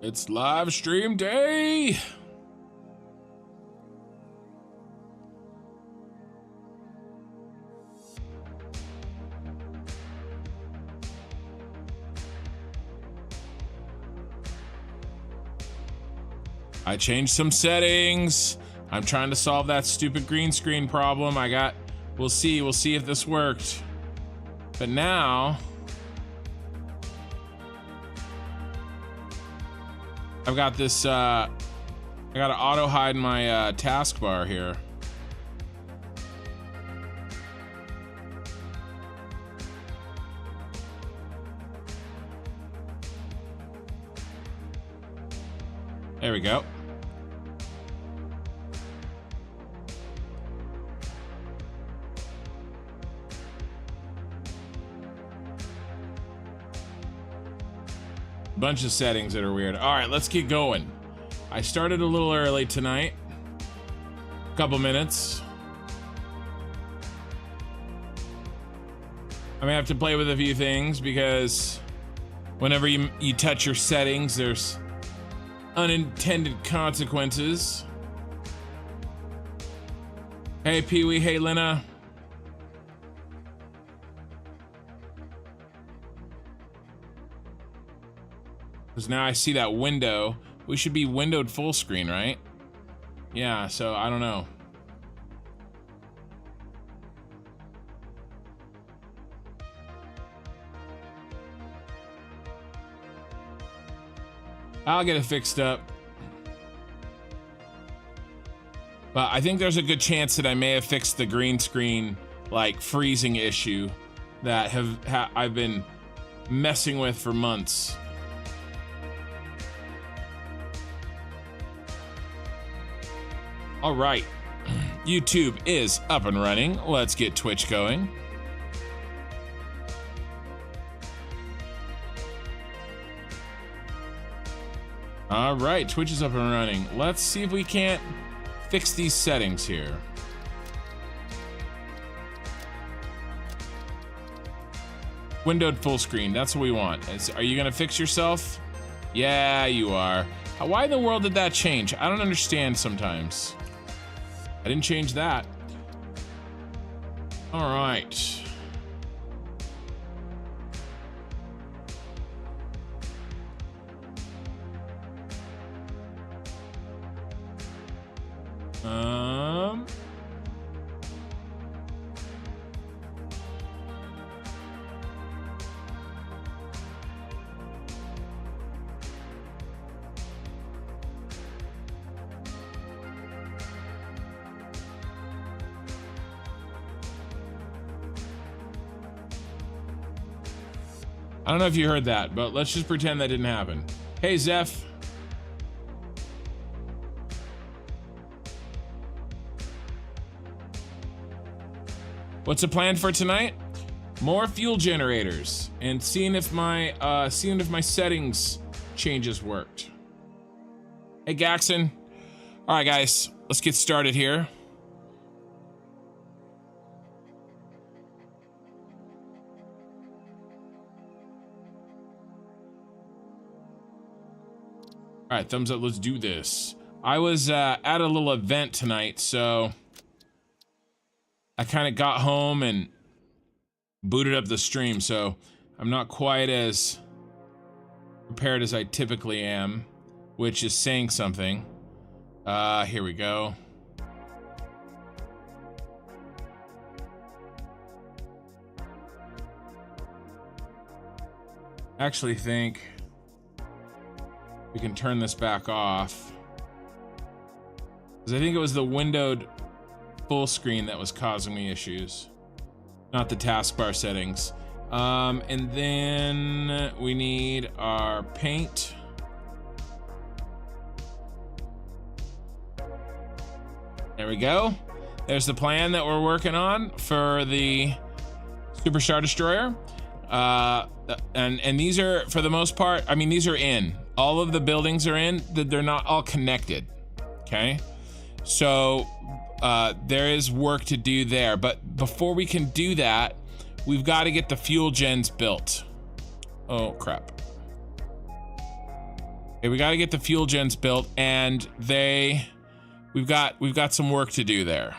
It's live stream day. I changed some settings. I'm trying to solve that stupid green screen problem I got. We'll see if this worked. But now I've got this, I gotta auto hide my taskbar here. There we go. Bunch of settings that are weird. All right, let's get going. I started a little early tonight. Couple minutes. I'm gonna have to play with a few things because whenever you touch your settings, there's unintended consequences. Hey Pee-wee, hey Lena. Because now I see that window. We should be windowed full screen, right? Yeah, so I don't know. I'll get it fixed up. But I think there's a good chance that I may have fixed the green screen, like, freezing issue that I've been messing with for months. All right, YouTube is up and running. Let's get Twitch going. All right, Twitch is up and running. Let's see if we can't fix these settings here. Windowed full screen, that's what we want. Are you gonna fix yourself? Yeah, you are. Why in the world did that change? I don't understand sometimes. I didn't change that. All right. I don't know if you heard that, but let's just pretend that didn't happen. Hey, Zeph. What's the plan for tonight? More fuel generators and seeing if my settings changes worked. Hey, Gaxon. All right, guys, let's get started here. All right, thumbs up, let's do this. I was at a little event tonight, so I kind of got home and booted up the stream, so I'm not quite as prepared as I typically am, which is saying something. Here we go. Actually think we can turn this back off, because I think it was the windowed full screen that was causing me issues, not the taskbar settings. And then we need our paint. There we go. There's the plan that we're working on for the Super Star Destroyer. And these are, for the most part, I mean, these are in. All of the buildings are in, they're not all connected, okay? So there is work to do there, but before we can do that, we've got to get the fuel gens built. Oh, crap. Okay, we got to get the fuel gens built, and we've got some work to do there.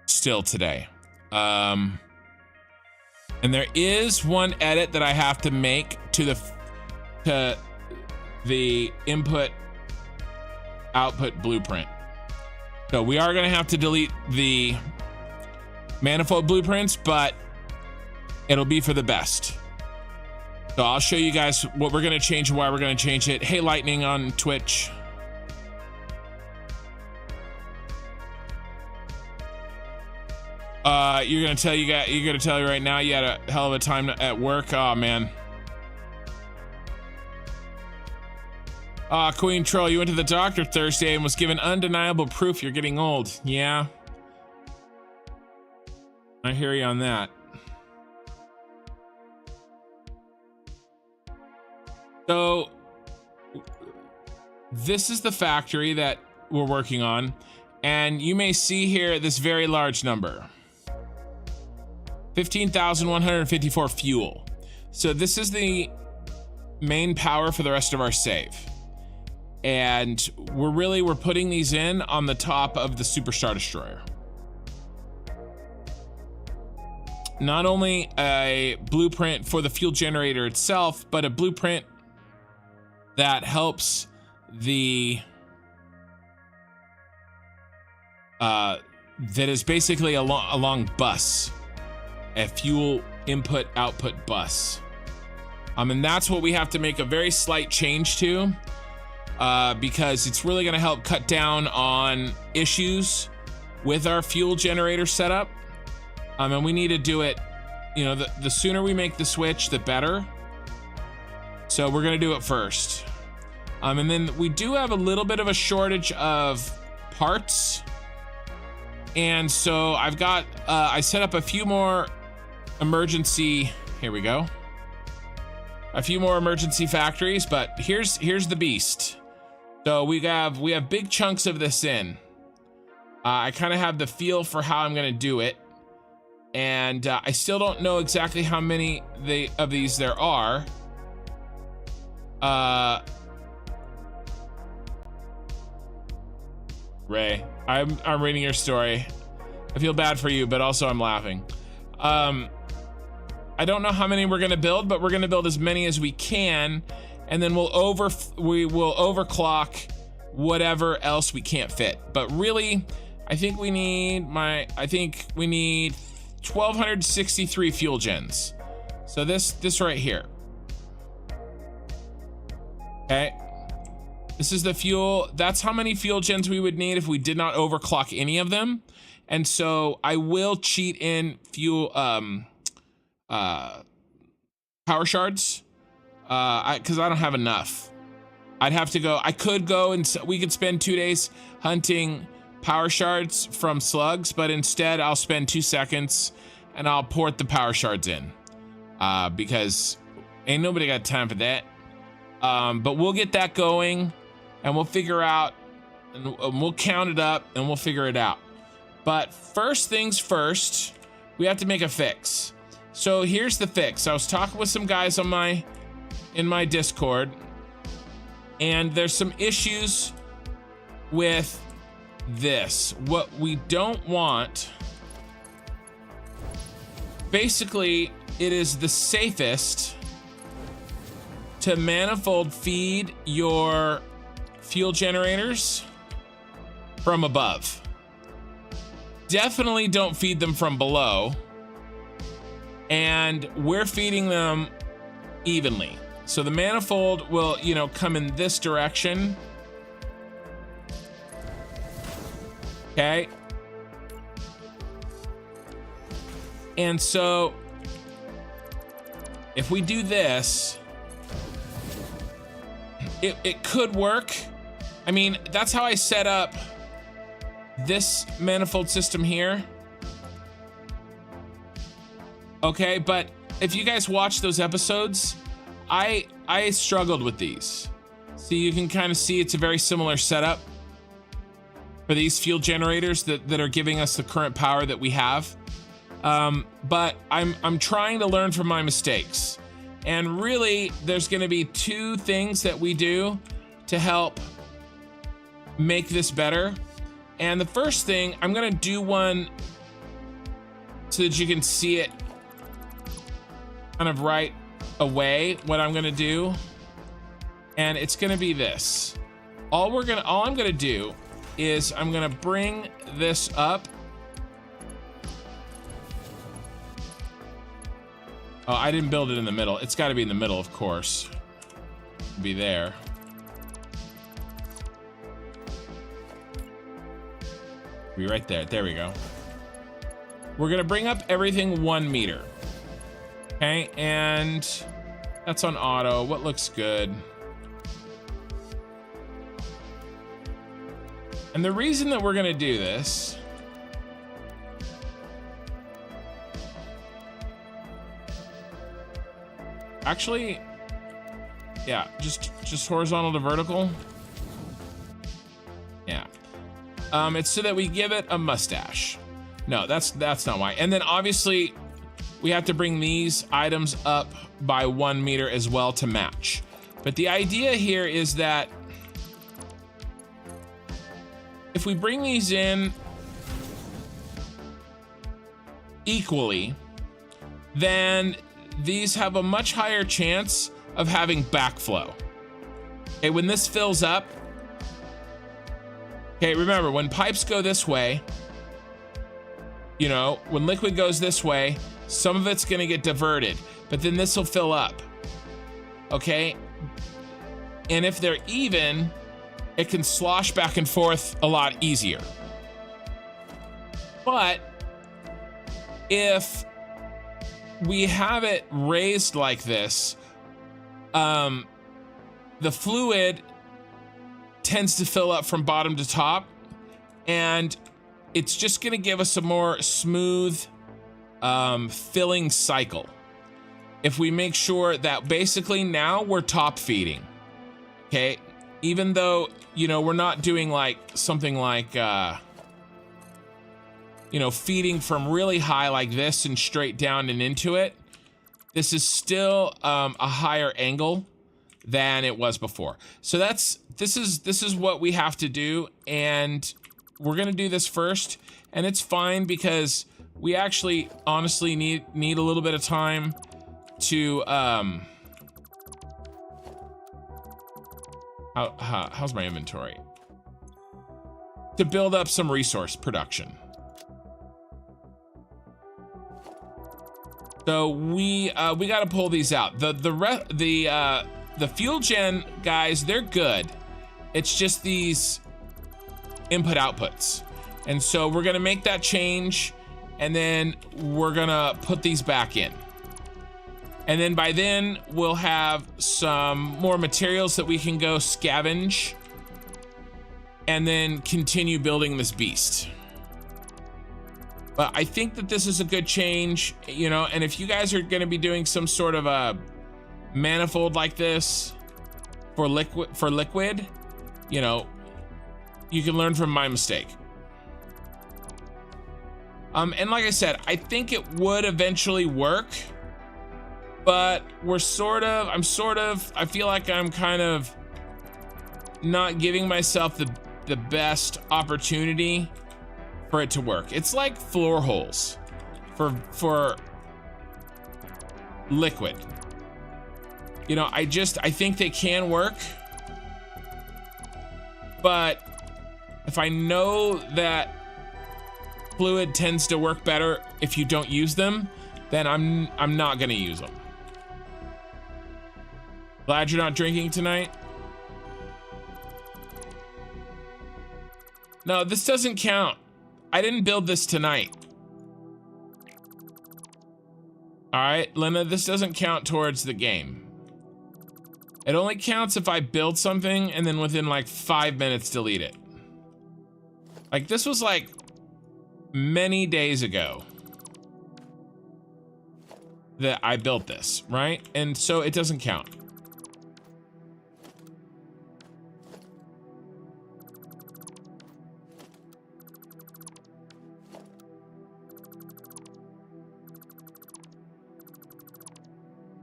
Still today. And there is one edit that I have to make to the input output blueprint. So we are going to have to delete the manifold blueprints, but it'll be for the best. So I'll show you guys what we're going to change and why we're going to change it. Hey, Lightning on Twitch. You're going to tell you right now you had a hell of a time at work. Oh, man. Queen Troll, you went to the doctor Thursday and was given undeniable proof you're getting old. Yeah. I hear you on that. So, this is the factory that we're working on, and you may see here this very large number. 15,154 fuel. So this is the main power for the rest of our save. And we're putting these in on the top of the Super Star Destroyer. Not only a blueprint for the fuel generator itself, but a blueprint that helps the that is basically a long bus, a fuel input output bus. And that's what we have to make a very slight change to, because it's really going to help cut down on issues with our fuel generator setup. And we need to do it, you know, the sooner we make the switch, the better. So we're going to do it first. And then we do have a little bit of a shortage of parts. And so I've got, I set up a few more emergency, here we go. A few more emergency factories, but here's the beast. So we have big chunks of this in. I kind of have the feel for how I'm going to do it. And I still don't know exactly how many of these there are. Ray, I'm reading your story. I feel bad for you, but also I'm laughing. I don't know how many we're gonna build, but we're gonna build as many as we can, and then we will overclock whatever else we can't fit. But really, I think we need 1,263 fuel gens. So this right here. Okay. This is the fuel. That's how many fuel gens we would need if we did not overclock any of them. And so I will cheat in fuel power shards because I don't have enough. I'd have to go. I could go and we could spend 2 days hunting power shards from slugs, but instead I'll spend 2 seconds and I'll port the power shards in because ain't nobody got time for that. But we'll get that going. And we'll figure out, and we'll count it up, and we'll figure it out. But first things first, we have to make a fix. So here's the fix. I was talking with some guys in my Discord, and there's some issues with this. What we don't want, basically, it is the safest to manifold feed your fuel generators from above. Definitely don't feed them from below. And we're feeding them evenly. So the manifold will, you know, come in this direction. Okay. And so if we do this, it could work. I mean, that's how I set up this manifold system here. Okay, but if you guys watch those episodes, I struggled with these. So you can kind of see it's a very similar setup for these fuel generators that are giving us the current power that we have. But I'm trying to learn from my mistakes. And really, there's gonna be two things that we do to help make this better. And the first thing, I'm gonna do one so that you can see it kind of right away, what I'm gonna do. And it's gonna be this. All I'm gonna do is I'm gonna bring this up. Oh, I didn't build it in the middle. It's gotta be in the middle, of course. Be there. Be right there. There we go. We're gonna bring up everything 1 meter. Okay, and that's on auto. What looks good? And the reason that we're gonna do this actually, yeah, just horizontal to vertical. Yeah. It's so that we give it a mustache. No, that's not why. And then obviously we have to bring these items up by 1 meter as well to match. But the idea here is that if we bring these in equally, then these have a much higher chance of having backflow. Okay, when this fills up, okay, remember when pipes go this way, you know, when liquid goes this way, some of it's gonna get diverted, but then this will fill up, okay? And if they're even, it can slosh back and forth a lot easier. But if we have it raised like this, the fluid tends to fill up from bottom to top, and it's just gonna give us a more smooth filling cycle. If we make sure that basically now we're top feeding, okay? Even though, you know, we're not doing like something like, you know, feeding from really high like this and straight down and into it. This is still a higher angle than it was before. So this is what we have to do, and we're gonna do this first, and it's fine because we actually honestly need a little bit of time to how's my inventory? To build up some resource production. So we got to pull these out. The fuel gen guys, they're good. It's just these input outputs. And so we're gonna make that change, and then we're gonna put these back in. And then by then we'll have some more materials that we can go scavenge and then continue building this beast. But I think that this is a good change, you know, and if you guys are gonna be doing some sort of a manifold like this for liquid, you know, you can learn from my mistake. And like I said, I think it would eventually work, but I feel like I'm kind of not giving myself the best opportunity for it to work. It's like floor holes for liquid. You know, I think they can work, but if I know that fluid tends to work better if you don't use them, then I'm not gonna use them. Glad you're not drinking tonight. No, this doesn't count. I didn't build this tonight. All right, Lena, this doesn't count towards the game. It only counts if I build something and then within like 5 minutes delete it. Like this was like many days ago that I built this, right? And so it doesn't count.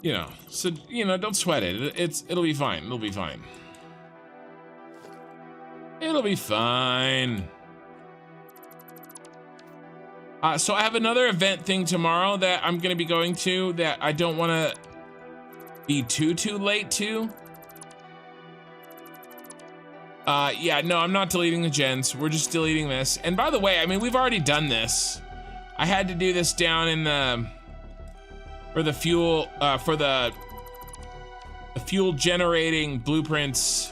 You know, so, you know, don't sweat it. It'll be fine. It'll be fine. It'll be fine. So I have another event thing tomorrow that I'm going to be going to that I don't want to be too late to. Yeah, no, I'm not deleting the gens. We're just deleting this. And by the way, I mean, we've already done this. I had to do this down in the, for the fuel generating blueprints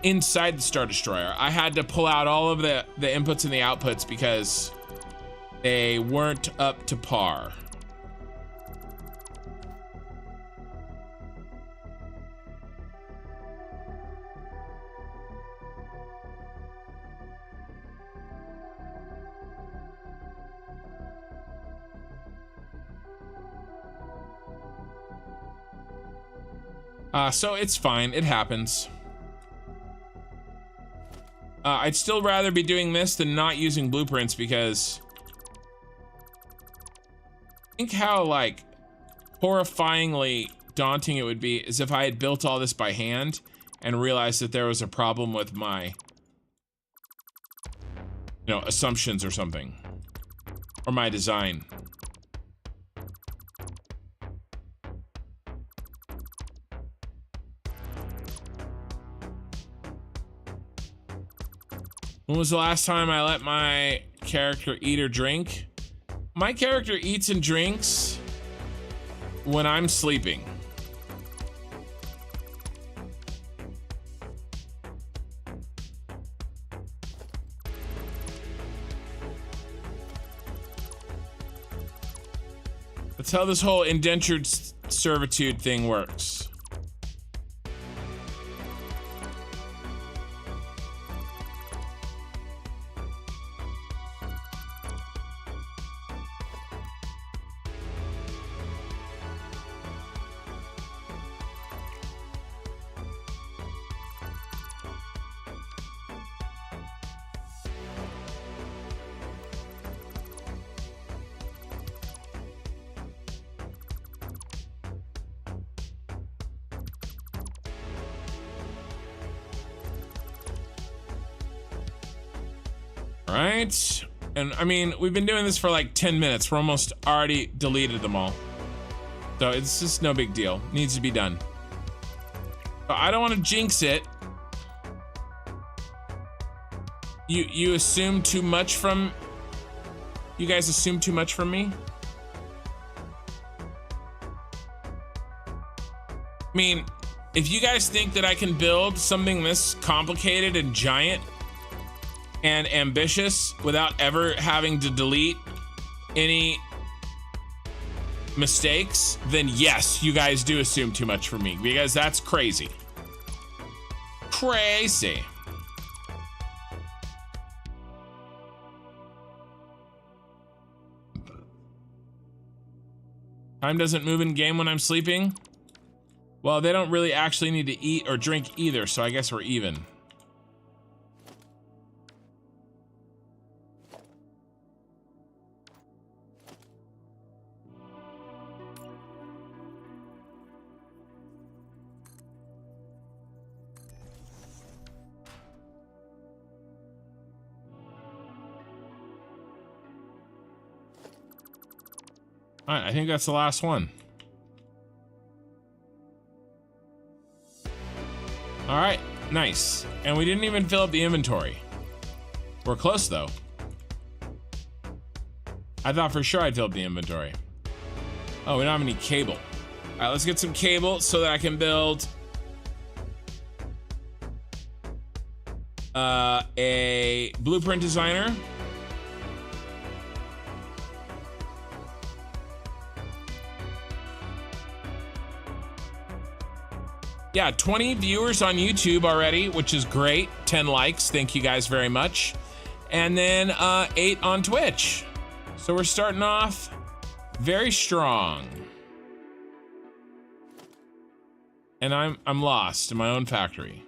inside the Star Destroyer. I had to pull out all of the inputs and the outputs because they weren't up to par. So it's fine, it happens. I'd still rather be doing this than not using blueprints because think how like horrifyingly daunting it would be is if I had built all this by hand and realized that there was a problem with my, you know, assumptions or something, or my design. When was the last time I let my character eat or drink? My character eats and drinks when I'm sleeping. That's how this whole indentured servitude thing works. Right, and I mean, we've been doing this for like 10 minutes. We're almost already deleted them all. So it's just no big deal. Needs to be done. But I don't want to jinx it. You assume too much from... You guys assume too much from me? I mean, if you guys think that I can build something this complicated and giant and ambitious without ever having to delete any mistakes, then yes, you guys do assume too much from me, because that's crazy. Crazy. Time doesn't move in game when I'm sleeping. Well, they don't really actually need to eat or drink either, so I guess we're even. All right, I think that's the last one. All right, nice. And we didn't even fill up the inventory. We're close though. I thought for sure I'd fill up the inventory. Oh, we don't have any cable. All right, let's get some cable so that I can build a blueprint designer. Yeah, 20 viewers on YouTube already, which is great. 10 likes, thank you guys very much. And then 8 on Twitch. So we're starting off very strong. And I'm lost in my own factory.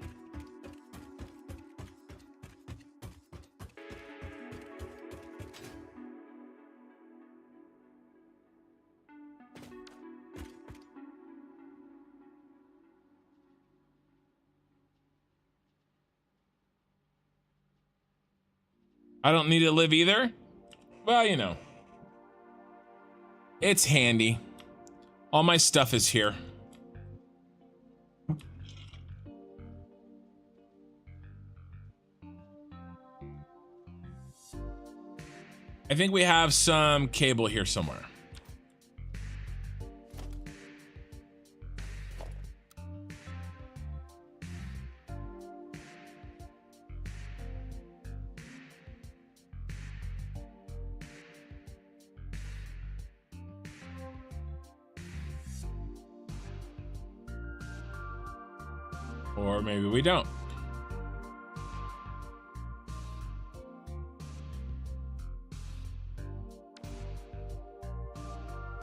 I don't need to live either. Well, you know, it's handy. All my stuff is here. I think we have some cable here somewhere. Or maybe we don't.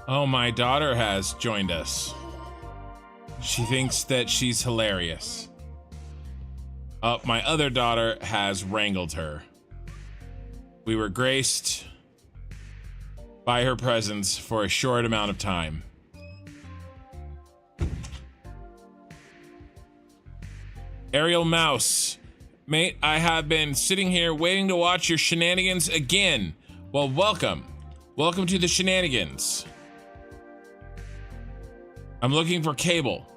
Oh, my daughter has joined us. She thinks that she's hilarious. Oh, my other daughter has wrangled her. We were graced by her presence for a short amount of time. Aerial Mouse. Mate, I have been sitting here waiting to watch your shenanigans again. Well, welcome. Welcome to the shenanigans. I'm looking for cable.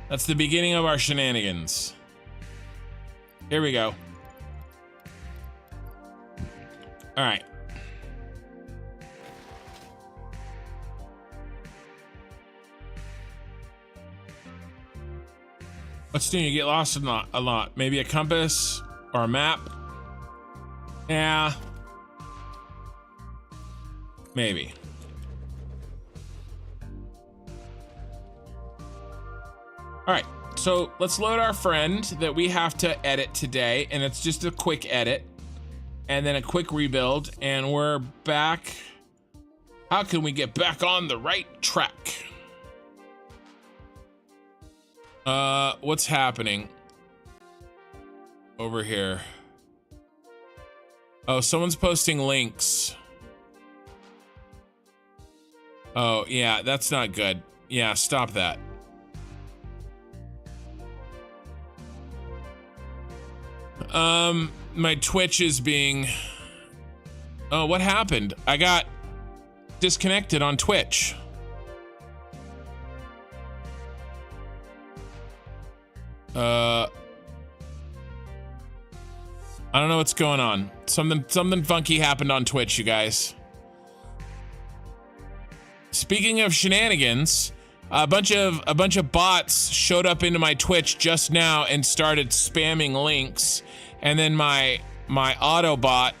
That's the beginning of our shenanigans. Here we go. All right. What's new? You get lost a lot. Maybe a compass or a map. Yeah. Maybe. All right, so let's load our friend that we have to edit today, and it's just a quick edit and then a quick rebuild, and we're back. How can we get back on the right track? What's happening over here? Oh, someone's posting links. Oh, yeah, that's not good. Yeah, stop that. My Twitch is being... Oh, what happened? I got disconnected on Twitch. I don't know what's going on. Something funky happened on Twitch, you guys. Speaking of shenanigans, a bunch of bots showed up into my Twitch just now and started spamming links, and then my Autobot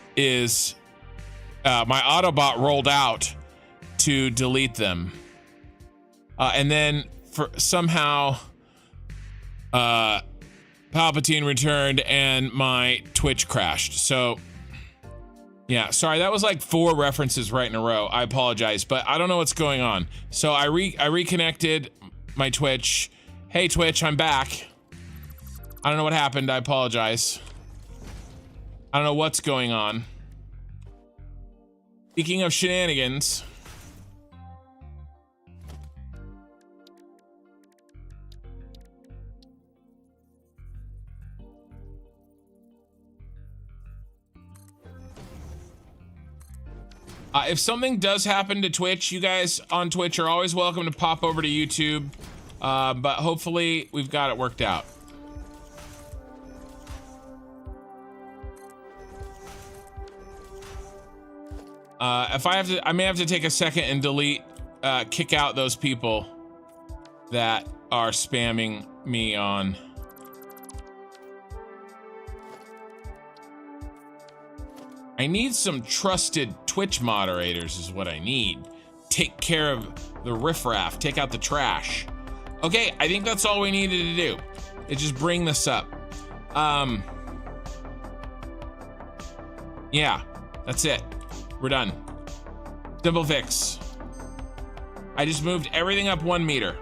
rolled out to delete them, and then somehow Palpatine returned and my Twitch crashed. So yeah, sorry, that was like 4 references right in a row. I apologize, but I don't know what's going on. So I reconnected my Twitch. Hey Twitch, I'm back. I don't know what happened. I apologize. I don't know what's going on. Speaking of shenanigans, if something does happen to Twitch, you guys on Twitch are always welcome to pop over to YouTube, but hopefully we've got it worked out. If I have to, I may have to take a second and delete, kick out those people that are spamming me on. I need some trusted Twitch moderators is what I need. Take care of the riffraff, take out the trash. Okay, I think that's all we needed to do. Is just bring this up. Yeah, that's it. We're done. Simple fix. I just moved everything up 1 meter.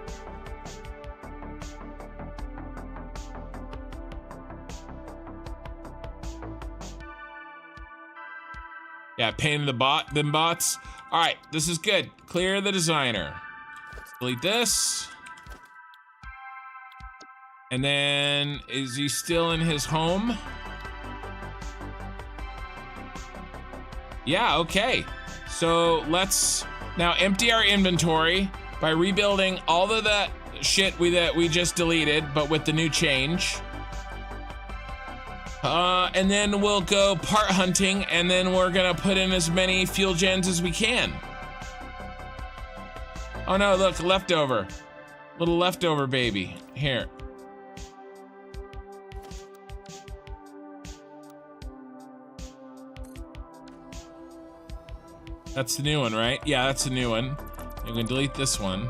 Yeah, pain in the them bots. All right, this is good. Clear the designer. Delete this. And then, is he still in his home? Yeah, okay. So let's now empty our inventory by rebuilding all of that shit that we just deleted, but with the new change. And then we'll go part hunting, and then we're gonna put in as many fuel gens as we can. Oh no, look, leftover. Little leftover baby. Here. That's the new one, right? Yeah, that's the new one. I'm gonna delete this one.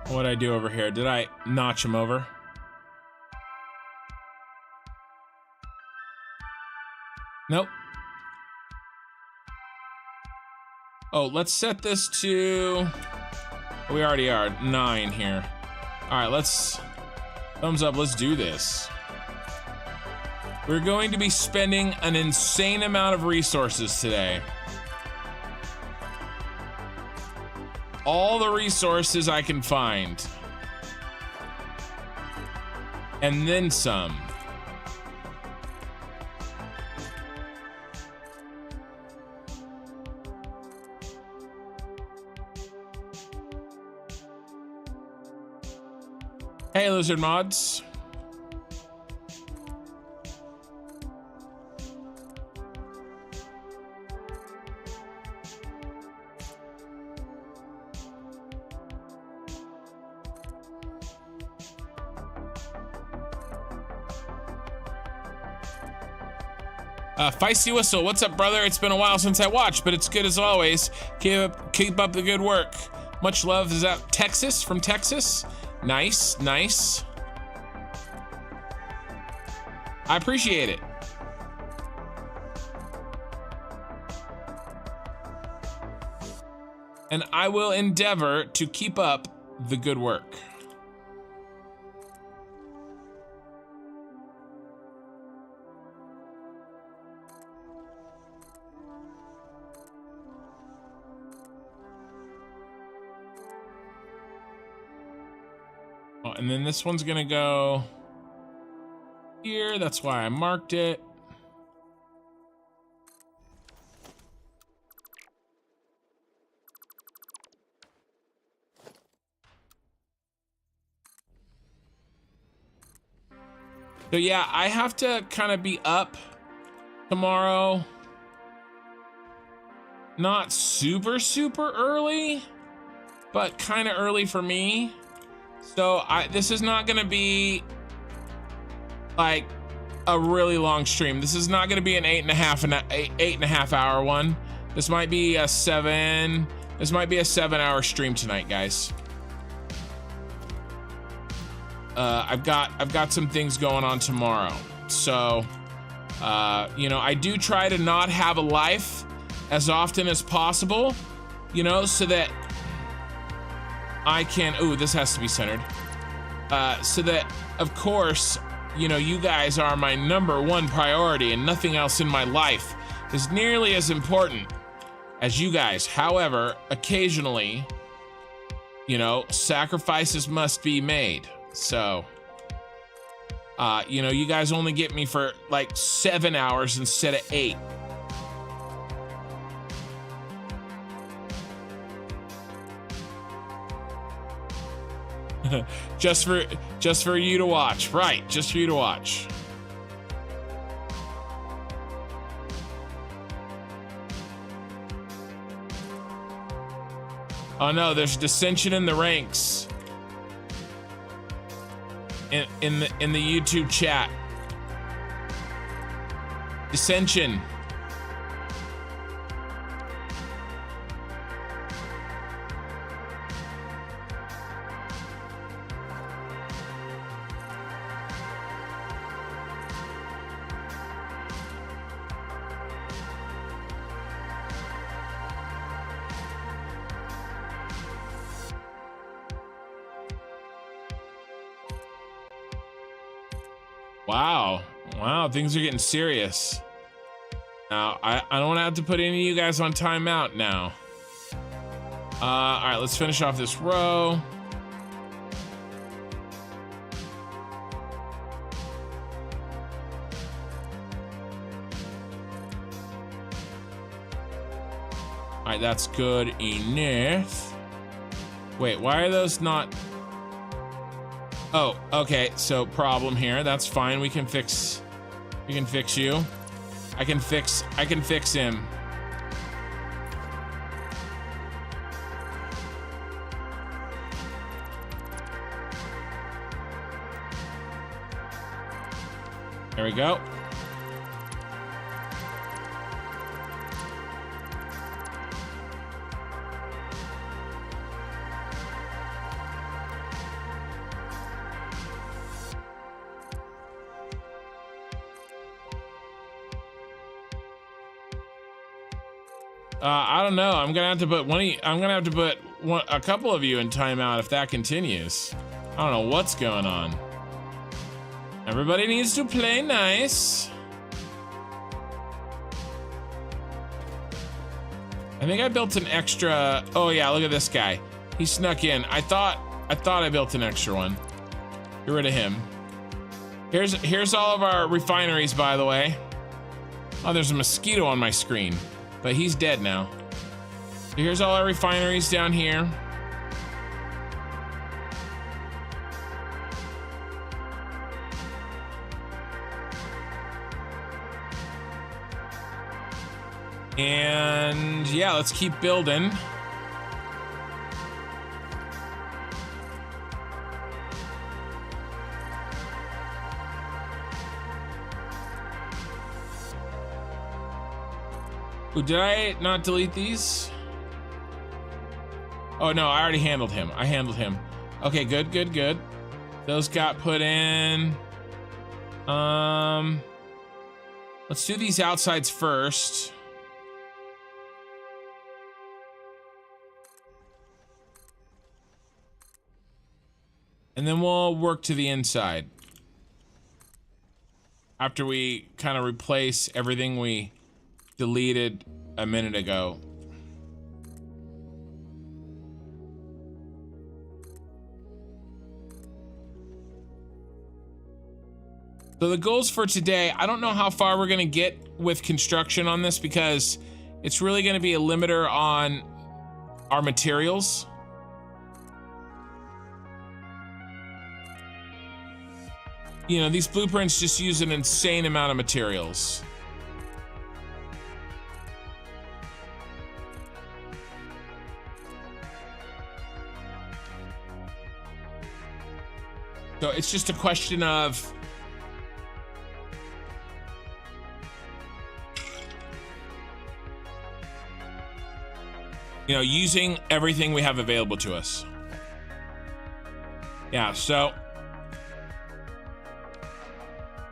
What'd I do over here? Did I notch him over? Nope. Oh, let's set this to... We already are, 9 here. All right, let's... Thumbs up, let's do this. We're going to be spending an insane amount of resources today. All the resources I can find. And then some. Hey, Lizard Mods. Feisty Whistle, what's up, brother? It's been a while since I watched, but it's good as always. Keep up the good work. Much love. Is that Texas? From Texas? Nice, nice. I appreciate it. And I will endeavor to keep up the good work. Oh, and then this one's gonna go here. That's why I marked it. So yeah, I have to kind of be up tomorrow. Not super early, but kind of early for me. So this is not gonna be like a really long stream. This is not gonna be an 8.5 hour one. This might be a 7-hour stream tonight, guys. I've got some things going on tomorrow. So, you know, I do try to not have a life as often as possible, you know, so that I can, ooh, this has to be centered. So that, of course, you know, you guys are my #1 priority, and nothing else in my life is nearly as important as you guys. However, occasionally, you know, sacrifices must be made. So, you know, you guys only get me for like 7 hours instead of 8. just for you to watch, right? Just for you to watch. Oh no, there's dissension in the ranks. In the YouTube chat. Dissension. Wow. Wow, things are getting serious. Now, I don't want to have to put any of you guys on timeout now. All right, let's finish off this row. All right, that's good enough. Wait, why are those not? Oh, okay, so problem here. That's fine. We can fix you. I can fix him. There we go. I don't know. I'm gonna have to put a couple of you in timeout if that continues. I don't know what's going on. Everybody needs to play nice. I think I built an extra. Oh yeah, look at this guy. He snuck in. I thought I built an extra one. Get rid of him. Here's all of our refineries, by the way. Oh, there's a mosquito on my screen. But he's dead now. So here's all our refineries down here. And yeah, let's keep building. Ooh, did I not delete these? Oh no, I already handled him. I handled him. Okay, good. Those got put in. Let's do these outsides first. And then we'll work to the inside. After we kind of replace everything we deleted a minute ago. So the goals for today, I don't know how far we're gonna get with construction on this because it's really gonna be a limiter on our materials. You know, these blueprints just use an insane amount of materials. So it's just a question of using everything we have available to us. Yeah, so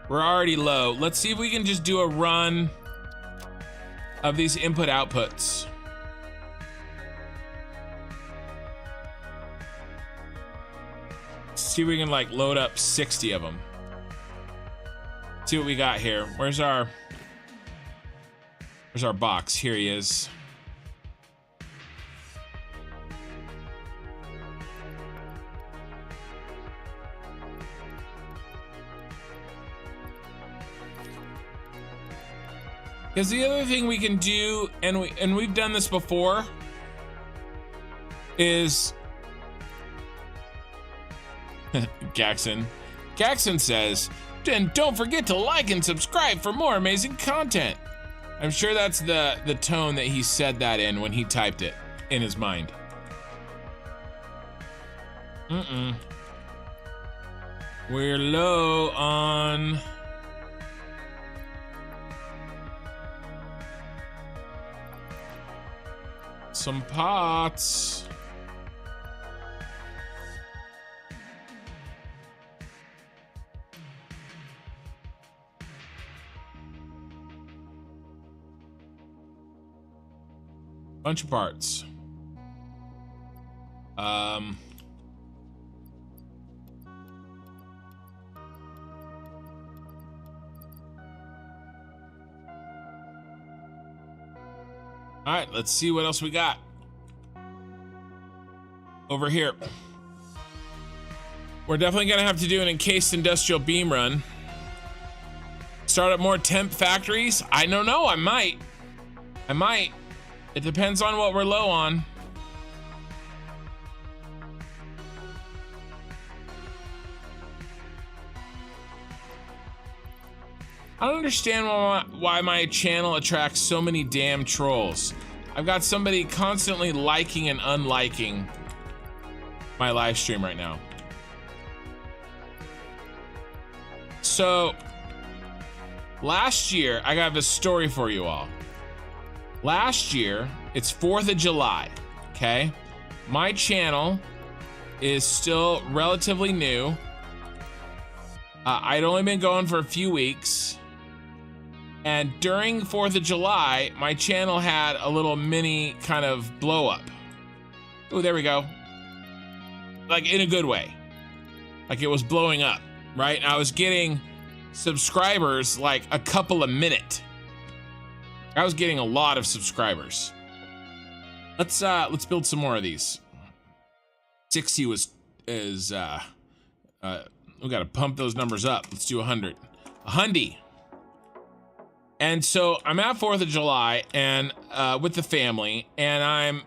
we're already low. Let's see if we can just do a run of these input outputs. See if we can like load up 60 of them. See what we got here. Where's our box? Here he is. Because the other thing we can do, and we've done this before, is Gaxon says, and don't forget to like and subscribe for more amazing content. I'm sure that's the tone that he said that in when he typed it in his mind. We're low on some pots. Bunch of parts. All right, let's see what else we got over here. We're definitely gonna have to do an encased industrial beam run. Start up more temp factories. I don't know, I might. It depends on what we're low on. I don't understand why my channel attracts so many damn trolls. I've got somebody constantly liking and unliking my live stream right now. So, last year, I have a story for you all. Last year, it's 4th of July, okay? My channel is still relatively new. I'd only been going for a few weeks. And during 4th of July, my channel had a little mini kind of blow up. Oh, there we go. Like in a good way. Like it was blowing up, right? I was getting subscribers like a couple a minute. I was getting a lot of subscribers. Let's build some more of these. 60 we gotta pump those numbers up. Let's do 100. 100. And so I'm at 4th of July and with the family, and I'm,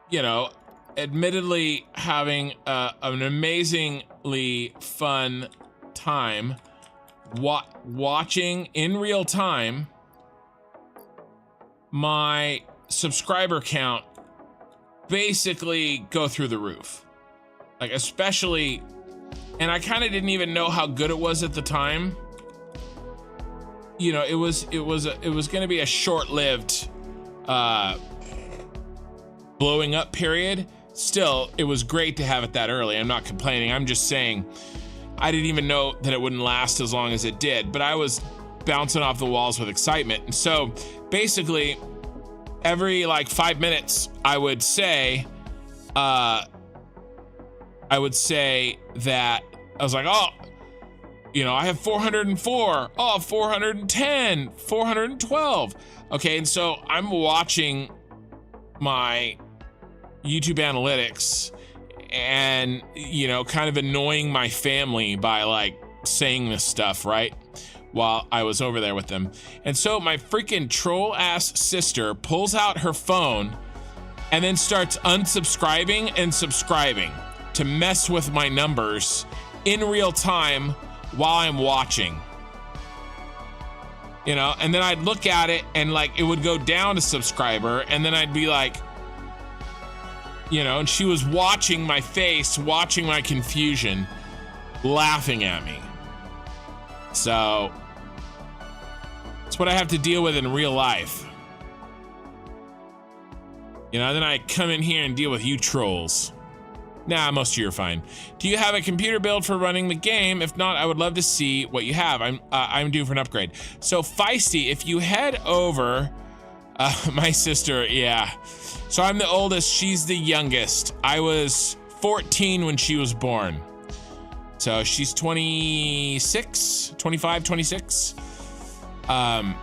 you know, admittedly having an amazingly fun time watching in real time my subscriber count basically go through the roof. Like especially, and I kind of didn't even know how good it was at the time. You know, it was going to be a short-lived blowing up period. Still, it was great to have it that early. I'm not complaining. I'm just saying I didn't even know that it wouldn't last as long as it did, but I was bouncing off the walls with excitement. And so basically every like 5 minutes I would say that I was like, oh, you know, I have 404, oh, 410, 412. Okay, and so I'm watching my YouTube analytics and, you know, kind of annoying my family by like saying this stuff, right? While I was over there with them. And so my freaking troll ass sister pulls out her phone and then starts unsubscribing and subscribing to mess with my numbers in real time while I'm watching, you know, and then I'd look at it and like it would go down a subscriber, and then I'd be like, you know, and she was watching my face, watching my confusion, laughing at me. So that's what I have to deal with in real life. You know, then I come in here and deal with you trolls. Nah, most of you are fine. Do you have a computer build for running the game? If not, I would love to see what you have. I'm due for an upgrade. So Feisty, if you head over, my sister, yeah. So I'm the oldest, she's the youngest. I was 14 when she was born. So she's 26, 25, 26. You have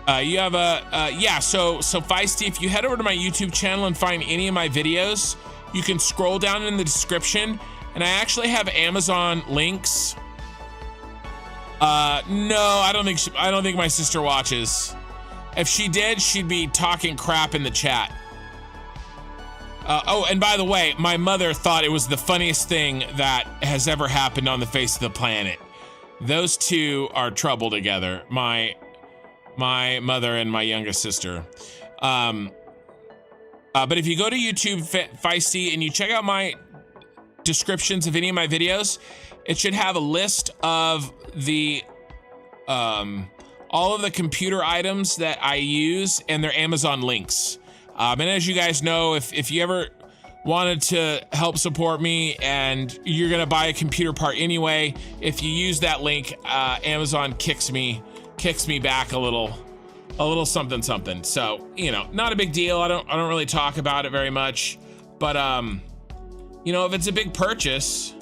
a, yeah, so Feisty, if you head over to my YouTube channel and find any of my videos, you can scroll down in the description, and I actually have Amazon links. No, I don't think my sister watches. If she did, she'd be talking crap in the chat. Oh, and by the way, my mother thought it was the funniest thing that has ever happened on the face of the planet. Those two are trouble together. My mother and my youngest sister. But if you go to YouTube Feisty and you check out my descriptions of any of my videos, it should have a list of the all of the computer items that I use and their Amazon links. And as you guys know, if you ever wanted to help support me and you're gonna buy a computer part anyway, if you use that link, Amazon kicks me back a little something. So, you know, not a big deal. I don't really talk about it very much, but you know, if it's a big purchase,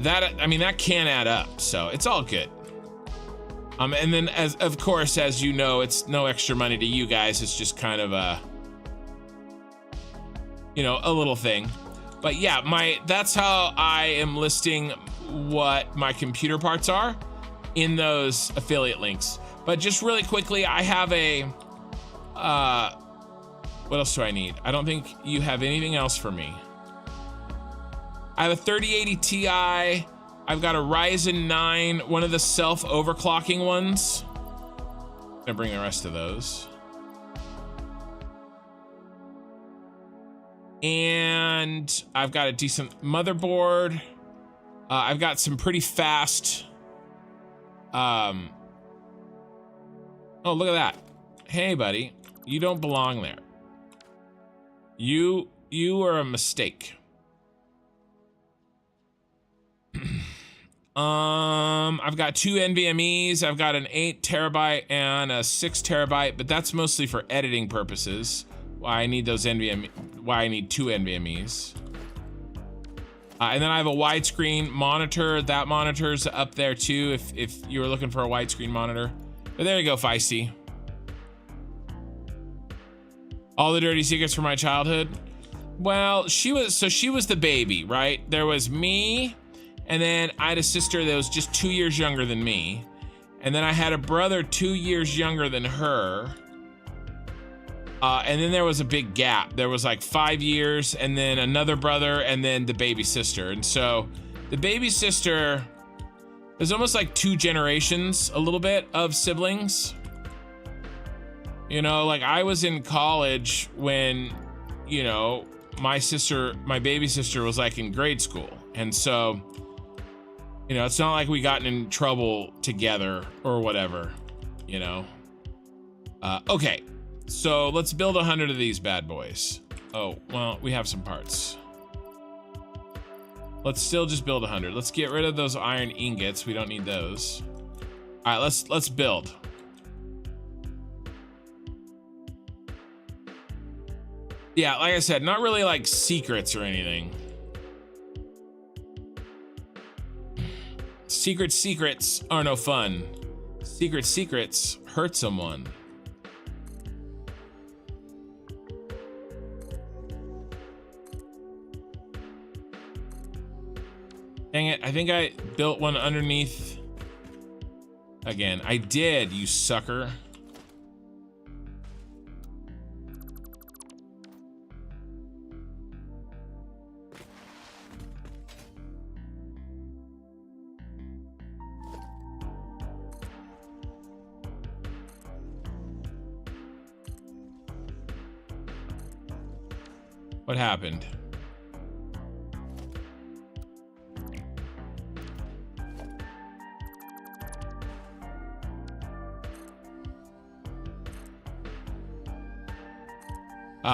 that can add up. So it's all good. And then of course, as you know, it's no extra money to you guys. It's just kind of a, you know, a little thing. But yeah, that's how I am listing what my computer parts are in those affiliate links. But just really quickly, I have a, what else do I need? I don't think you have anything else for me. I have a 3080 Ti. I've got a Ryzen 9, one of the self-overclocking ones. I'm gonna bring the rest of those. And I've got a decent motherboard. I've got some pretty fast, oh, look at that. Hey, buddy, you don't belong there. You are a mistake. I've got 2 NVMEs. I've got an 8 terabyte and a 6 terabyte, but that's mostly for editing purposes. Why I need those why I need 2 NVMEs. And then I have a widescreen monitor. That monitor's up there too, if you were looking for a widescreen monitor. But there you go, Feisty. All the dirty secrets from my childhood. Well, she was the baby, right? There was me, and then I had a sister that was just 2 years younger than me. And then I had a brother 2 years younger than her. And then there was a big gap. There was like 5 years, and then another brother, and then the baby sister. And so the baby sister, there's almost like 2 generations, a little bit, of siblings. You know, like I was in college when, you know, my baby sister was like in grade school. And so, you know, it's not like we gotten in trouble together or whatever, you know. Okay. So let's build 100 of these bad boys. Oh, well, we have some parts. Let's still just build 100. Let's get rid of those iron ingots. We don't need those. All right, let's build. Yeah, like I said, not really like secrets or anything. Secrets are no fun. Secrets hurt someone. Dang it, I think I built one underneath. Again, I did, you sucker. What happened?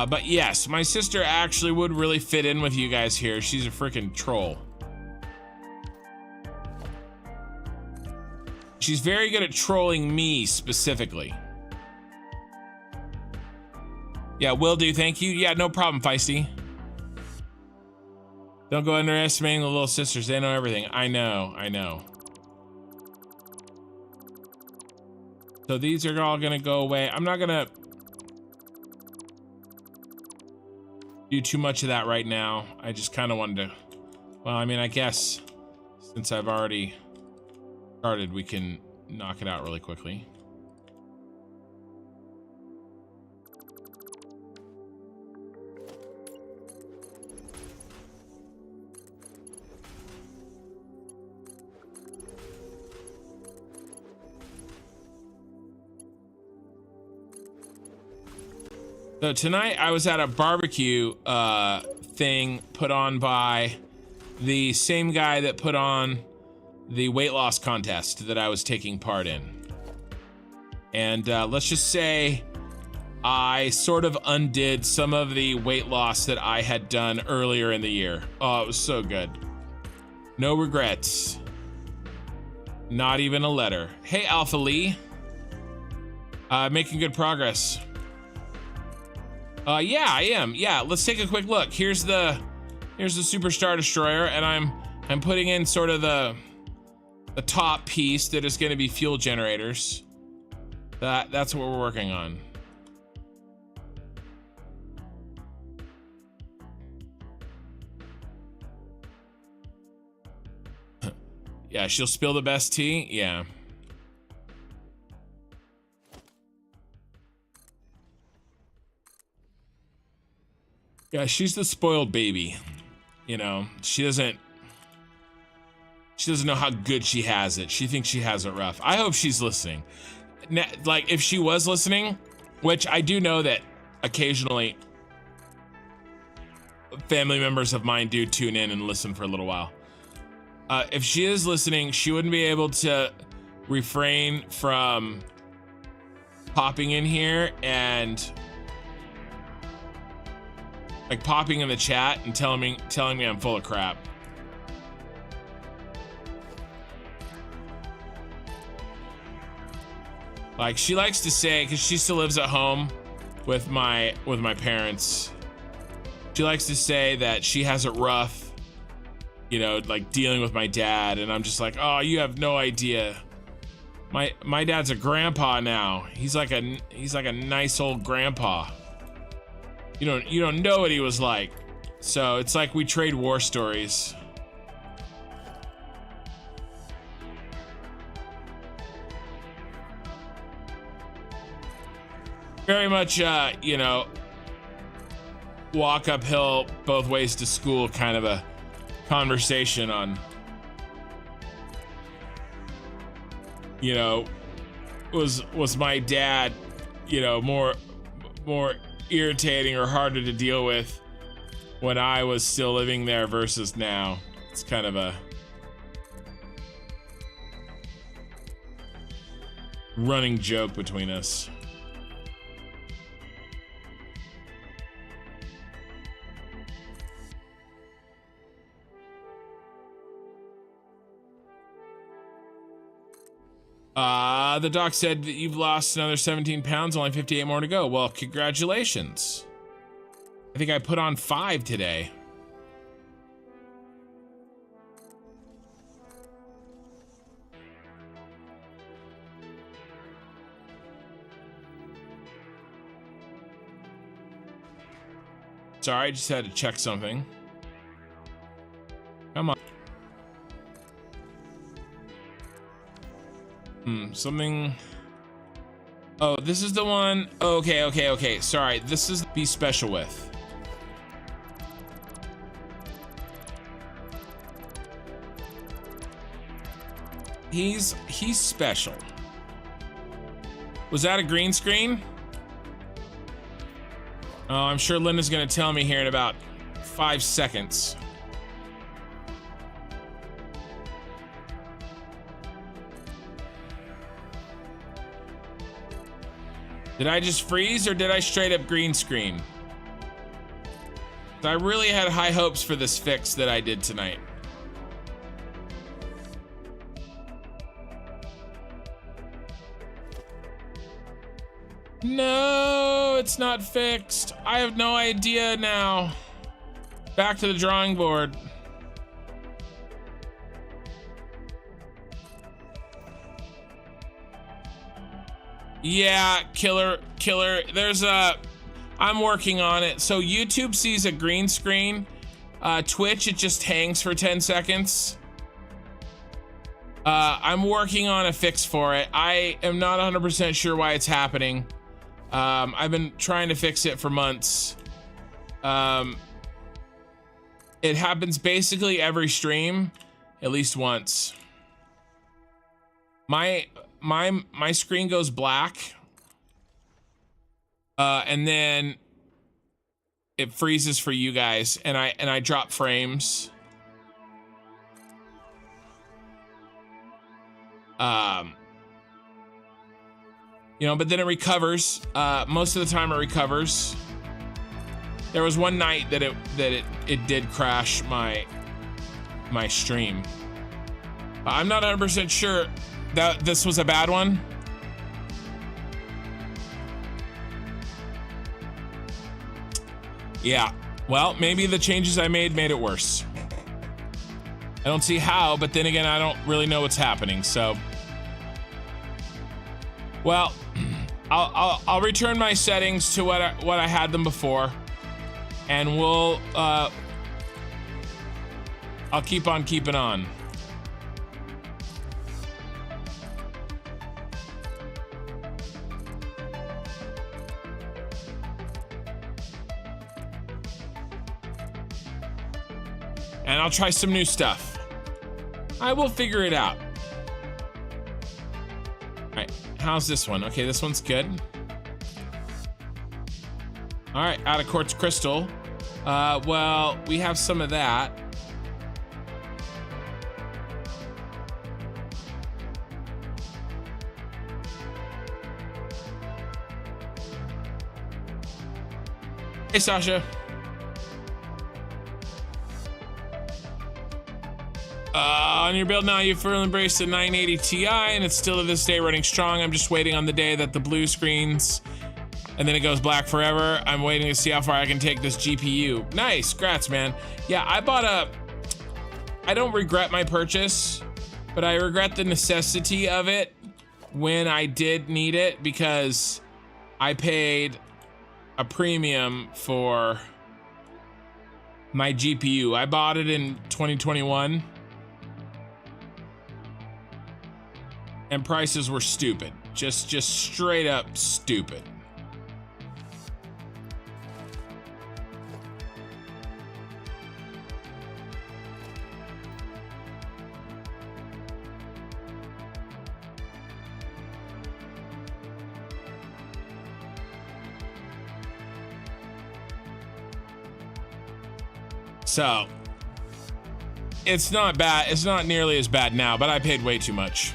But yes, my sister actually would really fit in with you guys here. She's a freaking troll. She's very good at trolling me specifically. Yeah, will do, thank you. Yeah, no problem, Feisty. Don't go underestimating the little sisters. They know everything. I know. So these are all gonna go away. I'm not gonna do too much of that right now. I just kind of wanted to, well, I mean, I guess since I've already started, we can knock it out really quickly. So tonight I was at a barbecue thing put on by the same guy that put on the weight loss contest that I was taking part in. And let's just say I sort of undid some of the weight loss that I had done earlier in the year. Oh, it was so good. No regrets. Not even a letter. Hey, Alpha Lee. Making good progress. Yeah, I am. Yeah, let's take a quick look. Here's the Super Star Destroyer, and I'm putting in sort of the the top piece that is going to be fuel generators. That's what we're working on. Yeah, she'll spill the best tea. Yeah. Yeah, she's the spoiled baby. You know, she doesn't know how good she has it. She thinks she has it rough. I hope she's listening. Like, if she was listening, which I do know that occasionally family members of mine do tune in and listen for a little while. If she is listening, she wouldn't be able to refrain from popping in here and like popping in the chat and telling me I'm full of crap. Like, she likes to say, because she still lives at home with my parents, she likes to say that she has it rough, you know, like dealing with my dad, and I'm just like, oh, you have no idea. My dad's a grandpa now. He's like a nice old grandpa. You don't know what he was like. So it's like we trade war stories. Very much, you know, walk uphill both ways to school kind of a conversation on, you know, was my dad, you know, more irritating or harder to deal with when I was still living there versus now. It's kind of a running joke between us. The doc said that you've lost another 17 pounds, only 58 more to go. Well, congratulations. I think I put on 5 today. Sorry, I just had to check something. Come on. Something. Oh, this is the one. Okay. Sorry, this is be special with. He's special. Was that a green screen? Oh, I'm sure Linda's gonna tell me here in about 5 seconds. Did I just freeze or did I straight up green screen? I really had high hopes for this fix that I did tonight. No, it's not fixed. I have no idea now. Back to the drawing board. Yeah, killer. There's I'm working on it. So YouTube sees a green screen. Twitch, it just hangs for 10 seconds. I'm working on a fix for it. I am not 100% sure why it's happening. I've been trying to fix it for months. It happens basically every stream, at least once. My screen goes black, and then it freezes for you guys, and I drop frames. You know, but then it recovers. Most of the time it recovers. There was one night that it did crash my stream. I'm not 100% sure that this was a bad one. Yeah, well, maybe the changes I made it worse. I don't see how, but then again, I don't really know what's happening, so. Well, I'll return my settings to what I had them before, and we'll I'll keep on keeping on. And I'll try some new stuff. I will figure it out. All right, how's this one? Okay, this one's good. All right, out of quartz crystal. Well, we have some of that. Hey, Sasha. On your build now, you've fully embraced the 980 Ti, and it's still to this day running strong. I'm just waiting on the day that the blue screens, and then it goes black forever. I'm waiting to see how far I can take this GPU. Nice, congrats, man. Yeah, I don't regret my purchase, but I regret the necessity of it when I did need it, because I paid a premium for my GPU. I bought it in 2021. And prices were stupid. Just straight up stupid. So, it's not bad. It's not nearly as bad now, but I paid way too much.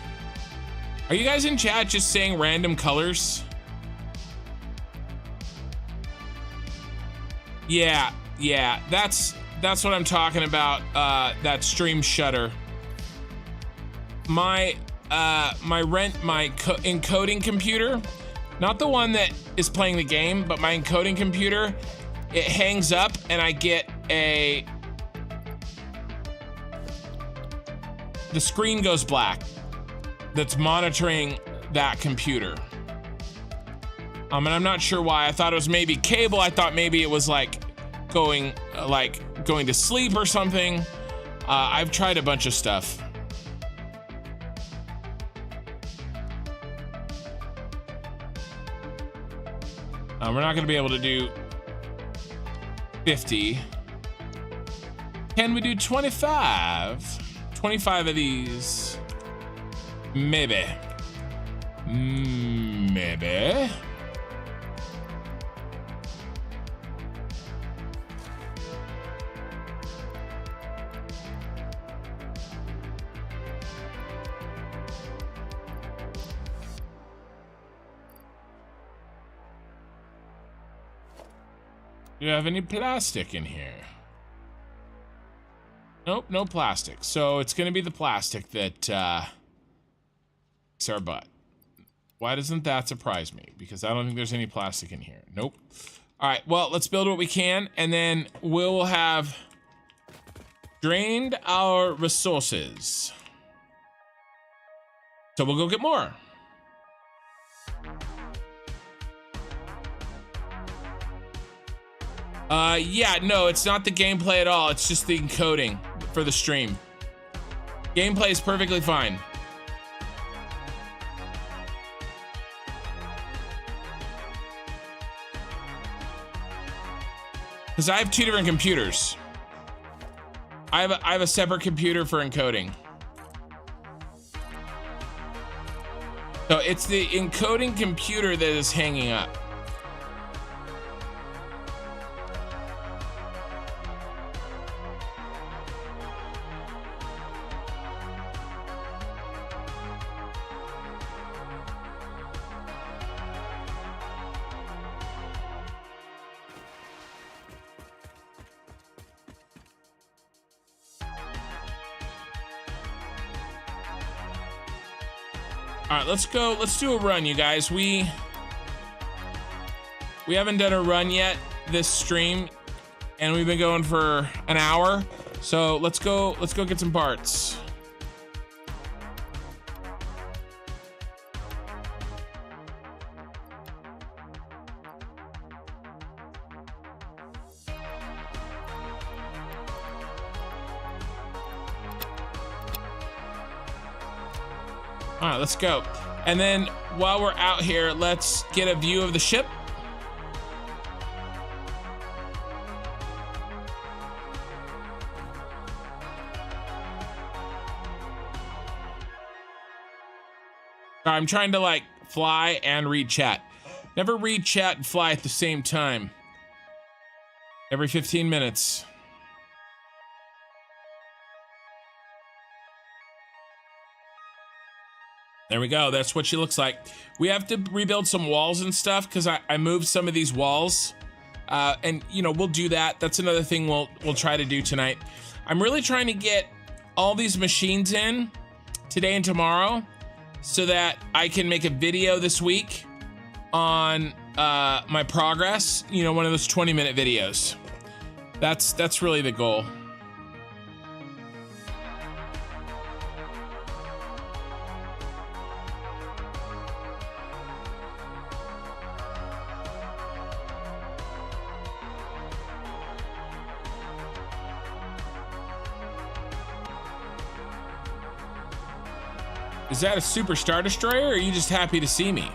Are you guys in chat just saying random colors? Yeah, that's what I'm talking about. That stream shutter. My encoding computer, not the one that is playing the game, but my encoding computer, it hangs up and I get the screen goes black. That's monitoring that computer. And I'm not sure why. I thought it was maybe cable. I thought maybe it was like going to sleep or something. I've tried a bunch of stuff. We're not gonna be able to do 50. Can we do 25? 25 of these. Maybe. Maybe. Do you have any plastic in here? Nope, no plastic. So it's gonna be the plastic that it's our butt. Why doesn't that surprise me? Because I don't think there's any plastic in here. Nope. All right, well, let's build what we can, and then we'll have drained our resources. So we'll go get more. Yeah, no, it's not the gameplay at all. It's just the encoding for the stream. Gameplay is perfectly fine. Because I have two different computers. I have a separate computer for encoding. So it's the encoding computer that is hanging up. All right, let's go. Let's do a run, you guys. We haven't done a run yet this stream, and we've been going for an hour. So let's go get some parts. All right, let's go. And then while we're out here, let's get a view of the ship. I'm trying to like fly and read chat. Never read chat and fly at the same time. Every 15 minutes. There we go. That's what she looks like. We have to rebuild some walls and stuff because I moved some of these walls. And you know, we'll do that. That's another thing we'll try to do tonight. I'm really trying to get all these machines in today and tomorrow so that I can make a video this week on my progress. You know, one of those 20-minute videos. That's really the goal. Is that a super Star Destroyer, or are you just happy to see me?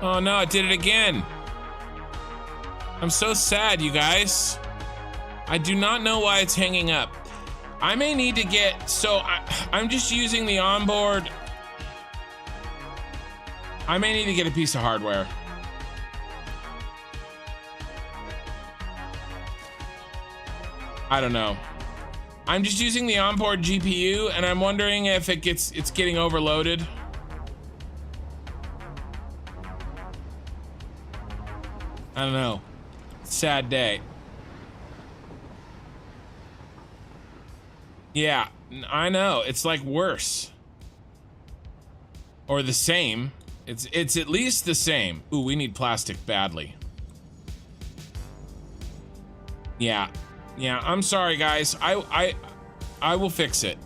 Oh no, it did it again. I'm so sad, you guys. I do not know why it's hanging up. I may need to get, so I'm just using the onboard. I may need to get a piece of hardware. I don't know. I'm just using the onboard GPU, and I'm wondering if it's getting overloaded. I don't know. Sad day. Yeah, I know. It's like worse. Or the same. It's at least the same. Ooh, we need plastic badly. Yeah. Yeah, I'm sorry, guys. I will fix it.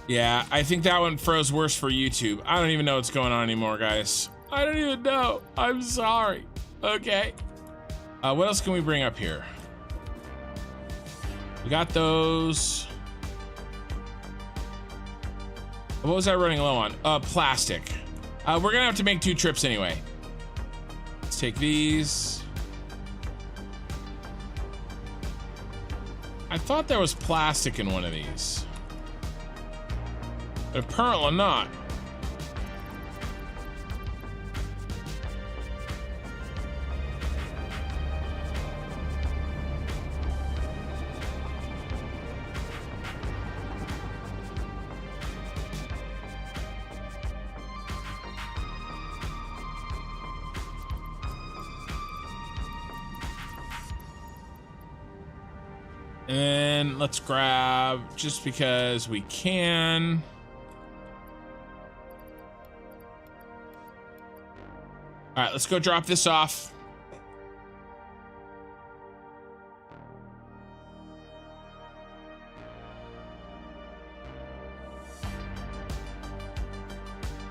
Yeah, I think that one froze worse for YouTube. I don't even know what's going on anymore, guys. I don't even know. I'm sorry. Okay. What else can we bring up here? We got those. What was I running low on? Plastic. We're gonna have to make 2 trips anyway. Let's take these. I thought there was plastic in one of these. But apparently not. And let's grab, just because we can. All right, let's go drop this off.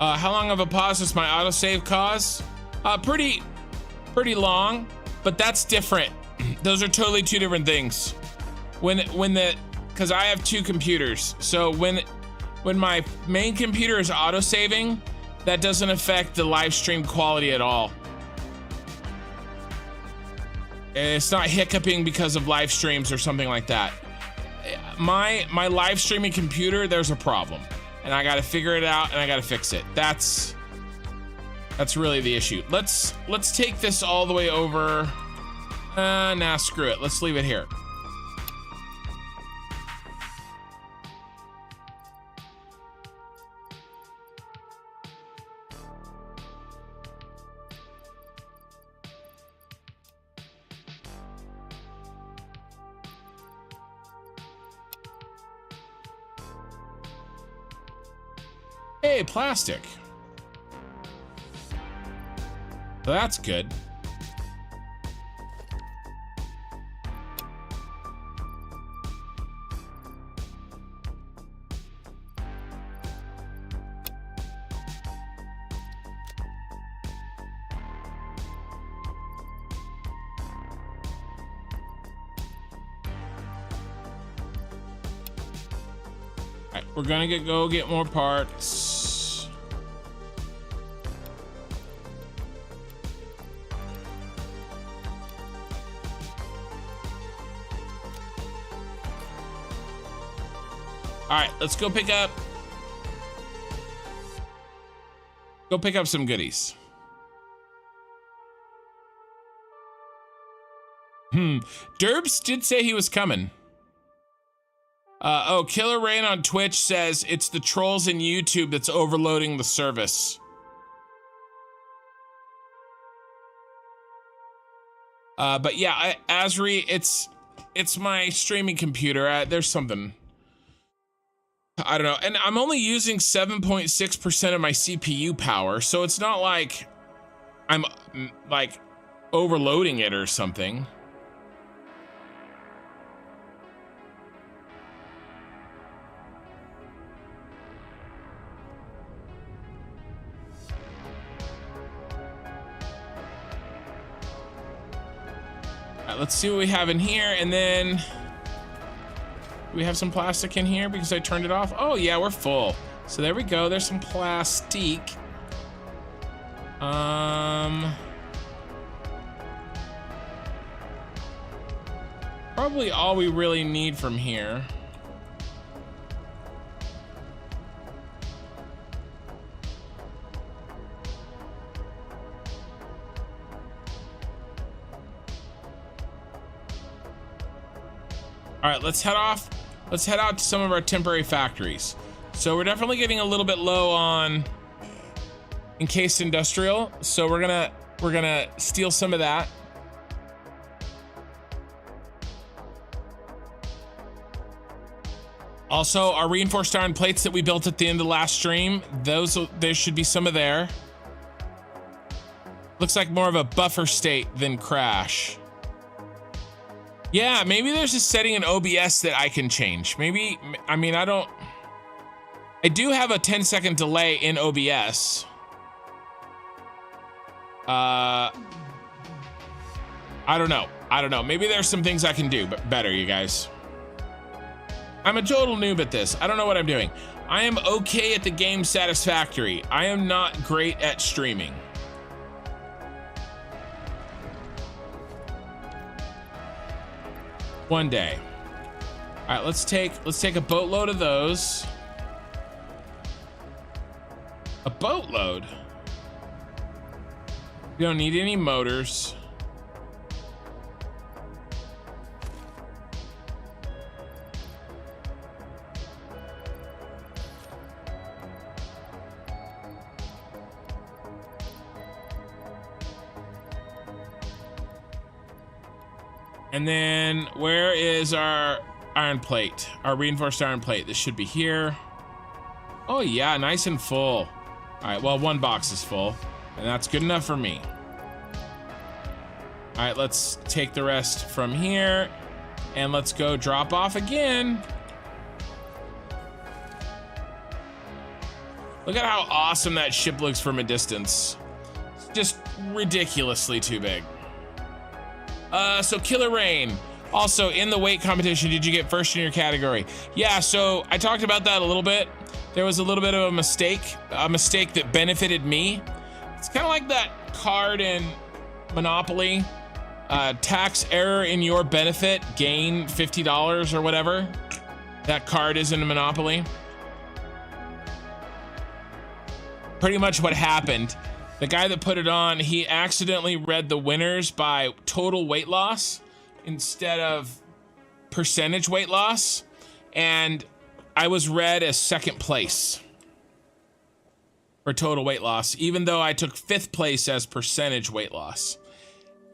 How long of a pause does my autosave cause? Pretty long, but that's different. Those are totally 2 different things. Because I have 2 computers, so when my main computer is autosaving, that doesn't affect the live stream quality at all. It's not hiccuping because of live streams or something like that. My live streaming computer, there's a problem, and I got to figure it out and I got to fix it. That's really the issue. Let's take this all the way over. Nah, screw it. Let's leave it here. Hey, plastic. Well, that's good. Alright, we're gonna go get more parts. Alright, let's go pick up some goodies. Derbs did say he was coming. Oh, Killer Rain on Twitch says it's the trolls in YouTube that's overloading the service. But yeah, Asri, it's my streaming computer. There's something, I don't know. And I'm only using 7.6% of my CPU power, so it's not like I'm like overloading it or something. Let's see what we have in here, and then we have some plastic in here because I turned it off. Oh yeah, we're full. So there we go. There's some plastic. Probably all we really need from here. All right, let's head off. Let's head out to some of our temporary factories. So we're definitely getting a little bit low on encased industrial. So we're gonna steal some of that. Also, our reinforced iron plates that we built at the end of the last stream, there should be some of there. Looks like more of a buffer state than crash. Yeah, maybe there's a setting in OBS that I can change. Maybe, I mean, I do have a 10-second delay in OBS. I don't know. Maybe there's some things I can do, but better, you guys. I'm a total noob at this. I don't know what I'm doing. I am okay at the game Satisfactory. I am not great at streaming. One day. All right, let's take a boatload of those. A boatload? We don't need any motors. And then where is our iron plate? Our reinforced iron plate. This should be here. Oh yeah, nice and full. All right, well, one box is full, and that's good enough for me. All right, let's take the rest from here, and let's go drop off again. Look at how awesome that ship looks from a distance. It's just ridiculously too big. So Killer Rain, also in the weight competition, did you get first in your category? Yeah, so I talked about that a little bit. There was a little bit of a mistake that benefited me. It's kind of like that card in Monopoly, tax error in your benefit, gain $50 or whatever. That card is in Monopoly. Pretty much what happened. The guy that put it on, he accidentally read the winners by total weight loss instead of percentage weight loss, and I was read as second place for total weight loss, even though I took 5th place as percentage weight loss.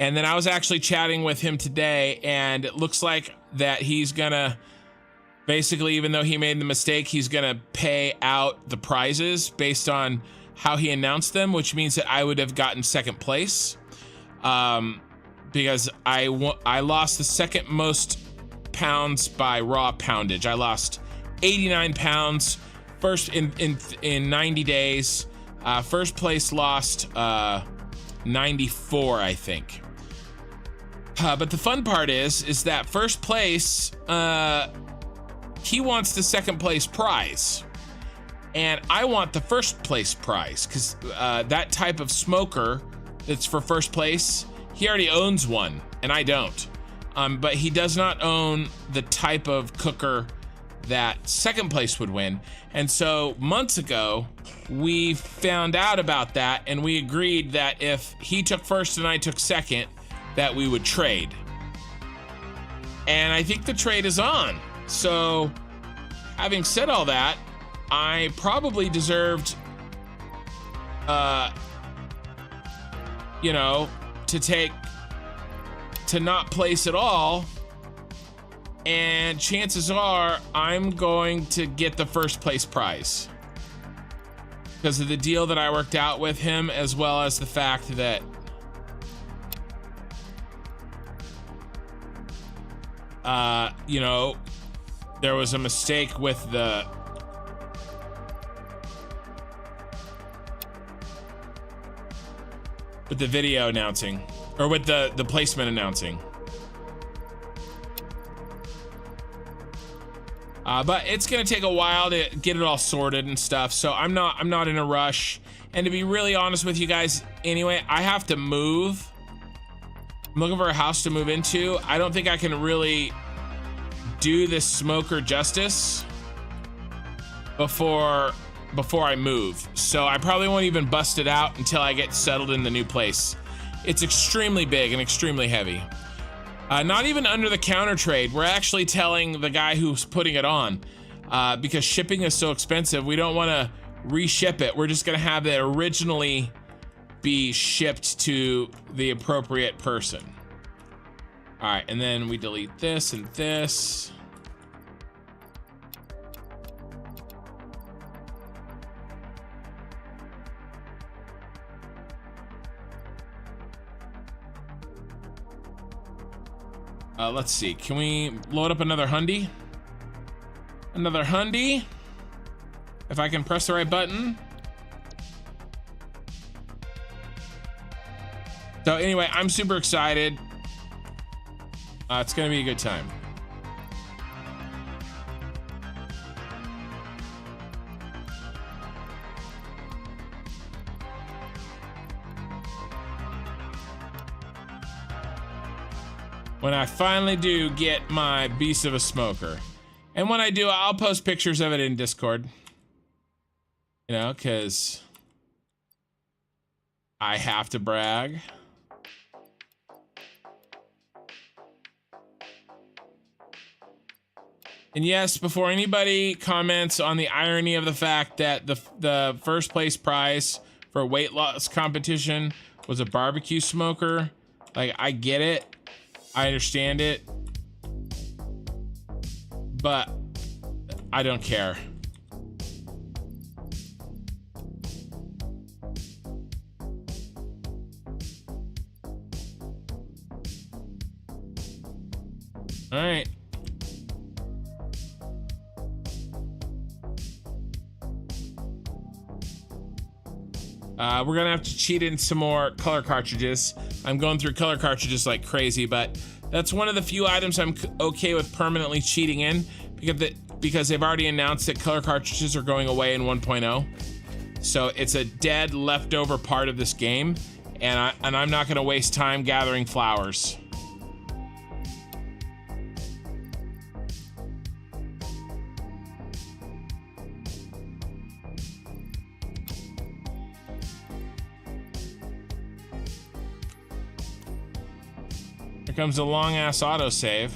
And then I was actually chatting with him today, and it looks like that he's gonna basically, even though he made the mistake, he's gonna pay out the prizes based on how he announced them, which means that I would have gotten second place, because I lost the second most pounds by raw poundage. I lost 89 pounds first in 90 days. First place lost 94, I think. But the fun part is that first place, he wants the second place prize, and I want the first place prize, because that type of smoker that's for first place, he already owns one, and I don't. But he does not own the type of cooker that second place would win. And so months ago, we found out about that, and we agreed that if he took first and I took second, that we would trade. And I think the trade is on. So having said all that, I probably deserved, you know, to not place at all. And chances are I'm going to get the first place prize because of the deal that I worked out with him, as well as the fact that you know, there was a mistake with the video announcing, or with the placement announcing. But it's gonna take a while to get it all sorted and stuff, so I'm not in a rush. And to be really honest with you guys, anyway, I have to move. I'm looking for a house to move into. I don't think I can really do this smoker justice before I move. So I probably won't even bust it out until I get settled in the new place. It's extremely big and extremely heavy. Not even under the counter trade. We're actually telling the guy who's putting it on, because shipping is so expensive, we don't want to reship it. We're just gonna have it originally be shipped to the appropriate person. All right, and then we delete this and this. Let's see, can we load up another Hyundai? Another Hyundai? If I can press the right button. So anyway, I'm super excited. It's gonna be a good time. When I finally do get my beast of a smoker. And when I do, I'll post pictures of it in Discord. You know, because I have to brag. And yes, before anybody comments on the irony of the fact that the first place prize for a weight loss competition was a barbecue smoker, like, I get it. I understand it, but I don't care. All right. We're gonna have to cheat in some more color cartridges. I'm going through color cartridges like crazy, but that's one of the few items I'm okay with permanently cheating in, because they've already announced that color cartridges are going away in 1.0. So it's a dead leftover part of this game, and I'm not gonna waste time gathering flowers. Here comes a long ass autosave.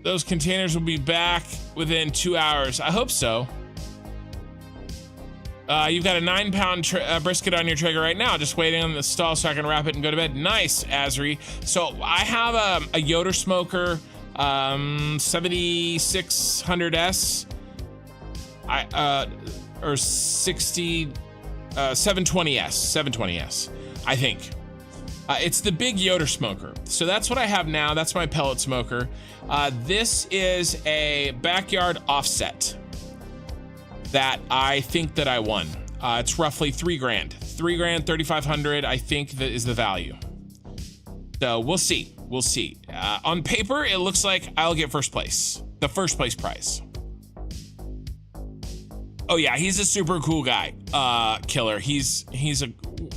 Those containers will be back within 2 hours. I hope so. You've got a 9-pound brisket on your trigger right now, just waiting on the stall so I can wrap it and go to bed. Nice, Azri. So I have a Yoder smoker, 7600S, or 720S, I think. It's the big Yoder smoker. So that's what I have now. That's my pellet smoker. This is a backyard offset that I think that I won. It's roughly $3 grand. $3 grand, 3,500, I think that is the value. So we'll see, we'll see. On paper, it looks like I'll get first place, the first place prize. Oh yeah, he's a super cool guy, Killer. He's a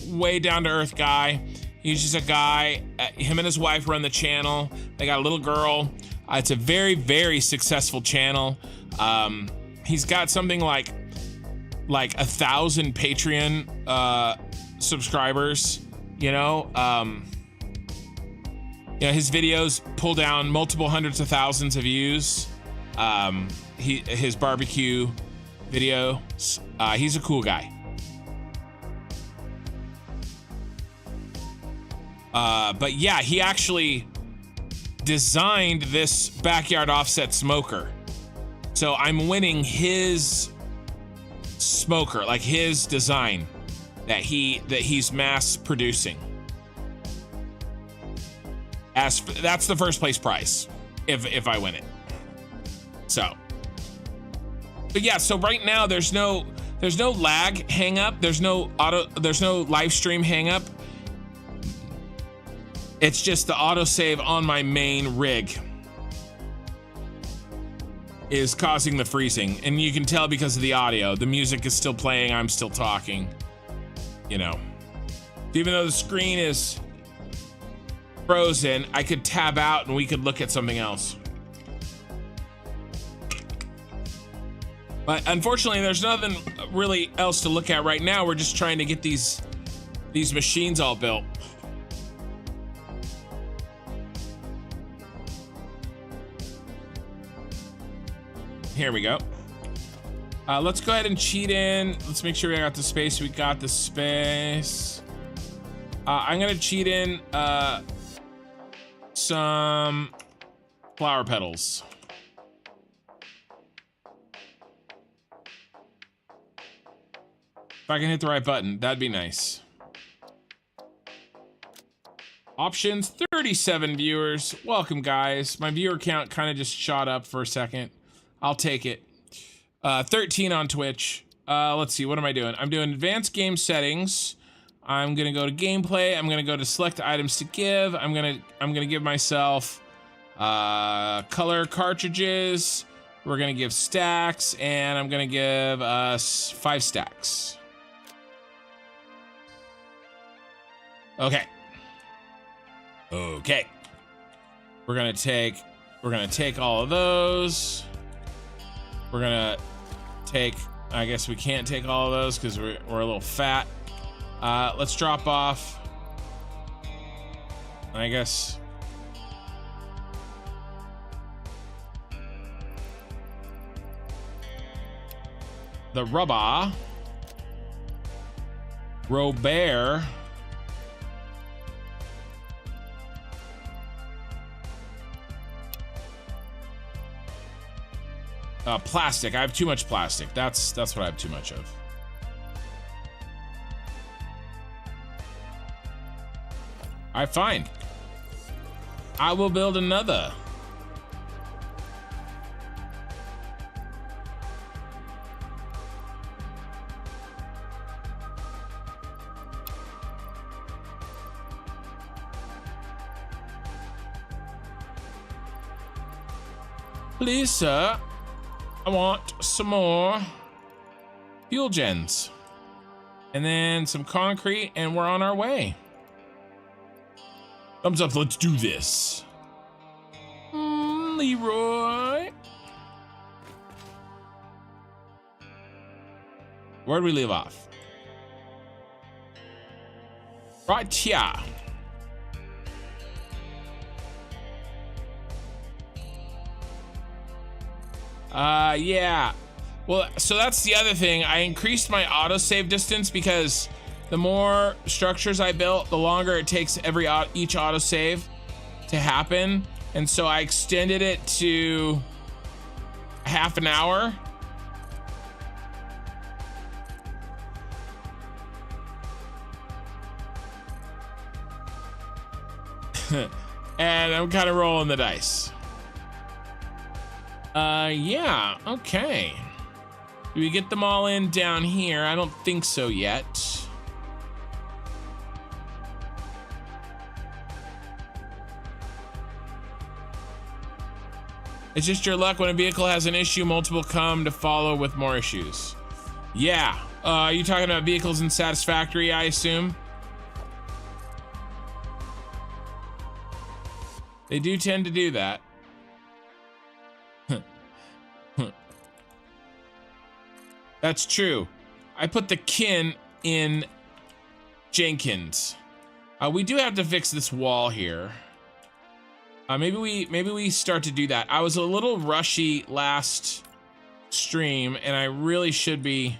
way down to earth guy. He's just a guy, him and his wife run the channel. They got a little girl. It's a very, very successful channel. He's got something like 1,000 Patreon subscribers, you know. His videos pull down multiple hundreds of thousands of views. His barbecue videos, he's a cool guy. But yeah, he actually designed this backyard offset smoker. So I'm winning his smoker, like his design that he's mass producing. That's the first place prize if I win it. So, but yeah, so right now there's no lag hang up, there's no live stream hang up. It's just the autosave on my main rig is causing the freezing, and you can tell because of the audio. The music is still playing, I'm still talking, you know. Even though the screen is frozen, I could tab out and we could look at something else. But unfortunately, there's nothing really else to look at right now. We're just trying to get these machines all built. Here we go. Let's go ahead and cheat in. Let's make sure we got the space. We got the space. I'm gonna cheat in some flower petals. If I can hit the right button, that'd be nice. Options, 37 viewers. Welcome, guys. My viewer count kind of just shot up for a second. I'll take it. 13 on Twitch. Let's see, what am I doing? I'm doing advanced game settings. I'm gonna go to gameplay. I'm gonna go to select items to give. I'm gonna give myself color cartridges. We're gonna give stacks, and I'm gonna give us 5 stacks. Okay. Okay. We're gonna take all of those. We're gonna take, I guess we can't take all of those because we're a little fat. Let's drop off, I guess, the rubber, Robert, plastic. I have too much plastic. That's what I have too much of. All right, fine. I will build another. Please, sir. I want some more fuel gens. And then some concrete, and we're on our way. Thumbs up, let's do this. Leroy. Where'd we leave off? Right here. Yeah. Well, so that's the other thing. I increased my autosave distance because the more structures I built, the longer it takes each autosave to happen. And so I extended it to half an hour. And I'm kind of rolling the dice. Yeah, okay. Do we get them all in down here? I don't think so yet. It's just your luck when a vehicle has an issue, multiple come to follow with more issues. Yeah, are you talking about vehicles in Satisfactory, I assume? They do tend to do that. That's true. I put the kin in Jenkins. We do have to fix this wall here. Maybe we start to do that. I was a little rushy last stream, and I really should be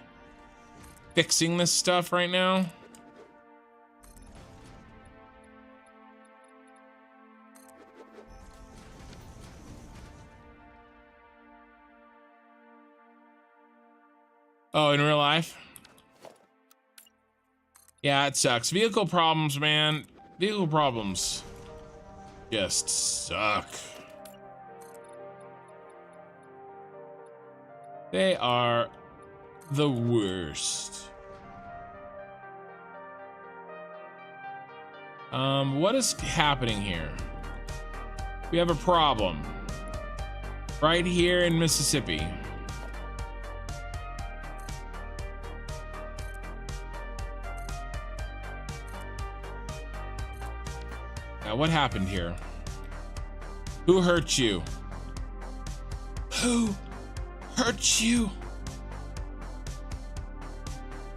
fixing this stuff right now. Oh, in real life? Yeah, it sucks. Vehicle problems, man. Vehicle problems just suck. They are the worst. What is happening here? We have a problem right here in Mississippi. Now, what happened here? Who hurt you? Who hurt you?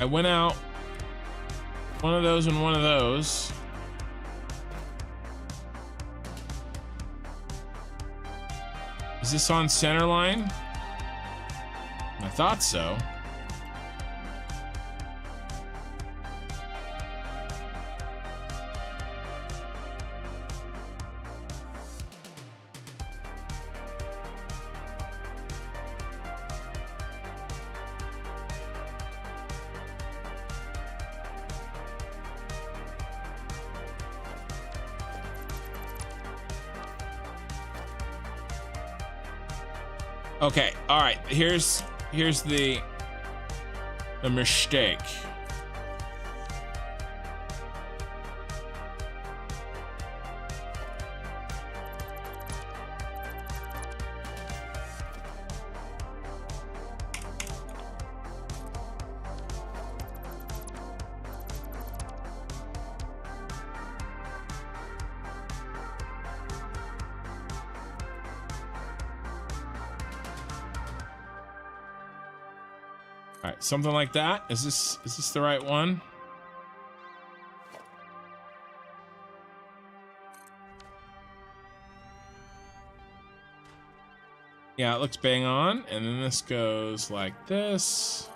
I went out. One of those and one of those. Is this on center line? I thought so. Okay, all right, here's the mistake. All right, something like that. Is this the right one? Yeah, it looks bang on. And then this goes like this.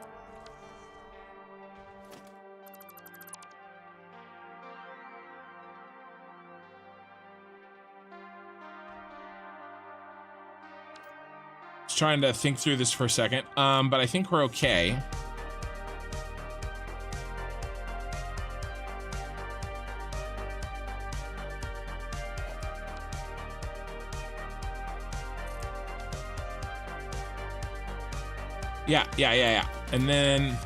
Trying to think through this for a second, but I think we're okay. Yeah. And then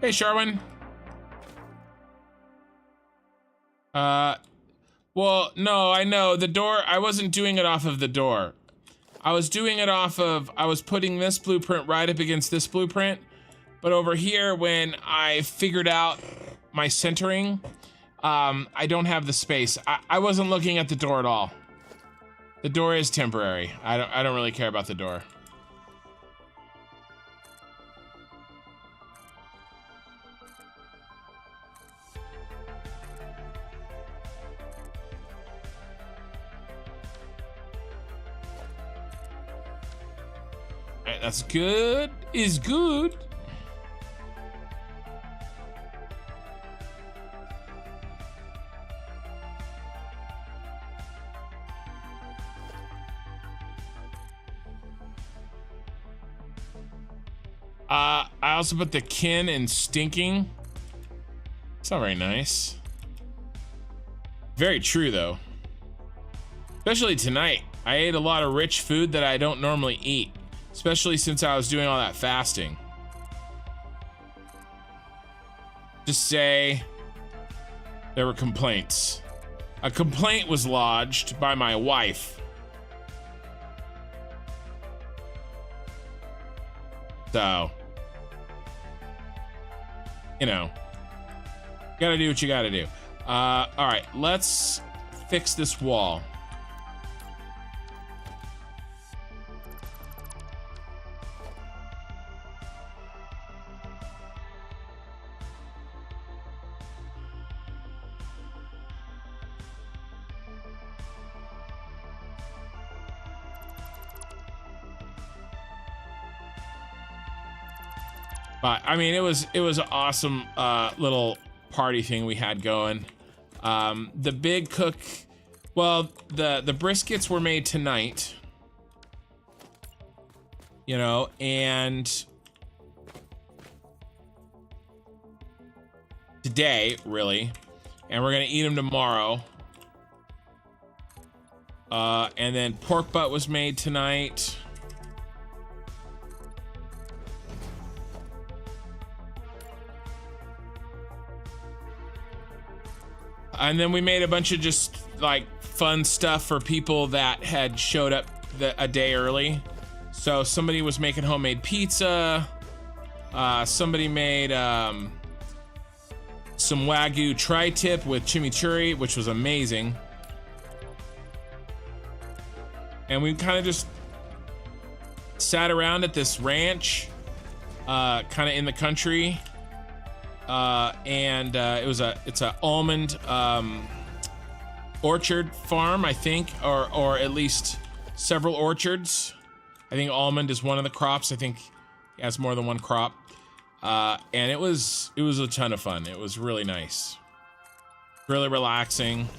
hey, Sharwin. Well, no, I know the door. I wasn't doing it off of the door. I was doing it off of, I was putting this blueprint right up against this blueprint. But over here, when I figured out my centering, I don't have the space. I wasn't looking at the door at all. The door is temporary. I don't really care about the door. that's good. Is good. I also put the kin in stinking. It's not very nice. Very true though. Especially tonight. I ate a lot of rich food that I don't normally eat. Especially since I was doing all that fasting. Just say there were complaints. A complaint was lodged by my wife. So, you know, gotta do what you gotta do. All right, let's fix this wall. But I mean, it was an awesome little party thing we had going. The big cook, well, the briskets were made tonight, you know, and today really, and we're gonna eat them tomorrow. And then pork butt was made tonight. And then we made a bunch of just like fun stuff for people that had showed up a day early. So somebody was making homemade pizza. Somebody made some Wagyu tri-tip with chimichurri, which was amazing. And we kind of just sat around at this ranch, kind of in the country. It's a almond orchard farm, I think, or at least several orchards. I think almond is one of the crops. I think it has more than one crop. And it was a ton of fun. It was really nice, really relaxing.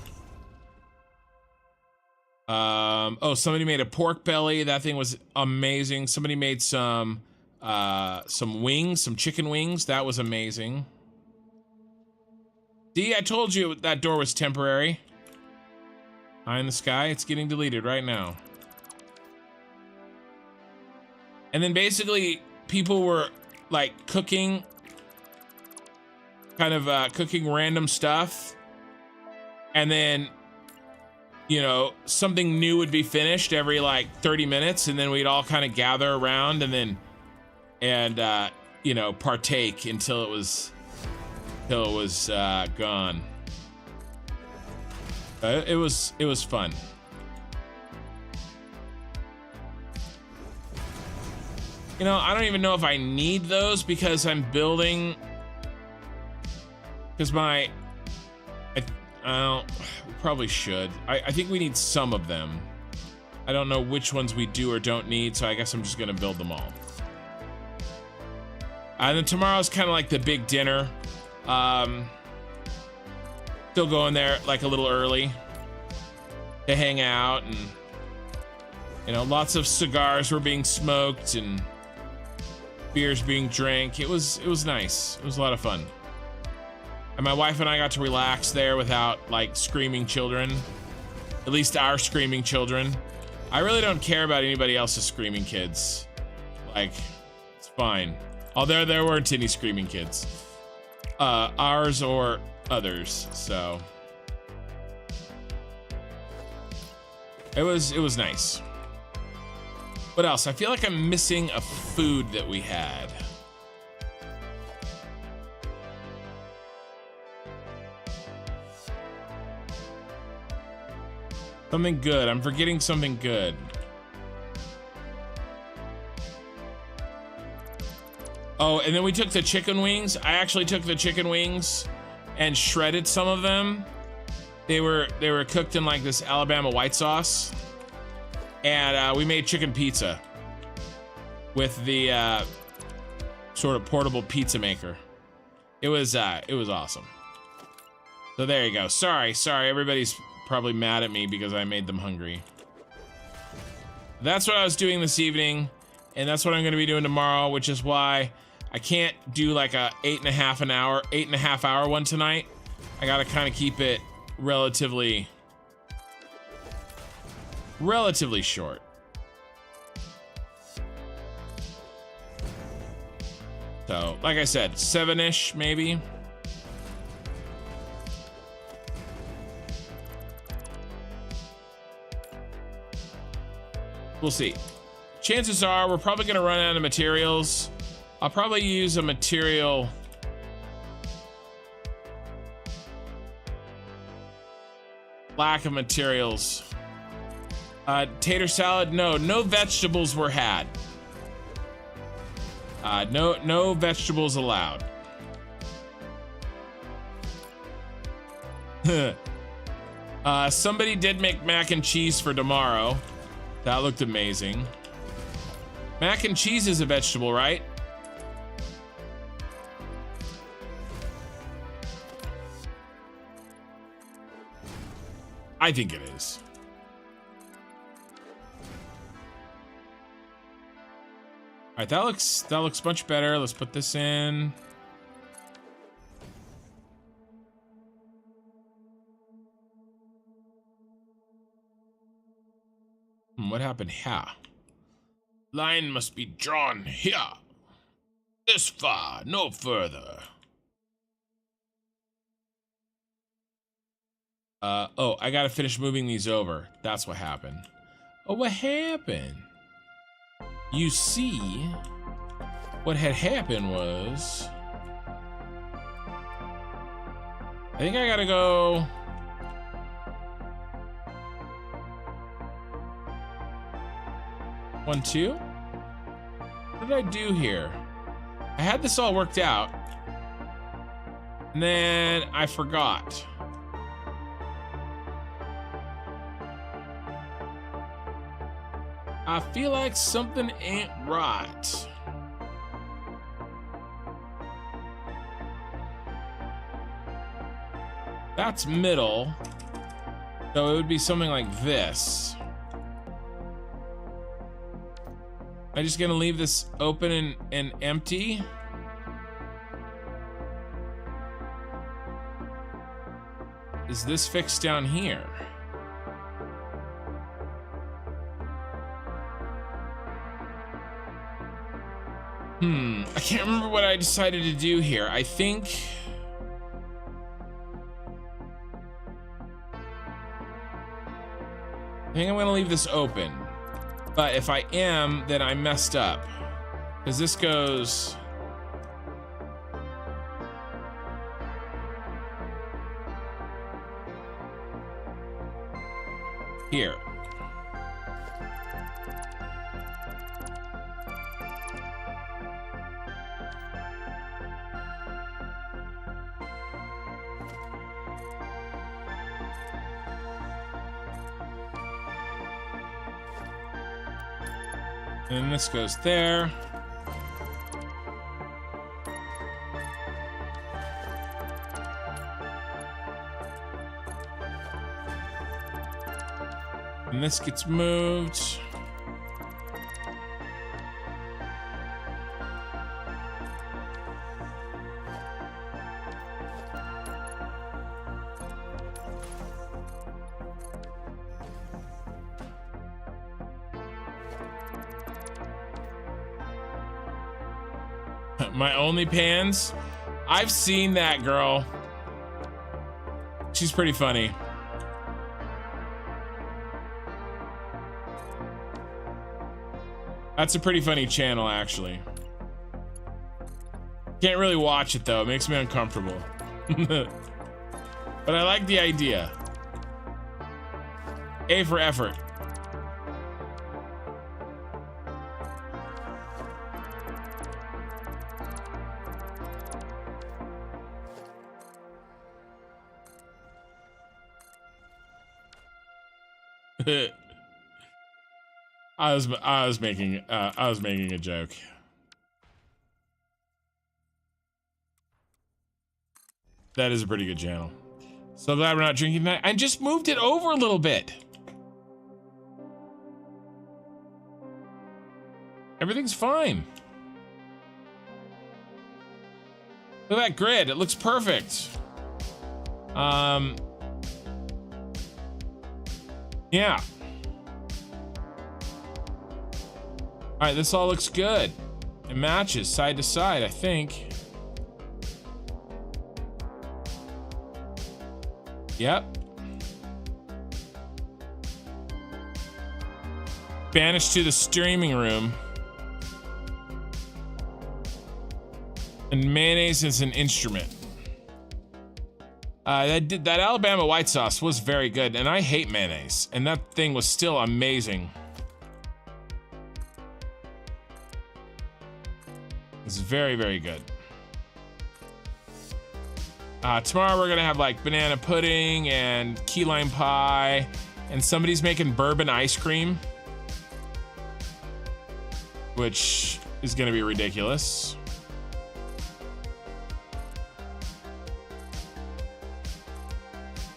Oh, somebody made a pork belly. That thing was amazing. Somebody made some wings, some chicken wings. That was amazing. See, I told you that door was temporary. Eye in the sky, it's getting deleted right now. And then basically people were like cooking, cooking random stuff. And then, you know, something new would be finished every like 30 minutes. And then we'd all kind of gather around and you know, partake until it was gone. It was fun. You know, I don't even know if I need those because I'm building. Because I probably should. I think we need some of them. I don't know which ones we do or don't need, so I guess I'm just gonna build them all. And then tomorrow's kind of like the big dinner. Still going there like a little early to hang out, and you know, lots of cigars were being smoked and beers being drank. It was nice. It was a lot of fun. And my wife and I got to relax there without like screaming children. At least our screaming children. I really don't care about anybody else's screaming kids. Like, it's fine. Although there weren't any screaming kids. Ours or others, so. It was nice. What else? I feel like I'm missing a food that we had. Something good. I'm forgetting something good. Oh, and then we took the chicken wings. I actually took the chicken wings and shredded some of them. They were cooked in like this Alabama white sauce. And we made chicken pizza. with the sort of portable pizza maker. It was awesome. So there you go. Sorry, everybody's probably mad at me because I made them hungry. That's what I was doing this evening, and that's what I'm gonna be doing tomorrow, which is why I can't do like a 8.5 hour one tonight. I gotta kind of keep it relatively short. So, like I said, 7-ish maybe. We'll see. Chances are we're probably gonna run out of materials. I'll probably use a material. Lack of materials. Tater salad, no vegetables were had. No vegetables allowed. Somebody did make mac and cheese for tomorrow. That looked amazing. Mac and cheese is a vegetable, right? I think it is. All right, that looks much better. Let's put this in. What happened here? Line must be drawn here. This far, no further. Oh, I gotta finish moving these over. That's what happened. Oh, what happened? You see, what had happened was, I think I gotta go. One, two. What did I do here? I had this all worked out, and then I forgot. I feel like something ain't right. That's middle, so it would be something like this. I'm just gonna leave this open and empty. Is this fixed down here? I can't remember what I decided to do here. I think I'm gonna leave this open. But if I am, then I messed up. Because this goes... here. And this goes there. And this gets moved. My only pans? I've seen that girl. She's pretty funny. That's a pretty funny channel, actually. Can't really watch it, though. It makes me uncomfortable. But I like the idea. A for effort. I was making a joke. That is a pretty good channel. So glad we're not drinking that. I just moved it over a little bit. Everything's fine. Look at that grid. It looks perfect. Yeah. All right, this all looks good. It matches side to side, I think. Yep. Banished to the streaming room. And mayonnaise is an instrument. That Alabama white sauce was very good, and I hate mayonnaise, and that thing was still amazing. It's very, very good. Tomorrow we're gonna have like banana pudding and key lime pie, and somebody's making bourbon ice cream, which is gonna be ridiculous.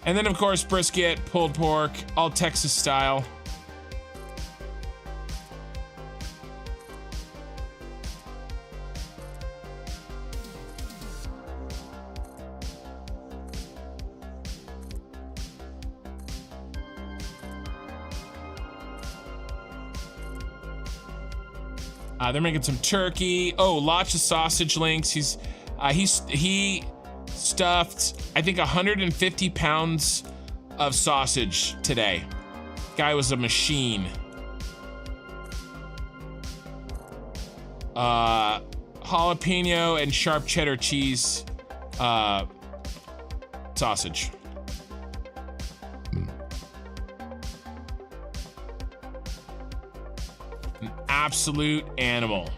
And then, of course, brisket, pulled pork, all Texas style. They're making some turkey. Oh, lots of sausage links. He stuffed, I think, 150 pounds of sausage today. Guy was a machine. Jalapeno and sharp cheddar cheese sausage. An absolute animal.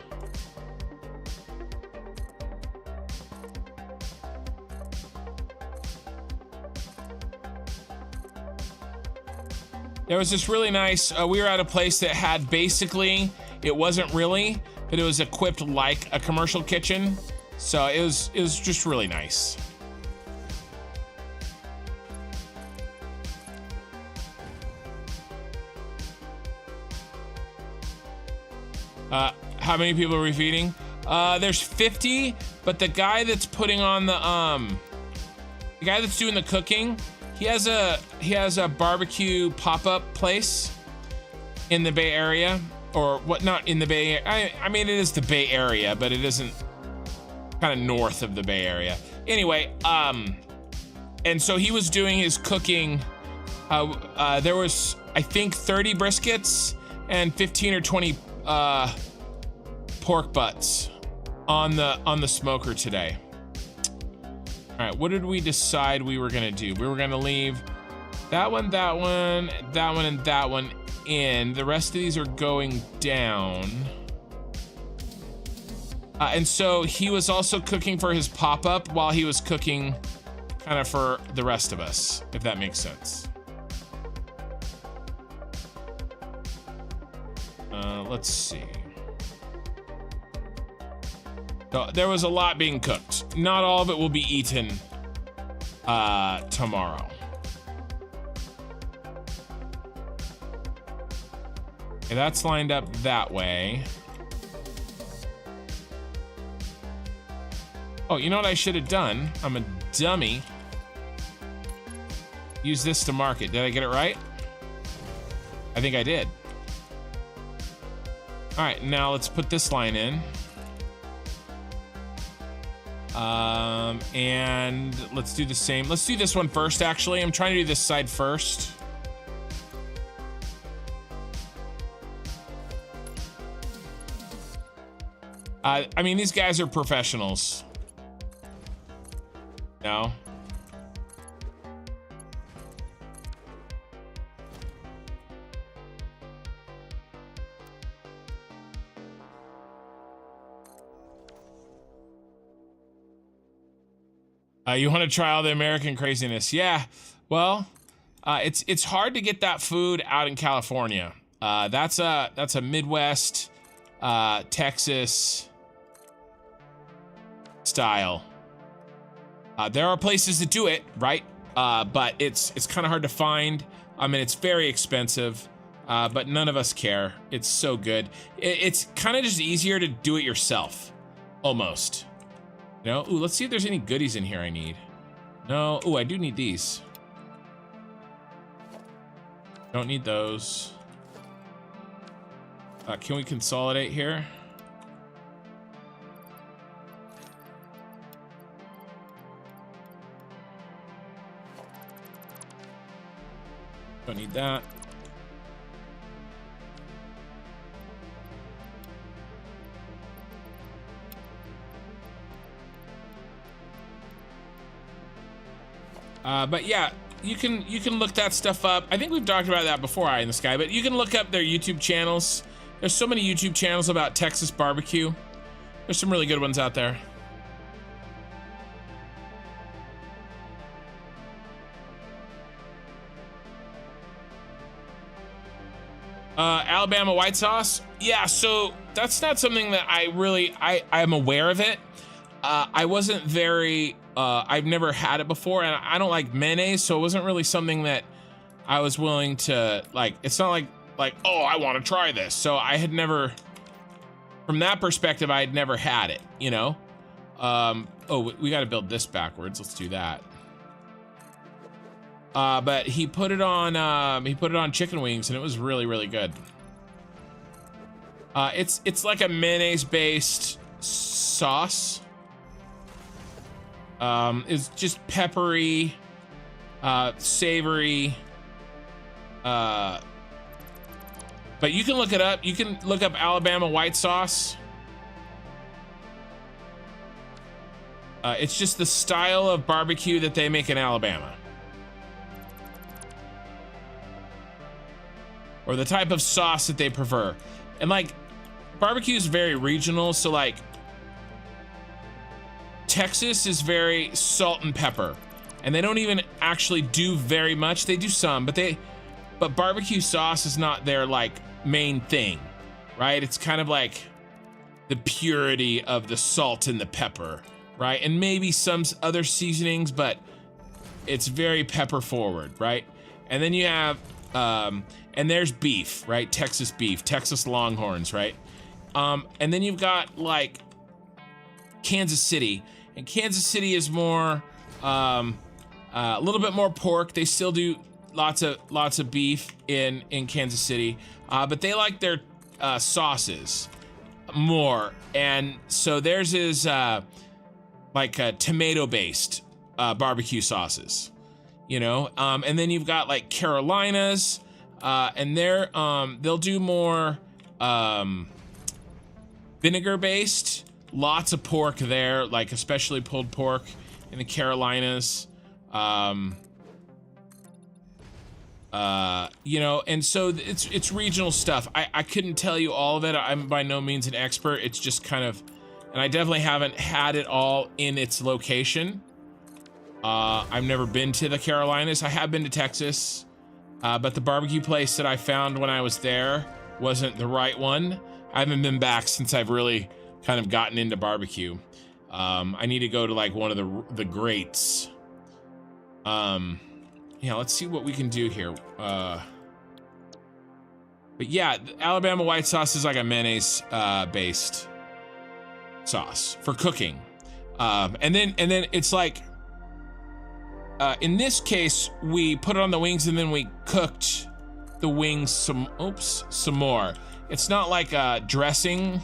There was this really nice, we were at a place that had basically, it wasn't really, but it was equipped like a commercial kitchen. So it was just really nice. How many people are we feeding? There's 50, but the guy that's putting on the guy that's doing the cooking, he has a barbecue pop-up place in the Bay Area, or what? Not in the Bay Area. I mean, it is the Bay Area, but it isn't, kind of north of the Bay Area. Anyway, and so he was doing his cooking. There was, I think, 30 briskets and 15 or 20 pork butts on the smoker today. All right, what did we decide we were gonna do? We were gonna leave that one, that one, that one, and that one in. The rest of these are going down. And so he was also cooking for his pop-up while he was cooking kind of for the rest of us, if that makes sense. Let's see. So there was a lot being cooked. Not all of it will be eaten tomorrow. Okay, that's lined up that way. Oh, you know what I should have done? I'm a dummy. Use this to mark it. Did I get it right? I think I did. All right, now let's put this line in. And let's do the same. Let's do this one first, actually. I'm trying to do this side first. I mean, these guys are professionals. No? You want to try all the American craziness? Yeah. Well, it's hard to get that food out in California. That's a Midwest, Texas style. There are places that do it, right? But it's kind of hard to find. I mean, it's very expensive, but none of us care. It's so good. It's kind of just easier to do it yourself, almost. You know? Ooh, let's see if there's any goodies in here I need. No. Ooh, I do need these. Don't need those. Can we consolidate here? Don't need that. But yeah, you can look that stuff up. I think we've talked about that before, Eye in the Sky, but you can look up their YouTube channels. There's so many YouTube channels about Texas barbecue. There's some really good ones out there. Alabama white sauce. Yeah, so that's not something that I'm aware of it. I wasn't very, I've never had it before, and I don't like mayonnaise, so it wasn't really something that I was willing to, like, it's not like, oh, I want to try this. So I had never, from that perspective, I had never had it, you know? Oh, we got to build this backwards. Let's do that. But he put it on chicken wings, and it was really, really good. It's like a mayonnaise-based sauce. It's just peppery, savory. But you can look it up. You can look up Alabama white sauce. It's just the style of barbecue that they make in Alabama. Or the type of sauce that they prefer. And like, barbecue is very regional, so like, Texas is very salt and pepper. And they don't even actually do very much. They do some, but barbecue sauce is not their like main thing, right? It's kind of like the purity of the salt and the pepper, right? And maybe some other seasonings, but it's very pepper forward, right? And then you have, and there's beef, right? Texas beef, Texas Longhorns, right? And then you've got like Kansas City, and Kansas City is more, a little bit more pork. They still do lots of beef in Kansas City, but they like their sauces more, and so theirs is like tomato-based barbecue sauces, you know. And then you've got like Carolinas, and they'll do more vinegar-based. Lots of pork there, like especially pulled pork in the Carolinas. You know, and so it's regional stuff. I couldn't tell you all of it. I'm by no means an expert. It's just kind of, and I definitely haven't had it all in its location. I've never been to the Carolinas. I have been to Texas, but the barbecue place that I found when I was there wasn't the right one. I haven't been back since I've really kind of gotten into barbecue. I need to go to like one of the greats. Yeah, let's see what we can do here. But yeah, Alabama white sauce is like a mayonnaise based sauce for cooking. And then it's like, in this case, we put it on the wings and then we cooked the wings some more. It's not like a dressing.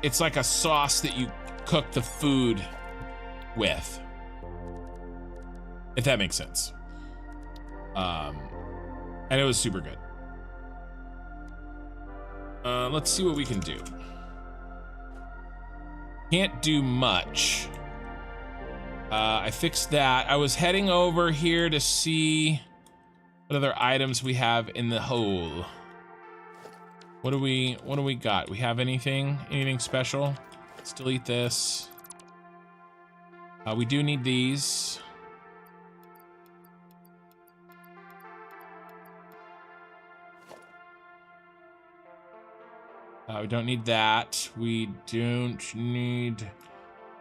It's like a sauce that you cook the food with, if that makes sense. And it was super good. Let's see what we can do. Can't do much. I fixed that. I was heading over here to see what other items we have in the hole. What do we got? We have anything special? Let's delete this. We do need these. We don't need that. We don't need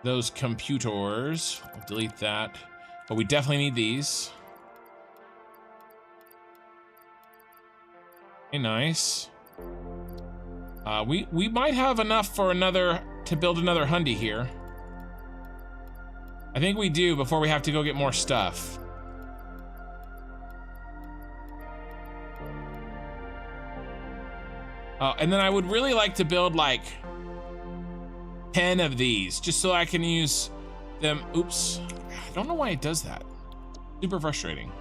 those computers. I'll delete that. But we definitely need these. Okay, nice. We might have enough for to build another Hyundai here. I think we do before we have to go get more stuff. And then I would really like to build like 10 of these just so I can use them. Oops. I don't know why it does that. Super frustrating.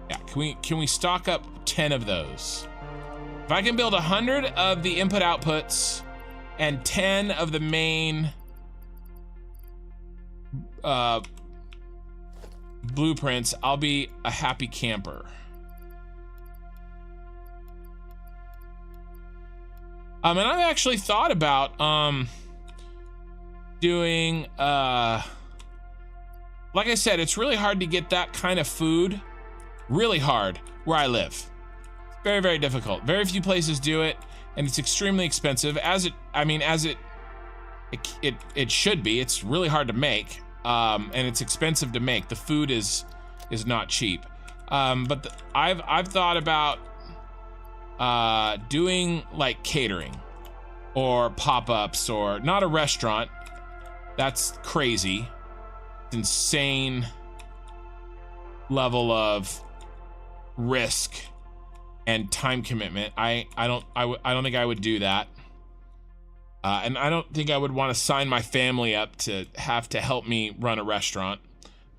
Yeah, can we stock up 10 of those? If I can build 100 of the input outputs and 10 of the main blueprints, I'll be a happy camper. And I've actually thought about doing like I said, it's really hard to get that kind of food, really hard where I live. It's very, very difficult. Very few places do it, and it's extremely expensive, as it should be. It's really hard to make, and it's expensive to make. The food is not cheap. But I've thought about doing like catering or pop-ups, or not a restaurant. That's crazy. It's insane level of risk and time commitment. I don't think I would do that. And I don't think I would want to sign my family up to have to help me run a restaurant.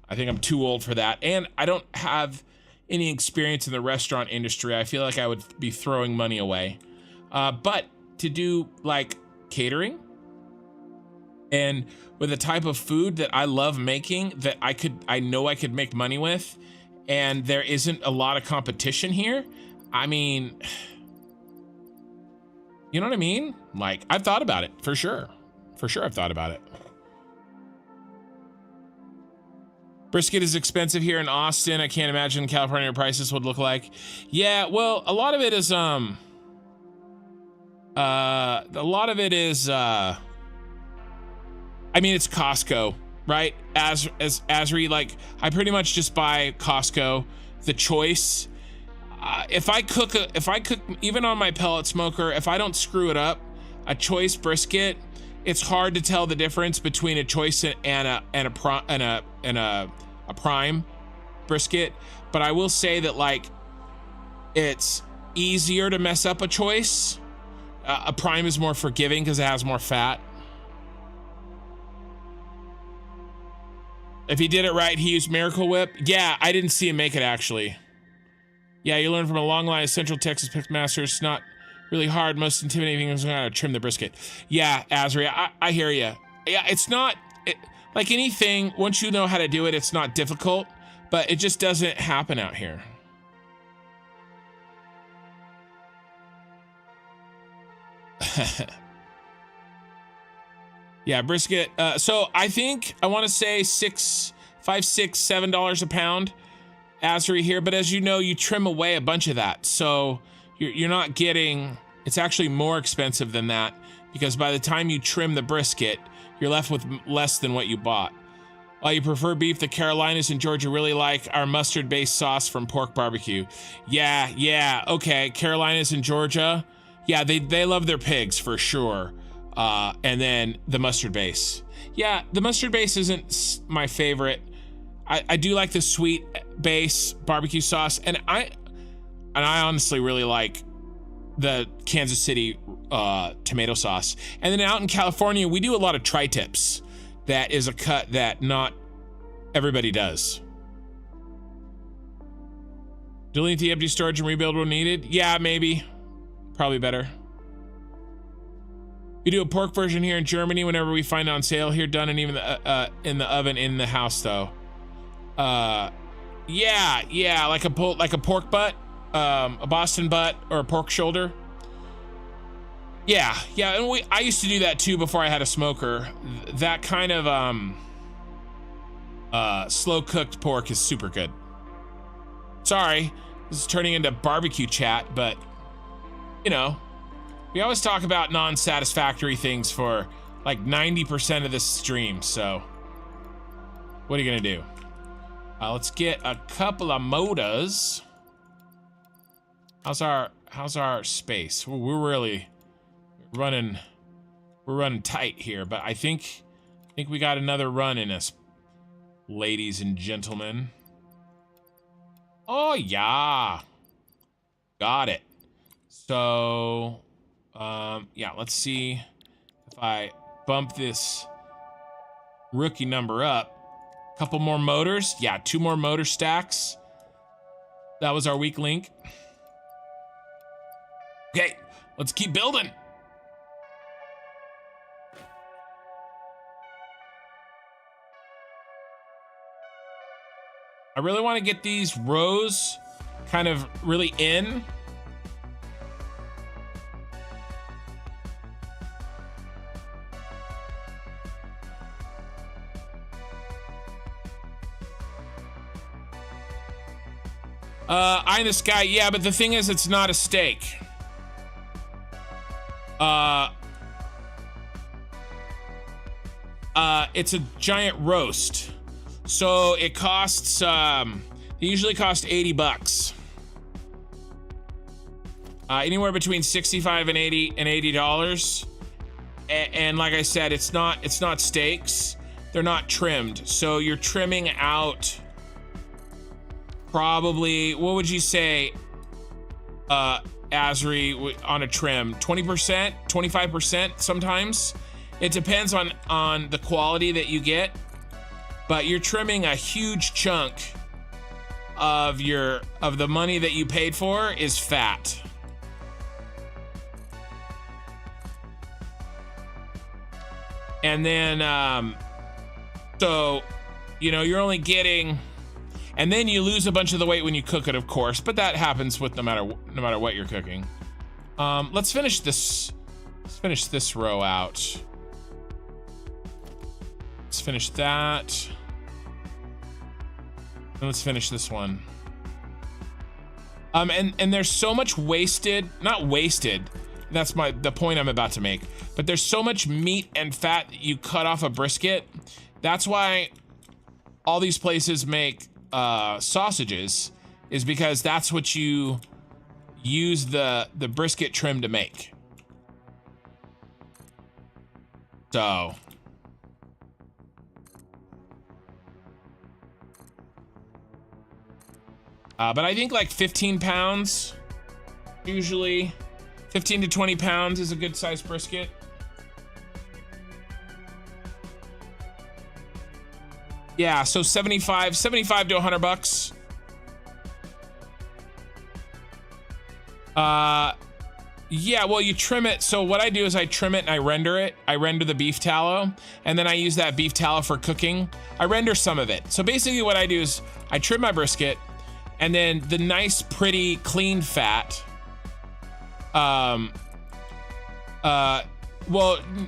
I think I'm too old for that. And I don't have any experience in the restaurant industry. I feel like I would be throwing money away. But to do like catering and with a type of food that I love making, that I know I could make money with, and there isn't a lot of competition here. I mean, you know what I mean? Like, I've thought about it for sure. For sure, I've thought about it. Brisket is expensive here in Austin. I can't imagine California prices would look like. Yeah, well, a lot of it is I mean, it's Costco, right? As Asri, like, I pretty much just buy Costco. The choice. If I cook even on my pellet smoker, if I don't screw it up, a choice brisket, it's hard to tell the difference between a choice and a prime brisket. But I will say that, like, it's easier to mess up a choice. A prime is more forgiving because it has more fat. If he did it right, he used Miracle Whip. Yeah, I didn't see him make it, actually. Yeah, you learn from a long line of Central Texas Pixmasters. It's not really hard. Most intimidating is how to trim the brisket. Yeah, Azri, I hear you. Yeah, it's not like anything. Once you know how to do it, it's not difficult, but it just doesn't happen out here. Yeah, brisket. So I think I want to say $5, $6, $7 a pound, Azri here. But as you know, you trim away a bunch of that, so you're not getting. It's actually more expensive than that, because by the time you trim the brisket, you're left with less than what you bought. While you prefer beef, the Carolinas and Georgia really like our mustard-based sauce from pork barbecue. Yeah, okay. Carolinas and Georgia, yeah, they love their pigs for sure. And then the mustard base. Yeah, the mustard base isn't my favorite. I do like the sweet base barbecue sauce, and I honestly really like the Kansas City tomato sauce. And then out in California, we do a lot of tri-tips. That is a cut that not everybody does. Delete the empty storage and rebuild when needed. Yeah, maybe. Probably better. We do a pork version here in Germany whenever we find it on sale here, done and even in the oven in the house though. Yeah, like a pork butt, a Boston butt, or a pork shoulder. Yeah, and I used to do that too before I had a smoker. That kind of slow cooked pork is super good. Sorry, this is turning into barbecue chat, but you know, We always talk about non-satisfactory things for like 90% of this stream, so what are you gonna do? Let's get a couple of motors. How's our space? We're really running tight here, but I think we got another run in us, ladies and gentlemen. Oh yeah, got it. So yeah, let's see if I bump this rookie number up. Couple more motors. Yeah, 2 more motor stacks. That was our weak link. Okay, let's keep building. I really want to get these rows kind of really in. Eye in the sky, yeah, but the thing is, it's not a steak. It's a giant roast. So it costs, they usually cost 80 bucks. Anywhere between 65 and 80 and $80. And like I said, it's not steaks. They're not trimmed. So you're trimming out probably, what would you say, Azri, on a trim? 20%, 25% sometimes. It depends on the quality that you get, but you're trimming a huge chunk of the money that you paid for is fat. And then, so, you know, you're only getting, and then you lose a bunch of the weight when you cook it, of course, but that happens with no matter what you're cooking. Let's finish this row out. Let's finish that. And let's finish this one. And there's so much not wasted. That's the point I'm about to make. But there's so much meat and fat that you cut off a brisket. That's why all these places make sausages, is because that's what you use the brisket trim to make. So but I think like 15 pounds, usually 15 to 20 pounds is a good size brisket. Yeah, so 75 to 100 bucks. Yeah, well, you trim it. So what I do is I trim it and I render it. I render the beef tallow, and then I use that beef tallow for cooking. I render some of it. So basically what I do is I trim my brisket, and then the nice, pretty, clean fat. Well,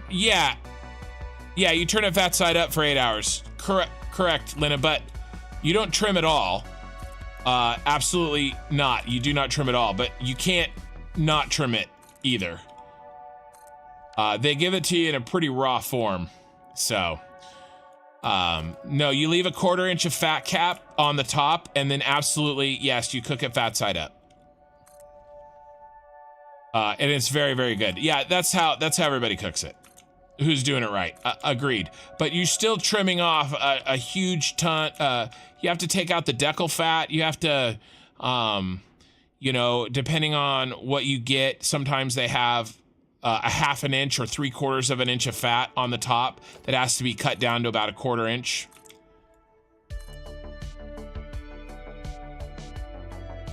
yeah, you turn it fat side up for 8 hours. Correct, Lena, but you don't trim it all. Absolutely not. You do not trim it all, but you can't not trim it either. They give it to you in a pretty raw form. So, no, you leave a 1/4 inch of fat cap on the top, and then absolutely, yes, you cook it fat side up. And it's very, very good. Yeah, that's how everybody cooks it, who's doing it right. Agreed. But you're still trimming off a huge ton. You have to take out the decal fat. You have to, you know, depending on what you get, sometimes they have a 1/2 inch or 3/4 of an inch of fat on the top that has to be cut down to about a 1/4 inch.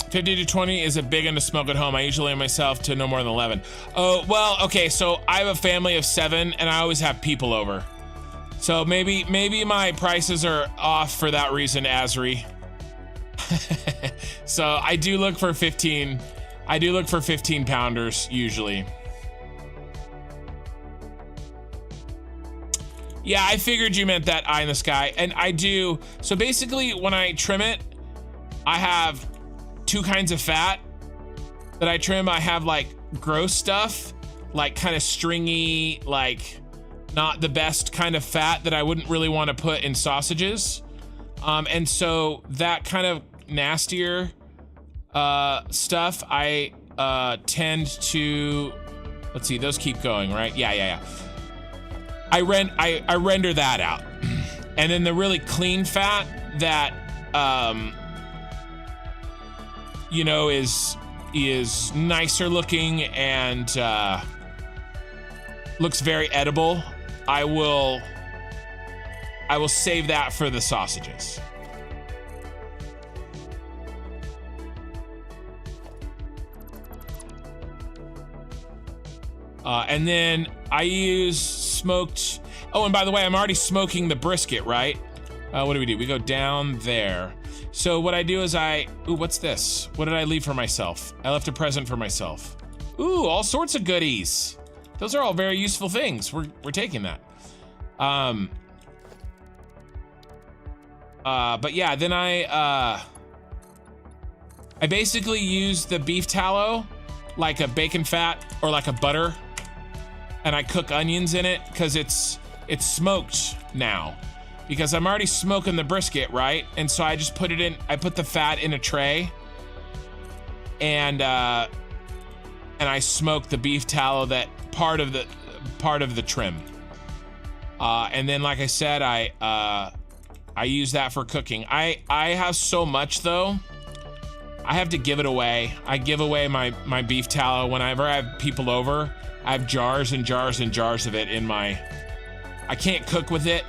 50 to 20 is a big one to smoke at home. I usually limit myself to no more than 11. Oh, well, okay, so I have a family of 7 and I always have people over. So maybe my prices are off for that reason, Azri. So I do look for 15 pounders usually. Yeah, I figured you meant that eye in the sky, and I do. So basically when I trim it, I have 2 kinds of fat that I trim. I have like gross stuff, like kind of stringy, like not the best kind of fat that I wouldn't really want to put in sausages. And so that kind of nastier stuff, I tend to, let's see, those keep going, right? Yeah. I render that out. And then the really clean fat that, you know, is nicer looking and looks very edible, I will save that for the sausages. And then I use smoked, oh, and by the way, I'm already smoking the brisket, right? What do? We go down there. So what I do is ooh, what's this? What did I leave for myself? I left a present for myself. Ooh, all sorts of goodies. Those are all very useful things. We're taking that. But yeah, then I basically use the beef tallow like a bacon fat or like a butter, and I cook onions in it because it's smoked now. Because I'm already smoking the brisket, right? And so I just put it in, I put the fat in a tray and I smoke the beef tallow, that part of the trim. And then, like I said, I use that for cooking. I have so much though, I have to give it away. I give away my beef tallow whenever I have people over. I have jars and jars and jars of it in my, I can't cook with it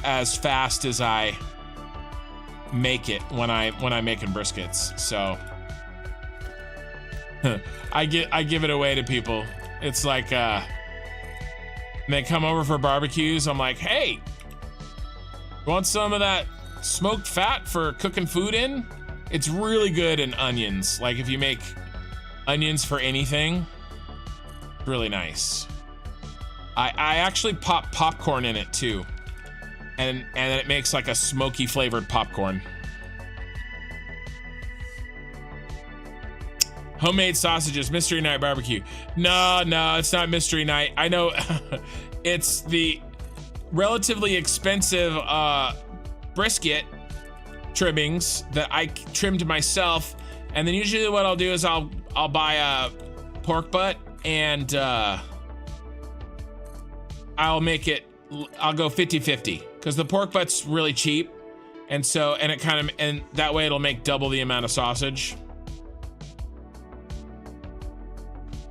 as fast as I make it when I'm making briskets. So I give it away to people. It's like they come over for barbecues. I'm like, hey, you want some of that smoked fat for cooking food in? It's really good in onions. Like if you make onions for anything, really nice. I actually pop popcorn in it too. And then it makes like a smoky flavored popcorn. Homemade sausages, mystery night barbecue. No, it's not mystery night. I know it's the relatively expensive brisket trimmings that I trimmed myself. And then usually what I'll do is I'll buy a pork butt and I'll go 50-50 because the pork butt's really cheap. And so, and that way it'll make double the amount of sausage.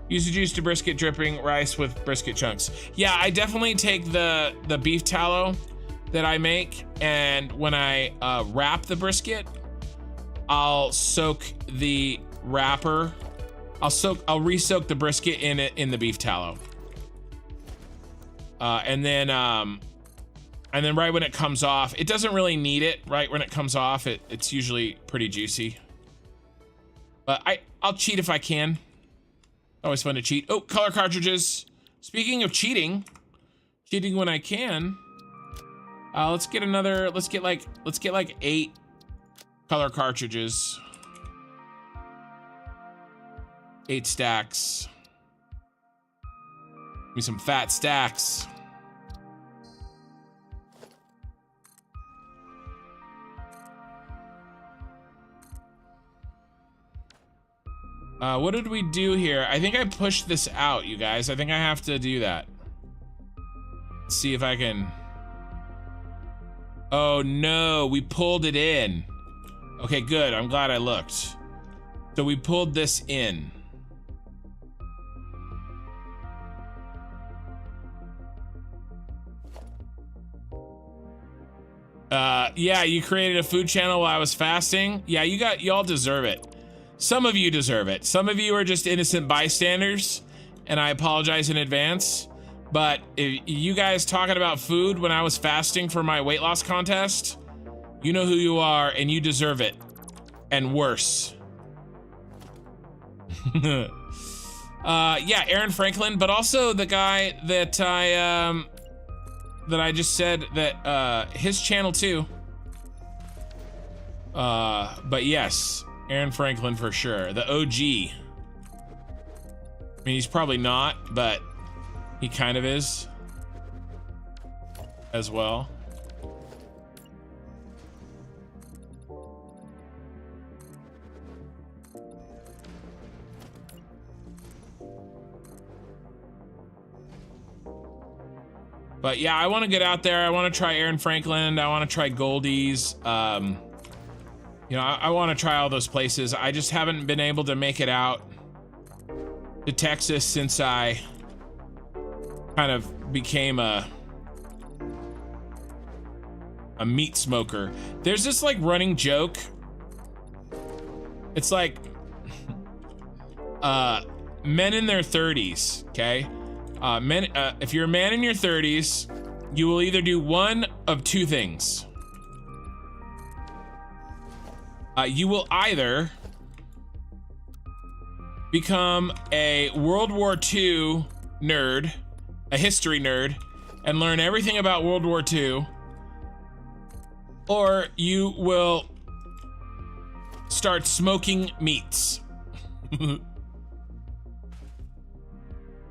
Use the juice to brisket dripping rice with brisket chunks. Yeah, I definitely take the beef tallow that I make, and when I wrap the brisket, I'll soak the wrapper. I'll re-soak the brisket in the beef tallow. And then right when it comes off, it doesn't really need it. Right when it comes off, it's usually pretty juicy. But I'll cheat if I can. Always fun to cheat. Oh, color cartridges. Speaking of cheating when I can. Let's get like 8 color cartridges. 8 stacks. Give me some fat stacks. What did we do here? I think I pushed this out, you guys. I think I have to do that. Let's see if I can. Oh no, we pulled it in. Okay, good. I'm glad I looked. So we pulled this in. Yeah, you created a food channel while I was fasting. Yeah, y'all deserve it. Some of you deserve it. Some of you are just innocent bystanders, and I apologize in advance. But if you guys talking about food when I was fasting for my weight loss contest, you know who you are, and you deserve it. And worse. Yeah, Aaron Franklin, but also the guy that I just said that his channel too. But yes, Aaron Franklin for sure, the OG. I mean, he's probably not, but he kind of is as well. But yeah, I want to get out there. I want to try Aaron Franklin. I want to try Goldie's. You know, I want to try all those places. I just haven't been able to make it out to Texas since I kind of became a meat smoker. There's this like running joke. It's like men in their 30s, okay? If you're a man in your 30s, you will either do one of two things. You will either become a World War II nerd, a history nerd, and learn everything about World War II, or you will start smoking meats.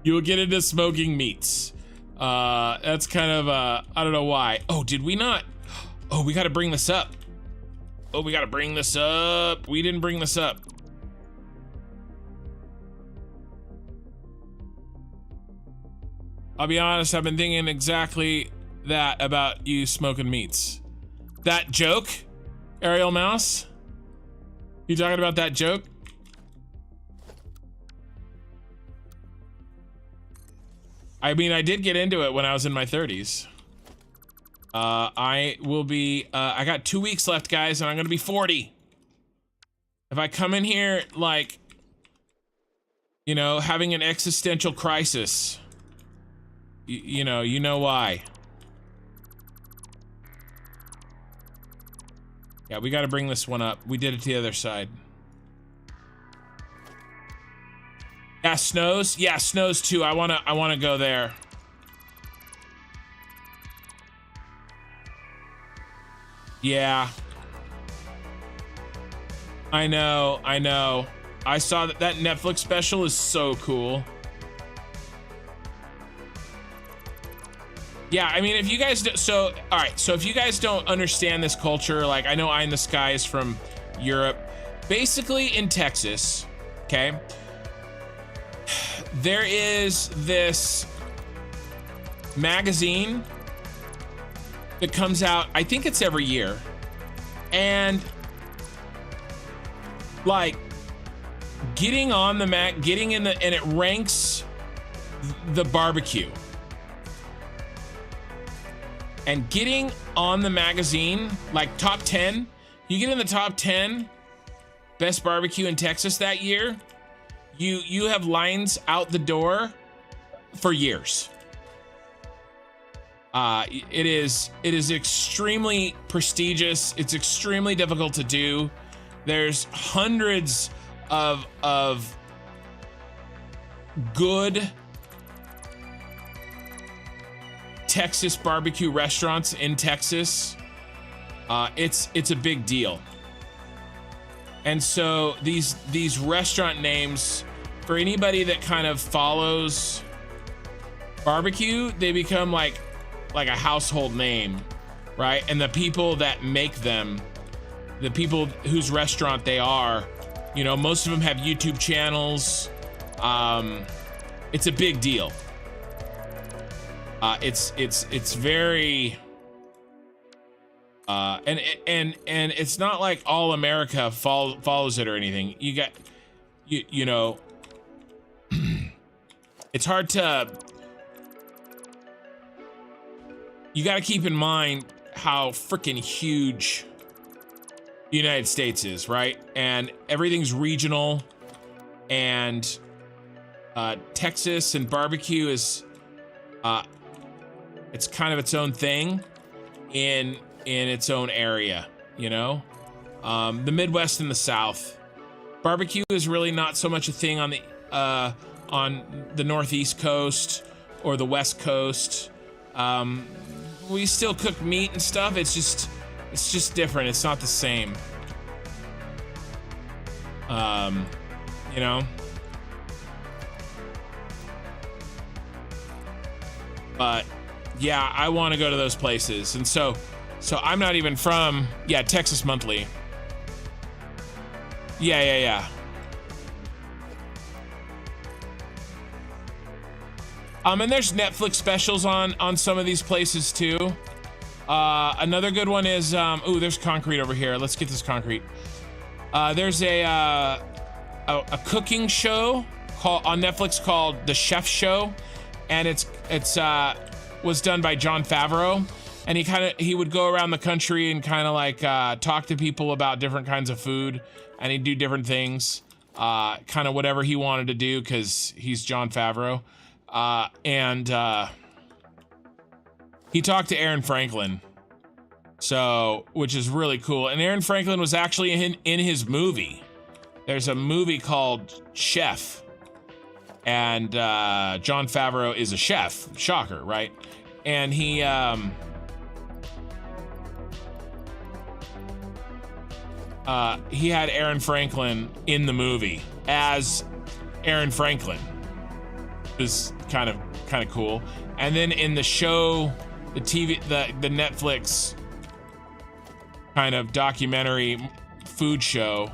You will get into smoking meats. That's kind of, I don't know why. Oh, did we not? Oh, we got to bring this up. Oh, we got to bring this up. We didn't bring this up. I'll be honest, I've been thinking exactly that about you smoking meats. That joke, Ariel Mouse? You talking about that joke? I mean, I did get into it when I was in my 30s. I will be, I got 2 weeks left, guys, and I'm gonna be 40. If I come in here, like, you know, having an existential crisis, you know why. Yeah, we gotta bring this one up. We did it to the other side. Yeah, Snows. Yeah, Snows too. I wanna go there. Yeah. I know. I saw that Netflix special is so cool. Yeah, I mean, if you guys do, so all right, so if you guys don't understand this culture, like I know Eye in the Sky is from Europe, basically in Texas, okay? There is this magazine that comes out, I think it's every year, and like getting on the getting in the, and it ranks the barbecue, and getting on the magazine, like top 10, you get in the top 10 best barbecue in Texas that year, you have lines out the door for years. It is extremely prestigious. It's extremely difficult to do. There's hundreds of good Texas barbecue restaurants in Texas. It's a big deal. And so these restaurant names, for anybody that kind of follows barbecue, they become like a household name, right? And the people that make them, the people whose restaurant they are, you know, most of them have YouTube channels. It's a big deal. It's very, and it's not like all America follows it or anything. You got, you know, it's hard to, you got to keep in mind how freaking huge the United States is, right? And everything's regional, and Texas and barbecue is, it's kind of its own thing in its own area, you know? The Midwest and the South, barbecue is really not so much a thing on the Northeast coast or the West Coast. We still cook meat and stuff. It's just different. It's not the same. You know? But yeah, I want to go to those places. And so I'm not even from, yeah, Texas Monthly. Yeah. And there's Netflix specials on some of these places too. Another good one is, ooh, there's concrete over here. Let's get this concrete. There's a cooking show on Netflix called The Chef Show, and it's was done by Jon Favreau, and he would go around the country and kind of like talk to people about different kinds of food, and he'd do different things, kind of whatever he wanted to do because he's Jon Favreau, and he talked to Aaron Franklin, so which is really cool. And Aaron Franklin was actually in his movie. There's a movie called Chef, and Jon Favreau is a chef. Shocker, right? And he had Aaron Franklin in the movie as Aaron Franklin. It was kind of cool. And then in the show, the Netflix kind of documentary food show,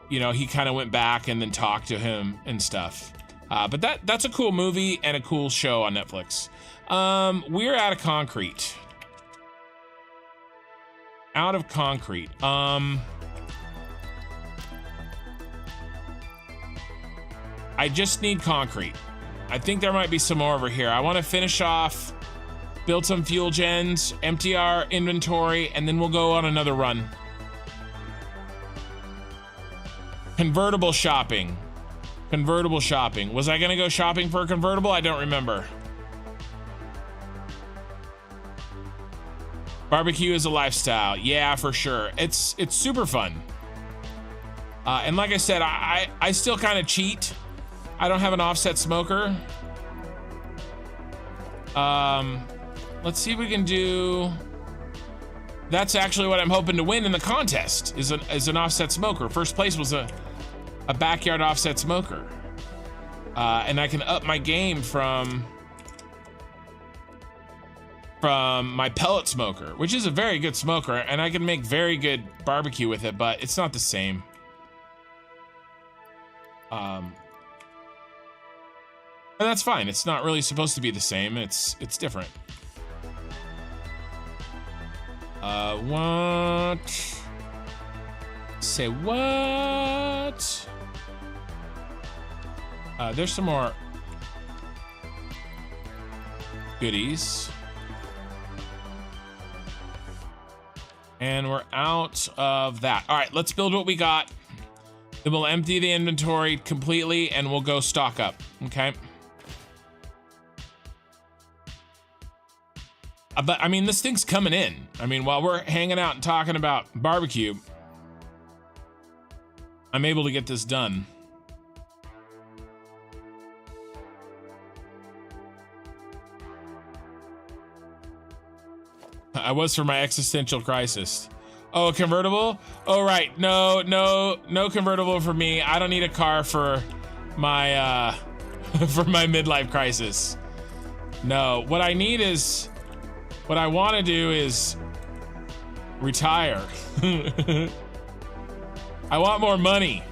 you know, he kind of went back and then talked to him and stuff. But that's a cool movie and a cool show on Netflix. We're out of concrete. Out of concrete. I just need concrete. I think there might be some more over here. I want to finish off, build some fuel gens, empty our inventory, and then we'll go on another run. Convertible shopping. Convertible shopping. Was I gonna go shopping for a convertible? I don't remember. Barbecue is a lifestyle. Yeah, for sure. It's super fun. And like I said, I still kind of cheat. I don't have an offset smoker. Let's see if we can do. That's actually what I'm hoping to win in the contest. Is an offset smoker. First place was a backyard offset smoker, and I can up my game from my pellet smoker, which is a very good smoker, and I can make very good barbecue with it, but it's not the same. And that's fine. It's not really supposed to be the same. It's different. What? Say what? There's some more goodies. And we're out of that. All right, let's build what we got. Then we'll empty the inventory completely and we'll go stock up, okay? But I mean, this thing's coming in. I mean, while we're hanging out and talking about barbecue, I'm able to get this done. I was for my existential crisis. Oh, a convertible? Oh, right. No convertible for me. I don't need a car for my for my midlife crisis. No, what I need is, what I want to do is retire. I want more money.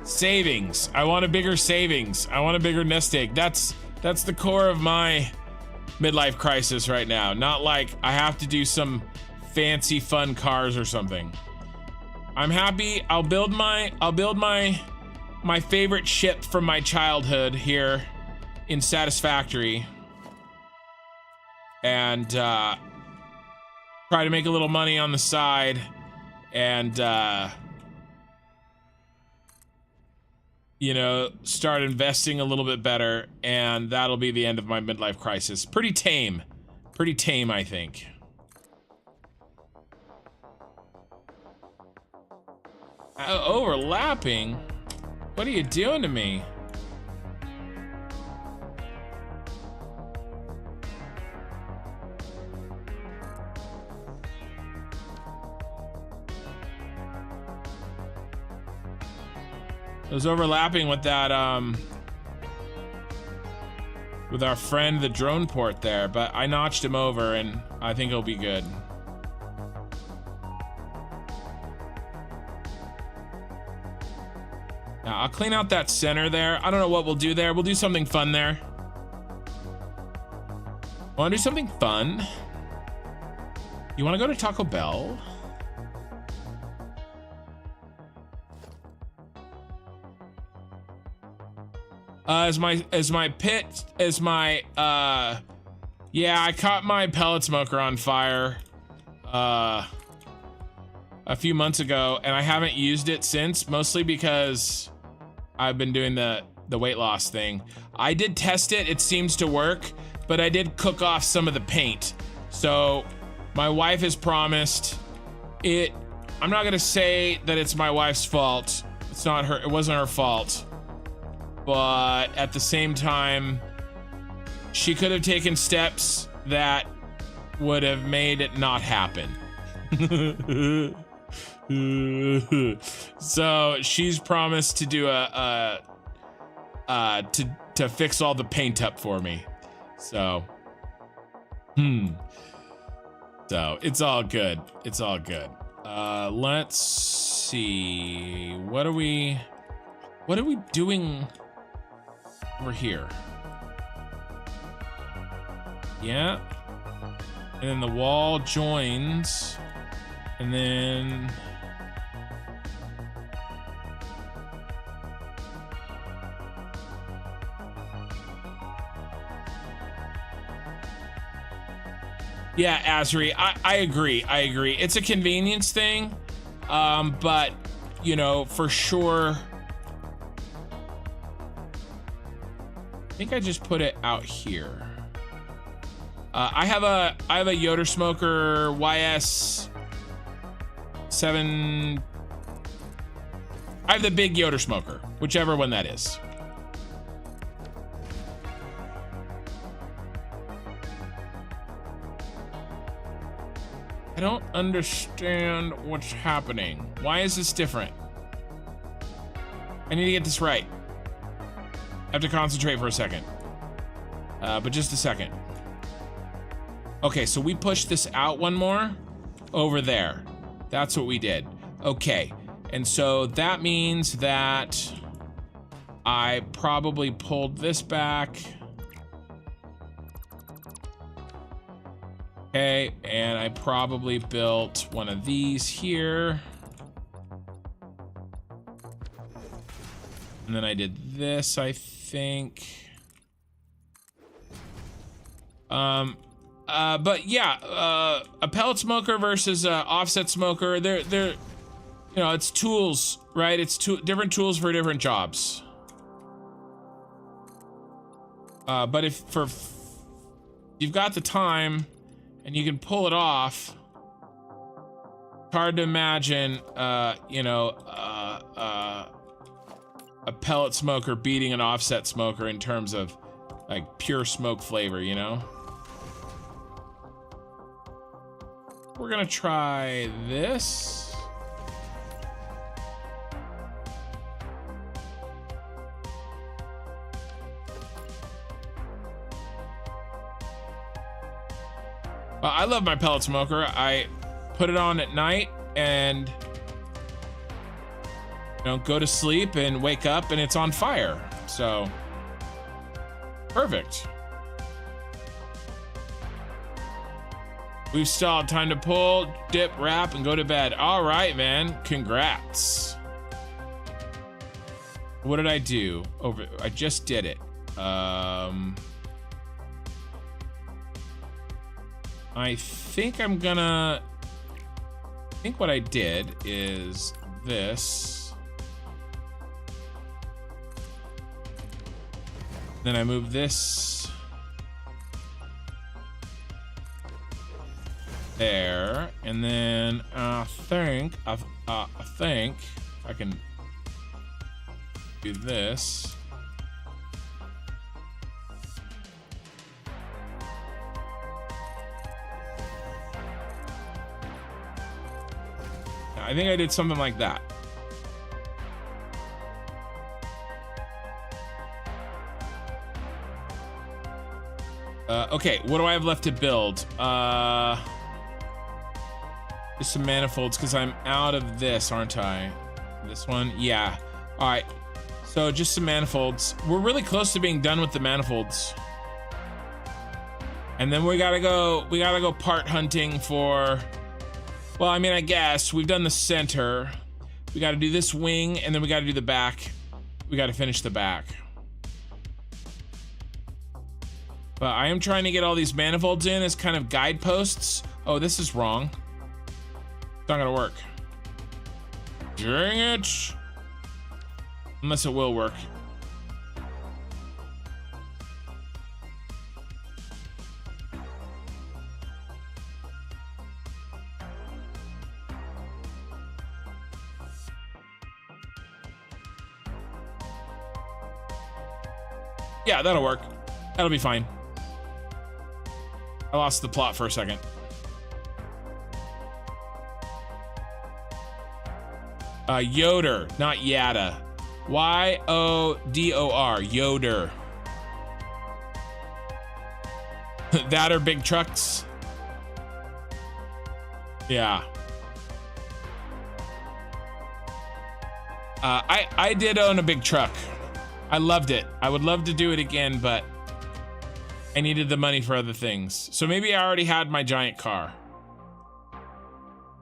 Savings. I want a bigger savings. I want a bigger nest egg. That's the core of my midlife crisis right now. Not like I have to do some fancy fun cars or something. I'm happy. I'll build my favorite ship from my childhood here in Satisfactory, and try to make a little money on the side, and you know, start investing a little bit better, and that'll be the end of my midlife crisis. Pretty tame, I think. Overlapping? What are you doing to me? It was overlapping with that with our friend the drone port there, but I notched him over and I think he'll be good. Now, I'll clean out that center there. I don't know what we'll do there. We'll do something fun there. Want to do something fun? You want to go to Taco Bell? Yeah, I caught my pellet smoker on fire a few months ago, and I haven't used it since, mostly because I've been doing the weight loss thing. I did test it, it seems to work, but I did cook off some of the paint. So my wife has promised it. I'm not gonna say that it's my wife's fault. It's not her, it wasn't her fault. But at the same time, she could have taken steps that would have made it not happen. So she's promised to do to fix all the paint up for me. So, so it's all good. It's all good. Let's see. What are we doing over here? Yeah. And then the wall joins. And then yeah, Azri, I agree. I agree. It's a convenience thing. But you know, for sure, I think I just put it out here. I have a Yoder Smoker YS 7. I have the big Yoder Smoker, whichever one that is. I don't understand what's happening. Why is this different? I need to get this right. I have to concentrate for a second. But just a second. Okay, so we pushed this out one more over there. That's what we did. Okay, and so that means that I probably pulled this back. Okay, and I probably built one of these here. And then I did this, I think. But yeah, a pellet smoker versus a offset smoker, they're you know, it's tools, right? It's different tools for different jobs. But if you've got the time and you can pull it off, it's hard to imagine, you know, a pellet smoker beating an offset smoker in terms of like pure smoke flavor, you know? We're gonna try this. I love my pellet smoker. I put it on at night and you know, go to sleep and wake up and it's on fire. So perfect. We've still had time to pull, dip, wrap, and go to bed. All right, man. Congrats. What did I do? I just did it. I think I'm gonna. I think what I did is this. Then I move this there, and then I think if I can do this. I think I did something like that. Okay, what do I have left to build? Just some manifolds, because I'm out of this, aren't I? This one? Yeah. All right. So just some manifolds. We're really close to being done with the manifolds. And then we gotta go part hunting for, well, I mean, I guess we've done the center. We gotta do this wing, and then we gotta do the back. We gotta finish the back. But I am trying to get all these manifolds in as kind of guideposts. Oh, this is wrong. It's not gonna work. Dang it. Unless it will work. Yeah, that'll work. That'll be fine. I lost the plot for a second. Yoder, not Yada. Y-O-D-O-R, Yoder. That or big trucks? Yeah. I did own a big truck. I loved it. I would love to do it again, but I needed the money for other things. So maybe I already had my giant car.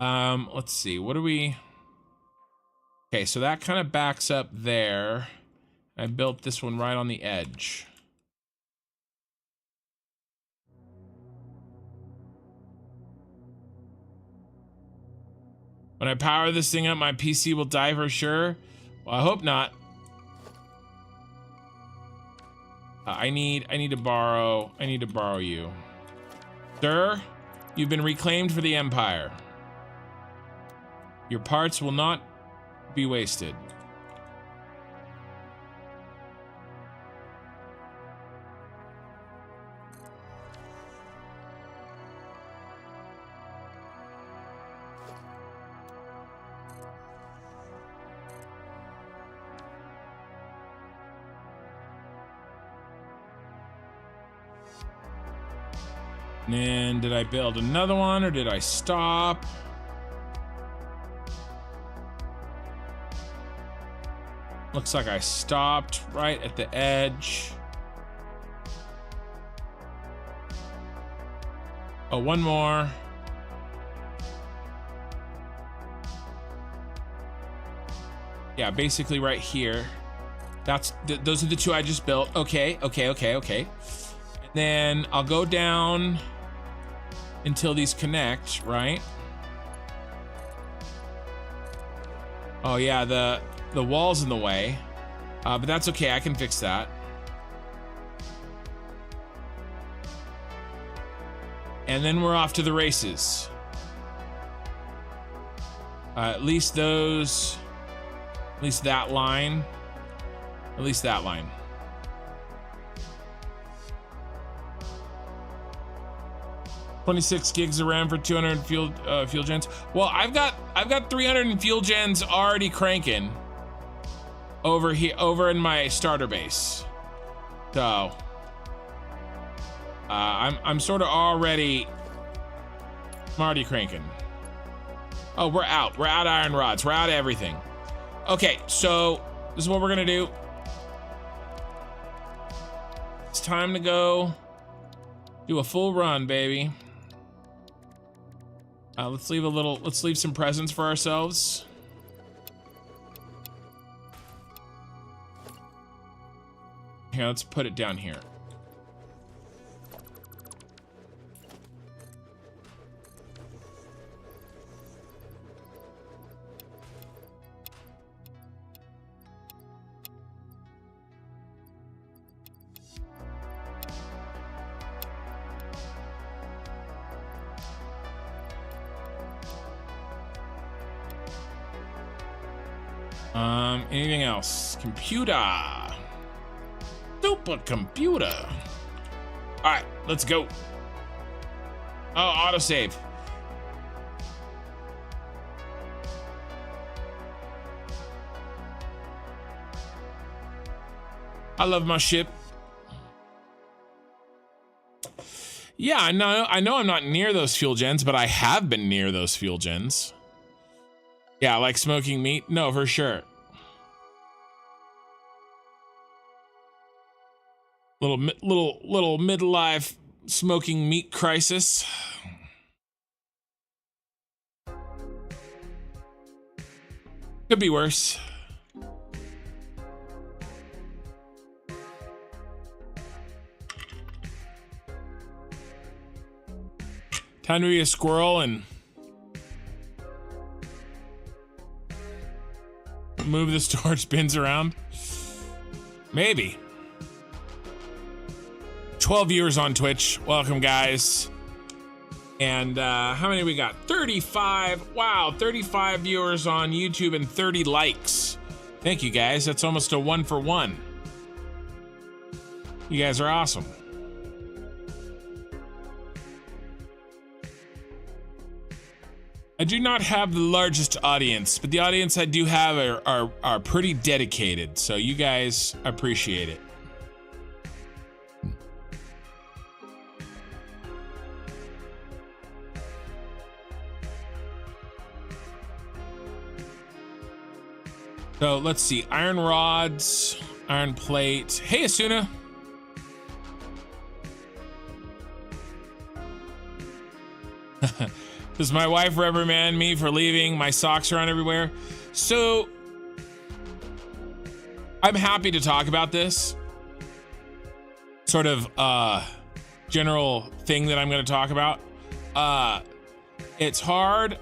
Let's see. What do we... Okay, so that kind of backs up there. I built this one right on the edge. When I power this thing up, my PC will die for sure. Well, I hope not. I need to borrow you. Sir, you've been reclaimed for the Empire. Your parts will not be wasted. And then did I build another one or did I stop? Looks like I stopped right at the edge. Oh, one more. Yeah, basically right here. Those are the two I just built. Okay. And then I'll go down until these connect, right? Oh yeah, the wall's in the way, but that's okay. I can fix that. And then we're off to the races. At least that line. At least that line. $26 gigs of RAM for 200 fuel gens. Well, I've got 300 fuel gens already cranking over here, over in my starter base. So I'm sort of already cranking. Oh, we're out iron rods, we're out of everything. Okay, so this is what we're gonna do. It's time to go do a full run, baby. Let's leave some presents for ourselves. Here, let's put it down here. Anything else? Computer. Super computer. All right, let's go. Oh, autosave. I love my ship. Yeah, I know I'm not near those fuel gens, but I have been near those fuel gens. Yeah, like smoking meat? No, for sure. Little midlife smoking meat crisis. Could be worse. Time to be a squirrel and move the storage bins around. Maybe. 12 viewers on Twitch. Welcome, guys. And how many we got? 35. Wow, 35 viewers on YouTube and 30 likes. Thank you, guys. That's almost a 1-for-1. You guys are awesome. I do not have the largest audience, but the audience I do have are pretty dedicated, so you guys appreciate it. So let's see, iron rods, iron plate. Hey, Asuna. Does my wife reprimand me for leaving my socks around everywhere? So I'm happy to talk about this sort of general thing that I'm going to talk about. It's hard.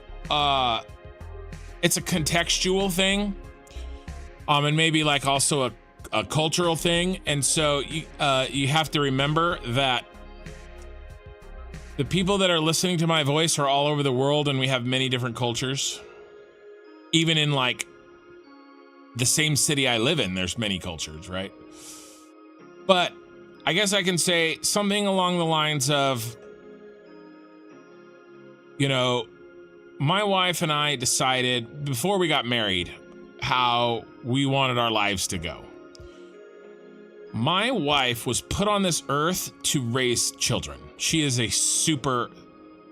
It's a contextual thing. And maybe like also a cultural thing. And so you have to remember that the people that are listening to my voice are all over the world, and we have many different cultures. Even in like the same city I live in, there's many cultures, right? But I guess I can say something along the lines of, you know, my wife and I decided before we got married how we wanted our lives to go. My wife was put on this earth to raise children. She is a super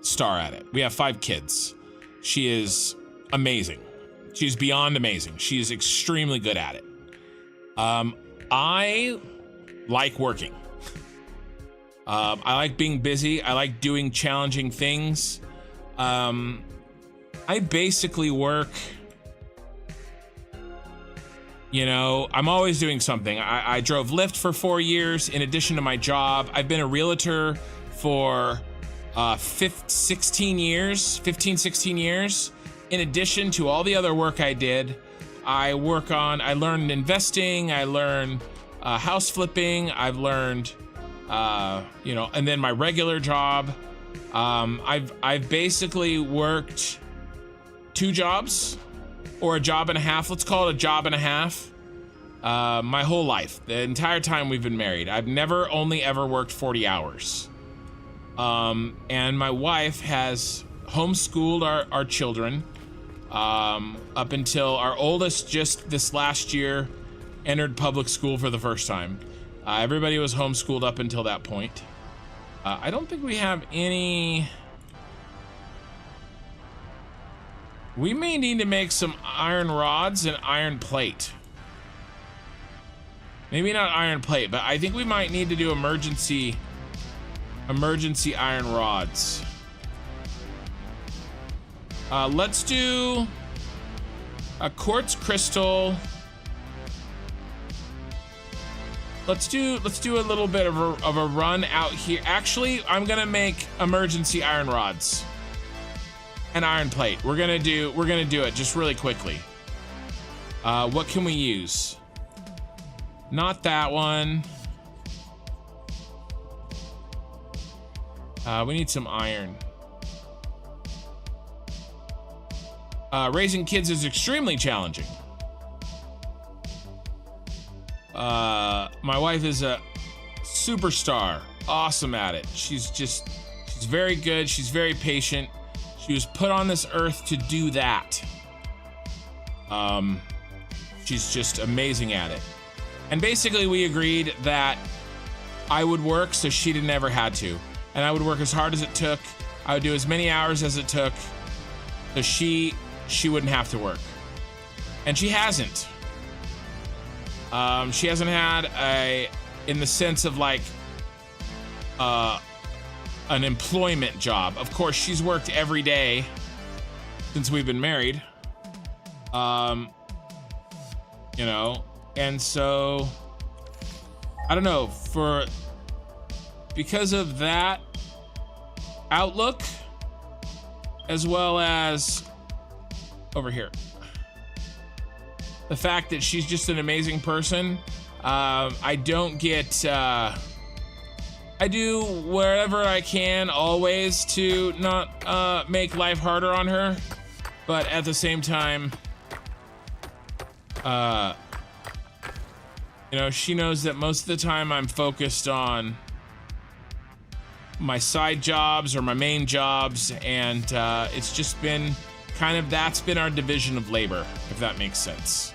star at it. We have 5 kids. She is amazing. She's beyond amazing. She is extremely good at it. I like working. I like being busy. I like doing challenging things. I basically work, you know, I'm always doing something. I drove Lyft for 4 years in addition to my job. I've been a realtor for 16 years. In addition to all the other work I did, I learned investing, I learned house flipping, I've learned, you know, and then my regular job. I've basically worked 2 jobs. Or a job and a half. Let's call it a job and a half. My whole life, the entire time we've been married, I've never only ever worked 40 hours. And my wife has homeschooled our children up until our oldest just this last year entered public school for the first time. Everybody was homeschooled up until that point. I don't think we have any. We may need to make some iron rods and iron plate. Maybe not iron plate, but I think we might need to do emergency iron rods. Let's do a quartz crystal. Let's do a little bit of a run out here. Actually, I'm gonna make emergency iron rods. An iron plate. We're gonna do it just really quickly. What can we use? Not that one. We need some iron. Raising kids is extremely challenging. My wife is a superstar, awesome at it. She's very good. She's very patient. She was put on this earth to do that. She's just amazing at it. And basically we agreed that I would work so she never had to. and I would work as hard as it took. I would do as many hours as it took, so she wouldn't have to work. And she hasn't. She hasn't had in the sense of like an employment job. Of course, she's worked every day since we've been married. You know, and so I don't know, because of that outlook, as well as over here, the fact that she's just an amazing person, I don't get I do wherever I can always to not make life harder on her, but at the same time, you know, she knows that most of the time I'm focused on my side jobs or my main jobs, and it's just been kind of, that's been our division of labor, if that makes sense.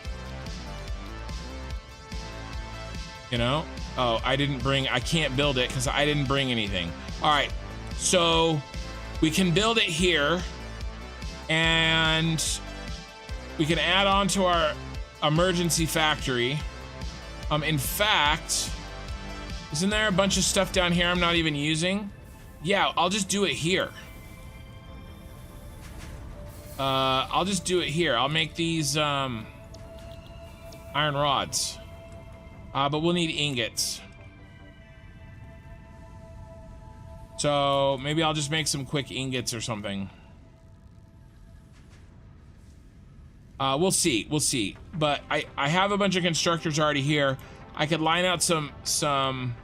You know? Oh, I can't build it because I didn't bring anything. All right, so we can build it here, and we can add on to our emergency factory. In fact, isn't there a bunch of stuff down here I'm not even using? Yeah, I'll just do it here. I'll just do it here. I'll make these iron rods. But we'll need ingots. So maybe I'll just make some quick ingots or something. We'll see. But I have a bunch of constructors already here. I could line out some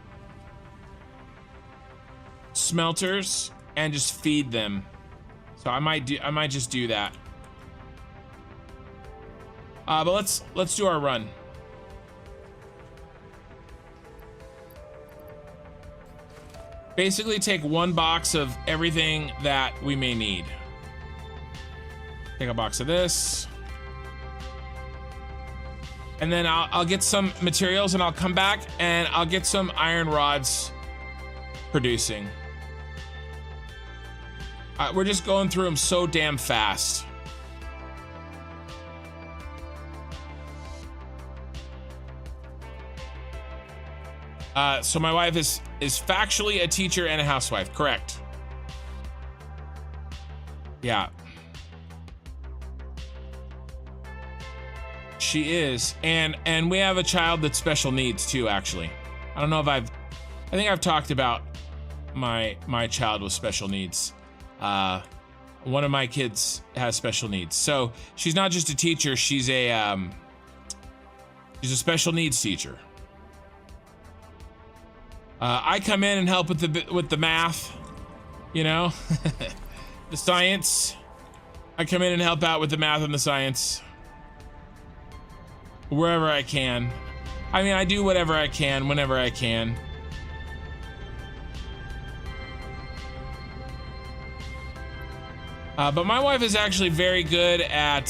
smelters and just feed them. So I might just do that. But let's do our run. Basically take one box of everything that we may need. Take a box of this. And then I'll get some materials, and I'll come back and I'll get some iron rods producing. We're just going through them so damn fast. So my wife is factually a teacher and a housewife, correct? Yeah. She is, and we have a child that's special needs too, actually. I don't know if I think I've talked about my child with special needs. One of my kids has special needs. So she's not just a teacher, she's a special needs teacher. I come in and help with the math, you know, the science. I come in and help out with the math and the science. Wherever I can. I mean, I do whatever I can, whenever I can. But my wife is actually very good at,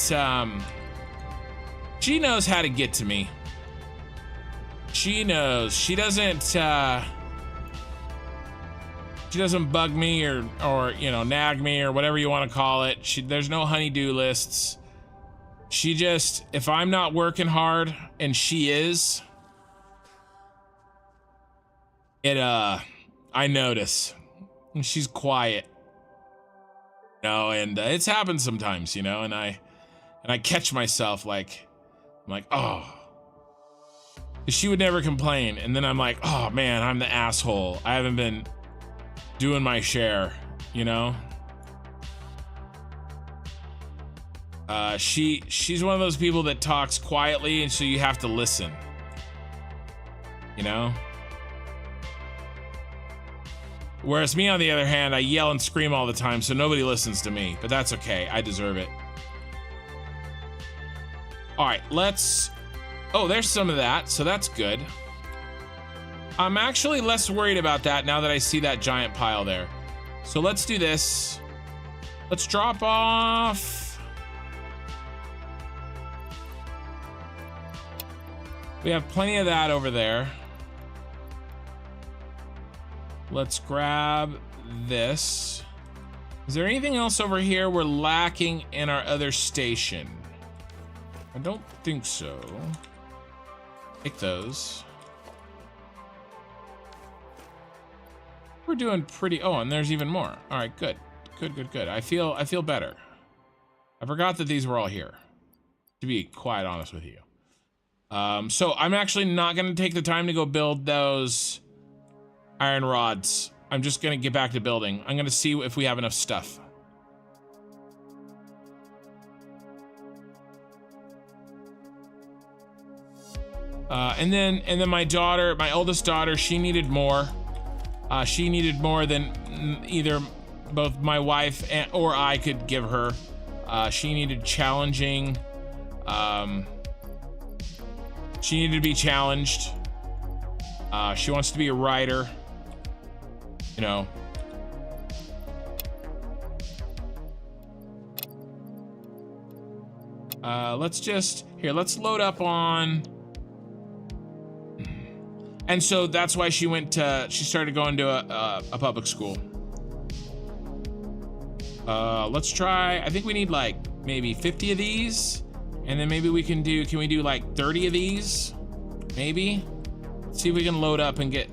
she knows how to get to me. She knows. She doesn't bug me or you know, nag me or whatever you want to call it. There's no honey-do lists. She just, if I'm not working hard and she is, I notice. And she's quiet. You know, and it's happened sometimes, you know, and I catch myself like, I'm like, oh. She would never complain, and then I'm like, oh man, I'm the asshole. I haven't been doing my share, you know? She's one of those people that talks quietly, and so you have to listen. You know? Whereas me, on the other hand, I yell and scream all the time, so nobody listens to me. But that's okay. I deserve it. All right, let's... Oh, there's some of that, so that's good. I'm actually less worried about that now that I see that giant pile there. So let's do this. Let's drop off... We have plenty of that over there. Let's grab this. Is there anything else over here we're lacking in our other station? I don't think so. Take those. We're doing pretty, oh, and there's even more. All right, good. Good. I feel better. I forgot that these were all here, to be quite honest with you. So I'm actually not gonna take the time to go build those iron rods. I'm just gonna get back to building. I'm gonna see if we have enough stuff. And then my daughter, my oldest daughter, she needed more. She needed more than either both my wife or I could give her. She needed challenging. She needed to be challenged. She wants to be a writer. You know. Let's load up on. And so that's why she started going to a public school. Let's try, I think we need like maybe 50 of these. And then maybe can we do like 30 of these? Maybe? See if we can load up and get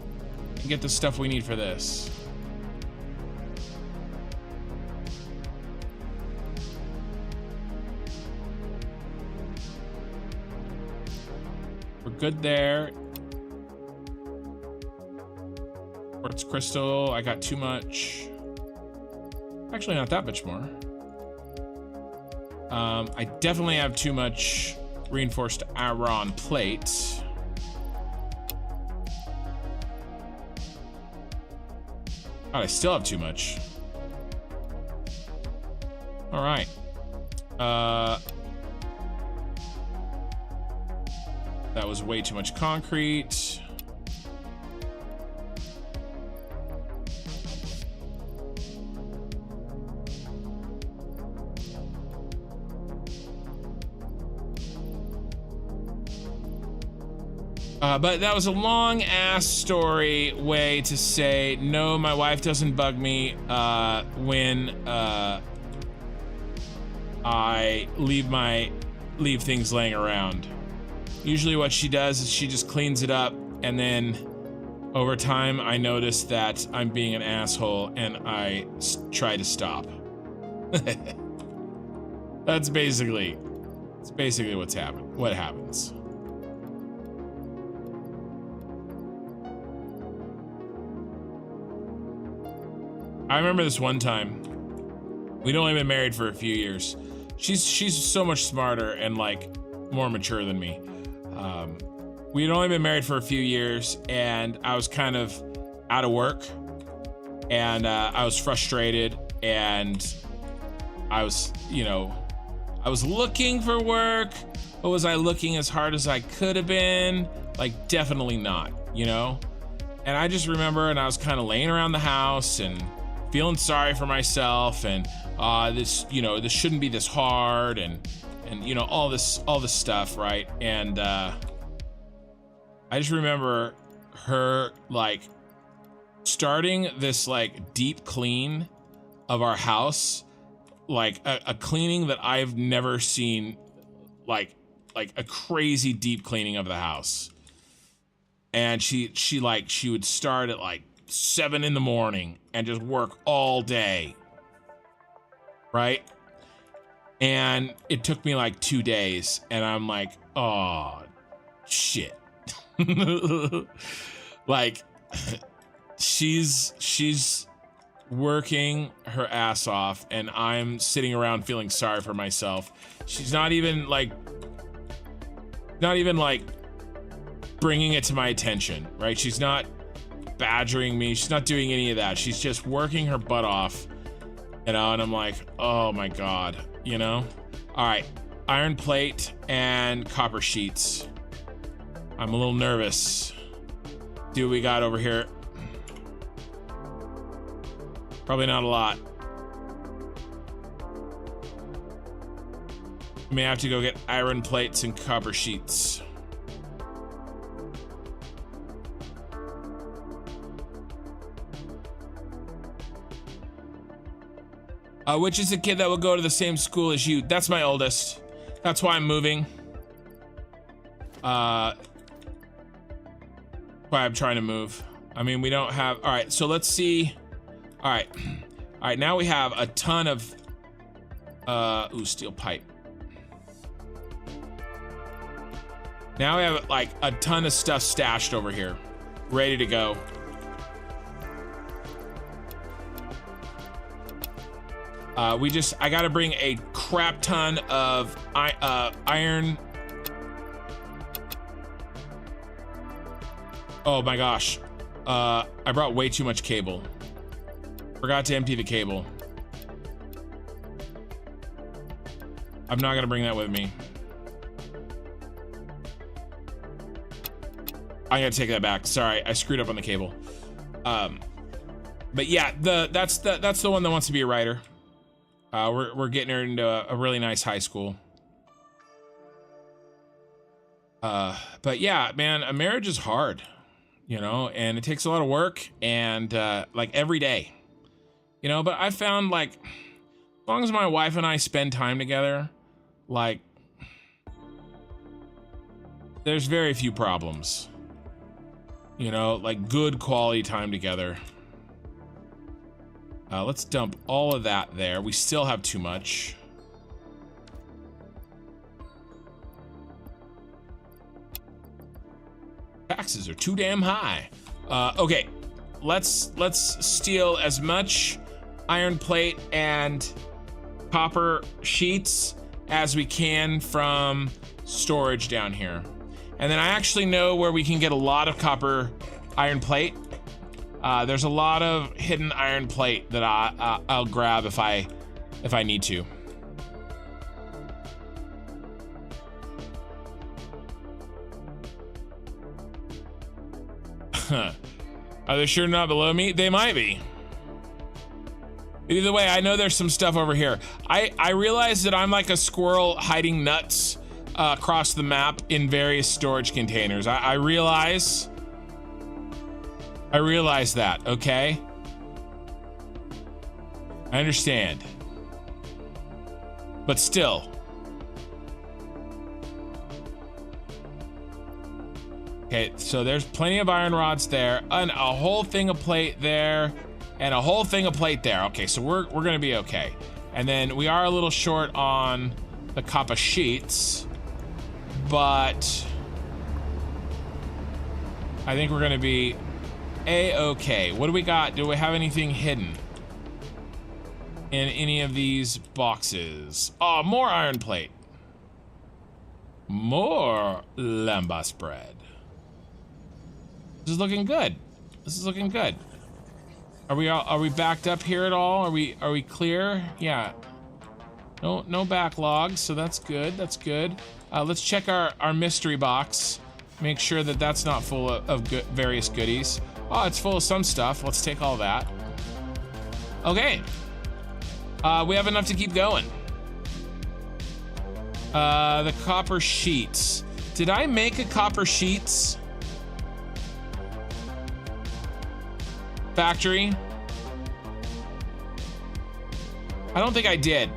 the stuff we need for this. We're good there. Quartz crystal, I got too much. Actually, not that much more. I definitely have too much reinforced iron plate. God, I still have too much. All right. That was way too much concrete. But that was a long ass story way to say, no, my wife doesn't bug me when I leave things laying around. Usually what she does is she just cleans it up, and then over time I notice that I'm being an asshole and I try to stop. That's basically what happens. I remember this one time. We'd only been married for a few years. She's so much smarter and like more mature than me. We'd only been married for a few years, and I was kind of out of work, and I was frustrated, and I was looking for work, but was I looking as hard as I could have been? Like, definitely not, you know? And I just remember, and I was kind of laying around the house and feeling sorry for myself, and this shouldn't be this hard, and all this stuff, right? And I just remember her like starting this like deep clean of our house, like a cleaning that I've never seen, like a crazy deep cleaning of the house. And she would start at like 7 in the morning and just work all day, right? And it took me like 2 days, and I'm like, oh shit. Like, she's working her ass off, and I'm sitting around feeling sorry for myself. She's not even like bringing it to my attention, right? She's not badgering me. She's not doing any of that. She's just working her butt off, and I'm like, oh my God, All right, iron plate and copper sheets. I'm a little nervous. See what we got over here. Probably not a lot. May have to go get iron plates and copper sheets. Which is the kid that will go to the same school as you? That's my oldest. That's why I'm moving. Why I'm trying to move. I mean, we don't have, all right, so let's see. All right, now we have a ton of, ooh, steel pipe. Now we have like a ton of stuff stashed over here, ready to go. I gotta bring a crap ton of iron. Oh my gosh. I brought way too much cable. Forgot to empty the cable. I'm not gonna bring that with me. I'm gonna take that back. Sorry, I screwed up on the cable. But yeah, that's the one that wants to be a writer. We're getting her into a really nice high school. But yeah, man, a marriage is hard, you know, and it takes a lot of work and like every day, you know. But I found like, as long as my wife and I spend time together, like, there's very few problems, you know, like good quality time together. Let's dump all of that there. We still have too much. Taxes are too damn high. Okay, let's steal as much iron plate and copper sheets as we can from storage down here. And then I actually know where we can get a lot of copper iron plate. There's a lot of hidden iron plate that I'll grab if I need to. Are they sure not below me? They might be. Either way, I know there's some stuff over here. I realize that I'm like a squirrel hiding nuts across the map in various storage containers. I realize that, okay? I understand. But still. Okay, so there's plenty of iron rods there, and a whole thing of plate there, and a whole thing of plate there. Okay, so we're gonna be okay. And then we are a little short on the copper sheets, but I think we're gonna be A-okay. What do we got? Do we have anything hidden in any of these boxes? Oh, more iron plate. More lambas bread. This is looking good. This is looking good. Are we backed up here at all? Are we clear? Yeah. No backlogs, so that's good. That's good. Let's check our mystery box. Make sure that that's not full of various goodies. Oh, it's full of some stuff. Let's take all that. Okay. We have enough to keep going. The copper sheets. Did I make a copper sheets factory? I don't think I did.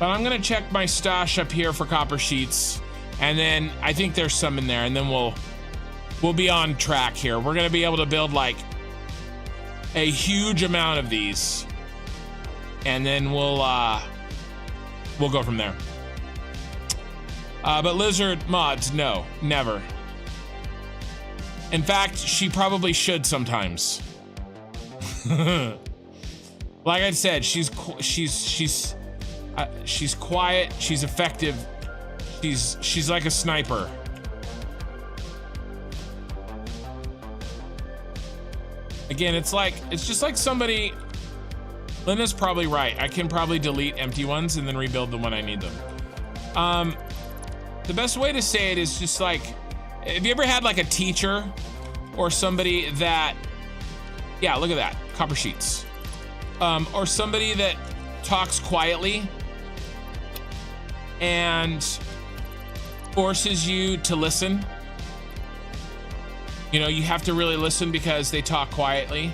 But I'm gonna check my stash up here for copper sheets, and then I think there's some in there, and then we'll be on track here. We're gonna be able to build like a huge amount of these, and then we'll go from there. But lizard mods, no, never. In fact, she probably should sometimes. Like I said, she's quiet, she's effective, she's like a sniper. Again, it's just like somebody. Linda's probably right. I can probably delete empty ones and then rebuild them when I need them. The best way to say it is just like, have you ever had like a teacher or somebody that, yeah, look at that, copper sheets. Or somebody that talks quietly and forces you to listen. You know, you have to really listen because they talk quietly.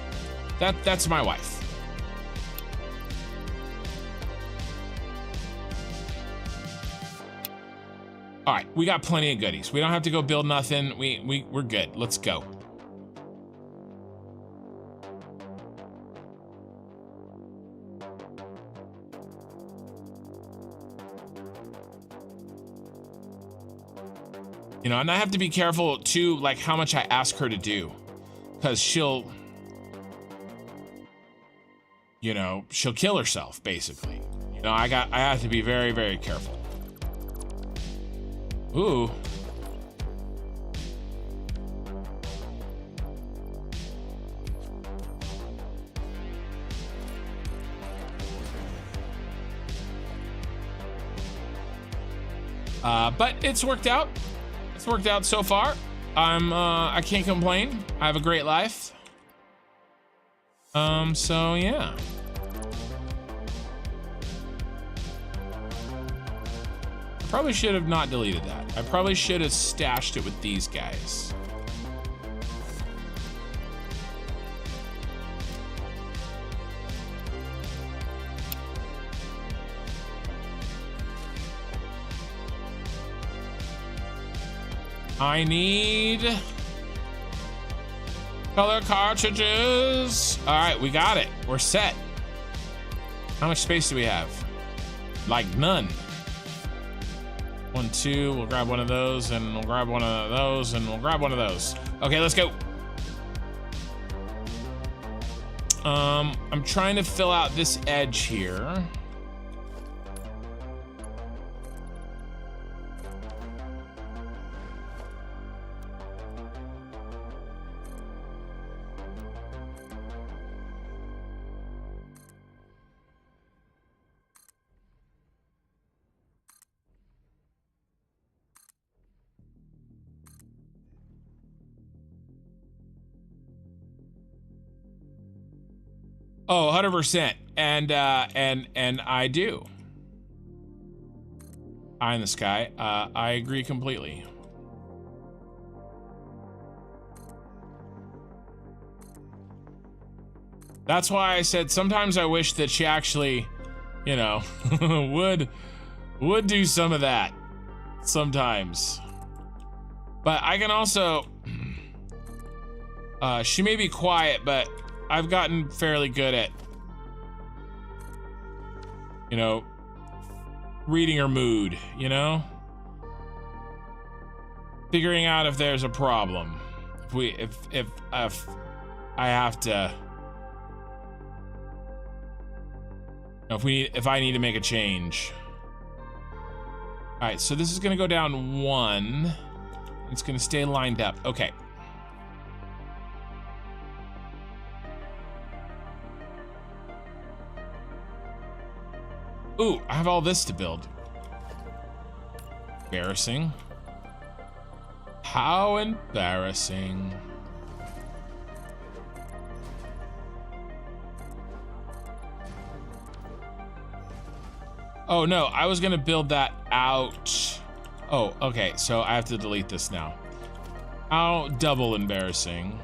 That's my wife. All right, we got plenty of goodies. We don't have to go build nothing. We're good. Let's go. You know, and I have to be careful too, like how much I ask her to do, because she'll, you know, she'll kill herself basically. You know, I have to be very, very careful. Ooh. But it's worked out. It's worked out so far. I can't complain. I have a great life. So yeah. I probably should have not deleted that. I probably should have stashed it with these guys. I need color cartridges. All right, we got it. We're set. How much space do we have? Like none. 1, 2, we'll grab one of those, and we'll grab one of those, and we'll grab one of those. Okay, let's go. I'm trying to fill out this edge here. Oh, 100%. And I do. Eye in the sky. I agree completely. That's why I said sometimes I wish that she actually, you know, would do some of that sometimes. But I can also, she may be quiet, but I've gotten fairly good at, you know, reading her mood, you know? Figuring out if there's a problem. If I have to, if I need to make a change. All right, so this is gonna go down 1. It's gonna stay lined up. Okay. Ooh, I have all this to build. Embarrassing. How embarrassing. Oh no, I was gonna build that out. Oh, okay, so I have to delete this now. How double embarrassing.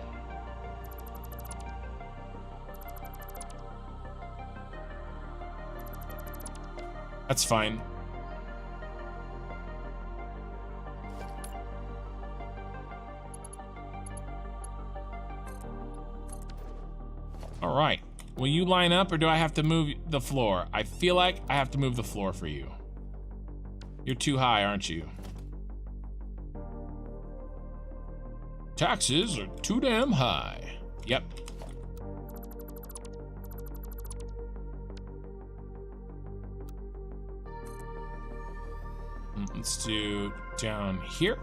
That's fine. All right. Will you line up or do I have to move the floor? I feel like I have to move the floor for you. You're too high, aren't you? Taxes are too damn high. Yep. Let's do down here.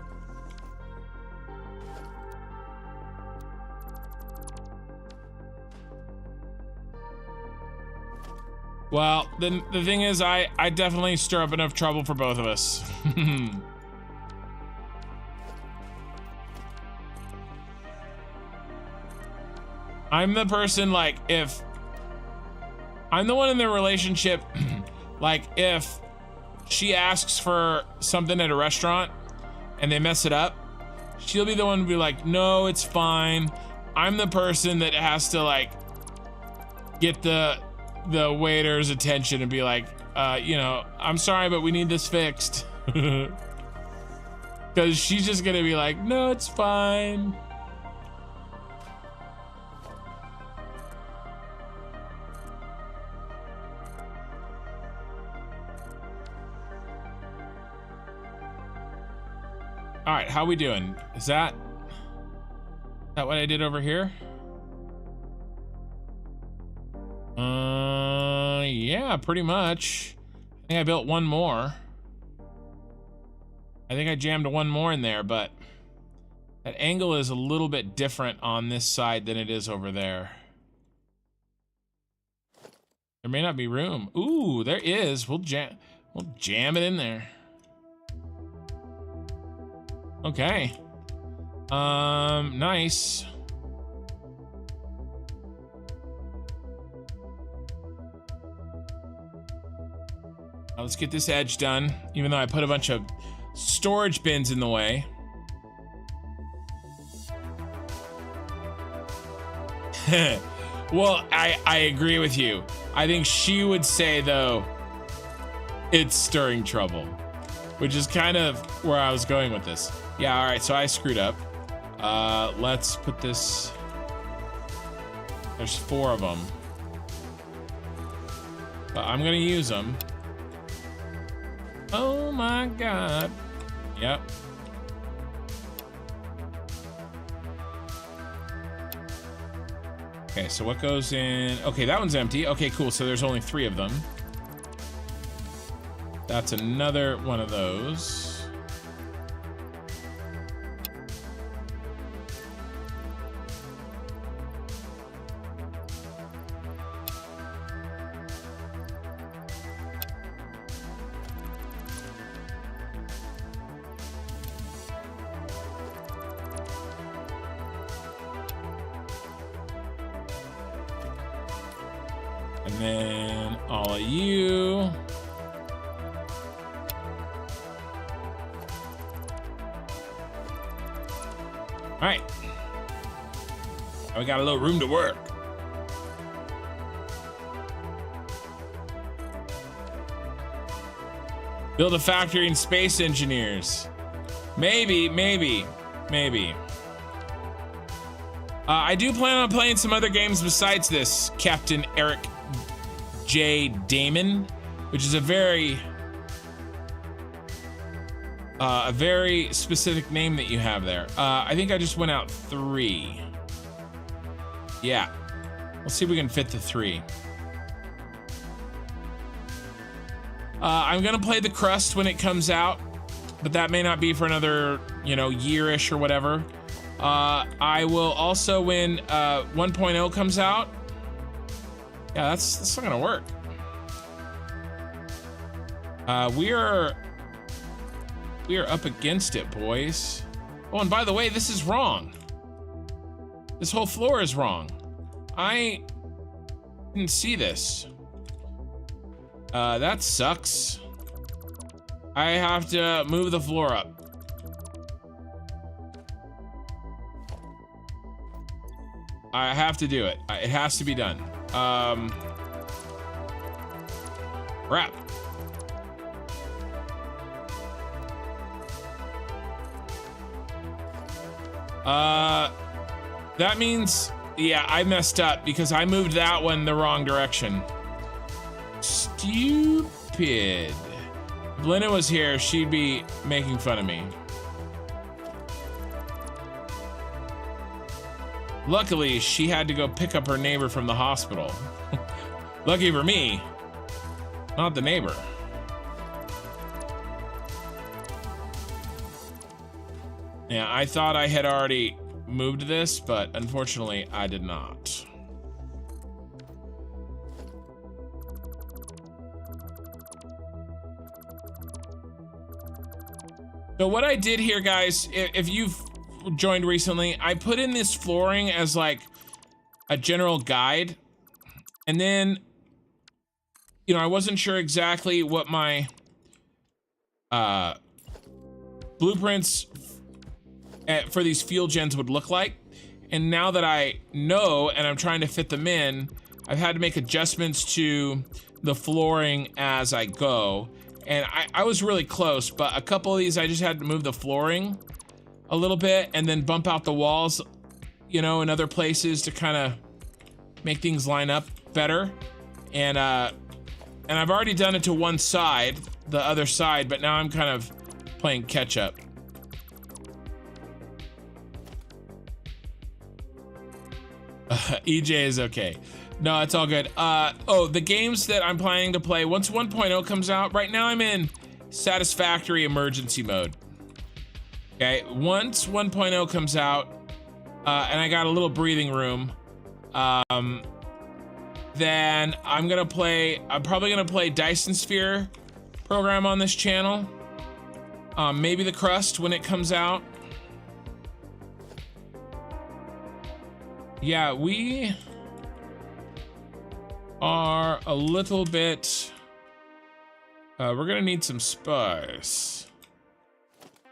Well, then the thing is, I definitely stir up enough trouble for both of us. I'm the person, like, if I'm the one in the relationship, like, if she asks for something at a restaurant and they mess it up, she'll be the one to be like, no, it's fine. I'm the person that has to, like, get the waiter's attention and be like, you know, I'm sorry, but we need this fixed. Because she's just gonna be like, no, it's fine. All right, how we doing? Is that what I did over here? Yeah, pretty much. I think I built one more. I think I jammed one more in there, but that angle is a little bit different on this side than it is over there. There may not be room. Ooh, there is. We'll jam it in there. Okay. Nice. Now let's get this edge done, even though I put a bunch of storage bins in the way. Well, I agree with you. I think she would say, though, it's stirring trouble, which is kind of where I was going with this. Yeah, all right, so I screwed up. Let's put this... There's 4 of them. But I'm gonna use them. Oh my God. Yep. Okay, so what goes in? Okay, that one's empty. Okay, cool, so there's only 3 of them. That's another one of those. And then all of you. All right. Now we got a little room to work. Build a factory in space engineers. Maybe. I do plan on playing some other games besides this, Captain Eric J. Damon, which is a very specific name that you have there. I think I just went out 3. Yeah, let's see if we can fit the 3. I'm gonna play the Crust when it comes out, but that may not be for another, year-ish or whatever. I will also when 1.0 comes out. Yeah, that's not gonna work. We are up against it, boys. Oh, and by the way, this is wrong. This whole floor is wrong. I didn't see this. That sucks. I have to move the floor up. I have to do it. It has to be done. Crap. That means, yeah, I messed up because I moved that one the wrong direction. Stupid. If Lena was here, she'd be making fun of me. Luckily, she had to go pick up her neighbor from the hospital. Lucky for me, not the neighbor. Yeah, I thought I had already moved this, but unfortunately, I did not. So what I did here, guys, if you've joined recently, I put in this flooring as like a general guide, and then I wasn't sure exactly what my blueprints for these fuel gens would look like, and now that I know and I'm trying to fit them in, I've had to make adjustments to the flooring as I go, And I was really close, but a couple of these I just had to move the flooring a little bit and then bump out the walls, you know, in other places to kind of make things line up better. And I've already done it to one side, the other side, but now I'm kind of playing catch up. EJ is okay. No, it's all good. Oh, the games that I'm planning to play once 1.0 comes out. Right now I'm in Satisfactory emergency mode. Okay, once 1.0 comes out, and I got a little breathing room, then I'm probably gonna play Dyson Sphere program on this channel. Maybe the Crust when it comes out. Yeah, we are a little bit, we're gonna need some spice.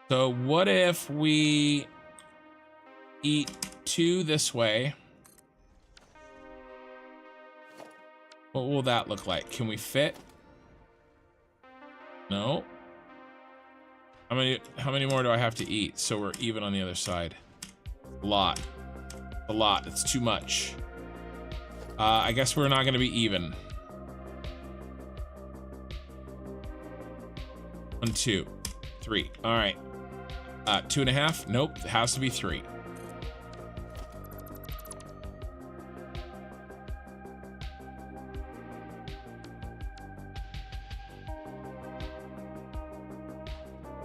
So what if we eat 2 this way? What will that look like? Can we fit? No. How many more do I have to eat so we're even on the other side? A lot. A lot. It's too much. I guess we're not gonna be even. 1, 2, 3. All right. 2.5. Nope. It has to be 3.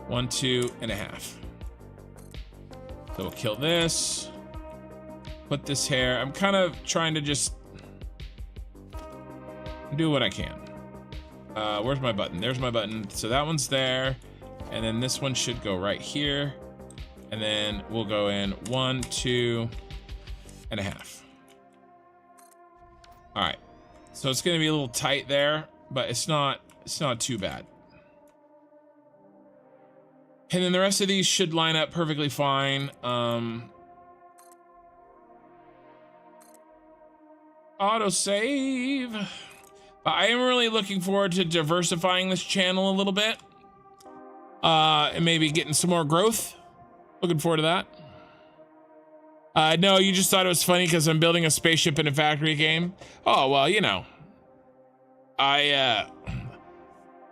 One, 2.5. So we'll kill this. Put this here. I'm kind of trying to just do what I can. Where's my button? There's my button. So that one's there. And then this one should go right here. And then we'll go in 1, 2.5. All right. So it's going to be a little tight there, but it's not too bad. And then the rest of these should line up perfectly fine. Autosave. I am really looking forward to diversifying this channel a little bit. And maybe getting some more growth. Looking forward to that. No, you just thought it was funny because I'm building a spaceship in a factory game. Oh, well, you know.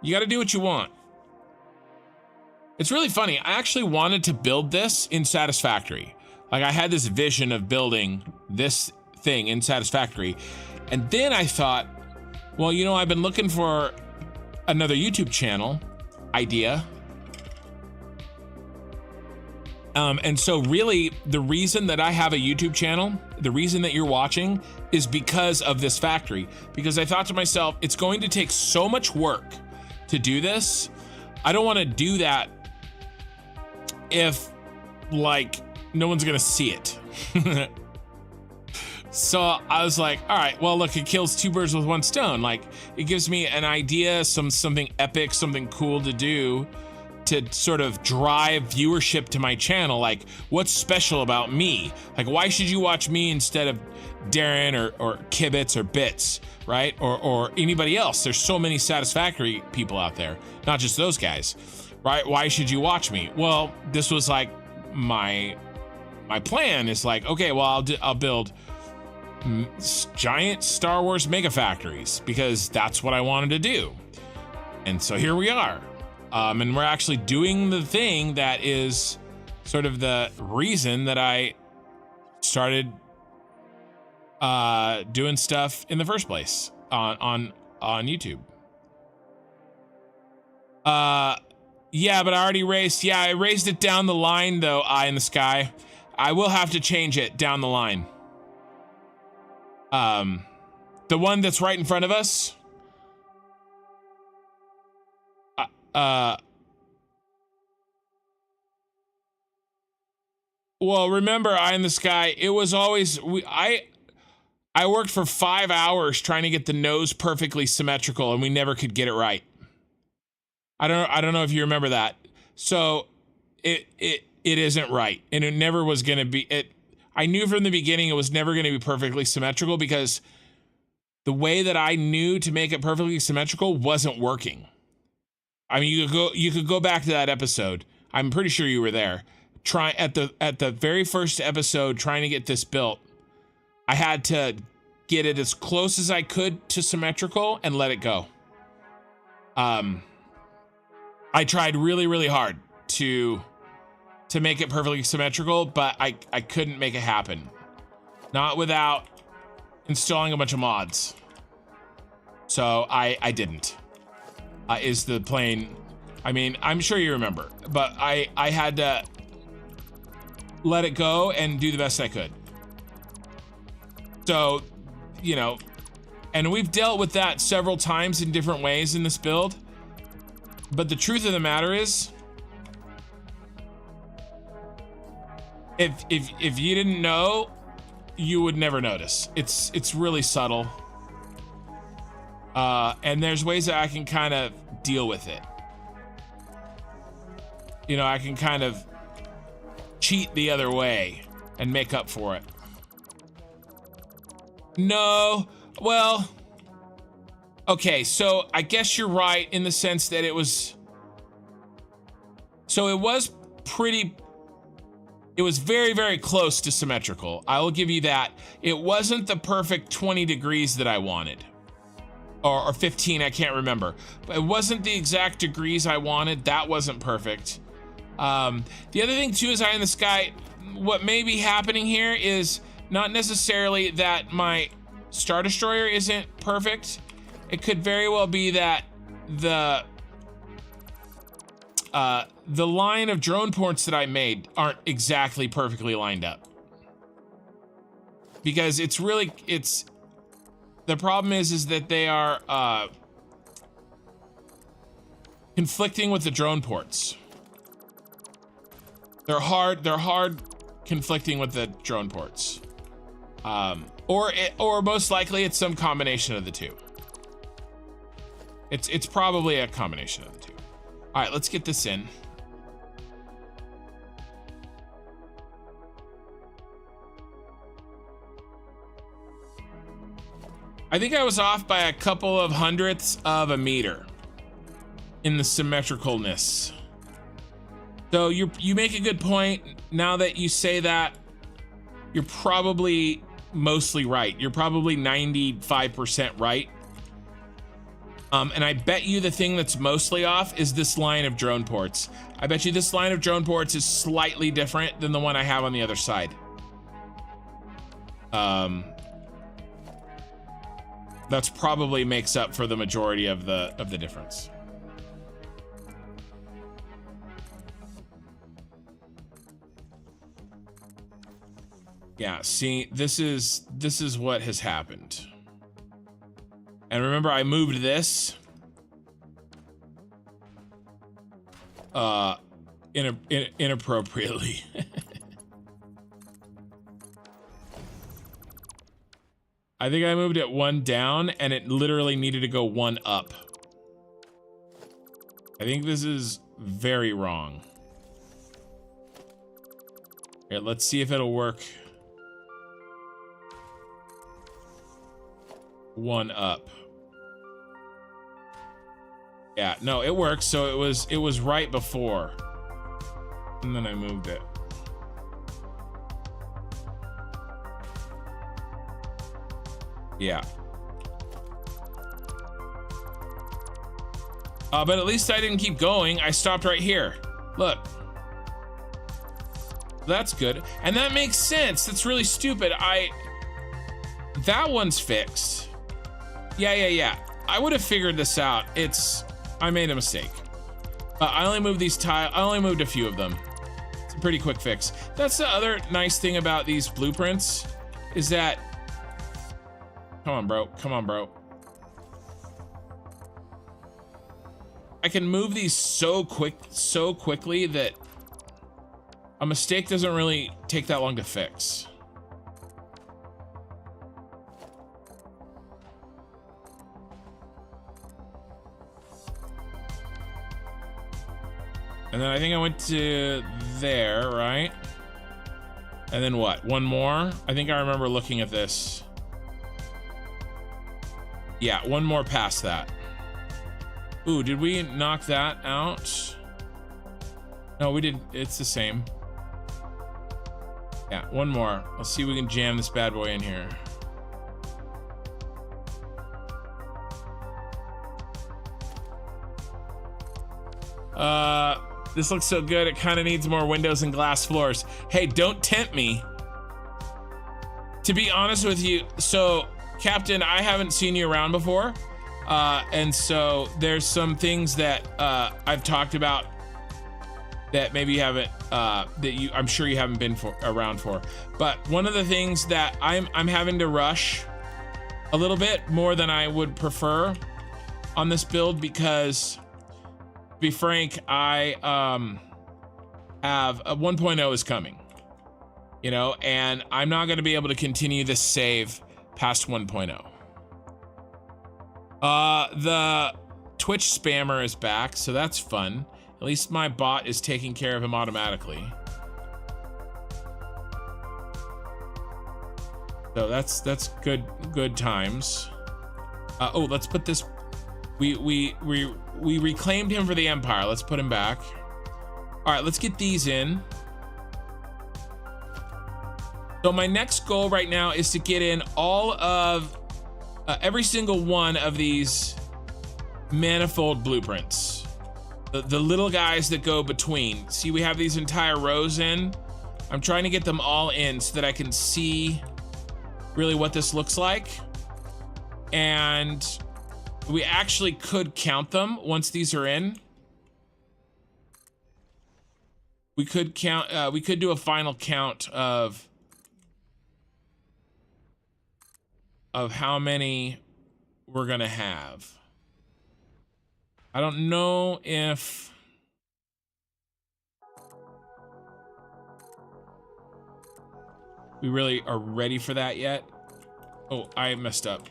You gotta do what you want. It's really funny. I actually wanted to build this in Satisfactory. Like, I had this vision of building this thing in Satisfactory. And then I thought, well, you know, I've been looking for another YouTube channel idea. And so really the reason that I have a YouTube channel, the reason that you're watching is because of this factory. Because I thought to myself, it's going to take so much work to do this. I don't want to do that if, like, no one's gonna see it. So I was like, all right, well, look, it kills 2 birds with 1 stone. Like, it gives me an idea, something epic, something cool to do to sort of drive viewership to my channel. Like, what's special about me? Like, why should you watch me instead of Darren or Kibitz or Bits, right? Or anybody else? There's so many Satisfactory people out there, not just those guys, right? Why should you watch me? Well, this was like my plan is like, okay, well, I'll build giant Star Wars mega factories because that's what I wanted to do. And so here we are. And we're actually doing the thing that is sort of the reason that I started doing stuff in the first place on YouTube. Yeah, but I already raised. Yeah, I raised it down the line though. Eye in the sky. I will have to change it down the line. The one that's right in front of us. Well, remember, Eye in the Sky, it was always, I worked for 5 hours trying to get the nose perfectly symmetrical and we never could get it right. I don't know if you remember that. So it isn't right. And it never was going to be, I knew from the beginning it was never going to be perfectly symmetrical because the way that I knew to make it perfectly symmetrical wasn't working. I mean, you could go back to that episode. I'm pretty sure you were there. At the very first episode, trying to get this built, I had to get it as close as I could to symmetrical and let it go. I tried really, really hard to make it perfectly symmetrical, but I couldn't make it happen. Not without installing a bunch of mods. So I didn't. Is the plain, I mean, I'm sure you remember, but I had to let it go and do the best I could. So, you know, and we've dealt with that several times in different ways in this build. But the truth of the matter is, if you didn't know, you would never notice. It's really subtle. And there's ways that I can kind of deal with it. You know, I can kind of cheat the other way and make up for it. No, well, okay, so I guess you're right in the sense that it was very, very close to symmetrical. I will give you that. It wasn't the perfect 20 degrees that I wanted. Or 15, I can't remember. But it wasn't the exact degrees I wanted. That wasn't perfect. The other thing too is eye in the sky. What may be happening here is not necessarily that my Star Destroyer isn't perfect. It could very well be that the line of drone ports that I made aren't exactly perfectly lined up. Because the problem is that they are conflicting with the drone ports. They're hard conflicting with the drone ports. Or most likely it's some combination of the two. It's probably a combination of the two. All right, let's get this in. I think I was off by a couple of hundredths of a meter in the symmetricalness. So you make a good point. Now that you say that, you're probably mostly right. You're probably 95% right. And I bet you the thing that's mostly off is this line of drone ports. I bet you this line of drone ports is slightly different than the one I have on the other side. That's probably makes up for the majority of the difference. Yeah, see, this is what has happened. And remember, I moved this inappropriately. I think I moved it one down and it literally needed to go one up. I think this is very wrong. Here, let's see if it'll work. One up. Yeah, no, it works. So it was right before. And then I moved it. Yeah. But at least I didn't keep going. I stopped right here. Look. That's good. And that makes sense. That's really stupid. That one's fixed. Yeah. I would have figured this out. I made a mistake. I only moved these tiles. I only moved a few of them. It's a pretty quick fix. That's the other nice thing about these blueprints is that, come on, bro. I can move these so quickly that a mistake doesn't really take that long to fix. And then I think I went to there, right? And then what? One more? I think I remember looking at this. Yeah, one more past that. Ooh, did we knock that out? No, we didn't. It's the same. Yeah, one more. Let's see if we can jam this bad boy in here. This looks so good. It kind of needs more windows and glass floors. Hey, don't tempt me. To be honest with you, so Captain, I haven't seen you around before. And so there's some things that I've talked about that maybe you haven't, I'm sure you haven't been around for. But one of the things that I'm having to rush a little bit more than I would prefer on this build, because to be frank, I have a 1.0 is coming, you know, and I'm not going to be able to continue this save past 1.0. The Twitch spammer is back, so that's fun. At least my bot is taking care of him automatically. So that's good times. Oh, let's put this. We reclaimed him for the Empire. Let's put him back. All right, let's get these in. So my next goal right now is to get in all of every single one of these manifold blueprints. The little guys that go between. See, we have these entire rows in. I'm trying to get them all in so that I can see really what this looks like. And we actually could count them once these are in. We could count, we could do a final count of how many we're gonna have. I don't know if we really are ready for that yet. Oh, I messed up.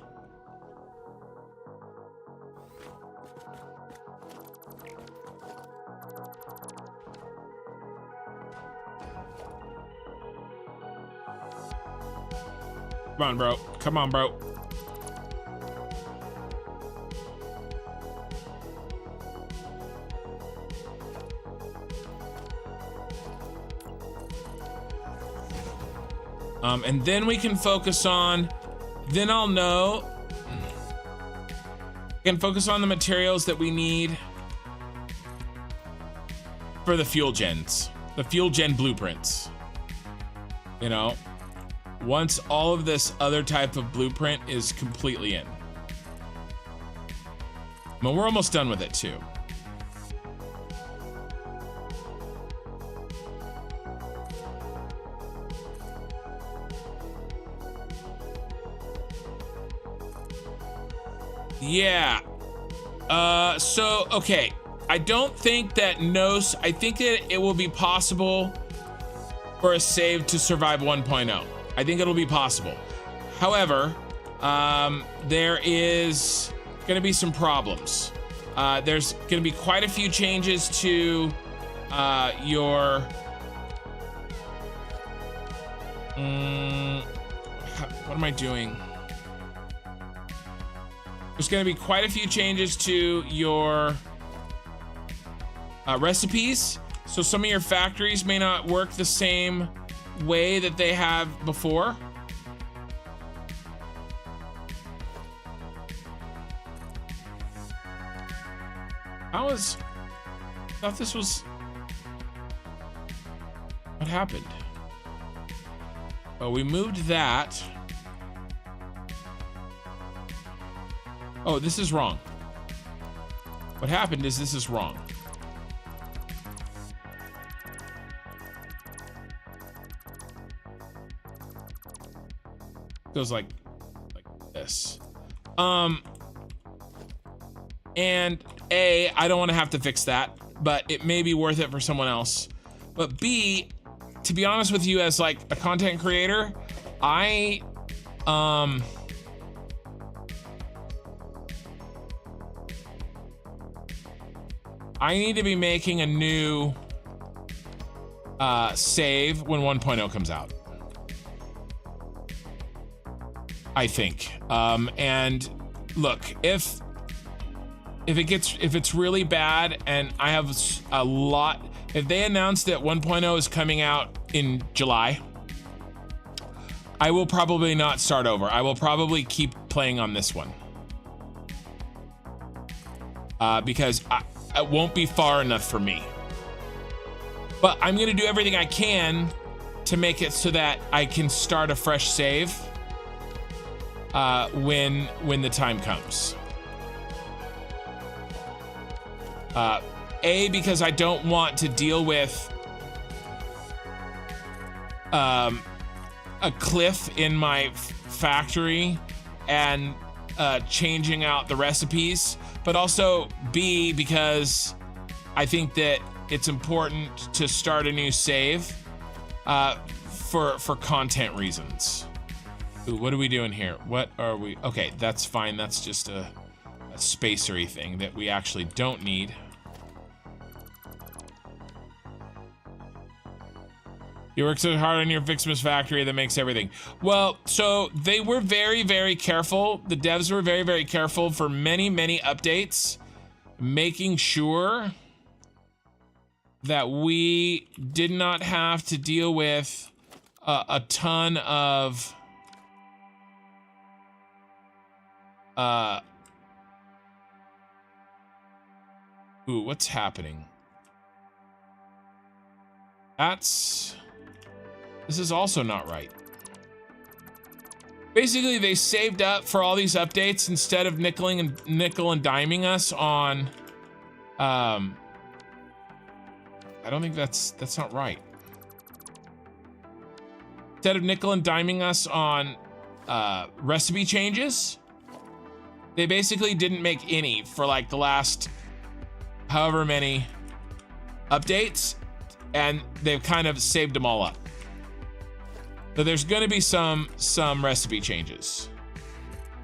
Come on, bro. Come on, bro. And then we can focus on, then I'll know, I can focus on the materials that we need for the fuel gens, the fuel gen blueprints. You know, once all of this other type of blueprint is completely in. But we're almost done with it too. Yeah. So, okay. I don't think that I think that it will be possible for a save to survive 1.0. I think it'll be possible. However, there is gonna be some problems. There's gonna be quite a few changes to your what am I doing? There's going to be quite a few changes to your recipes. So some of your factories may not work the same way that they have before. I thought this was, what happened? Oh, we moved that. Oh, this is wrong. What happened is this is wrong. Goes like this. And A, I don't want to have to fix that, but it may be worth it for someone else. But B, to be honest with you, as like a content creator, I need to be making a new save when 1.0 comes out. I think. And look, if if it's really bad and I have a lot, if they announce that 1.0 is coming out in July, I will probably not start over. I will probably keep playing on this one. Because it won't be far enough for me. But I'm gonna do everything I can to make it so that I can start a fresh save when the time comes. Because I don't want to deal with a cliff in my factory and changing out the recipes, but also B, because I think that it's important to start a new save for content reasons. Ooh, what are we doing here? What are we? Okay, that's fine. That's just a spacery thing that we actually don't need. You work so hard on your Vixmas factory that makes everything. Well, so they were very, very careful. The devs were very, very careful for many, many updates, making sure that we did not have to deal with a ton of ooh, what's happening? This is also not right. Basically, they saved up for all these updates instead of nickel and diming us on. I don't think that's not right. Instead of nickel and diming us on recipe changes, they basically didn't make any for like the last however many updates, and they've kind of saved them all up. So there's gonna be some recipe changes.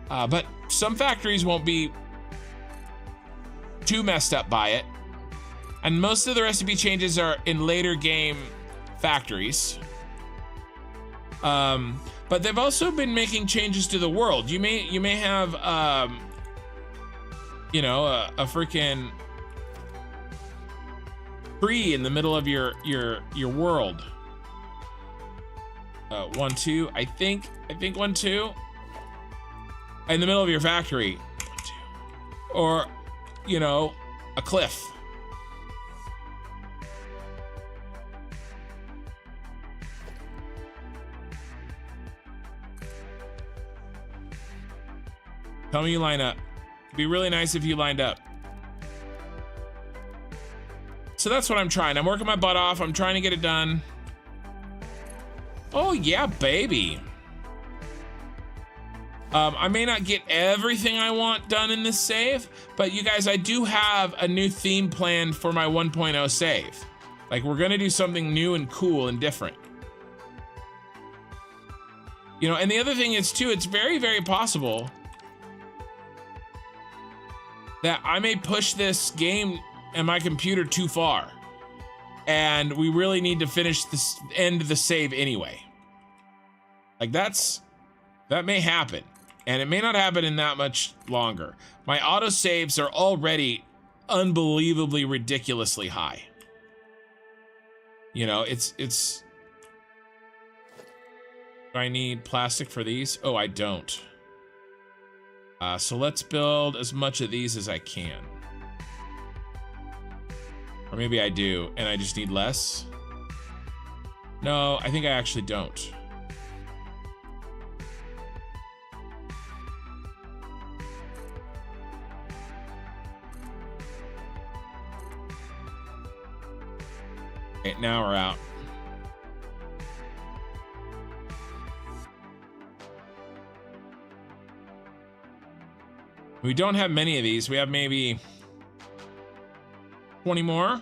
But some factories won't be too messed up by it. And most of the recipe changes are in later game factories. But they've also been making changes to the world. You may have you know, a freaking tree in the middle of your world. 1, 2, I think 1, 2. In the middle of your factory. 1, 2. Or, you know, a cliff. Tell me you line up. It'd be really nice if you lined up. So that's what I'm trying. I'm working my butt off. I'm trying to get it done. Oh yeah, baby. I may not get everything I want done in this save, but you guys, I do have a new theme planned for my 1.0 save. Like, we're gonna do something new and cool and different. You know, and the other thing is too, it's very, very possible that I may push this game and my computer too far, and we really need to finish this end of the save anyway. Like, that may happen, and it may not happen in that much longer. My auto saves are already unbelievably ridiculously high. You know, it's do I need plastic for these? Oh, I don't. So let's build as much of these as I can. Or maybe I do, and I just need less. No, I think I actually don't. Okay, now we're out. We don't have many of these. We have maybe 20 more. All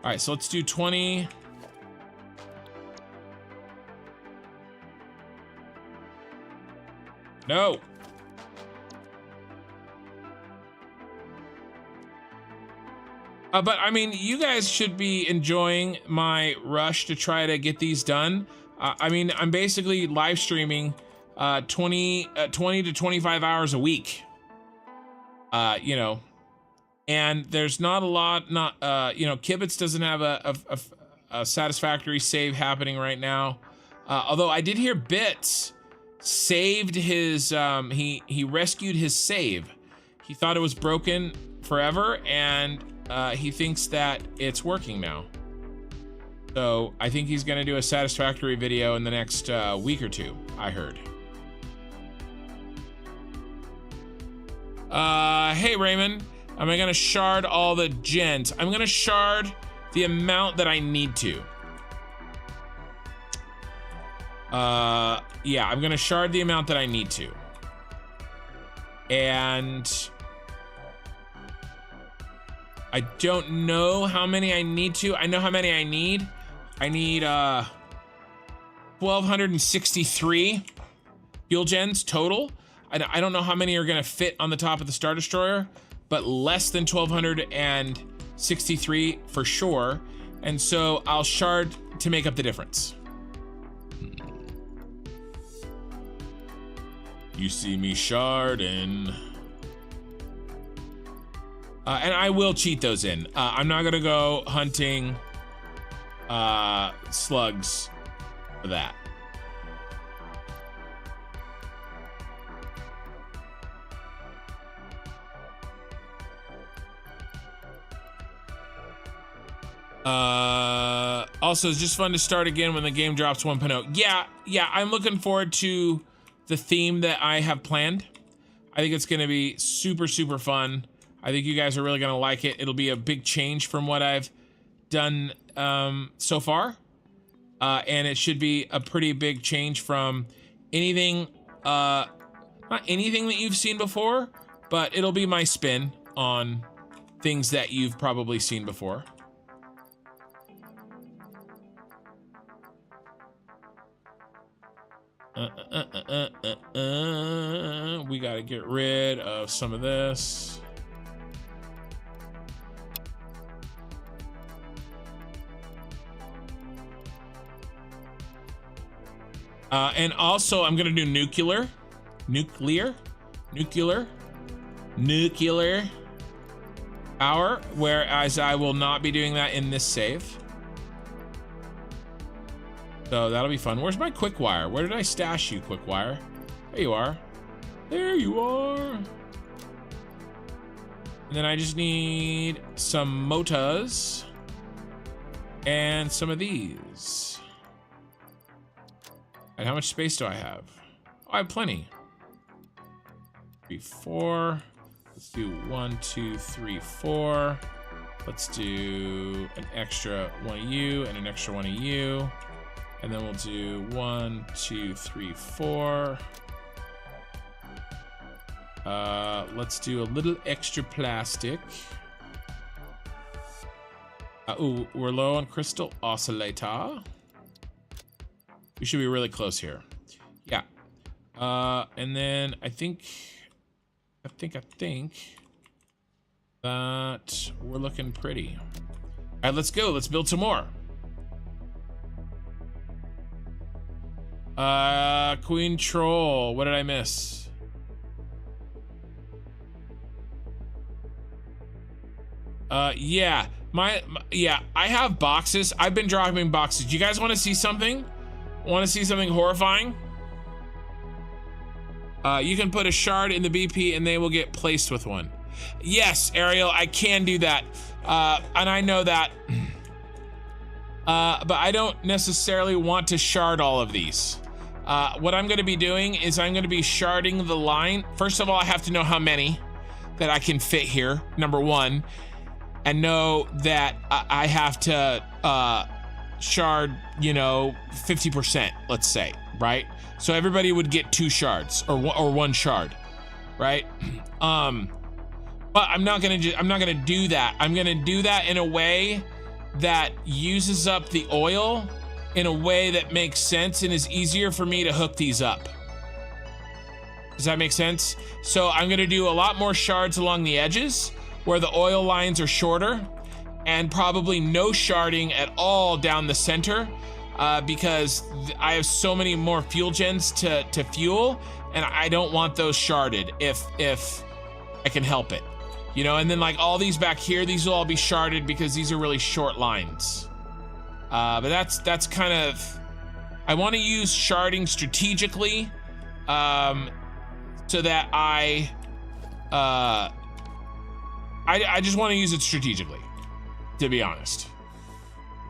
right, so let's do 20. No. But I mean, you guys should be enjoying my rush to try to get these done. I mean, I'm basically live streaming 20 to 25 hours a week You know, and there's not a lot, you know, Kibitz doesn't have a satisfactory save happening right now. Although I did hear Bits saved his, he rescued his save. He thought it was broken forever, and he thinks that it's working now. So I think he's gonna do a satisfactory video in the next week or two, I heard. Hey Raymond, am I gonna shard all the gens? I'm gonna shard the amount that I need to. Yeah, I'm gonna shard the amount that I need to. And I don't know how many I need to. I know how many I need. I need 1,263 fuel gens total. I don't know how many are gonna fit on the top of the Star Destroyer, but less than 1,263 for sure. And so I'll shard to make up the difference. You see me sharding. And I will cheat those in. I'm not gonna go hunting slugs for that. Also, it's just fun to start again when the game drops 1.0. Yeah, I'm looking forward to the theme that I have planned. I think it's gonna be super, super fun. I think you guys are really gonna like it. It'll be a big change from what I've done so far. And it should be a pretty big change from anything, not anything that you've seen before, but it'll be my spin on things that you've probably seen before. We gotta get rid of some of this. And also I'm gonna do nuclear power, whereas I will not be doing that in this save. So that'll be fun. Where's my quick wire? Where did I stash you, quick wire? There you are. There you are. And then I just need some motas and some of these. And how much space do I have? Oh, I have plenty. 3, 4. Let's do 1, 2, 3, 4. Let's do an extra one of you and an extra one of you. And then we'll do 1, 2, 3, 4. Let's do a little extra plastic. Ooh, we're low on crystal oscillator. We should be really close here. Yeah. And then I think that we're looking pretty. All right, let's go. Let's build some more. Queen Troll, what did I miss? Yeah, yeah, I have boxes. I've been dropping boxes. You guys want to see something? Want to see something horrifying? You can put a shard in the BP and they will get placed with one. Yes, Ariel, I can do that. And I know that. But I don't necessarily want to shard all of these. What I'm going to be doing is I'm going to be sharding the line. First of all, I have to know how many that I can fit here, number one, and know that I have to shard, you know, 50%, let's say, right? So everybody would get 2 shards or 1 shard, right? But I'm not gonna do that. I'm gonna do that in a way that uses up the oil in a way that makes sense and is easier for me to hook these up. Does that make sense? So I'm gonna do a lot more shards along the edges where the oil lines are shorter, and probably no sharding at all down the center, because I have so many more fuel gens to fuel, and I don't want those sharded. If I can help it. You know, and then like all these back here, these will all be sharded because these are really short lines. But that's kind of, I want to use sharding strategically, so that I just want to use it strategically, to be honest.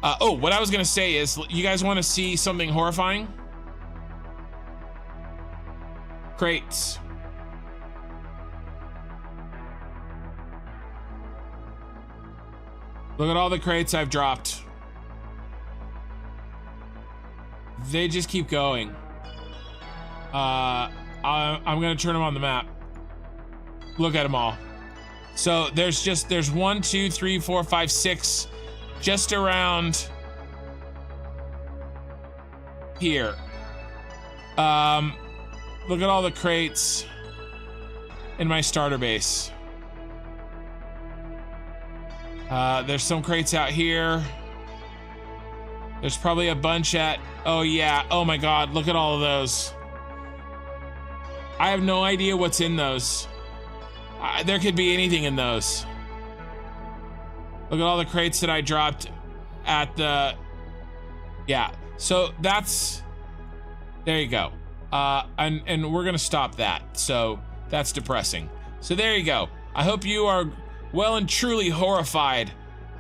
Oh, what I was gonna say is, you guys want to see something horrifying? Crates. Look at all the crates I've dropped. They just keep going. I'm gonna turn them on the map. Look at them all. So there's 1, 2, 3, 4, 5, 6, just around here. Look at all the crates in my starter base. There's some crates out here. There's probably a bunch at, oh yeah, oh my god, look at all of those. I have no idea what's in those. There could be anything in those. Look at all the crates that I dropped at the, yeah. So that's, there you go. And we're gonna stop that. So that's depressing. So there you go. I hope you are well and truly horrified,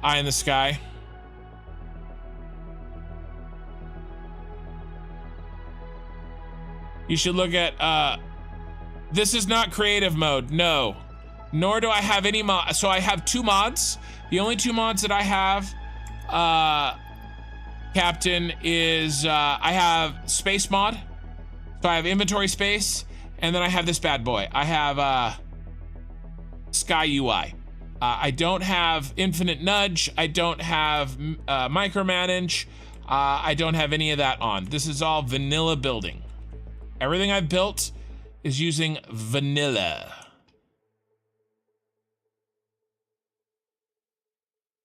Eye in the Sky. You should look at, this is not creative mode, no. Nor do I have any mod, so I have 2 mods. The only 2 mods that I have, Captain, is, I have space mod. So I have inventory space, and then I have this bad boy. I have, Sky UI. I don't have infinite nudge. I don't have micromanage. I don't have any of that on. This is all vanilla building. Everything I've built is using vanilla.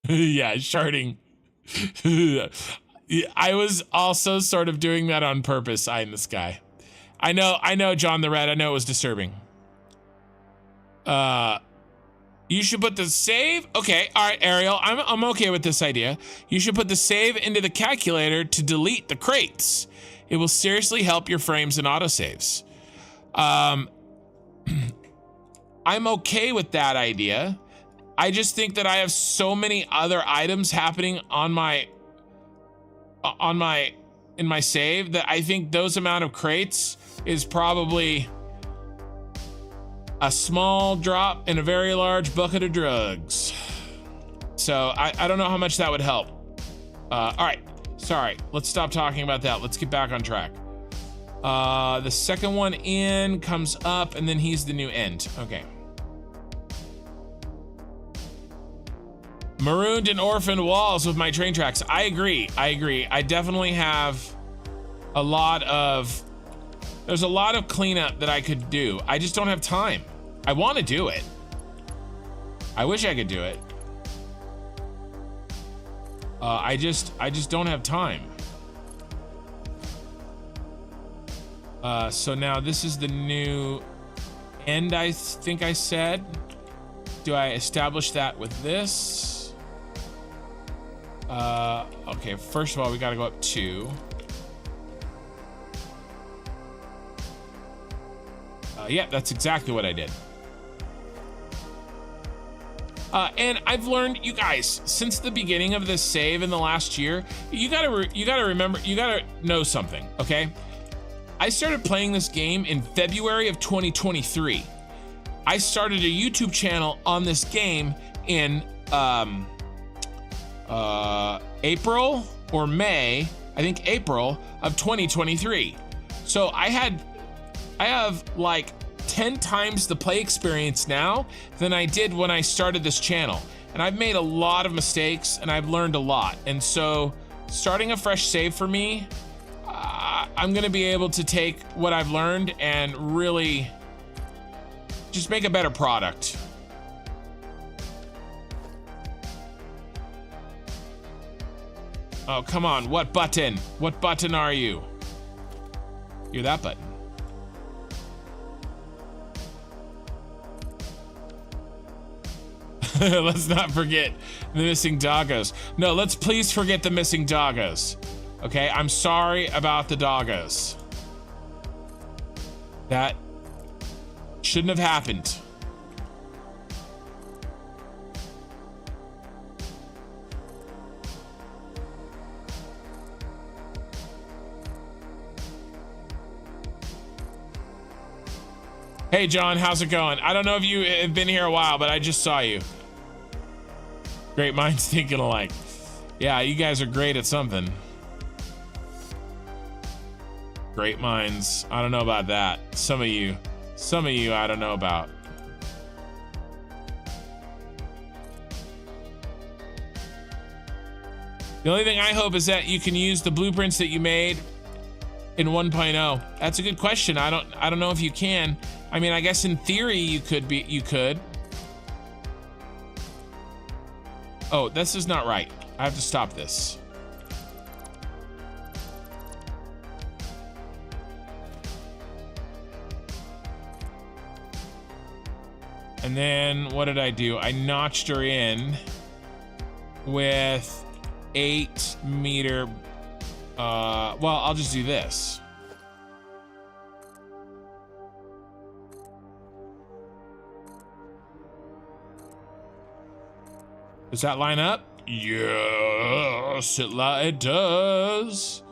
Yeah, sharding. I was also sort of doing that on purpose, Eye in the Sky. I know, John the Red, I know it was disturbing. You should put the save, okay, all right, Ariel, I'm okay with this idea. You should put the save into the calculator to delete the crates. It will seriously help your frames and autosaves. I'm okay with that idea. I just think that I have so many other items happening in my save that I think those amount of crates is probably a small drop in a very large bucket of drugs. So I don't know how much that would help. All right, sorry, let's stop talking about that. Let's get back on track. The second one in comes up, and then he's the new end. Okay. Marooned and orphaned walls with my train tracks. I agree. I definitely have a lot of, there's a lot of cleanup that I could do. I just don't have time. I want to do it. I wish I could do it. I just don't have time. So now this is the new end, I think I said. Do I establish that with this? Okay, first of all, we gotta go up 2. Yeah, that's exactly what I did. And I've learned, you guys, since the beginning of this save in the last year, you gotta remember, you gotta know something, okay? I started playing this game in February of 2023. I started a YouTube channel on this game in April or May, I think April of 2023. So I have like 10 times the play experience now than I did when I started this channel. And I've made a lot of mistakes and I've learned a lot. And so starting a fresh save for me, I'm gonna be able to take what I've learned and really just make a better product. Oh, come on, what button? What button are you? You're that button. Let's not forget the missing doggos. No, let's please forget the missing doggos. Okay, I'm sorry about the doggos. That shouldn't have happened. Hey John, how's it going? I don't know if you have been here a while, but I just saw you. Great minds thinking alike. Yeah, you guys are great at something. Great minds. I don't know about that. Some of you, I don't know about. The only thing I hope is that you can use the blueprints that you made in 1.0. That's a good question. I don't know if you can. I mean, I guess in theory you could. Oh, this is not right. I have to stop this. And then what did I do? I notched her in with 8 meter. Well, I'll just do this. Does that line up? Yes, it does.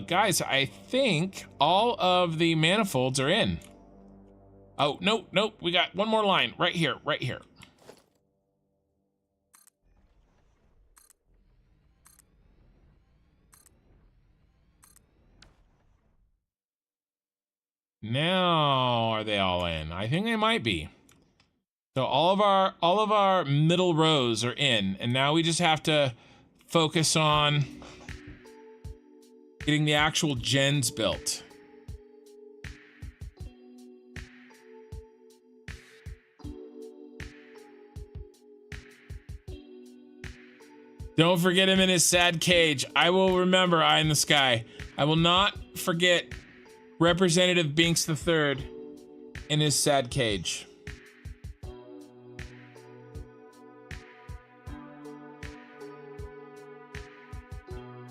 Guys, I think all of the manifolds are in. Oh, nope, we got one more line right here, right here. Now, are they all in? I think they might be. So all of our middle rows are in, and now we just have to focus on getting the actual gens built. Don't forget him in his sad cage. I will remember Eye in the Sky. I will not forget Representative Binks III in his sad cage.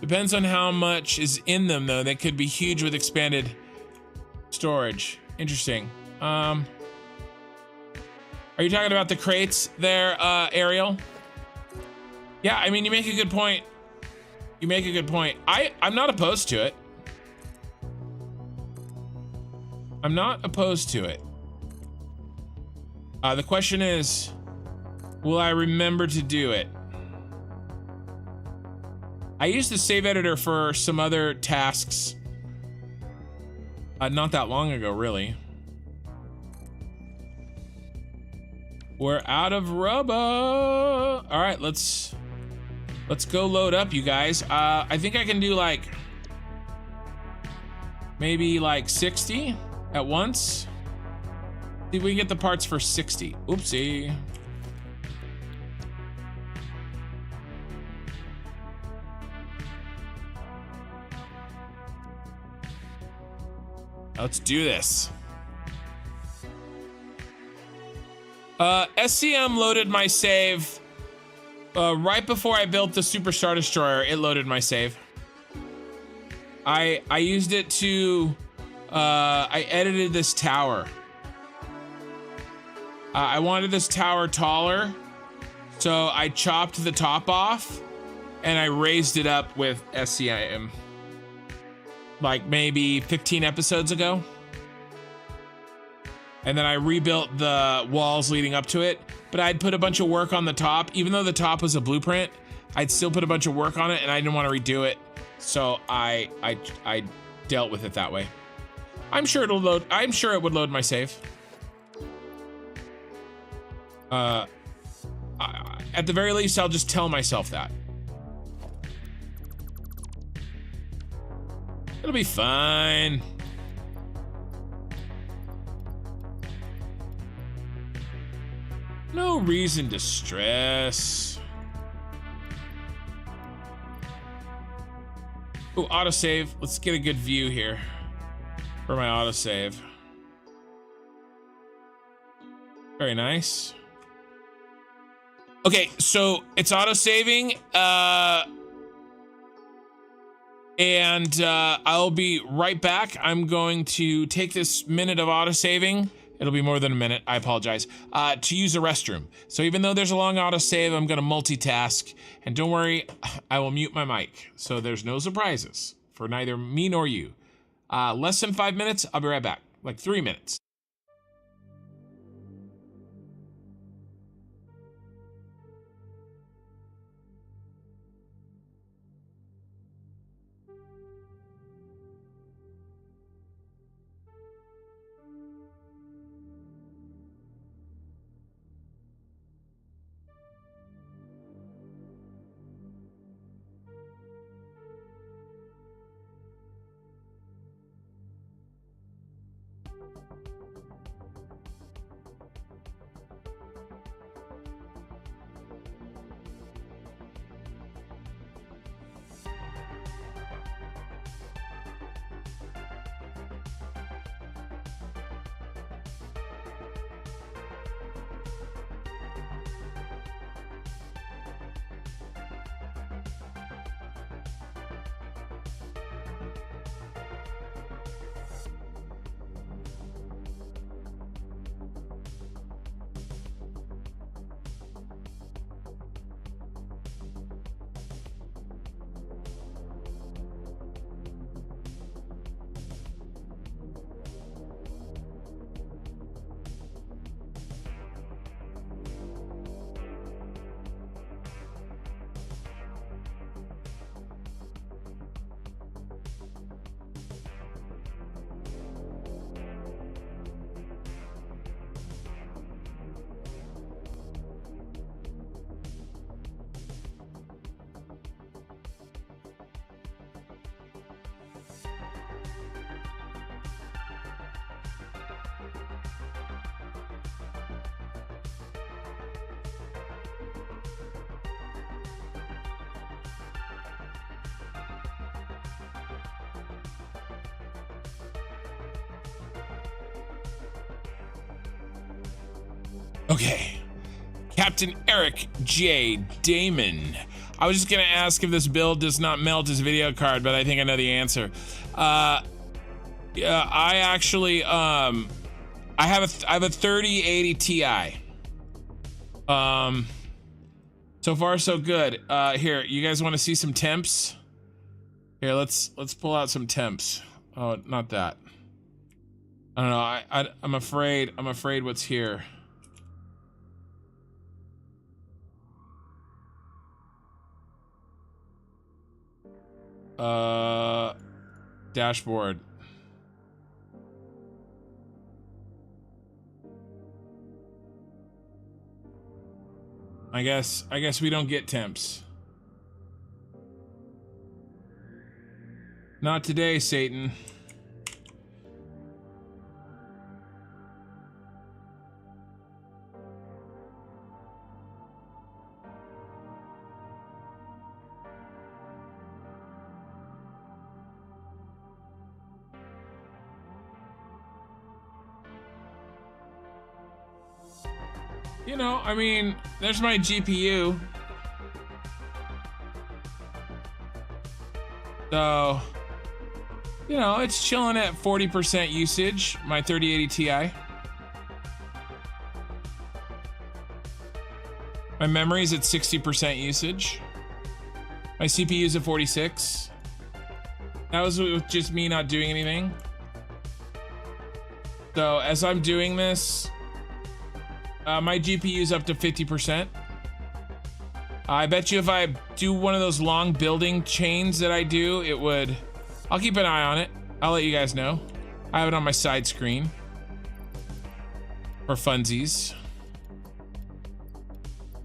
Depends on how much is in them, though. They could be huge with expanded storage. Interesting. Are you talking about the crates there, Ariel? Yeah, I mean, you make a good point. You make a good point. I'm not opposed to it. I'm not opposed to it. The question is, will I remember to do it? I used the save editor for some other tasks. Not that long ago, really. We're out of rubber. All right, let's go load up, you guys. I think I can do like maybe like 60 at once. See if we can get the parts for 60. Oopsie. Let's do this. SCM loaded my save right before I built the Super Star Destroyer. It loaded my save. I used it to I edited this tower. I wanted this tower taller, so I chopped the top off and I raised it up with SCM. Like maybe 15 episodes ago. And then I rebuilt the walls leading up to it, but I'd put a bunch of work on the top. Even though the top was a blueprint, I'd still put a bunch of work on it and I didn't want to redo it. So I dealt with it that way. I'm sure it'll load. I'm sure it would load my save. At the very least, I'll just tell myself that. It'll be fine. No reason to stress. Ooh, autosave. Let's get a good view here for my autosave. Very nice. Okay, so it's autosaving, and I'll be right back. I'm going to take this minute of autosaving. It'll be more than a minute, I apologize, to use the restroom. So even though there's a long autosave, I'm gonna multitask. And don't worry, I will mute my mic. So there's no surprises for neither me nor you. Less than 5 minutes, I'll be right back. Like 3 minutes. Okay, Captain Eric J. Damon. I was just gonna ask if this build does not melt his video card, but I think I know the answer. Yeah, I actually, I have a 3080 Ti. So far so good. Here, you guys want to see some temps? Here, let's pull out some temps. Oh, not that. I don't know. I'm afraid what's here. Dashboard. I guess we don't get temps. Not today, Satan. You know, I mean, there's my GPU. So, you know, it's chilling at 40% usage, my 3080 Ti. My memory's at 60% usage. My CPU's at 46. That was with just me not doing anything. So as I'm doing this, my GPU's up to 50%. I bet you if I do one of those long building chains that I do, it would... I'll keep an eye on it. I'll let you guys know. I have it on my side screen. For funsies.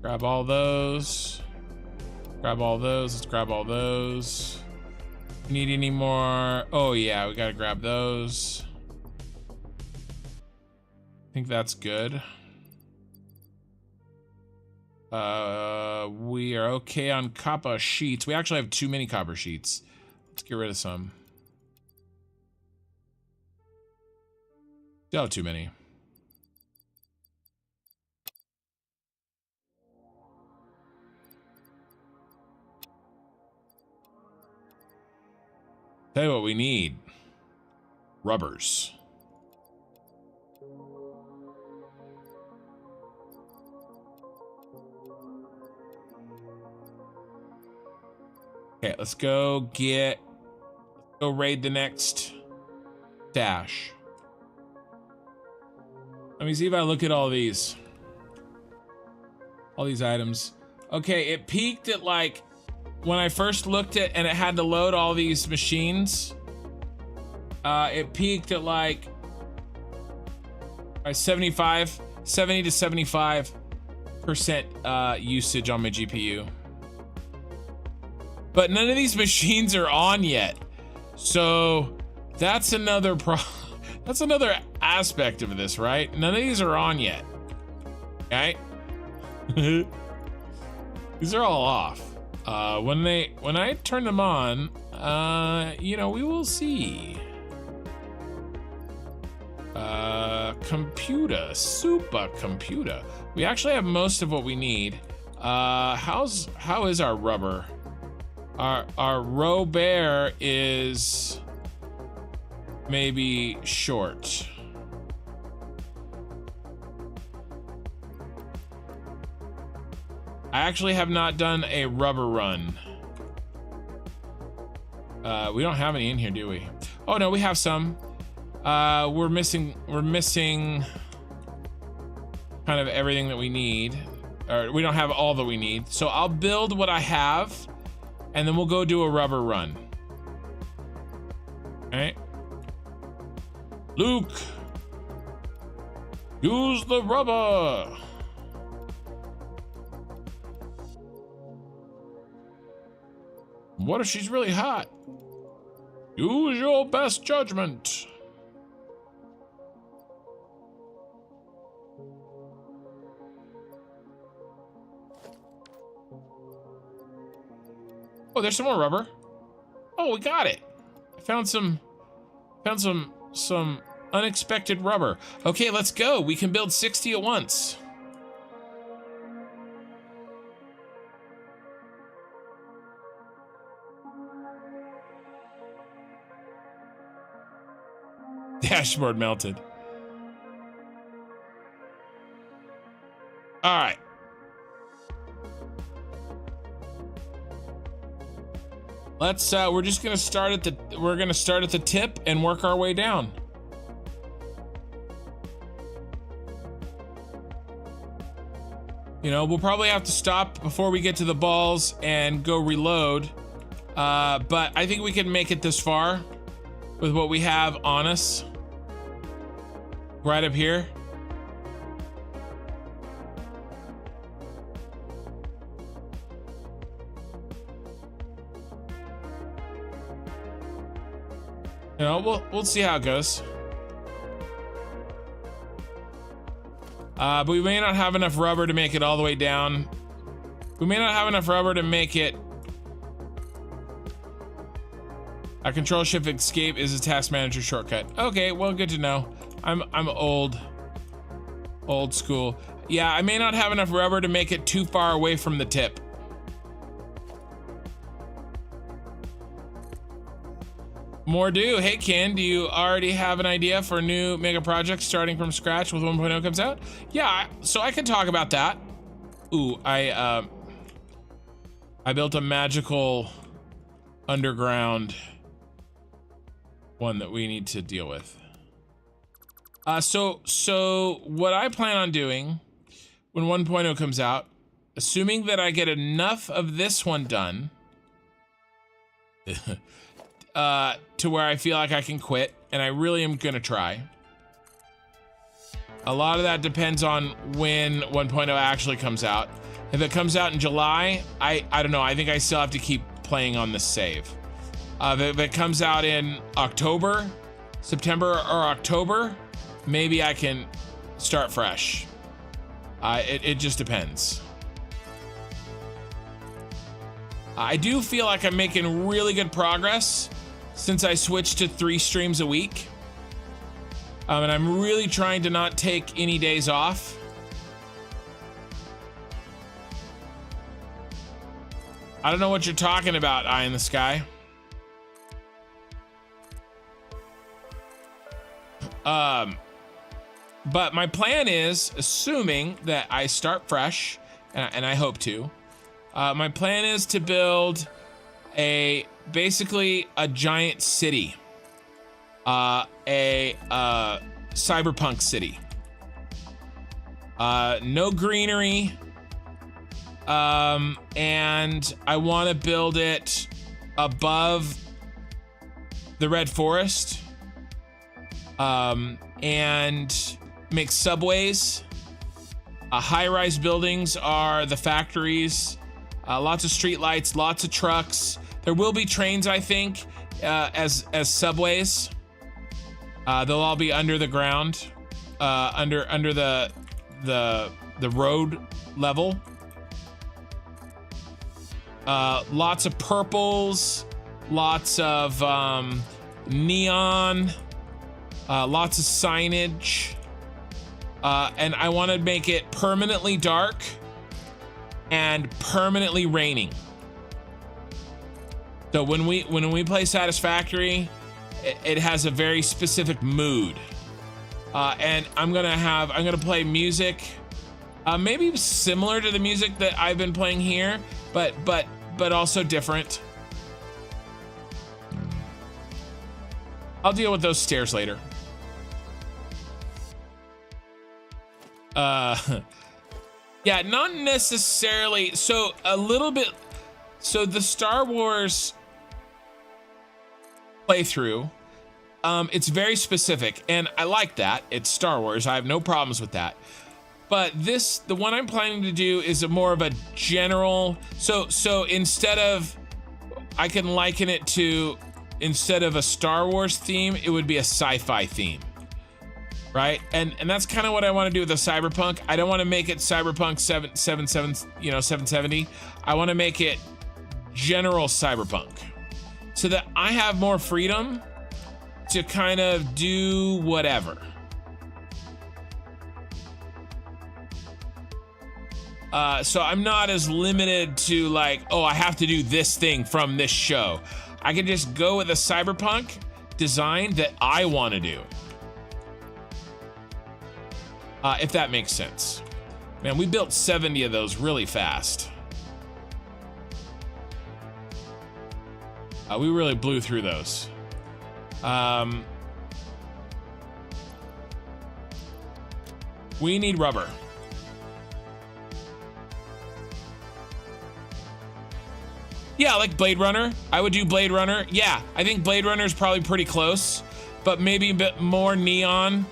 Grab all those. Grab all those. Let's grab all those. Need any more? Oh yeah, we gotta grab those. I think that's good. We are okay on copper sheets. We actually have too many copper sheets. Let's get rid of some. Still too many. Tell you what we need. Rubbers. Okay, let's go raid the next stash. Let me see if I look at all these items. Okay, it peaked at like, when I first looked at, and it had to load all these machines, it peaked at like 70 to 75% usage on my GPU. But none of these machines are on yet. So that's another that's another aspect of this, right? None of these are on yet. Okay? These are all off. When I turn them on, you know, we will see. Computer, super computer. We actually have most of what we need. How is our rubber? Our Robert is maybe short. I actually have not done a rubber run. We don't have any in here, do we? Oh no, we have some. We're missing kind of everything that we need. Or we don't have all that we need. So I'll build what I have, and then we'll go do a rubber run. Okay. Luke, use the rubber. What if she's really hot? Use your best judgment. Oh, there's some more rubber. Oh, we got it. I found some unexpected rubber. Okay, let's go. We can build 60 at once. Dashboard melted. All right. Let's we're gonna start at the tip and work our way down. You know, we'll probably have to stop before we get to the balls and go reload. But I think we can make it this far with what we have on us. Right up here. You know, we'll see how it goes. But we may not have enough rubber to make it all the way down. We may not have enough rubber to make it. A control shift escape is a task manager shortcut. Okay, well, good to know. I'm old school. Yeah, I may not have enough rubber to make it too far away from the tip. More do. Hey Ken, do you already have an idea for a new mega project starting from scratch with 1.0 comes out? Yeah, so I can talk about that. Ooh, I built a magical underground one that we need to deal with. So what I plan on doing when 1.0 comes out, assuming that I get enough of this one done, to where I feel like I can quit, and I really am gonna try. A lot of that depends on when 1.0 actually comes out. If it comes out in July, I don't know, I think I still have to keep playing on this save. If it comes out in October, September or October, maybe I can start fresh. It just depends. I do feel like I'm making really good progress since I switched to 3 streams a week. And I'm really trying to not take any days off. I don't know what you're talking about, Eye in the Sky. But my plan is, assuming that I start fresh, and I hope to, my plan is to build basically a giant city, a cyberpunk city. No greenery, and I want to build it above the Red Forest, and make subways. High-rise buildings are the factories. Lots of street lights, lots of trucks. There will be trains, I think, as subways. They'll all be under the ground, under the road level. Lots of purples, lots of neon, lots of signage, and I want to make it permanently dark and permanently raining. So when we play Satisfactory, it has a very specific mood, and I'm gonna play music, maybe similar to the music that I've been playing here, but also different. I'll deal with those stairs later. Yeah, not necessarily. So a little bit. So the Star Wars playthrough, it's very specific, and I like that. It's Star Wars. I have no problems with that. But the one I'm planning to do is more of a general. So instead of, I can liken it to, instead of a Star Wars theme, it would be a sci-fi theme, right? And that's kind of what I want to do with the cyberpunk. I don't want to make it cyberpunk 770. I want to make it general cyberpunk, so that I have more freedom to kind of do whatever. So I'm not as limited to like, oh, I have to do this thing from this show. I can just go with a cyberpunk design that I want to do. If that makes sense. Man, we built 70 of those really fast. We really blew through those. We need rubber. Yeah, like Blade Runner. I would do Blade Runner. Yeah, I think Blade Runner is probably pretty close, but maybe a bit more neon,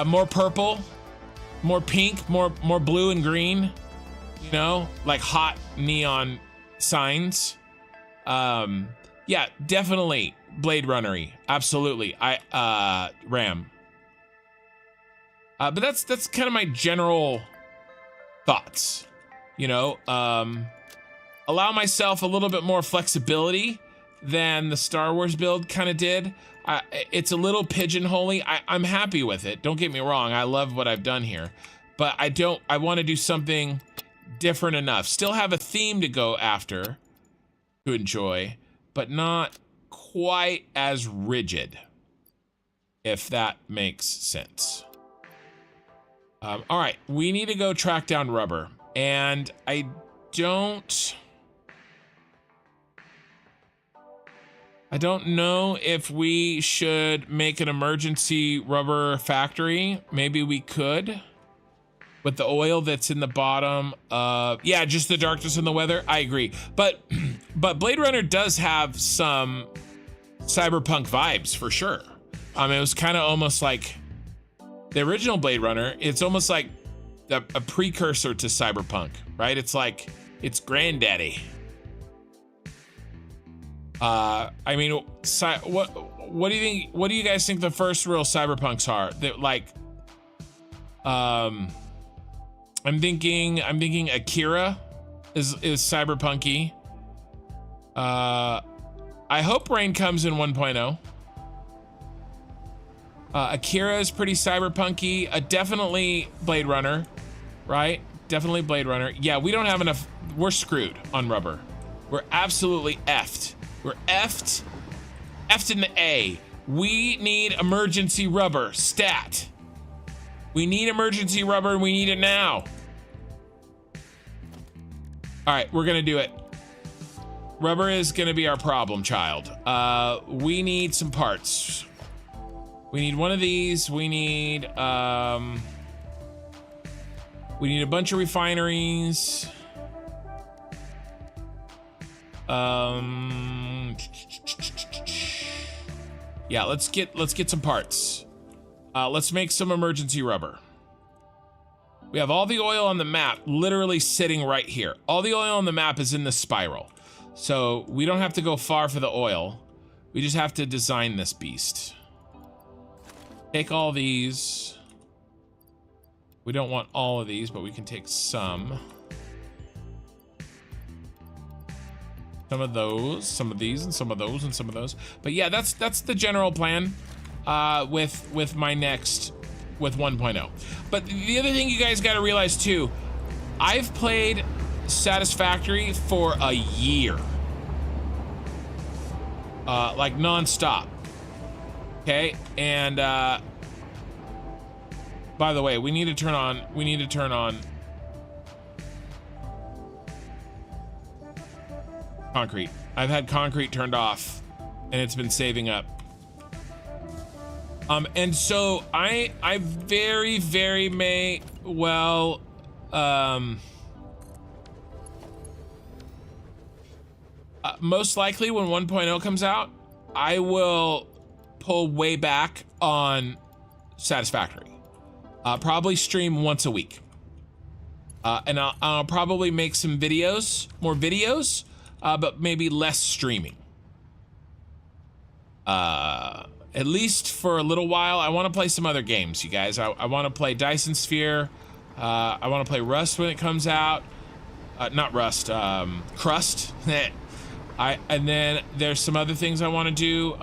more purple, more pink, more blue and green, you know, like hot neon signs. Yeah, definitely Blade Runner-y. Absolutely. Ram. But that's kind of my general thoughts, you know. Allow myself a little bit more flexibility than the Star Wars build kind of did. It's a little pigeonholy. I'm happy with it. Don't get me wrong. I love what I've done here, but I want to do something different enough. Still have a theme to go after, to enjoy, but not quite as rigid, if that makes sense. All right, we need to go track down rubber, and I don't know if we should make an emergency rubber factory. Maybe we could, with the oil that's in the bottom. Yeah, just the darkness and the weather. I agree. But Blade Runner does have some cyberpunk vibes for sure. It was kind of almost like the original Blade Runner. It's almost like a precursor to cyberpunk, right? It's like it's granddaddy. I mean, what do you think? What do you guys think the first real cyberpunks are? That like, I'm thinking Akira is cyberpunky. I hope rain comes in 1.0. Akira is pretty cyberpunky. Definitely Blade Runner, right? Definitely Blade Runner. Yeah, we don't have enough. We're screwed on rubber. We're absolutely effed. We're effed. Effed in the A. We need emergency rubber. Stat. We need emergency rubber and we need it now. All right, we're gonna do it. Rubber is gonna be our problem child. We need some parts. We need one of these. We need a bunch of refineries. Yeah, let's get some parts. Let's make some emergency rubber. We have all the oil on the map literally sitting right here. All the oil on the map is in the spiral. So we don't have to go far for the oil. We just have to design this beast. Take all these. We don't want all of these, but we can take some. Some of those, some of these, and some of those, and some of those. But yeah, that's the general plan with my next, with 1.0. But the other thing you guys got to realize too, I've played Satisfactory for a year. Like non-stop. Okay, and by the way, we need to turn on concrete. I've had concrete turned off and it's been saving up. And so I very may well most likely when 1.0 comes out, I will pull way back on Satisfactory. Probably stream once a week. And I'll probably make some videos, more videos, but maybe less streaming. At least for a little while. I want to play some other games, you guys. I want to play Dyson Sphere. I want to play Rust when it comes out. Not Rust, Crust. And then there's some other things I want to do.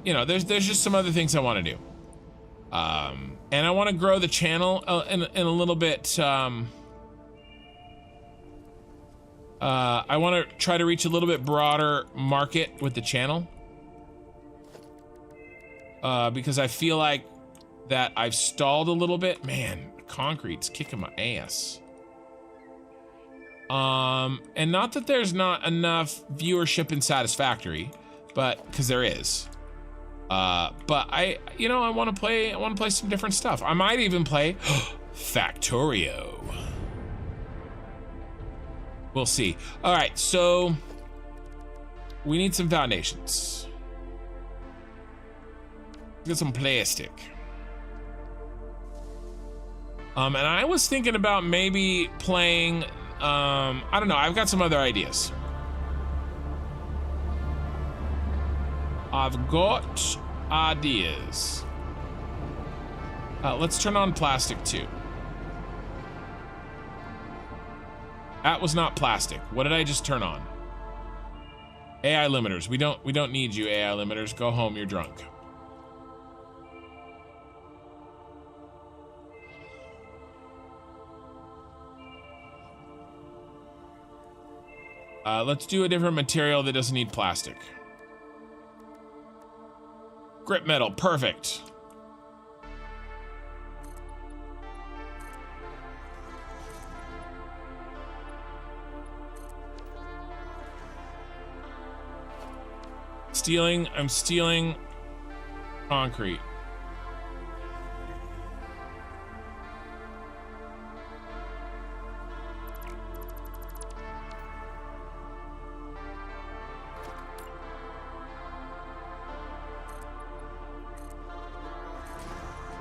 You know, there's just some other things I want to do. And I want to grow the channel in a little bit. I want to try to reach a little bit broader market with the channel. Because I feel like that I've stalled a little bit. Man, concrete's kicking my ass. And not that there's not enough viewership in Satisfactory, but because there is. But I want to play some different stuff. I might even play Factorio. We'll see. All right, so we need some foundations. Get some plastic. And I was thinking about maybe playing, I don't know, I've got some other ideas. I've got ideas. Let's turn on plastic too. That was not plastic. What did I just turn on? AI limiters. We don't need you, AI limiters. Go home, you're drunk. Let's do a different material that doesn't need plastic. Grip metal, perfect. I'm stealing concrete.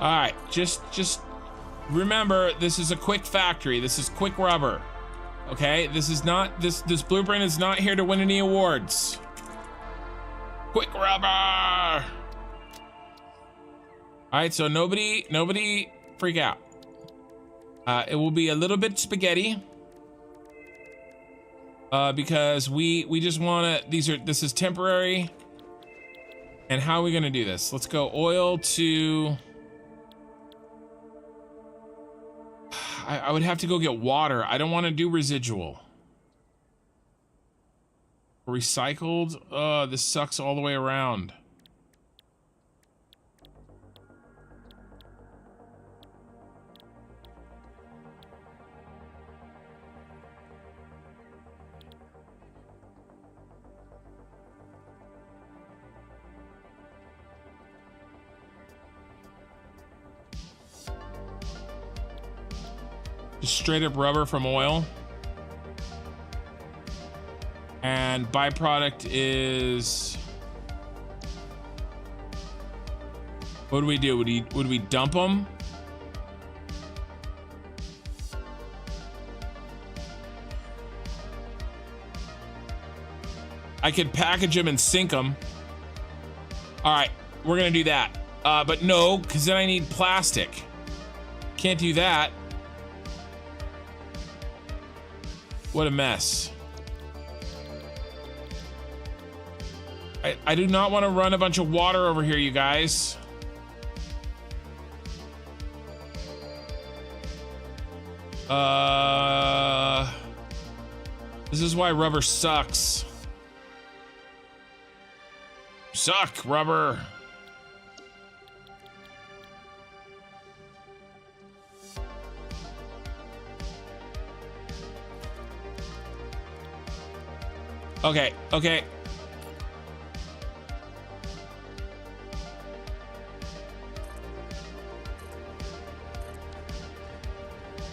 All right, just remember, this is a quick factory. This is quick rubber. Okay, this is not, this blueprint is not here to win any awards. Quick rubber. All All right, so nobody freak out. It will be a little bit spaghetti. Because we just wanna, this is temporary. And how are we gonna do this? Let's go oil to, I would have to go get water. I don't wanna do residual. Recycled, this sucks all the way around. Just straight up rubber from oil. And byproduct is, what do we do? Would we dump them? I could package them and sink them. All right, we're gonna do that. But no, because then I need plastic. Can't do that. What a mess. I do not want to run a bunch of water over here, you guys. This is why rubber sucks. Suck, rubber. Okay, okay.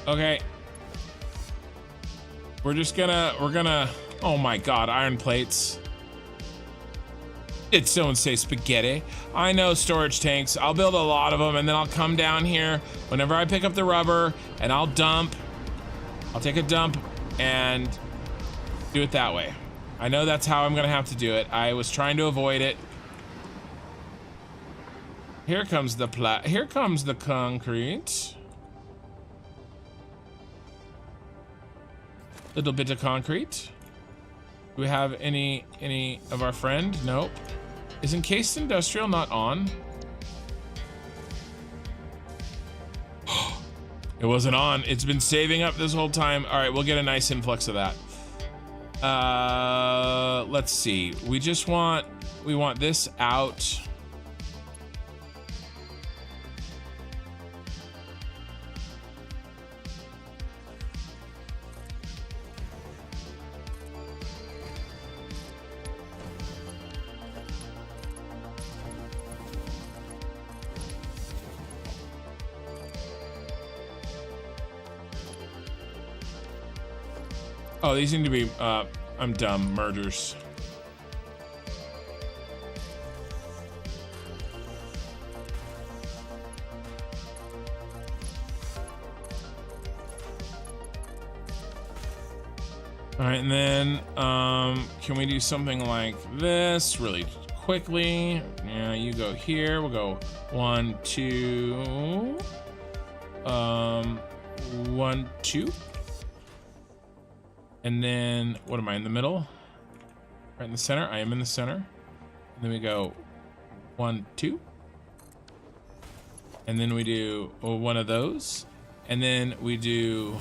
Okay. We're gonna, oh my God, iron plates. Did someone say spaghetti? I know storage tanks. I'll build a lot of them and then I'll come down here whenever I pick up the rubber and I'll dump. I'll take a dump and do it that way. I know that's how I'm gonna have to do it. I was trying to avoid it. Here comes the concrete. Little bit of concrete. Do we have any of our friend? Nope. Is encased industrial not on? It wasn't on. It's been saving up this whole time. All right, we'll get a nice influx of that. Let's see. We want this out. Oh, these need to be, I'm dumb, mergers. All right, and then, can we do something like this really quickly? Yeah, you go here, we'll go 1, 2, 1, 2. And then, what am I, in the middle? Right in the center? I am in the center. And then we go 1, 2. And then we do one of those. And then we do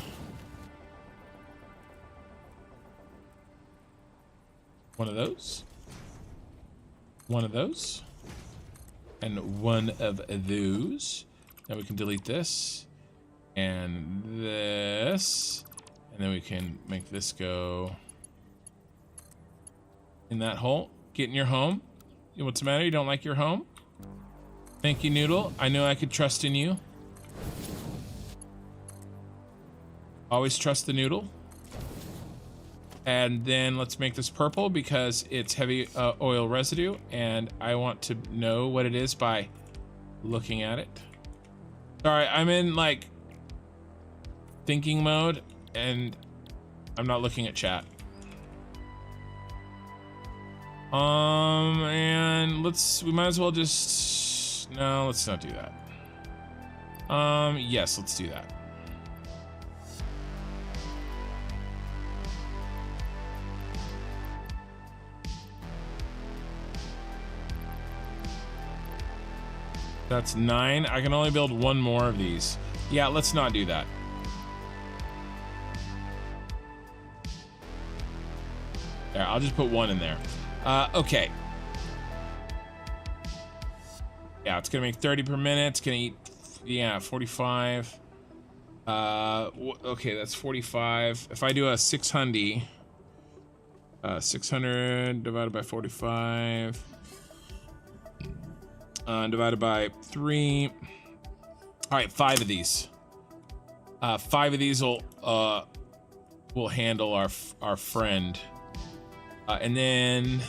one of those. One of those. And one of those. Now we can delete this. And this. And then we can make this go in that hole. Get in your home. What's the matter? You don't like your home? Thank you, Noodle. I knew I could trust in you. Always trust the Noodle. And then let's make this purple because it's heavy oil residue. And I want to know what it is by looking at it. Sorry, I'm in like thinking mode. And I'm not looking at chat. And we might as well just, no, let's not do that. Yes, let's do that. That's 9. I can only build one more of these. Yeah, let's not do that. There, I'll just put 1 in there. Okay. Yeah, it's gonna make 30 per minute. It's gonna eat, yeah, 45. Okay, that's 45. If I do a 600, 600 divided by 45, divided by 3. All right, 5 of these. 5 of these will handle our friend. And then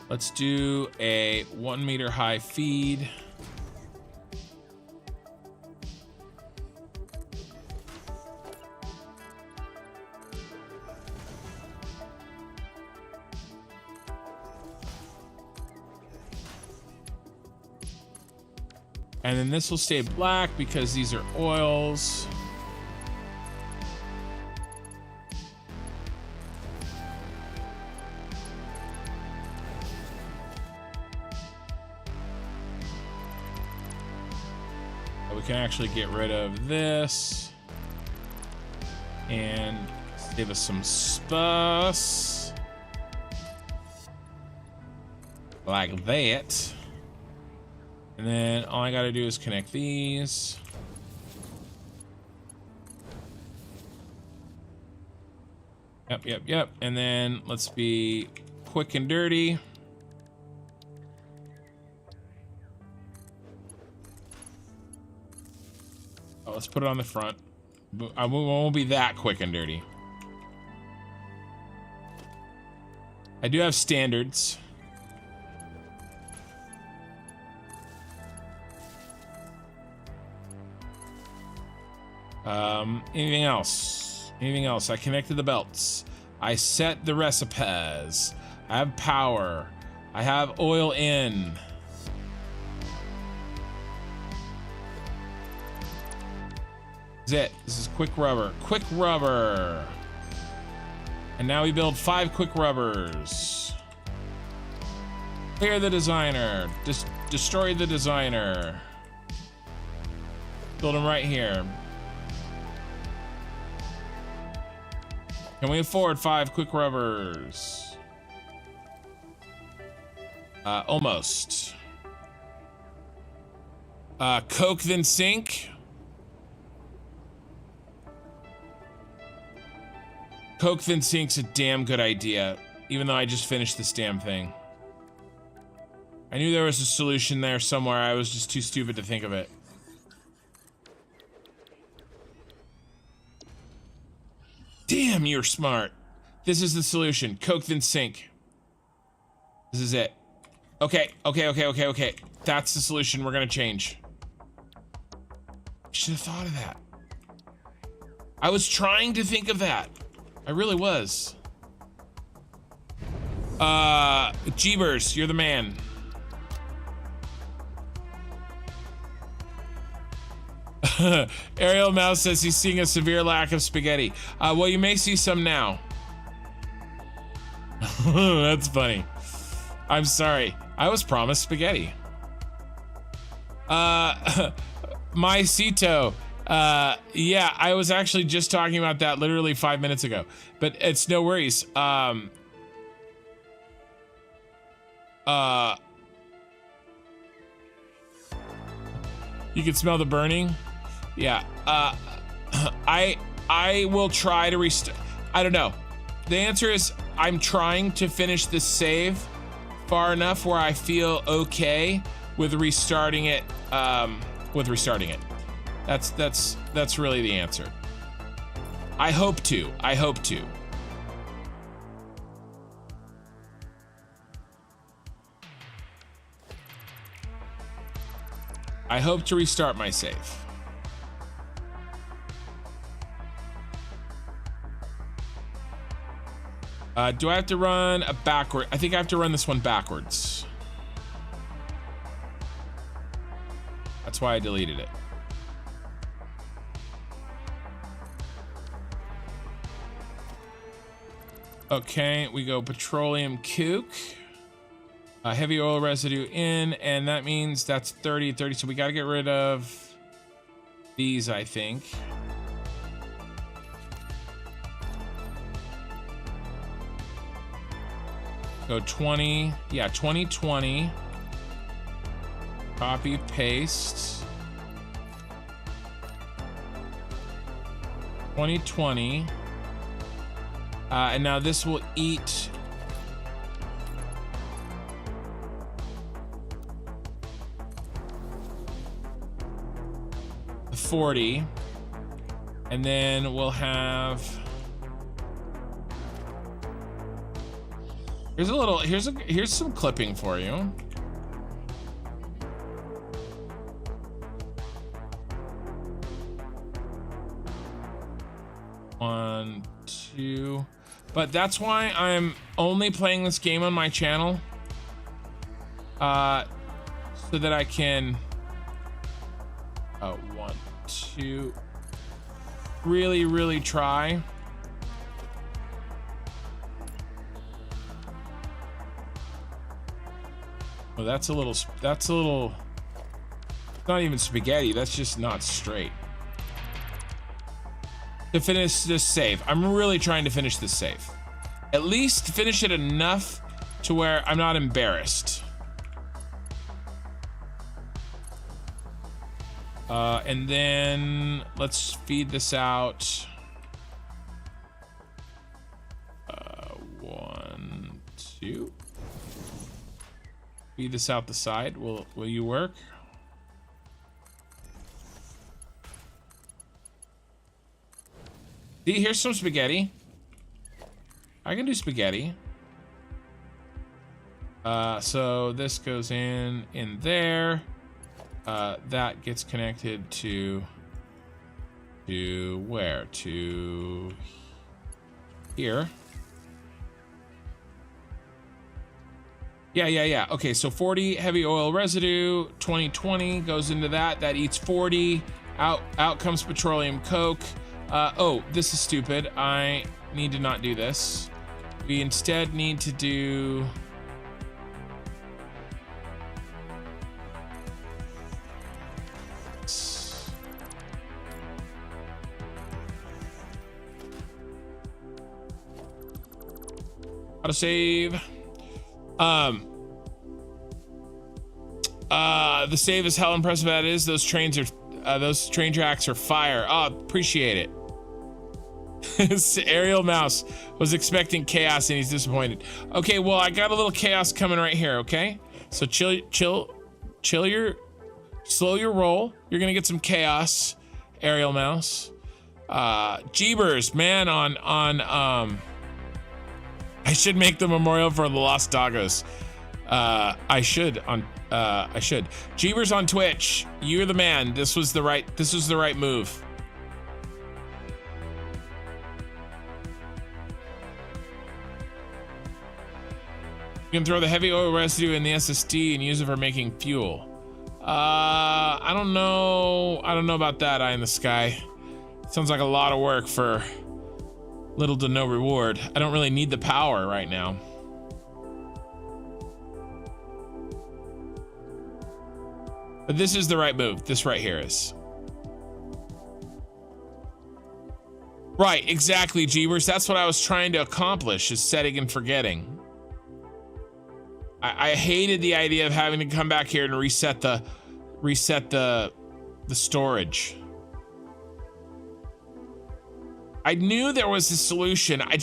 let's do a 1 meter high feed. And then this will stay black because these are oils. We can actually get rid of this and save us some space like that. And then all I gotta do is connect these. Yep. And then let's be quick and dirty. Oh, let's put it on the front. I won't be that quick and dirty. I do have standards. Anything else? Anything else? I connected the belts. I set the recipes. I have power. I have oil in. This is it. This is quick rubber. Quick rubber. And now we build 5 quick rubbers. Clear the designer. Destroy the designer. Build them right here. Can we afford 5 quick rubbers? Almost. Coke then sink. Coke then sink's a damn good idea, even though I just finished this damn thing. I knew there was a solution there somewhere. I was just too stupid to think of it. Damn, you're smart. This is the solution. Coke then sink. This is it. Okay. That's the solution we're gonna change. Should have thought of that. I was trying to think of that. I really was. Jeebers, you're the man. Ariel Mouse says he's seeing a severe lack of spaghetti. Well, you may see some now. That's funny. I'm sorry. I was promised spaghetti. My Cito. Yeah, I was actually just talking about that literally 5 minutes ago, but it's no worries. You can smell the burning. Yeah, I will try to restart. I don't know. The answer is I'm trying to finish this save far enough where I feel okay with restarting it. That's really the answer. I hope to. I hope to restart my save. Do I have to run a backward? I think I have to run this one backwards. That's why I deleted it. Okay, we go petroleum coke. Heavy oil residue in, and that means that's 30, 30. So we got to get rid of these, I think. Go 20. Yeah, 20, 20. Copy, paste. 20, 20. And now this will eat. The 40. And then we'll have. Here's some clipping for you. One, two. But that's why I'm only playing this game on my channel. So that I can one, two, really try. Oh, that's a little, not even spaghetti, that's just not straight. To finish this save, I'm really trying to finish this save. At least finish it enough to where I'm not embarrassed. And then let's feed this out. One, two. Feed this out the side. Will you work? See, here's some spaghetti. I can do spaghetti. So this goes in there. That gets connected to where? To here. Yeah. Okay, so 40 heavy oil residue, 20 goes into that. That eats 40. Out comes petroleum coke. Oh, this is stupid. I need to not do this. We instead need to do. How to save. The save is how impressive that is. Those train tracks are fire. Oh, appreciate it. Aerial Mouse was expecting chaos and he's disappointed. Okay, well, I got a little chaos coming right here, okay? So slow your roll. You're gonna get some chaos, Aerial Mouse. Jeebers, man, I should make the memorial for the Lost Doggos. I should. Jeebers on Twitch, you're the man. This was the right move. You can throw the heavy oil residue in the SSD and use it for making fuel. I don't know about that. Eye in the sky. Sounds like a lot of work for little to no reward. I don't really need the power right now. But this is the right move. This right here is. Right, exactly, Jeebers. That's what I was trying to accomplish, is setting and forgetting. I hated the idea of having to come back here and reset the storage. I knew there was a solution. I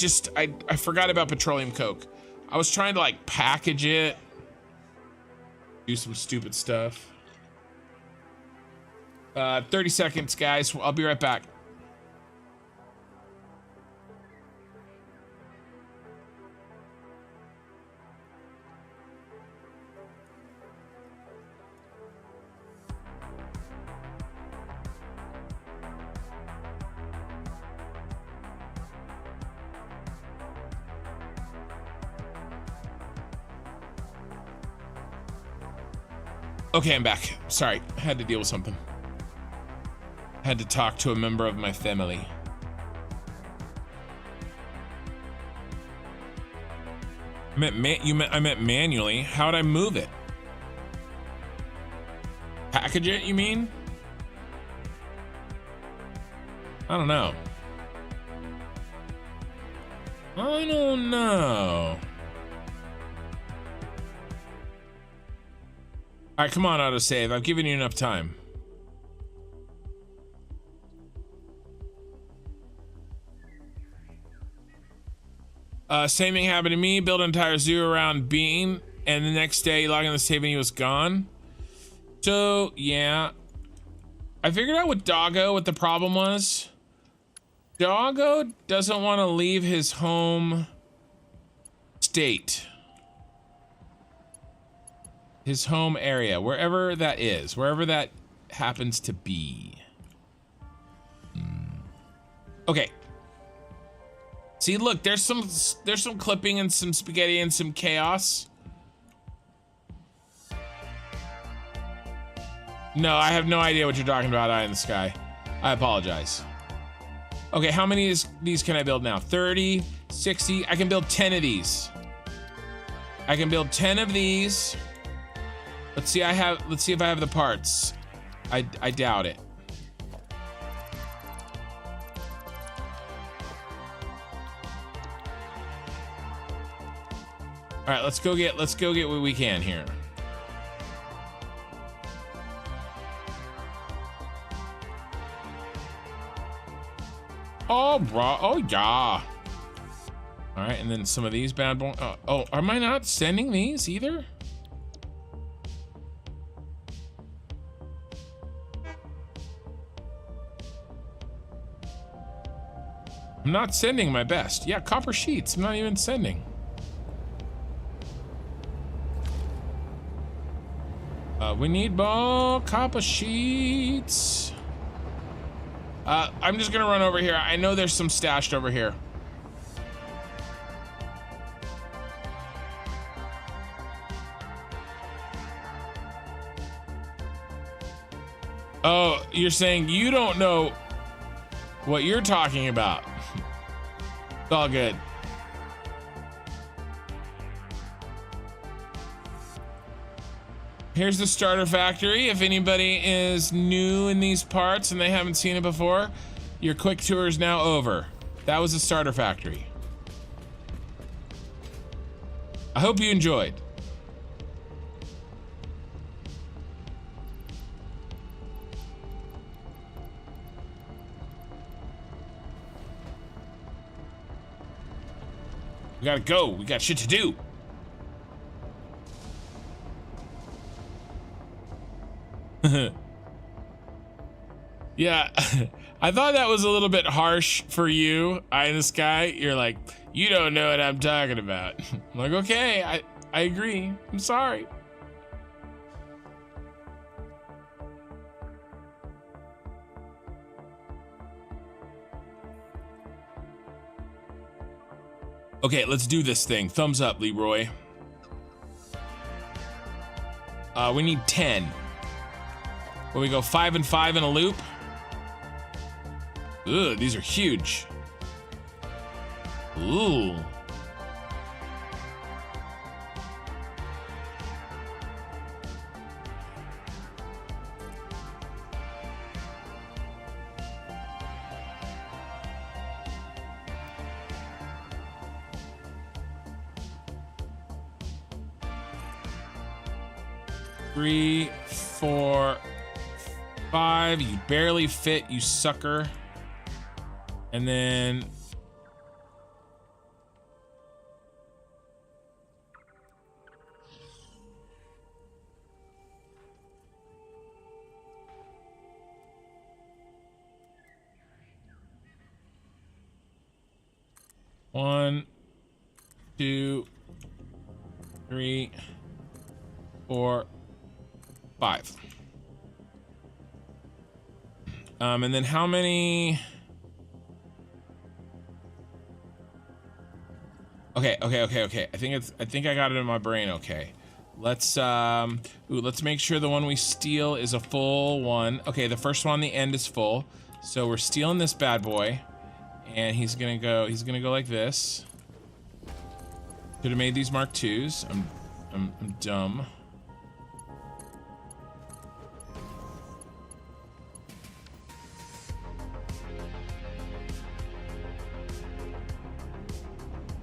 forgot about petroleum coke. I was trying to like package it, do some stupid stuff. 30 seconds, guys. I'll be right back. Okay, I'm back. Sorry, I had to deal with something. I had to talk to a member of my family. I meant manually. How'd I move it? Package it, you mean? I don't know. I don't know. All right, come on, autosave. I've given you enough time. Same thing happened to me. Built an entire zoo around Bean, and the next day, logging the save and he was gone. So, yeah. I figured out with Doggo what the problem was. Doggo doesn't want to leave his home state. His home area, wherever that is, wherever that happens to be. Okay. See, look, there's some clipping and some spaghetti and some chaos. No, I have no idea what you're talking about, Eye in the Sky. I apologize. Okay, how many of these can I build now? 30, 60, I can build 10 of these. I can build 10 of these. Let's see if I have the parts. I doubt it. All right, let's go get what we can here. Oh, bro. Oh, yeah. All right, and then some of these bad boys. Oh, am I not sending these either? I'm not sending my best. Yeah, copper sheets. I'm not even sending. We need more copper sheets. I'm just gonna run over here. I know there's some stashed over here. Oh, you're saying you don't know what you're talking about. It's all good. Here's the starter factory. If anybody is new in these parts and they haven't seen it before, your quick tour is now over. That was the starter factory. I hope you enjoyed. We gotta go. We got shit to do. Yeah, I thought that was a little bit harsh for you, Eye in the Sky. You're like, you don't know what I'm talking about. I'm like, okay, I agree. I'm sorry. Okay, let's do this thing. Thumbs up, Leroy. We need 10. Where we go 5 and 5 in a loop. Ugh, these are huge. Ooh. Three, 4, 5. You barely fit, you sucker. And then one, 2, 3, 4, 5. And then how many? Okay. I think I got it in my brain. Okay. Let's let's make sure the one we steal is a full one. Okay, the first one on the end is full. So we're stealing this bad boy. And he's gonna go like this. Should have made these Mark IIs. I'm dumb.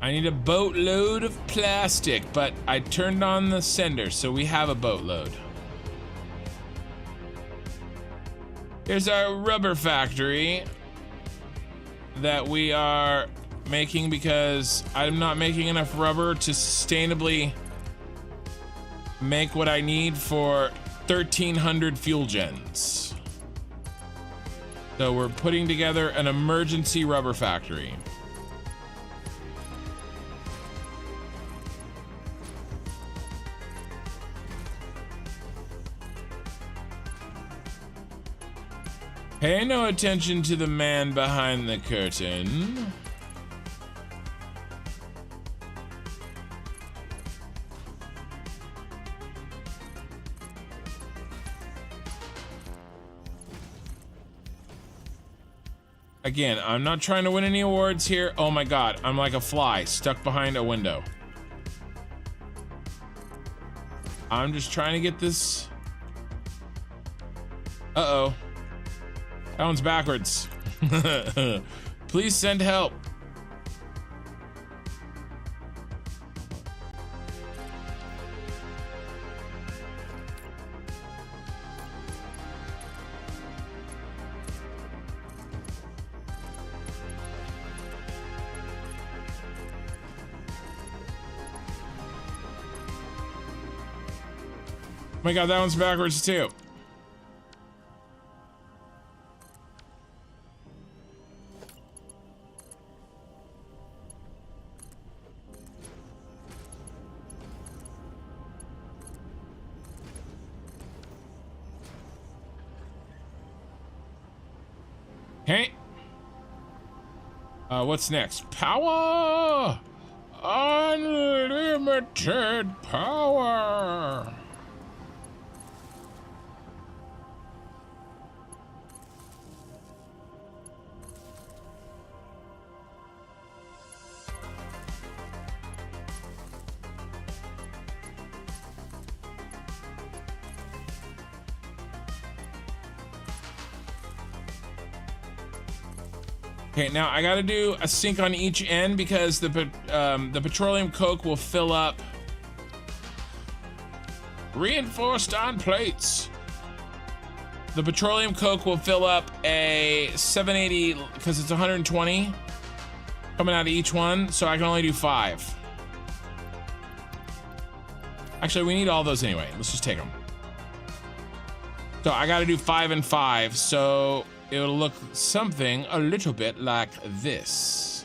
I need a boatload of plastic, but I turned on the sender, so we have a boatload. Here's our rubber factory that we are making because I'm not making enough rubber to sustainably make what I need for 1,300 fuel gens. So we're putting together an emergency rubber factory. Pay no attention to the man behind the curtain. Again, I'm not trying to win any awards here. Oh my god, I'm like a fly stuck behind a window. I'm just trying to get this. Uh-oh. That one's backwards. Please send help. Oh my god, that one's backwards too. Okay. What's next? Power! Unlimited power! Okay, now I gotta do a sink on each end because the petroleum coke will fill up. Reinforced on plates. The petroleum coke will fill up a 780 because it's 120 coming out of each one, so I can only do 5. Actually, we need all those anyway. Let's just take them. So I gotta do 5 and 5, so it'll look something a little bit like this.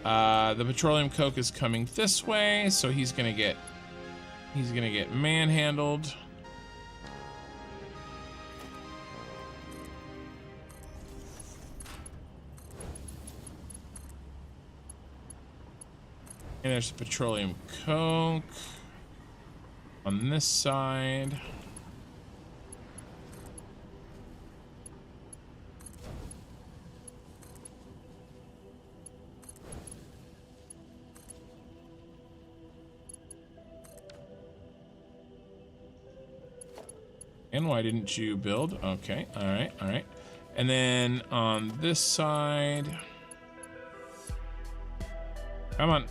The petroleum coke is coming this way, so he's gonna get manhandled. And there's the petroleum coke on this side. And why didn't you build? Okay, all right, all right. And then on this side, come on.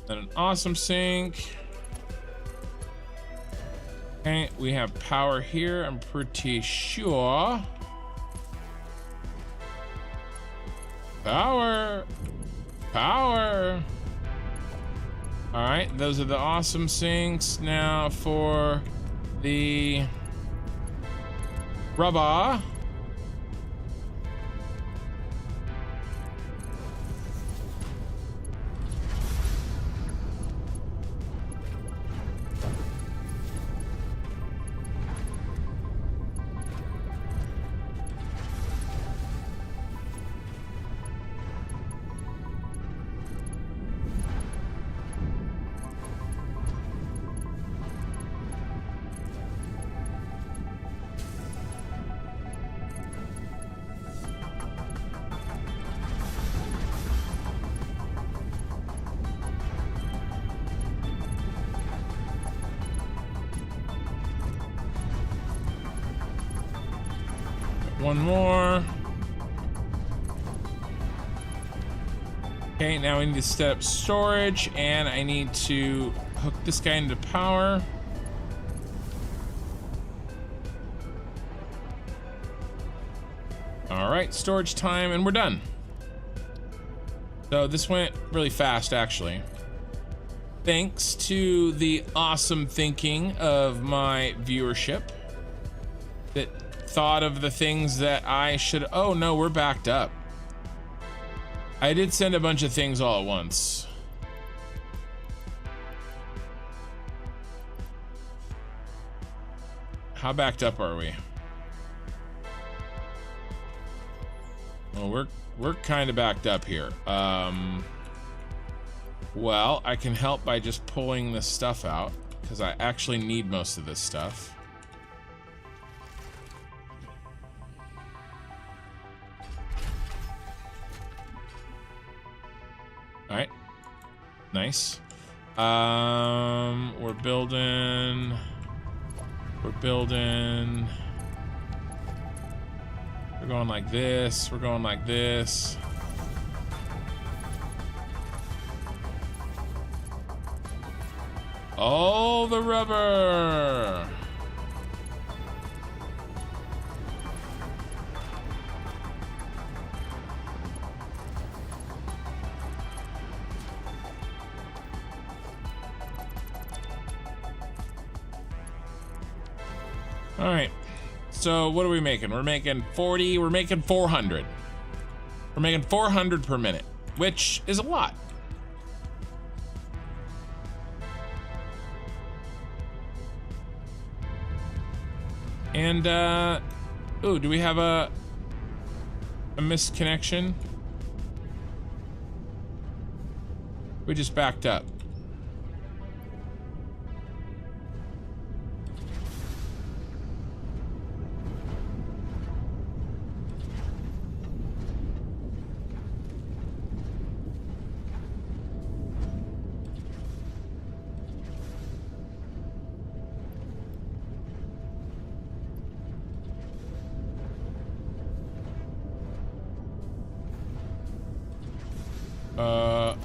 Then an awesome sink. Okay, we have power here, I'm pretty sure. Power! Power! Alright, those are the awesome sinks. Now for the rubber. one more. Okay, now we need to set up storage, and I need to hook this guy into power. All right, storage time, and we're done. So this went really fast, actually. Thanks to the awesome thinking of my viewership that thought of the things that I should. Oh no, we're backed up. I did send a bunch of things all at once. How backed up are we? Well, we're kind of backed up here. Well, I can help by just pulling this stuff out because I actually need most of this stuff. All right, nice. We're building. We're going like this. We're going like this. All the rubber. All right. So what are we making? We're making 40. We're making 400. We're making 400 per minute, which is a lot. And ooh, do we have a misconnection? We just backed up.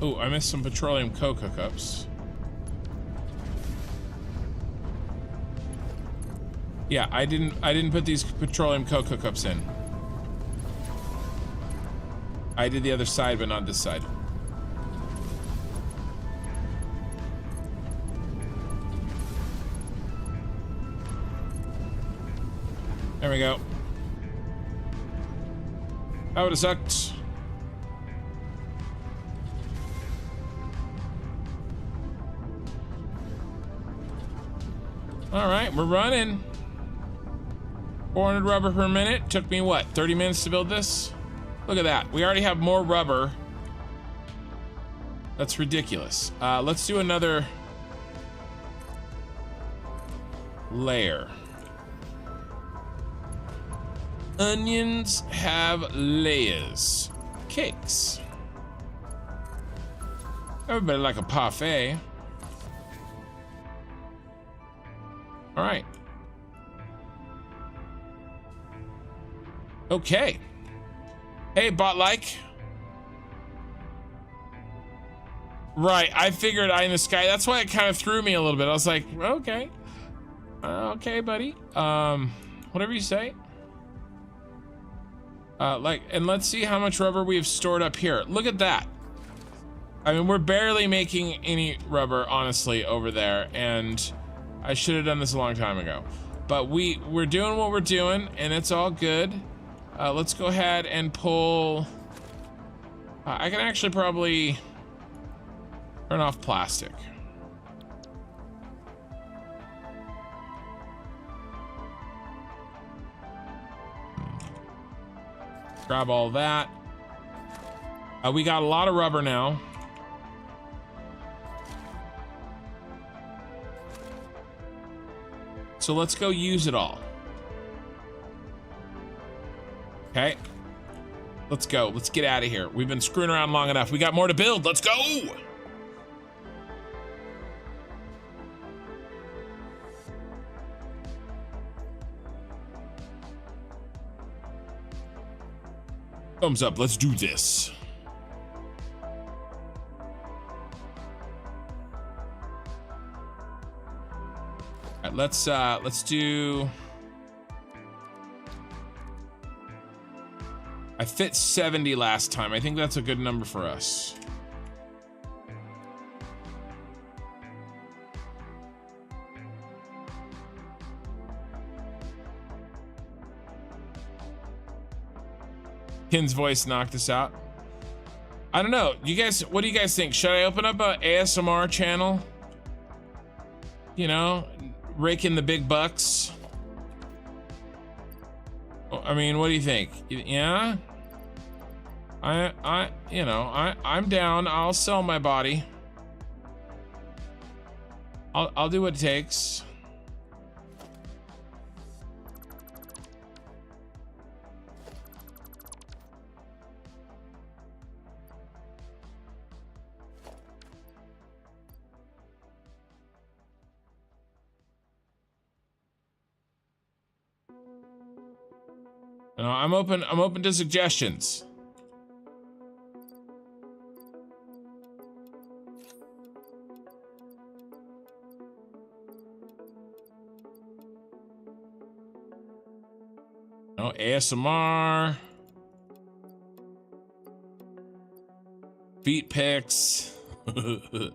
Oh, I missed some petroleum coke hookups. Yeah, I didn't put these petroleum coke hookups in. I did the other side, but not this side. There we go. That would have sucked. All right, we're running. 400 rubber per minute. Took me what, 30 minutes to build this? Look at that. We already have more rubber. That's ridiculous. Let's do another layer. Onions have layers. Cakes. Everybody like a parfait. All right. Okay. Hey, bot-like. Right, I figured eye in the sky. That's why it kind of threw me a little bit. I was like, okay. Okay, buddy. Whatever you say. And let's see how much rubber we've stored up here. Look at that. I mean, we're barely making any rubber, honestly, over there, and I should have done this a long time ago. But we're doing what we're doing, and it's all good. Let's go ahead and pull... I can actually probably turn off plastic. Grab all that. We got a lot of rubber now. So let's go use it all. Okay. Let's go. Let's get out of here. We've been screwing around long enough. We got more to build. Let's go. Thumbs up, let's do this. All right, let's do. I fit 70 last time. I think that's a good number for us. Ken's voice knocked us out. I don't know. You guys, what do you guys think? Should I open up a ASMR channel? You know, rake in the big bucks. I mean, what do you think? Yeah? I'm down. I'll sell my body. I'll do what it takes. No, I'm open to suggestions. No, ASMR. Feet pics. You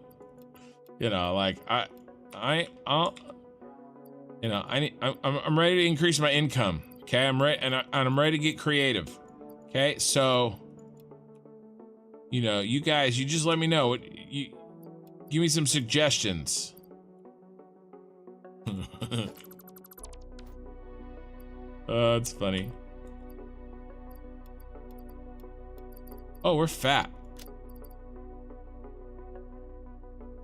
know, like I'll you know, I'm ready to increase my income. Okay, I'm ready, and I'm ready to get creative. Okay, so you know, you guys, you just let me know. You give me some suggestions. Oh, it's funny. Oh, we're fat.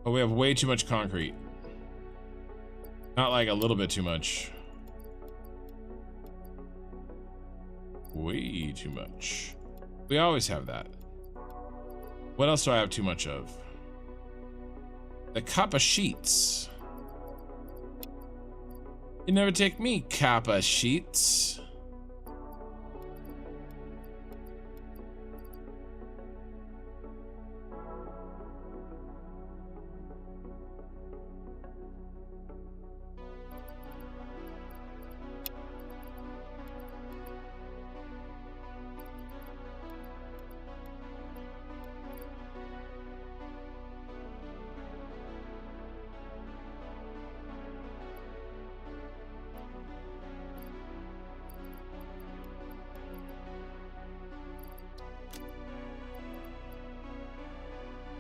Oh, we have way too much concrete. Not like a little bit too much. Way too much. We always have that. What else do I have too much of? The Kappa sheets. You never take me, Kappa sheets.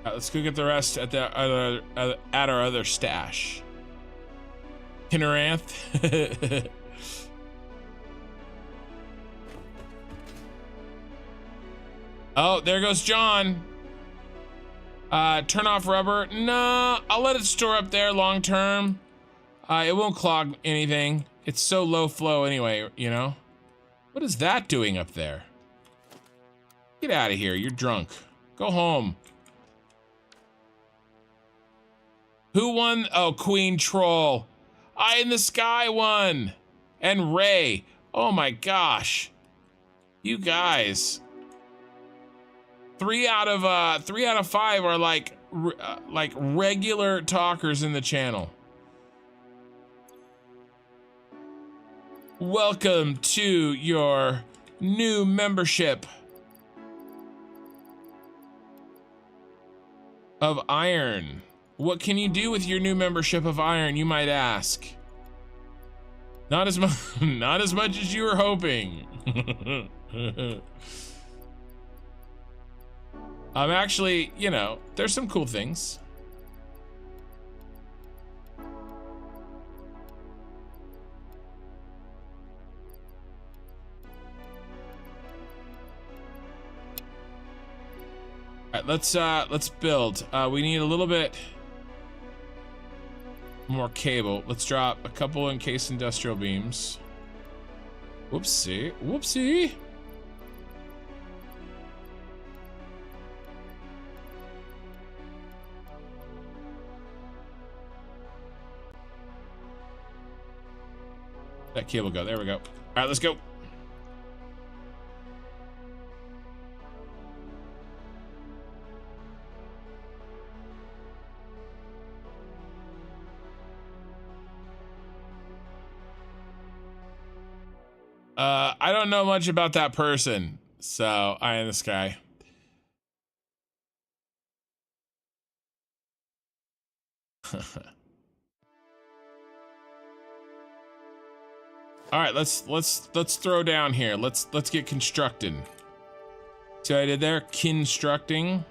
Let's go get the rest at our other stash. Kinneranth. Oh, there goes John. Turn off rubber. No, I'll let it store up there long term. It won't clog anything. It's so low flow anyway, you know? What is that doing up there? Get out of here, you're drunk. Go home. Who won? Oh, Queen Troll. Eye in the Sky won. And Ray. Oh my gosh. You guys. 3 out of 5 are like regular talkers in the channel. Welcome to your new membership of Iron. What can you do with your new membership of Iron, you might ask? Not as much, not as much as you were hoping. Actually, you know, there's some cool things. All right, let's build. We need a little bit more cable. Let's drop a couple encased industrial beams. Whoopsie, whoopsie. That cable go. There we go. All right, let's go. I don't know much about that person, so eye in the sky. All right, let's throw down here. Let's get constructing. See what I did there? Constructing.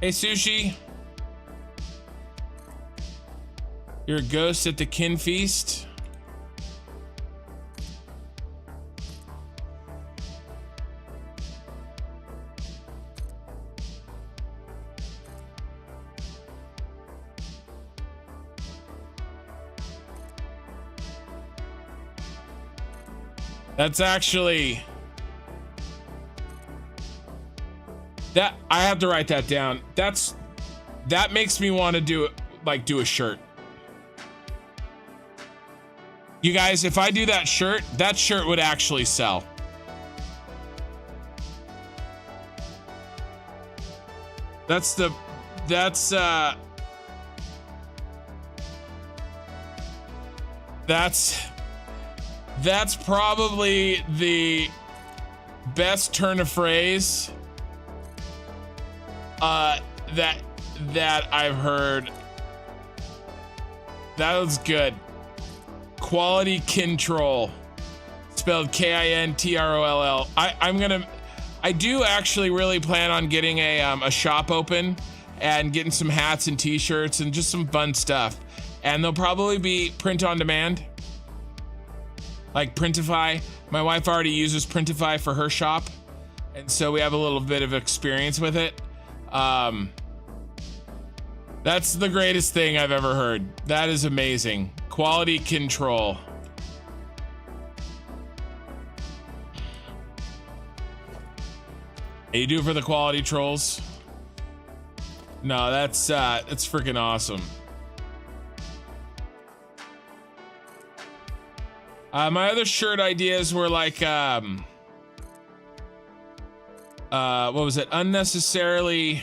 Hey, Sushi. You're a ghost at the kin feast? That's actually... that, I have to write that down. That makes me want to do a shirt. You guys, if I do that shirt would actually sell. That's probably the best turn of phrase that I've heard. That was good. Quality control, spelled Kintroll. I do actually really plan on getting a shop open and getting some hats and t-shirts and just some fun stuff. And they'll probably be print on demand, like Printify. My wife already uses Printify for her shop, and so we have a little bit of experience with it. That's the greatest thing I've ever heard. That is amazing. Quality control. Hey, you do it for the quality trolls? No, that's freaking awesome. My other shirt ideas were like, what was it? Unnecessarily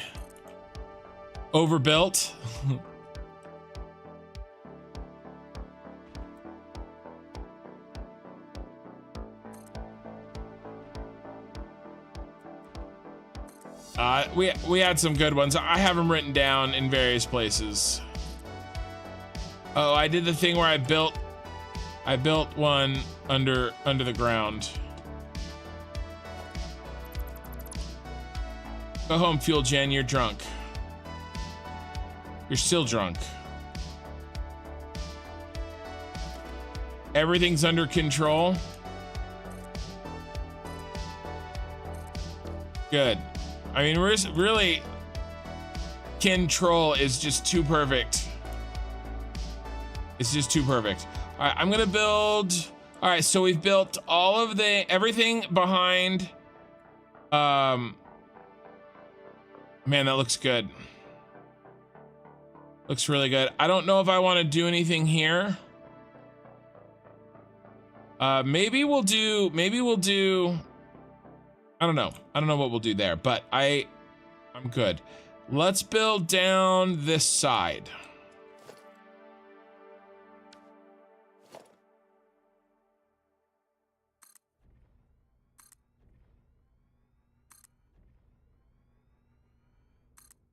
overbuilt. We had some good ones. I have them written down in various places. Oh, I did the thing where I built one under the ground. Go home, Fuel Jen, you're drunk. You're still drunk. Everything's under control. Good. I mean, really, control is just too perfect. It's just too perfect. All right, I'm gonna build. All right, so we've built all of everything behind. Man, that looks good. Looks really good. I don't know if I want to do anything here. Maybe we'll do. I don't know. I don't know what we'll do there, but I'm good. Let's build down this side.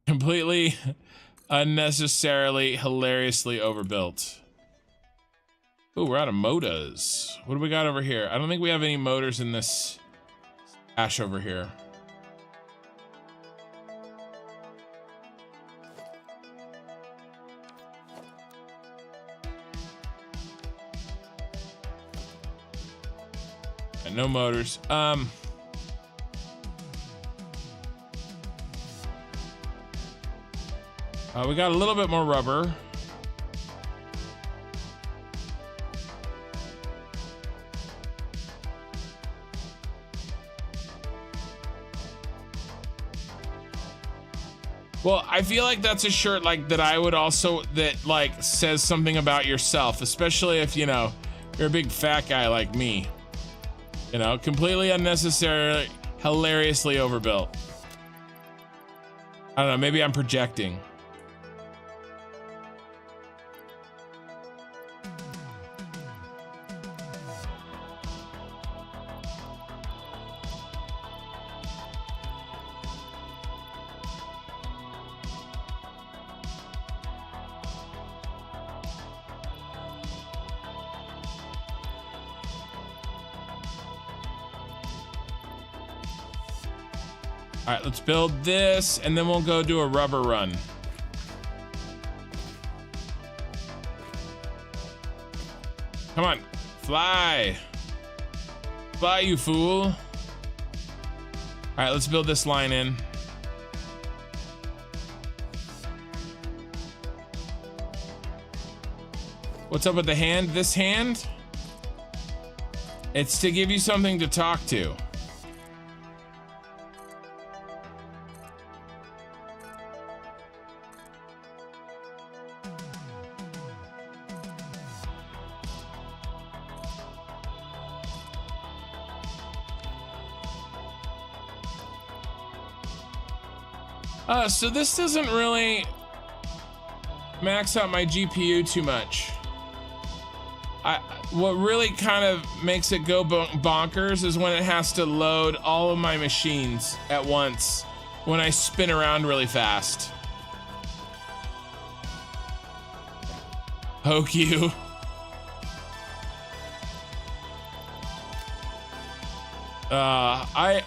Completely unnecessarily, hilariously overbuilt. Oh, we're out of motors. What do we got over here? I don't think we have any motors in this ash over here. And no motors. We got a little bit more rubber. Well, I feel like that's a shirt like that I would also, that like says something about yourself, especially if, you know, you're a big fat guy like me. You know, completely unnecessarily, hilariously overbuilt. I don't know, maybe I'm projecting. All right, let's build this, and then we'll go do a rubber run. Come on, fly. Fly, you fool. All right, let's build this line in. What's up with the hand? This hand? It's to give you something to talk to. So this doesn't really max out my GPU too much. What really kind of makes it go bonkers is when it has to load all of my machines at once when I spin around really fast. Poke you.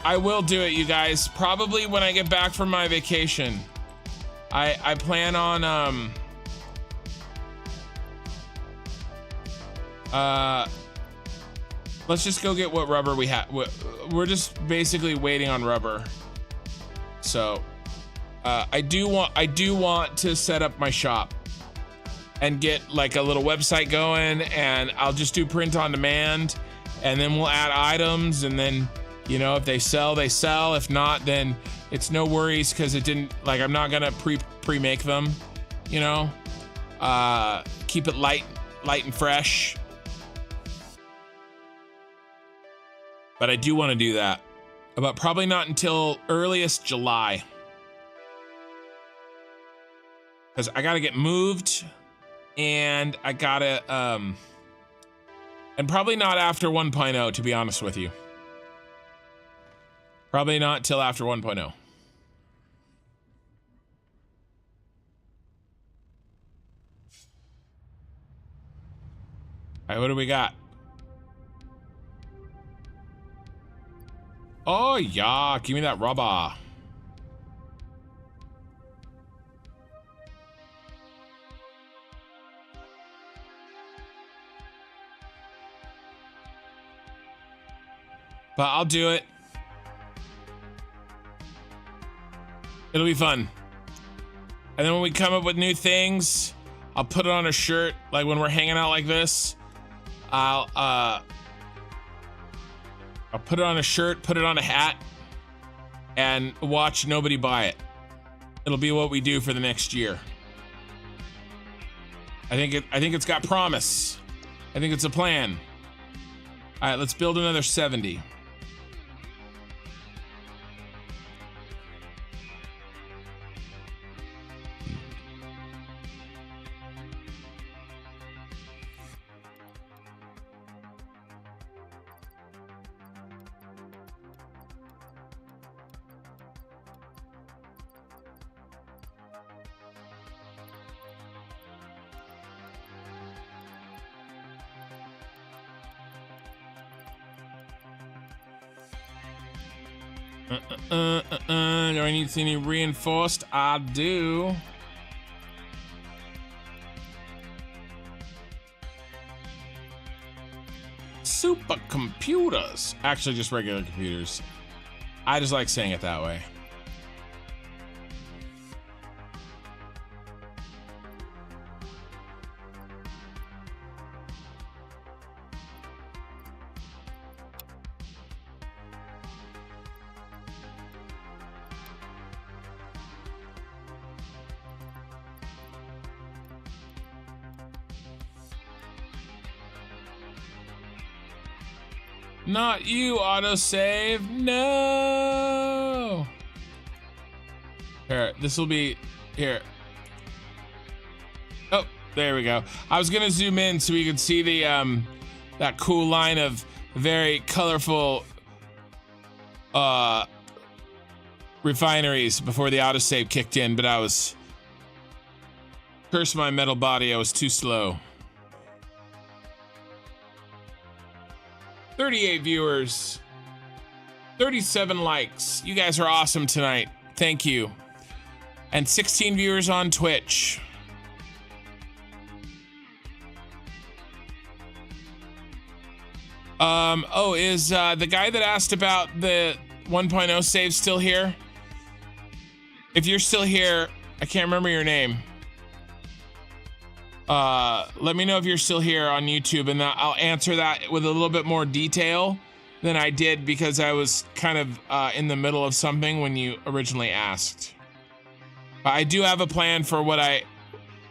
I will do it, you guys. Probably when I get back from my vacation. I plan on let's just go get what rubber we have. We're just basically waiting on rubber. So I do want to set up my shop and get like a little website going, and I'll just do print on demand, and then we'll add items, and then, you know, if they sell, they sell. If not, then it's no worries, because it didn't, like, I'm not gonna pre-make them, you know. Keep it light and fresh. But I do want to do that, but probably not until earliest July, because I gotta get moved, and I gotta and probably not after 1.0, to be honest with you. Probably not till after 1.0. All right, what do we got? Oh yeah, give me that rubber. But I'll do it. It'll be fun. And then when we come up with new things, I'll put it on a shirt. Like when we're hanging out like this, I'll put it on a shirt, put it on a hat, and watch nobody buy it. It'll be what we do for the next year. I think it's got promise. I think it's a plan. All right, let's build another 70. Do I need to see any reinforced? I do. Supercomputers. Actually, just regular computers. I just like saying it that way. Not you, autosave. No. Here, this will be here. Oh, there we go. I was gonna zoom in so we could see the that cool line of very colorful refineries before the autosave kicked in, but I was, curse my metal body, I was too slow. 38 viewers, 37 likes. You guys are awesome tonight. Thank you. And 16 viewers on Twitch. Oh, is the guy that asked about the 1.0 save still here? If you're still here, I can't remember your name. Let me know if you're still here on YouTube, and I'll answer that with a little bit more detail than I did, because I was kind of in the middle of something when you originally asked. I do have a plan for what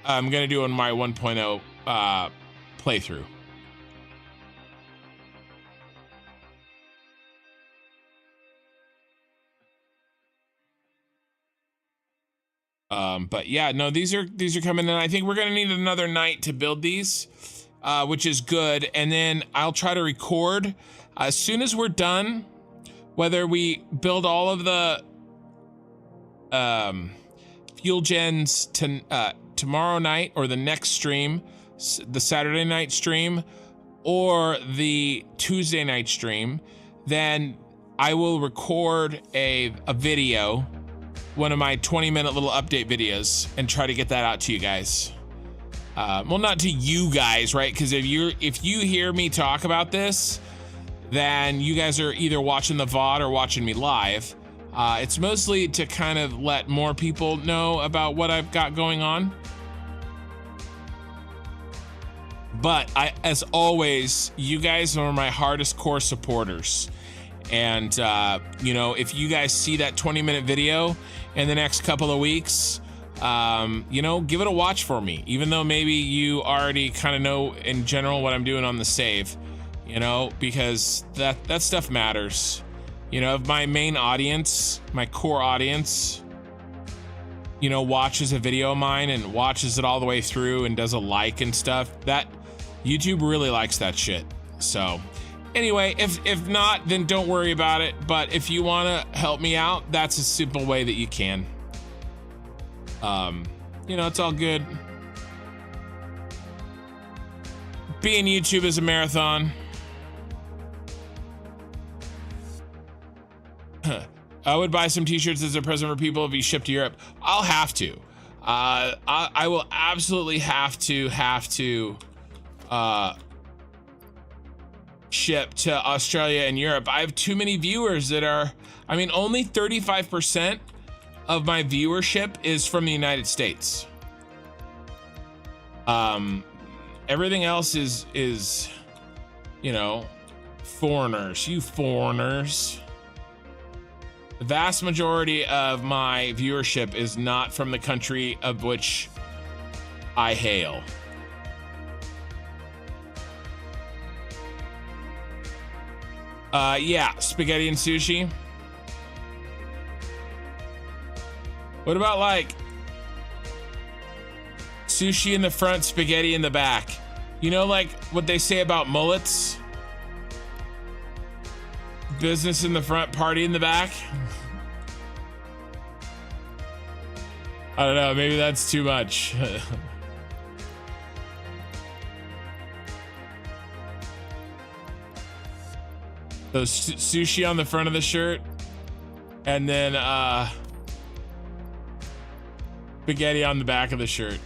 I'm gonna do on my 1.0 playthrough. But yeah, no, these are coming in. I think we're gonna need another night to build these, which is good. And then I'll try to record as soon as we're done, whether we build all of the fuel gens tomorrow night, or the next stream, the Saturday night stream, or the Tuesday night stream. Then I will record a video, one of my 20-minute little update videos, and try to get that out to you guys. Well, not to you guys, right? Because if you hear me talk about this, then you guys are either watching the VOD or watching me live. It's mostly to kind of let more people know about what I've got going on. But as always, you guys are my hardest core supporters. And, you know, if you guys see that 20-minute video in the next couple of weeks, you know, give it a watch for me, even though maybe you already kind of know in general what I'm doing on the save, you know, because that stuff matters. You know, if my main audience, my core audience, you know, watches a video of mine and watches it all the way through and does a like and stuff, that YouTube really likes that shit. So anyway, if not, then don't worry about it. But if you want to help me out, that's a simple way that you can. You know, it's all good. Being YouTube is a marathon. I would buy some t-shirts as a present for people if you ship to Europe. I'll have to. I will absolutely have to ship to Australia and Europe. I have too many viewers that are, I mean, only 35% of my viewership is from the United States. Everything else is, you know, foreigners, you foreigners. The vast majority of my viewership is not from the country of which I hail. Yeah, spaghetti and sushi. What about like sushi in the front, spaghetti in the back? You know, like what they say about mullets? Business in the front, party in the back. I don't know, maybe that's too much. So sushi on the front of the shirt, and then spaghetti on the back of the shirt.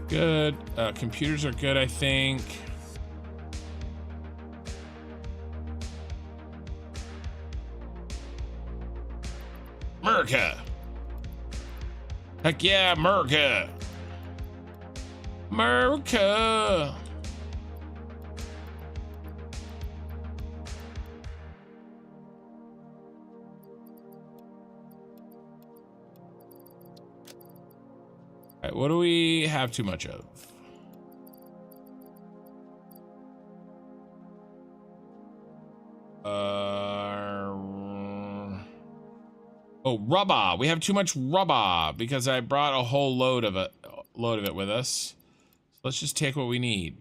Good. Computers are good, I think. America. Heck yeah, America. America. All right, what do we have too much of? Oh, rubber. We have too much rubber because I brought a whole load of it with us. So let's just take what we need.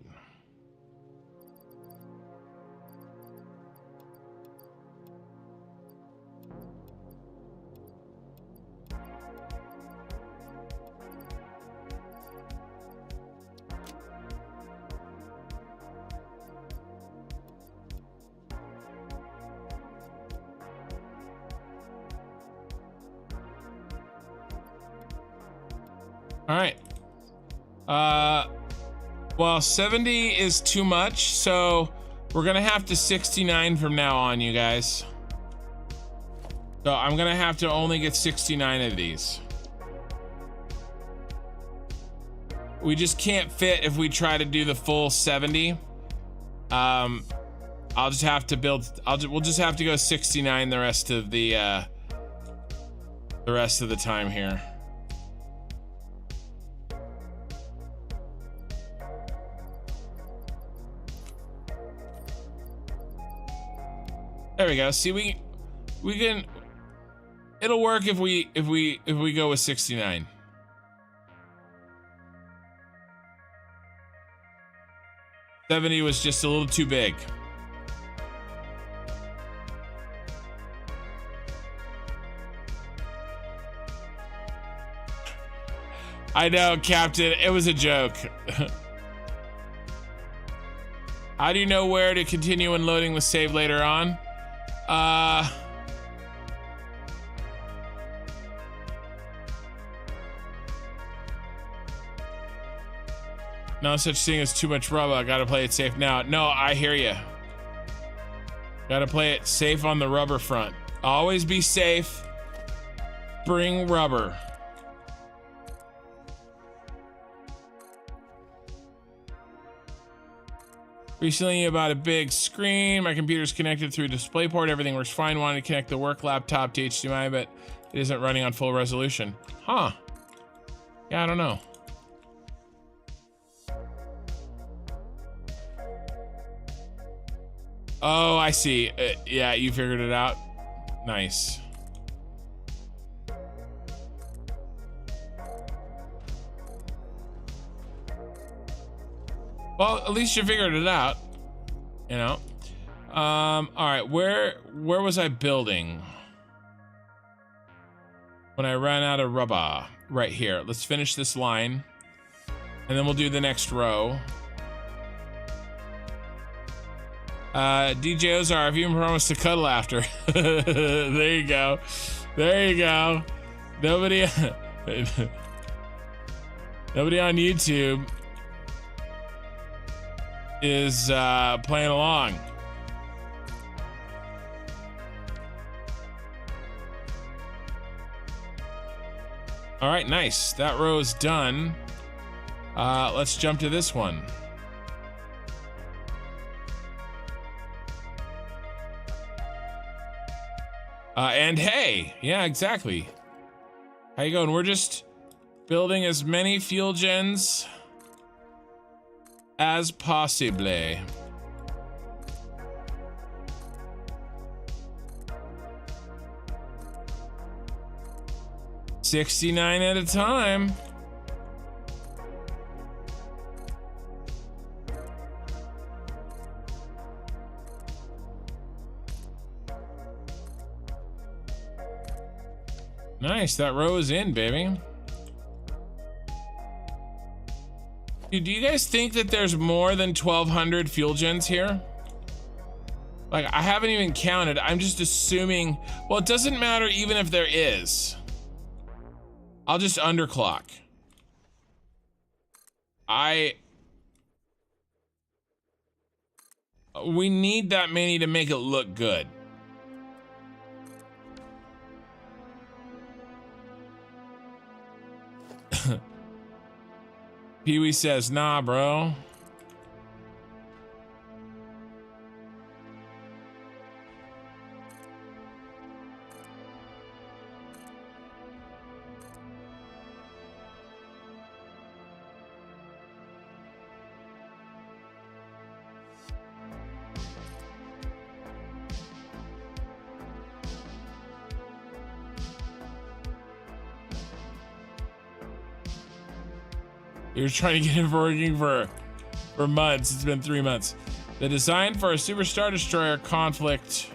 All right. Well, 70 is too much, so we're gonna have to 69 from now on, you guys. So I'm gonna have to only get 69 of these. We just can't fit if we try to do the full 70. I'll just have to build. We'll just have to go 69 the rest of the time here. There we go. See, we can. It'll work if we go with 69. $70 was just a little too big. I know, Captain. It was a joke. How do you know where to continue unloading the save later on? No such thing as too much rubber. I gotta play it safe now. No, I hear you. Gotta play it safe on the rubber front. Always be safe. Bring rubber. Recently about a big screen. My computer's connected through DisplayPort. Everything works fine. Wanted to connect the work laptop to HDMI, but it isn't running on full resolution. Huh. Yeah, I don't know. Oh, I see. Yeah, you figured it out. Nice. Well, at least you figured it out. You know. All right. Where was I building when I ran out of rubber? Right here. Let's finish this line, and then we'll do the next row. DJ Ozar, have you promised to cuddle after? There you go. There you go. Nobody on YouTube is playing along. All right, nice. That row is done. Let's jump to this one. And hey, yeah, exactly. How you going? We're just building as many fuel gens as possible. $69 at a time. Nice, that row is in, baby. Dude, do you guys think that there's more than 1,200 fuel gens here? Like, I haven't even counted. I'm just assuming. Well, it doesn't matter even if there is. I'll just underclock. We need that many to make it look good. Pee-wee says, nah, bro. You're trying to get it working for months. It's been 3 months. The design for a Super Star Destroyer conflict.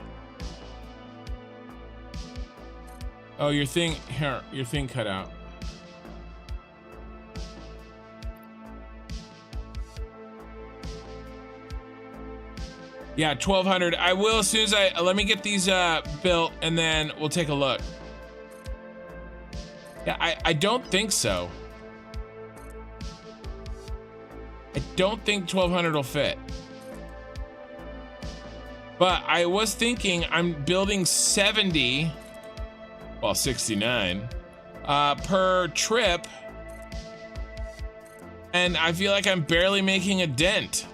Oh, your thing cut out. Yeah, 1,200. I will as soon as let me get these built, and then we'll take a look. Yeah, I don't think so. I don't think 1,200 will fit. But I was thinking I'm building 70, well, 69 per trip, and I feel like I'm barely making a dent.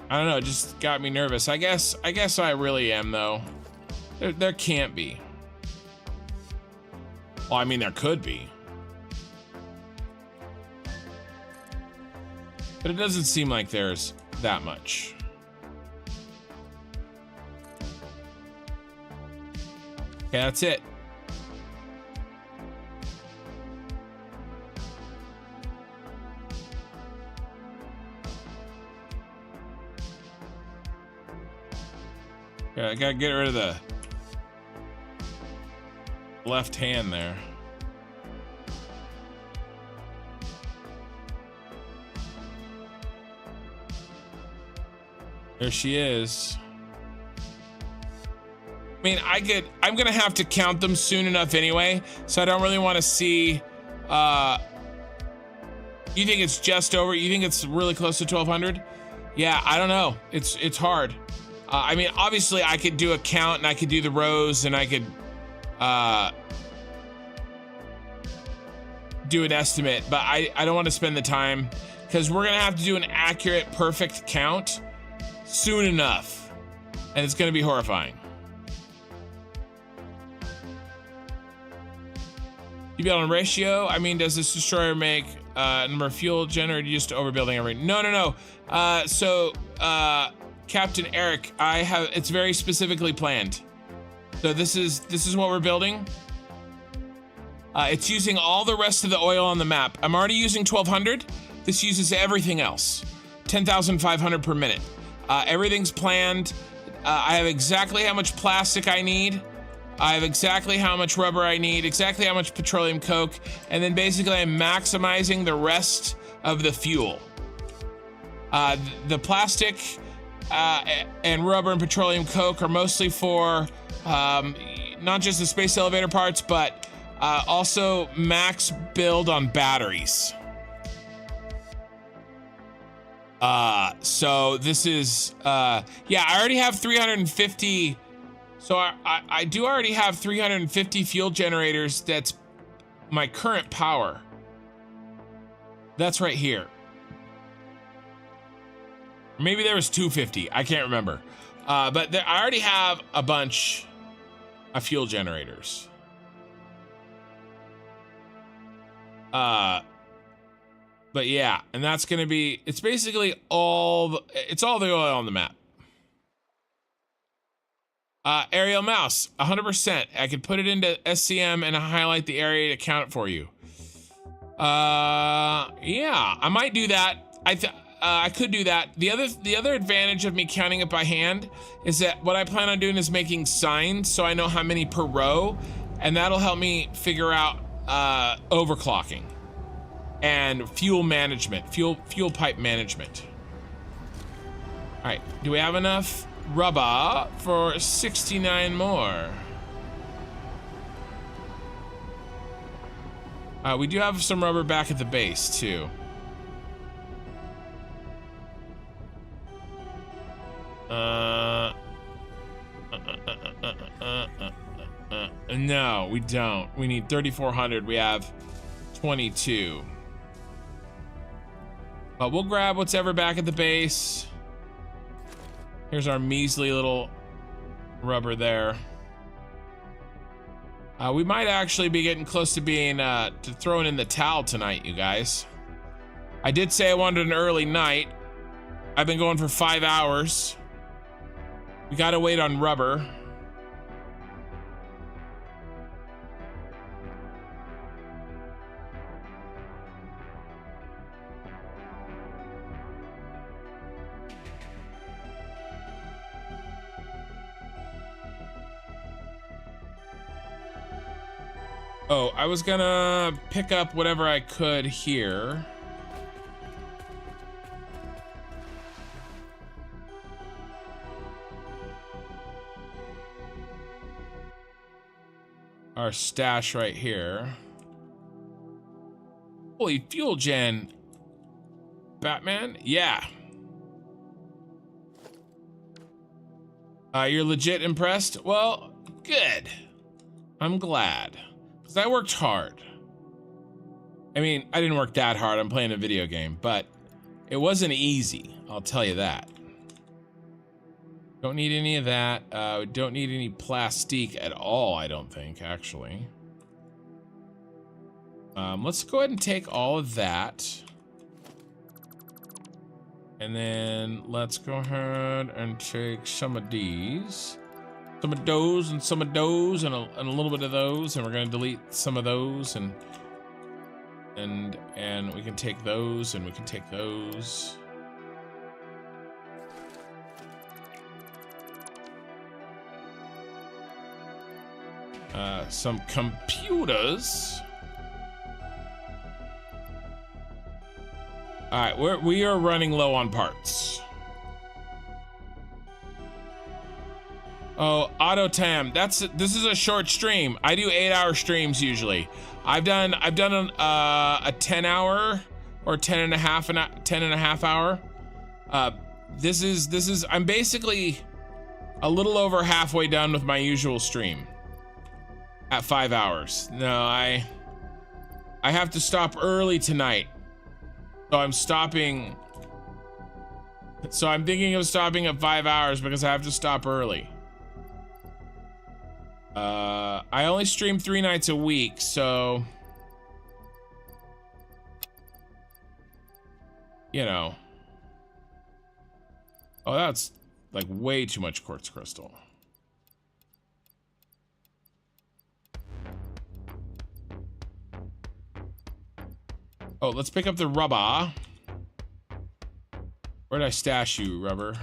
I don't know, it just got me nervous. I guess I really am though. There can't be. Well, I mean, there could be. But it doesn't seem like there's that much. Okay, that's it. Okay, I gotta get rid of the left hand there. There she is. I mean, I'm gonna have to count them soon enough anyway, so I don't really want to see. You think it's just over? You think it's really close to 1,200? Yeah, I don't know. It's hard. I mean, obviously I could do a count and I could do the rows and I could do an estimate, but I don't want to spend the time because we're gonna have to do an accurate, perfect count soon enough, and it's gonna be horrifying. You build on ratio? I mean, does this destroyer make number of fuel generated used to overbuilding every? No. So Captain Eric, it's very specifically planned. So this is what we're building. It's using all the rest of the oil on the map. I'm already using 1,200. This uses everything else. 10,500 per minute. Everything's planned. I have exactly how much plastic I need. I have exactly how much rubber I need, exactly how much petroleum coke, and then basically I'm maximizing the rest of the fuel. The plastic and rubber and petroleum coke are mostly for not just the space elevator parts, but also max build on batteries. So this is, yeah, I already have 350. So I do already have 350 fuel generators. That's my current power. That's right here. Maybe there was 250. I can't remember. But I already have a bunch of fuel generators. But yeah, and that's gonna be, it's basically all the oil on the map. Aerial mouse, 100%. I could put it into SCM and highlight the area to count it for you. Yeah, I might do that. I could do that. The other advantage of me counting it by hand is that what I plan on doing is making signs so I know how many per row, and that'll help me figure out overclocking and fuel management, fuel pipe management. All right, do we have enough rubber for 69 more? We do have some rubber back at the base too. No, we don't. We need 3,400. We have 22. But we'll grab what's ever back at the base. Here's our measly little rubber there. We might actually be getting close to being to throwing in the towel tonight, you guys. I did say I wanted an early night. I've been going for 5 hours. We gotta wait on rubber. Oh, I was gonna pick up whatever I could here. Our stash right here. Holy fuel gen. Batman? Yeah. You're legit impressed? Well, good. I'm glad. Because I worked hard. I mean, I didn't work that hard. I'm playing a video game, but it wasn't easy. I'll tell you that. Don't need any of that. Don't need any plastique at all, I don't think, actually. Let's go ahead and take all of that. And then let's go ahead and take some of these. Some of those and some of those and a little bit of those. And we're gonna delete some of those and we can take those and we can take those. Some computers. All right, we are running low on parts. Oh, auto tam. This is a short stream. I do 8-hour streams usually. I've done a 10-hour or 10 and a half hour. This is I'm basically a little over halfway done with my usual stream at 5 hours. No, I have to stop early tonight. So I'm stopping. So I'm thinking of stopping at 5 hours because I have to stop early. I only stream 3 nights a week, so you know. Oh, that's like way too much quartz crystal. Oh, let's pick up the rubber. Where'd I stash you, rubber?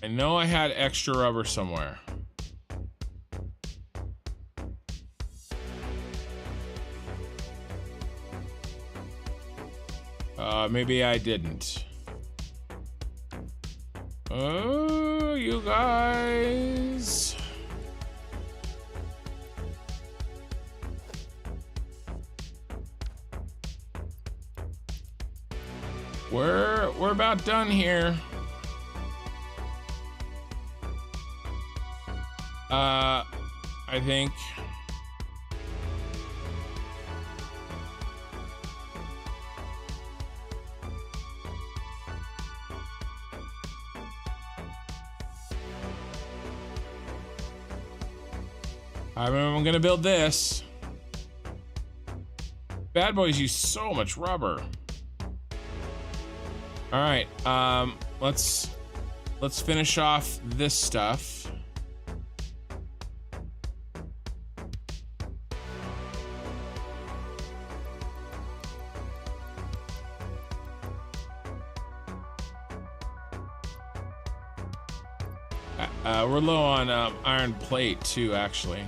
I know I had extra rubber somewhere. Maybe I didn't. Oh, you guys. We're about done here. I think. I'm gonna build this. Bad boys use so much rubber. All right, let's finish off this stuff. We're low on iron plate too, actually.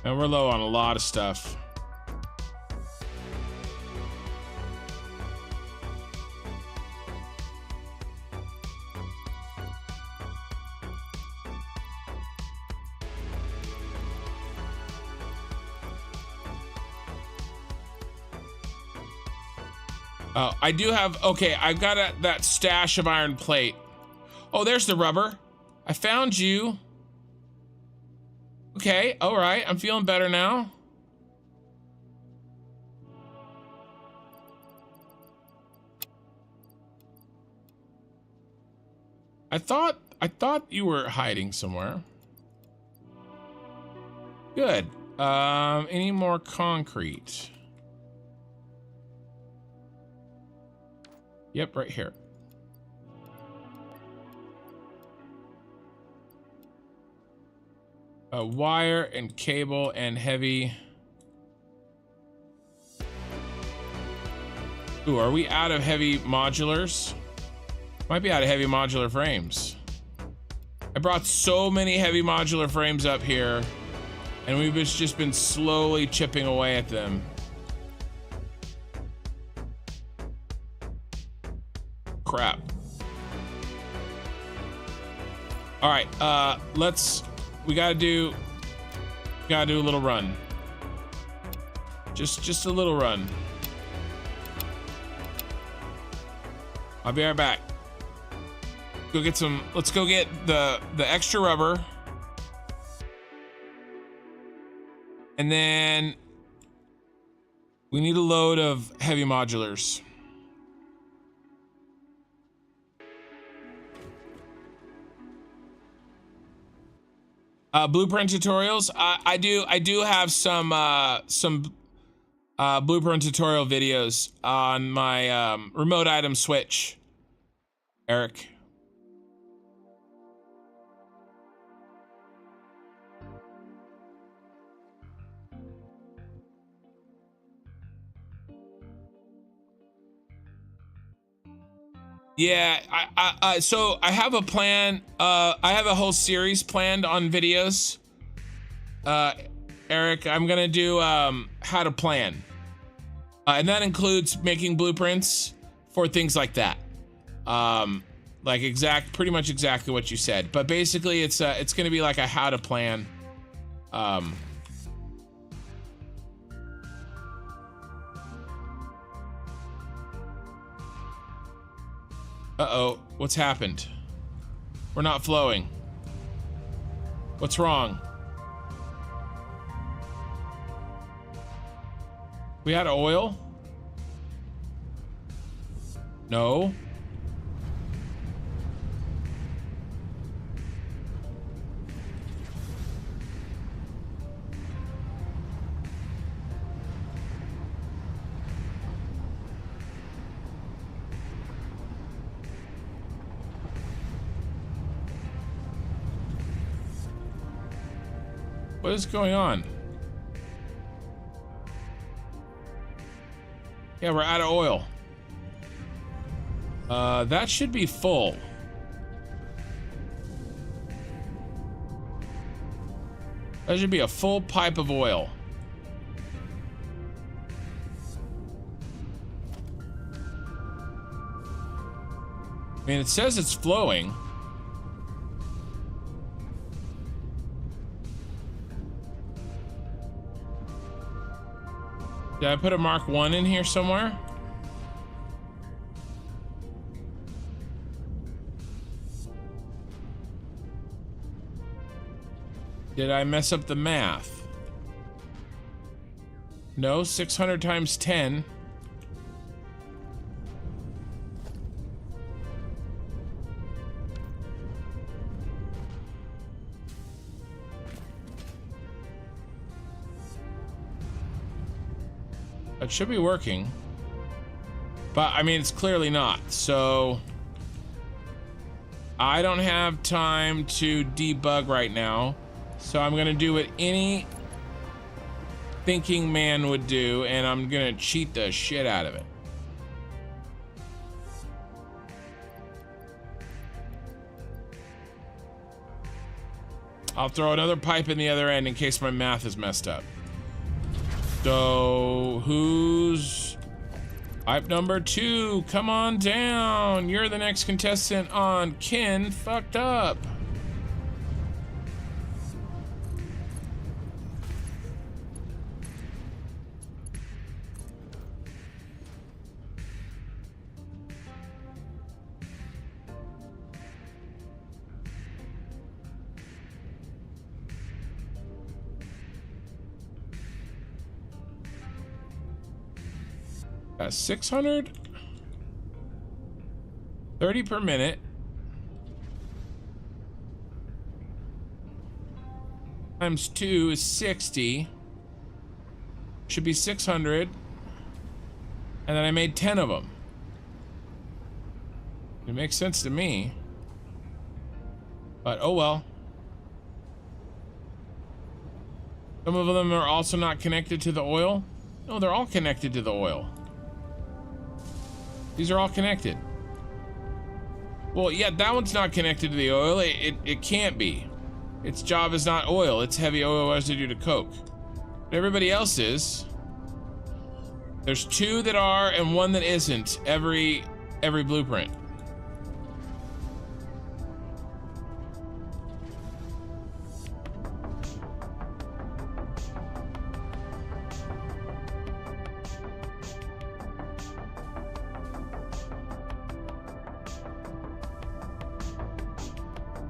And we're low on a lot of stuff. Oh, I do have, okay, I've got that stash of iron plate. Oh, there's the rubber. I found you. Okay, all right, I'm feeling better now. I thought you were hiding somewhere. Good. Any more concrete? Yep, right here. Wire and cable and heavy. Ooh, are we out of heavy modulars? Might be out of heavy modular frames. I brought so many heavy modular frames up here, and we've just been slowly chipping away at them. Crap. All right, we gotta do a little run. Just a little run. I'll be right back. Go get some, let's go get the extra rubber. And then we need a load of heavy modulars. Blueprint tutorials. I do have some blueprint tutorial videos on my remote item switch, Eric. Yeah, so I have a plan. I have a whole series planned on videos. Eric, I'm gonna do how to plan. And that includes making blueprints for things like that. Like pretty much exactly what you said. But basically it's gonna be like a how to plan. Uh-oh, what's happened? We're not flowing. What's wrong? We had oil? No. What is going on? Yeah, we're out of oil. That should be full. That should be a full pipe of oil. I mean, it says it's flowing. Did I put a Mark 1 in here somewhere? Did I mess up the math? No, 600 times 10. It should be working, but I mean, it's clearly not. So I don't have time to debug right now. So I'm gonna do what any thinking man would do, and I'm gonna cheat the shit out of it. I'll throw another pipe in the other end in case my math is messed up. So, who's pipe number 2? Come on down. You're the next contestant on Ken Fucked Up. Got 600, 30 per minute. Times 2 is 60. Should be 600. And then I made 10 of them. It makes sense to me. But oh well. Some of them are also not connected to the oil. No, they're all connected to the oil. These are all connected. Well, yeah, that one's not connected to the oil. It can't be. Its job is not oil. It's heavy oil residue to coke. But everybody else is. There's 2 that are and 1 that isn't. Every blueprint.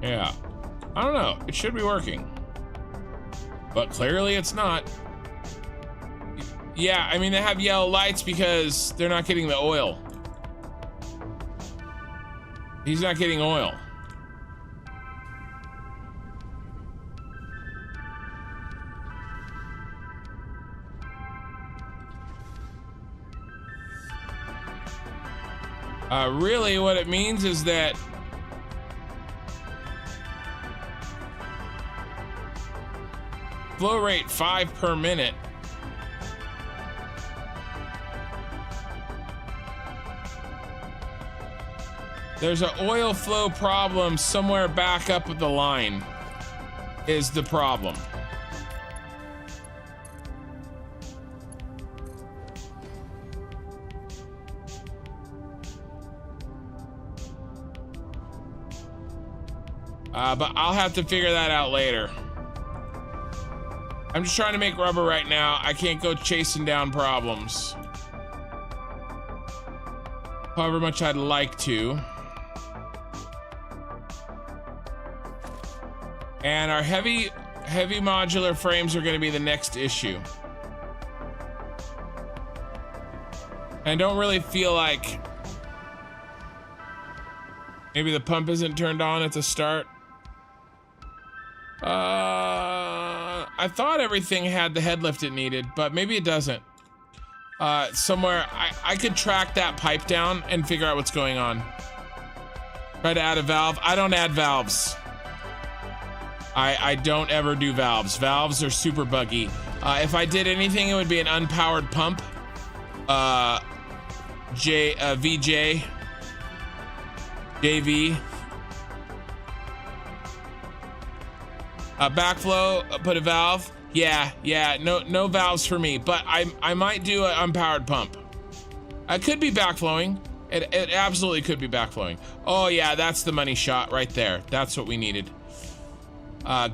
Yeah, I don't know. It should be working, but clearly it's not. Yeah, I mean, they have yellow lights because they're not getting the oil. He's not getting oil. Really, what it means is that flow rate 5 per minute. There's an oil flow problem somewhere back up the line is the problem. But I'll have to figure that out later. I'm just trying to make rubber right now. I can't go chasing down problems. However much I'd like to. And our heavy modular frames are going to be the next issue. I don't really feel like maybe the pump isn't turned on at the start. I thought everything had the head lift it needed, but maybe it doesn't. Somewhere I could track that pipe down and figure out what's going on. Try to add a valve. I don't add valves. I don't ever do valves. Valves are super buggy. If I did anything, it would be an unpowered pump. VJ, JV. Backflow, put a valve. Yeah, no valves for me, but I might do an unpowered pump. It could be backflowing. It absolutely could be backflowing. Oh yeah, that's the money shot right there. That's what we needed.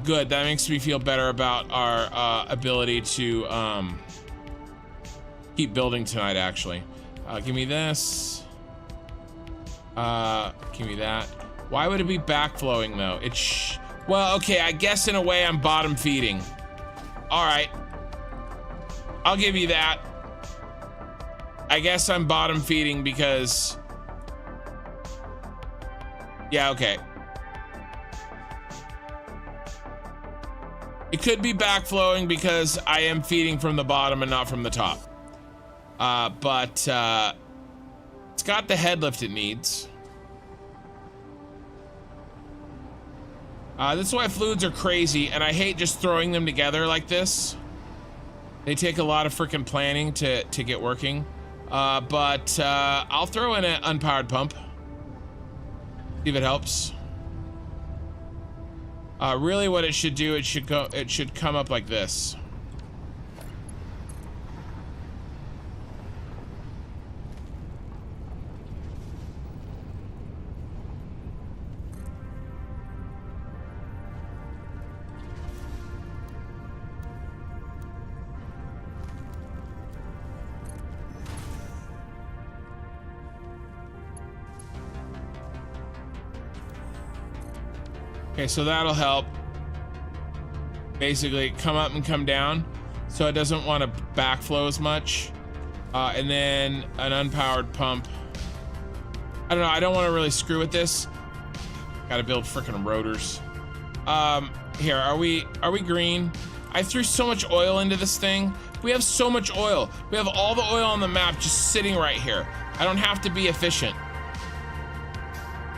Good, that makes me feel better about our ability to keep building tonight, actually. Give me this. Give me that. Why would it be backflowing though? Well, okay, I guess in a way I'm bottom feeding. All right, I'll give you that. I guess I'm bottom feeding because, yeah, okay. It could be backflowing because I am feeding from the bottom and not from the top. But it's got the head lift it needs. This is why fluids are crazy, and I hate just throwing them together like this. They take a lot of freaking planning to get working. But I'll throw in an unpowered pump. See if it helps. Really what it should do, it should come up like this. Okay, so that'll help. Basically, come up and come down, so it doesn't want to backflow as much. And then an unpowered pump. I don't know, I don't want to really screw with this. Gotta build freaking rotors. Here, are we green? I threw so much oil into this thing. We have so much oil. We have all the oil on the map just sitting right here. I don't have to be efficient.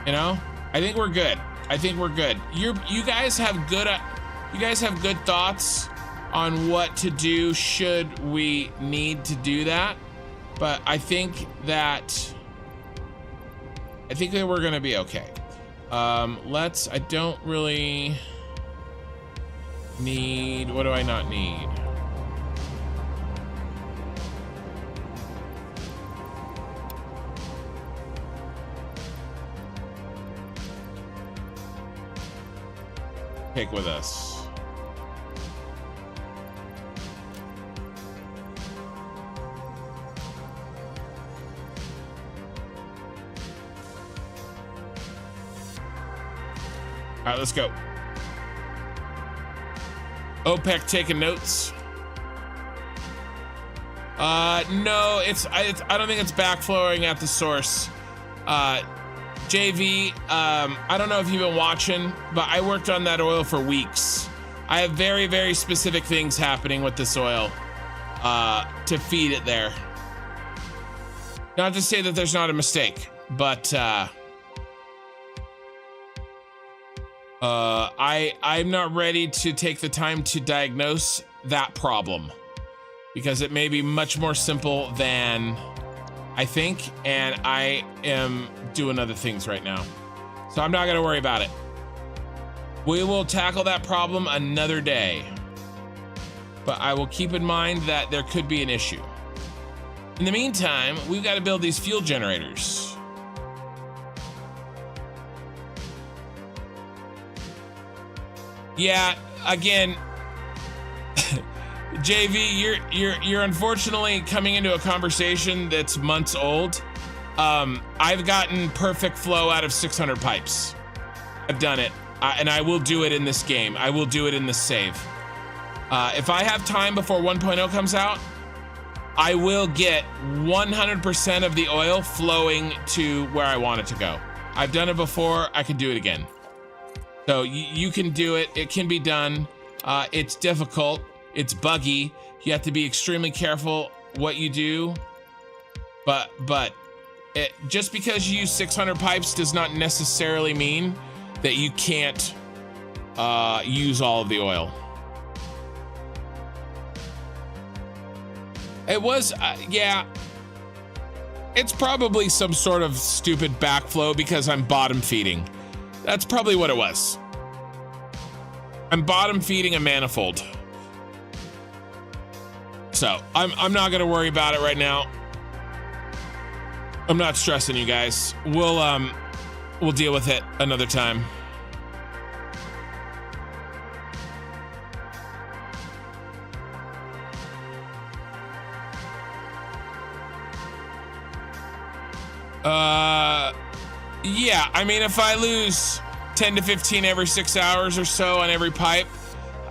You know? I think we're good. I think we're good. You guys have good thoughts on what to do should we need to do that. But I think that we're gonna be okay. I don't really need, what do I not need? Take with us. All right, let's go. OPEC taking notes. No, I don't think it's backflowing at the source. JV, I don't know if you've been watching, but I worked on that oil for weeks. I have very, very specific things happening with this oil to feed it there. Not to say that there's not a mistake, but I'm not ready to take the time to diagnose that problem because it may be much more simple than I think, and I am doing other things right now. So I'm not gonna worry about it. We will tackle that problem another day, but I will keep in mind that there could be an issue. In the meantime, we've got to build these fuel generators. Yeah, again, JV, you're unfortunately coming into a conversation that's months old. I've gotten perfect flow out of 600 pipes. I've done it, and I will do it in this game. I will do it in this save. If I have time before 1.0 comes out, I will get 100% of the oil flowing to where I want it to go. I've done it before, I can do it again. So you can do it, it can be done. It's difficult, it's buggy. You have to be extremely careful what you do. But just because you use 600 pipes does not necessarily mean that you can't use all of the oil. It was, yeah, it's probably some sort of stupid backflow because I'm bottom feeding. That's probably what it was. I'm bottom feeding a manifold. So I'm not gonna worry about it right now. I'm not stressing you guys. We'll deal with it another time. Yeah, I mean, if I lose 10 to 15 every 6 hours or so on every pipe,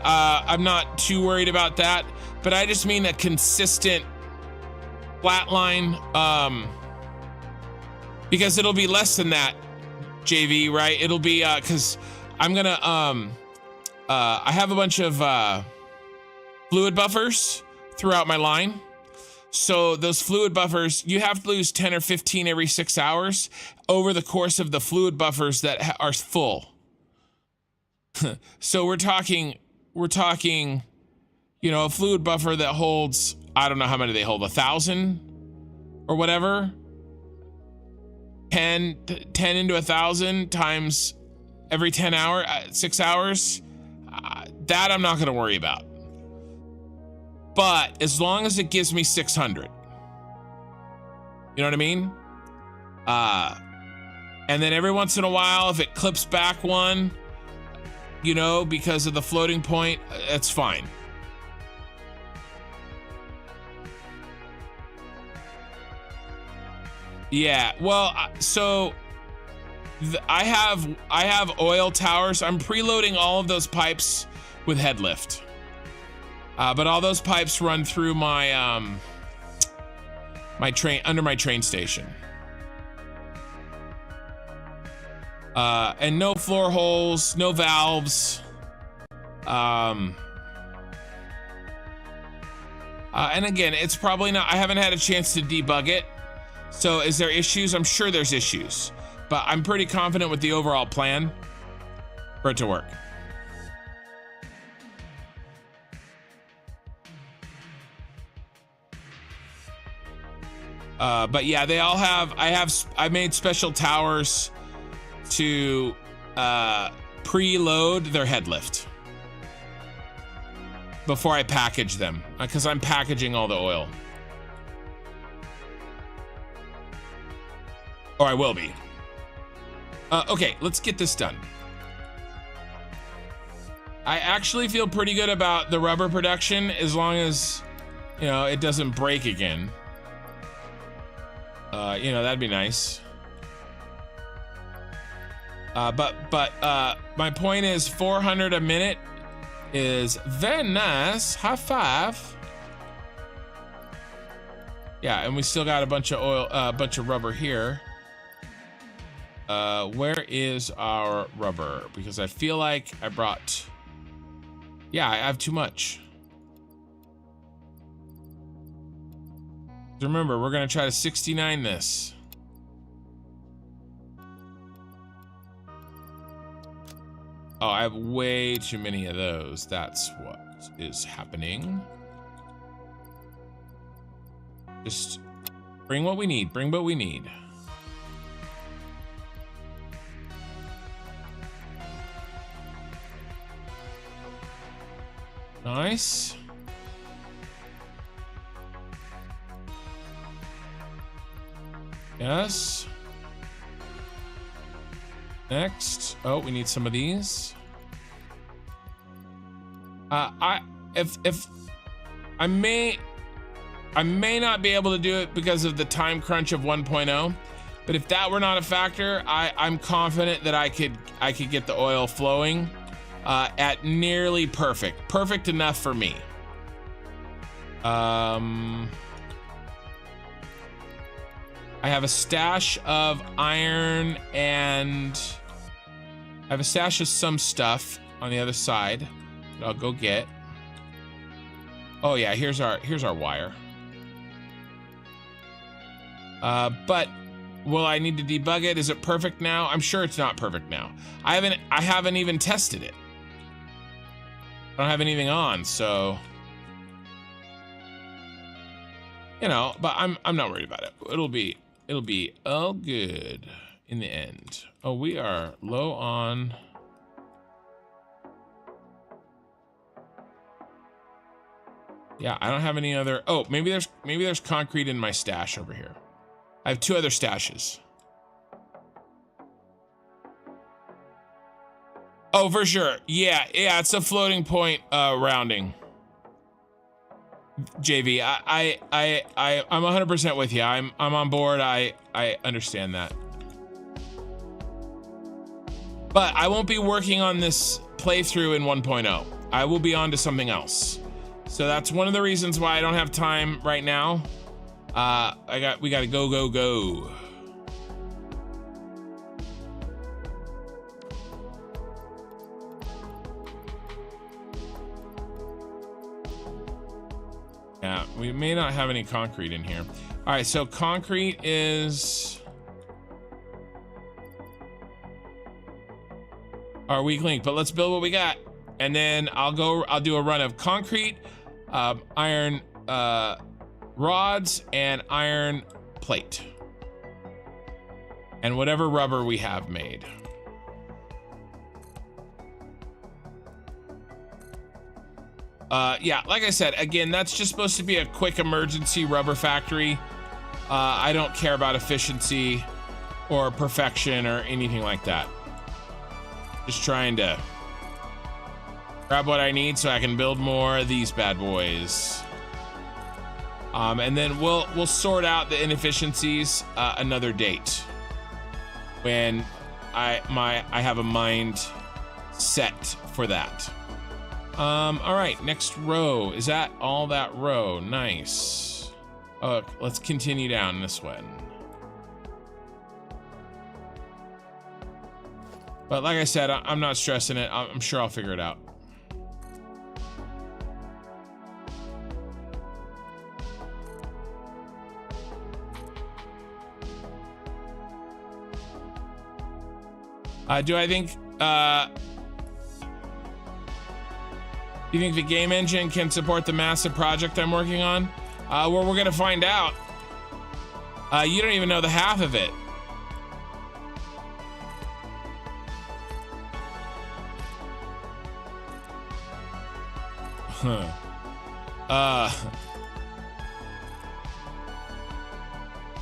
I'm not too worried about that, but I just mean a consistent flat line, because it'll be less than that, JV, right? It'll be, cause I'm gonna, I have a bunch of, fluid buffers throughout my line. So those fluid buffers, you have to lose 10 or 15 every 6 hours over the course of the fluid buffers that are full. So we're talking, you know, a fluid buffer that holds, I don't know how many they hold, 1,000 or whatever. 10 into 1,000 times every 10 hour, 6 hours. That I'm not going to worry about. But as long as it gives me 600, you know what I mean? And then every once in a while, if it clips back one, you know, because of the floating point, it's fine. Yeah, well, so I have oil towers. I'm preloading all of those pipes with head lift. But all those pipes run through my my train, under my train station. And no floor holes, no valves. And again, it's probably not, I haven't had a chance to debug it. So is there issues? I'm sure there's issues, but I'm pretty confident with the overall plan for it to work. But yeah, they all have, I made special towers to preload their head lift before I package them, because I'm packaging all the oil. Or I will be. Okay, let's get this done. I actually feel pretty good about the rubber production as long as, you know, it doesn't break again. You know, that'd be nice. But my point is 400 a minute is very nice. High five. Yeah, and we still got a bunch of oil, a bunch of rubber here. Where is our rubber? Because I feel like I brought, yeah, I have too much. Remember, we're gonna try to 69 this. Oh, I have way too many of those. That's what is happening. Just bring what we need. Bring what we need. Nice. Yes. Next. Oh, we need some of these. If I may not be able to do it because of the time crunch of 1.0, but if that were not a factor, I'm confident that I could get the oil flowing at nearly perfect enough for me. I have a stash of iron and I have a stash of some stuff on the other side that I'll go get. Oh yeah, here's our wire. But will I need to debug it? Is it perfect now? I'm sure it's not perfect now. I haven't even tested it. I don't have anything on, so you know, but I'm not worried about it. It'll be all good in the end. Oh, we are low on. Yeah, I don't have any other. Oh, maybe there's concrete in my stash over here. I have 2 other stashes. Oh, for sure. Yeah, it's a floating point rounding. JV, I'm 100% with you. I'm on board. I understand that. But I won't be working on this playthrough in 1.0. I will be on to something else. So that's one of the reasons why I don't have time right now. We gotta go. Yeah, we may not have any concrete in here. All right, so concrete is our weak link, but let's build what we got. And then I'll do a run of concrete, iron rods, and iron plate. And whatever rubber we have made. Yeah, like I said, again, that's just supposed to be a quick emergency rubber factory. I don't care about efficiency or perfection or anything like that. Just trying to grab what I need so I can build more of these bad boys. And then we'll sort out the inefficiencies another date when I have a mind set for that. All right, next row. Is that all that row? Nice. Let's continue down this one. But like I said, I'm not stressing it. I'm sure I'll figure it out. Do you think the game engine can support the massive project I'm working on? Well, we're gonna find out. You don't even know the half of it.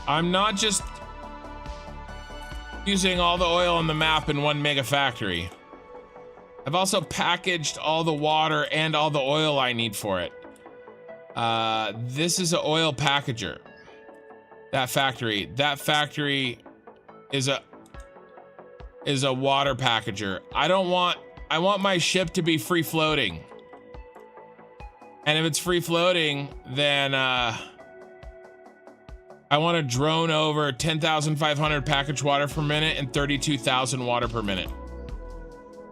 I'm not just using all the oil on the map in one mega factory. I've also packaged all the water and all the oil I need for it. This is an oil packager. That factory is a water packager. I want my ship to be free floating. And if it's free floating, then I want to drone over 10,500 packaged water per minute and 32,000 water per minute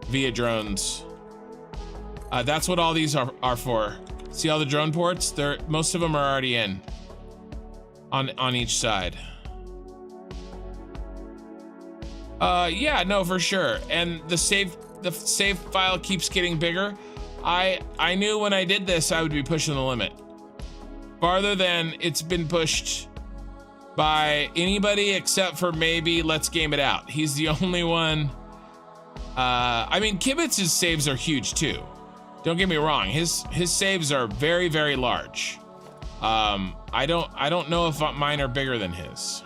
via drones. That's what all these are for. See all the drone ports? Most of them are already in on each side. Yeah, no, for sure. And the save file keeps getting bigger. I knew when I did this I would be pushing the limit farther than it's been pushed by anybody except for maybe Let's Game It Out. He's the only one. I mean, Kibitz's saves are huge too. Don't get me wrong. His saves are very, very large. I don't know if mine are bigger than his.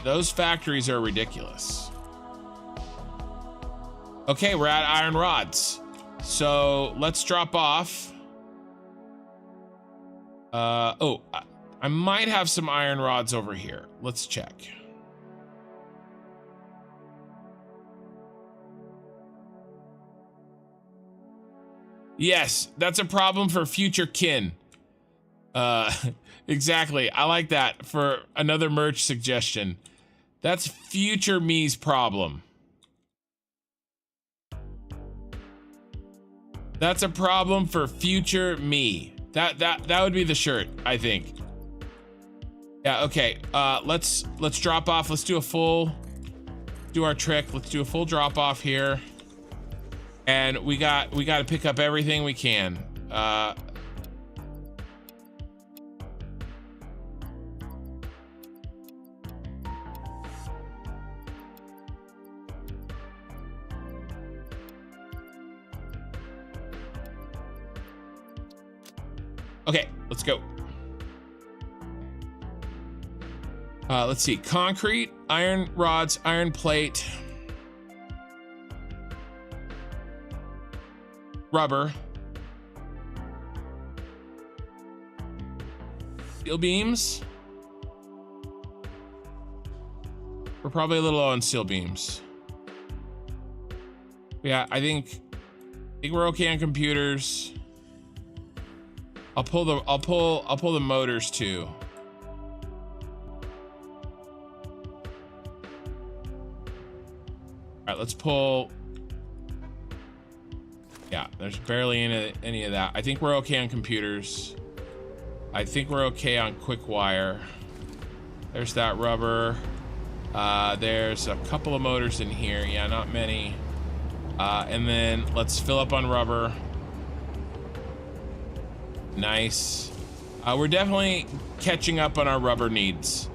Those factories are ridiculous. Okay, we're at iron rods. So let's drop off. Oh, I might have some iron rods over here. Let's check. Yes, that's a problem for future kin. Exactly. I like that for another merch suggestion. That's future me's problem. That's a problem for future me. That would be the shirt, I think. Yeah, okay. Let's drop off. Let's do our trick. Let's do a full drop off here. And we got to pick up everything we can. Okay, let's go. Let's see. Concrete, iron rods, iron plate, rubber, steel beams. We're probably a little low on steel beams. Yeah, I think we're okay on computers. I'll pull the motors too. All right, let's pull. Yeah, there's barely any of that. I think we're okay on computers. I think we're okay on quick wire. There's that rubber. There's a couple of motors in here. Yeah, not many. And then let's fill up on rubber. Nice. We're definitely catching up on our rubber needs.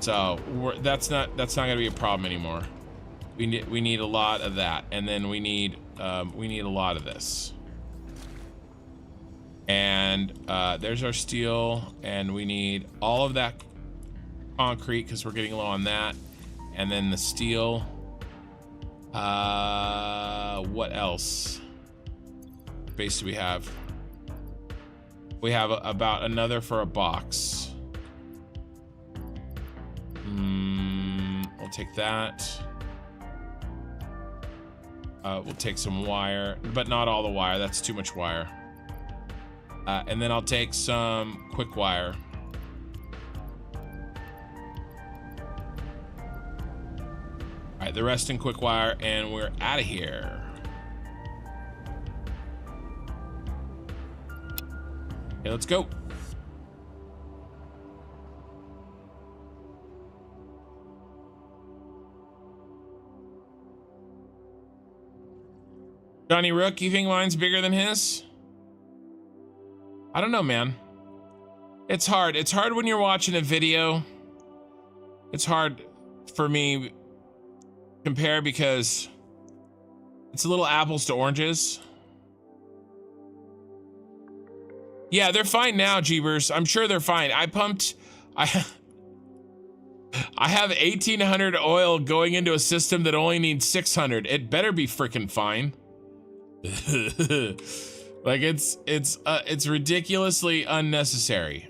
So that's not gonna be a problem anymore. We need a lot of that, and then we need a lot of this. And there's our steel, and we need all of that concrete because we're getting low on that, and then the steel. What else? Base do we have? We have about another for a box. We'll take that. We'll take some wire, but not all the wire. That's too much wire. And then I'll take some quick wire. All right, the rest in quick wire, and we're out of here. Okay, let's go. Johnny Rook, you think mine's bigger than his? I don't know, man. It's hard. It's hard when you're watching a video. It's hard for me to compare because It's a little apples to oranges. Yeah, they're fine now, Jeebers. I'm sure they're fine. I have 1,800 oil going into a system that only needs 600. It better be freaking fine. Like it's ridiculously unnecessary.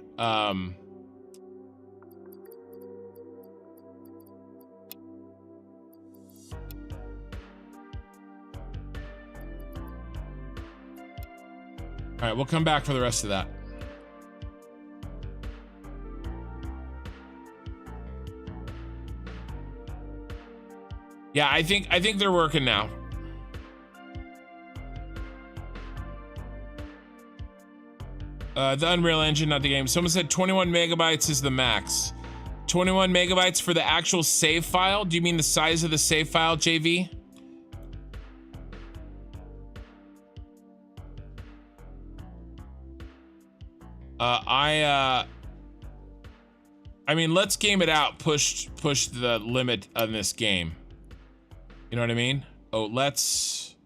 All right, we'll come back for the rest of that. Yeah, I think they're working now. The Unreal Engine, not the game. Someone said 21 megabytes is the max. 21 megabytes for the actual save file? Do you mean the size of the save file, JV? I mean, let's game it out. Push the limit on this game. You know what I mean? Oh, let's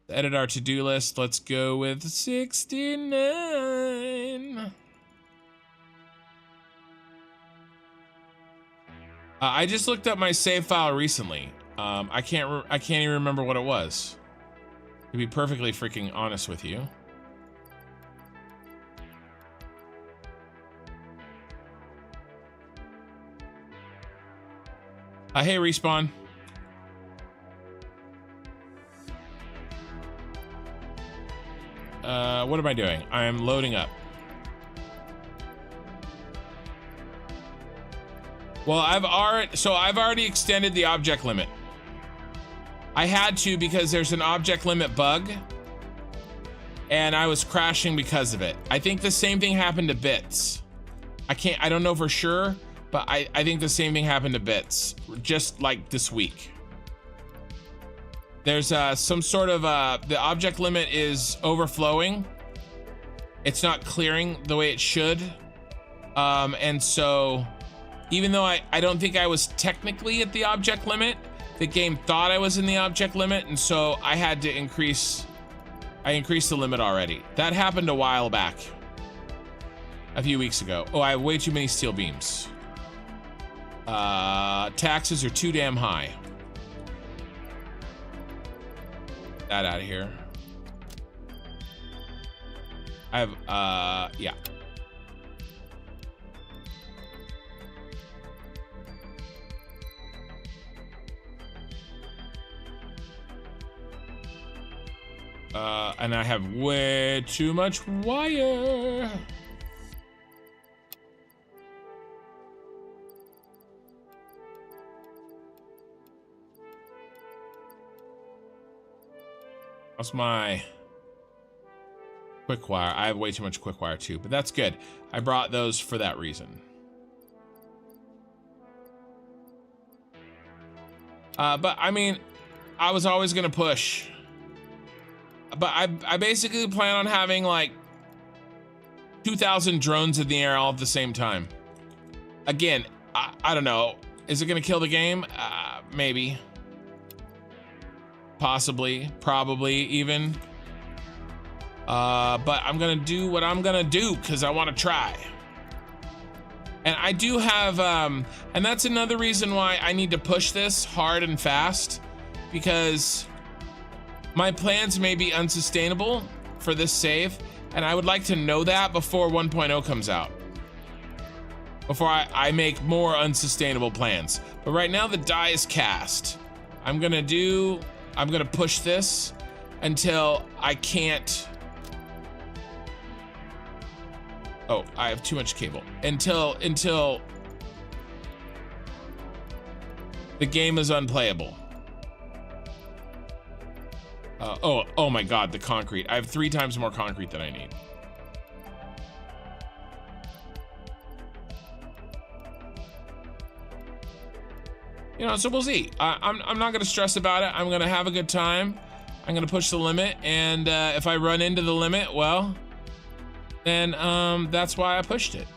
edit our to-do list. Let's go with 69. I just looked up my save file recently. I can't even remember what it was. To be perfectly freaking honest with you. Hey, Respawn. What am I doing? I'm loading up. Well, I've already extended the object limit. I had to because there's an object limit bug and I was crashing because of it. I think the same thing happened to Bits. I don't know for sure, but I think the same thing happened to Bits just like this week. There's some sort of the object limit is overflowing. It's not clearing the way it should. And so even though I don't think I was technically at the object limit, the game thought I was in the object limit, and so I had to increase the limit already. That happened a while back. A few weeks ago. Oh, I have way too many steel beams. Taxes are too damn high. That out of here. I have, yeah. And I have way too much wire. That's my quick wire. I have way too much quick wire too, but that's good. I brought those for that reason. But I mean, I was always gonna push. But I basically plan on having like 2,000 drones in the air all at the same time. Again, I don't know. Is it gonna kill the game? Maybe. Possibly, probably even. But I'm gonna do what I'm gonna do because I want to try. And I do have, and that's another reason why I need to push this hard and fast, because my plans may be unsustainable for this save, and I would like to know that before 1.0 comes out. Before I make more unsustainable plans. But right now the die is cast. I'm gonna push this until I can't. Oh, I have too much cable. Until the game is unplayable. Oh my God, the concrete. I have 3 times more concrete than I need. You know, so we'll see. I'm not gonna stress about it. I'm gonna have a good time. I'm gonna push the limit, and if I run into the limit, well, then that's why I pushed it.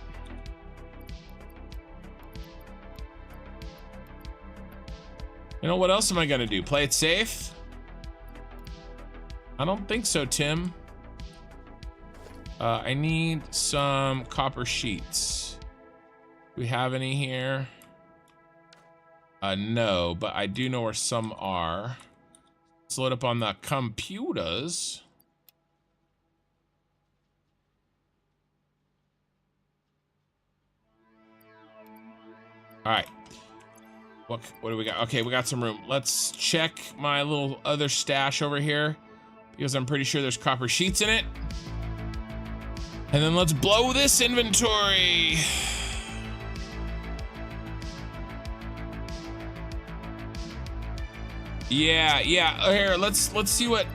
You know, what else am I gonna do? Play it safe? I don't think so, Tim. I need some copper sheets. Do we have any here? No, but I do know where some are. Let's load up on the computers. All right. What do we got? Okay, we got some room. Let's check my little other stash over here because I'm pretty sure there's copper sheets in it. And then let's blow this inventory. Yeah. Here, let's see what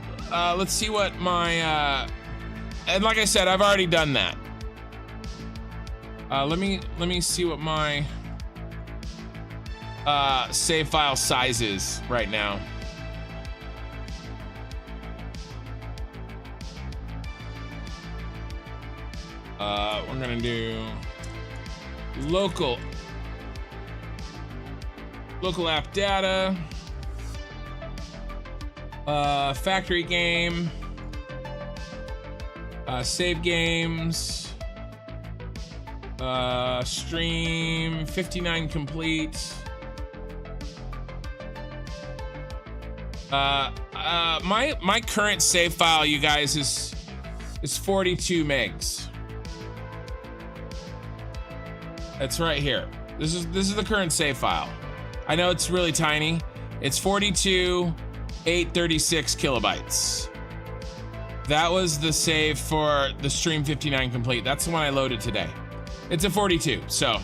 my and like I said, I've already done that. Let me see what my save file size is right now. We're gonna do local app data, factory game, save games, stream 59 complete. My current save file, you guys, is 42 megs. That's right here. This is the current save file. I know it's really tiny. It's 42 836 kilobytes. That was the save for the stream 59 complete. That's the one I loaded today. It's a 42. So,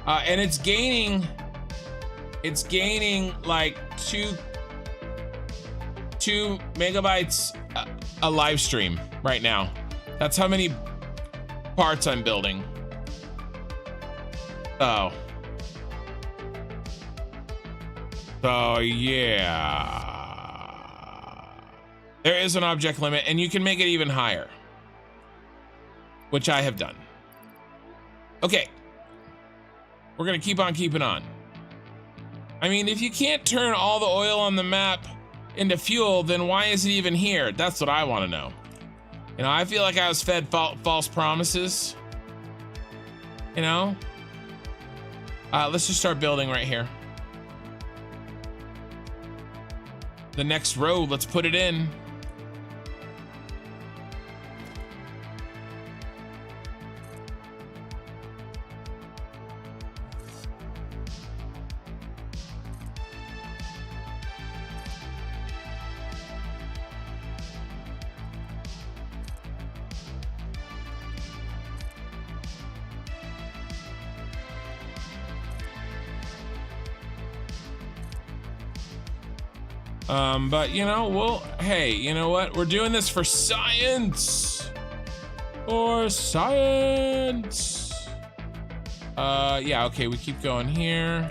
and it's gaining like two megabytes a live stream right now. That's how many parts I'm building. Oh. So yeah. There is an object limit and you can make it even higher, which I have done. Okay. We're gonna keep on keeping on. I mean, if you can't turn all the oil on the map into fuel, then why is it even here? That's what I want to know. You know, I feel like I was fed false promises. You know? Let's just start building right here. The next road, let's put it in. But you know, hey, you know what? We're doing this for science. For science. Yeah, okay, we keep going here.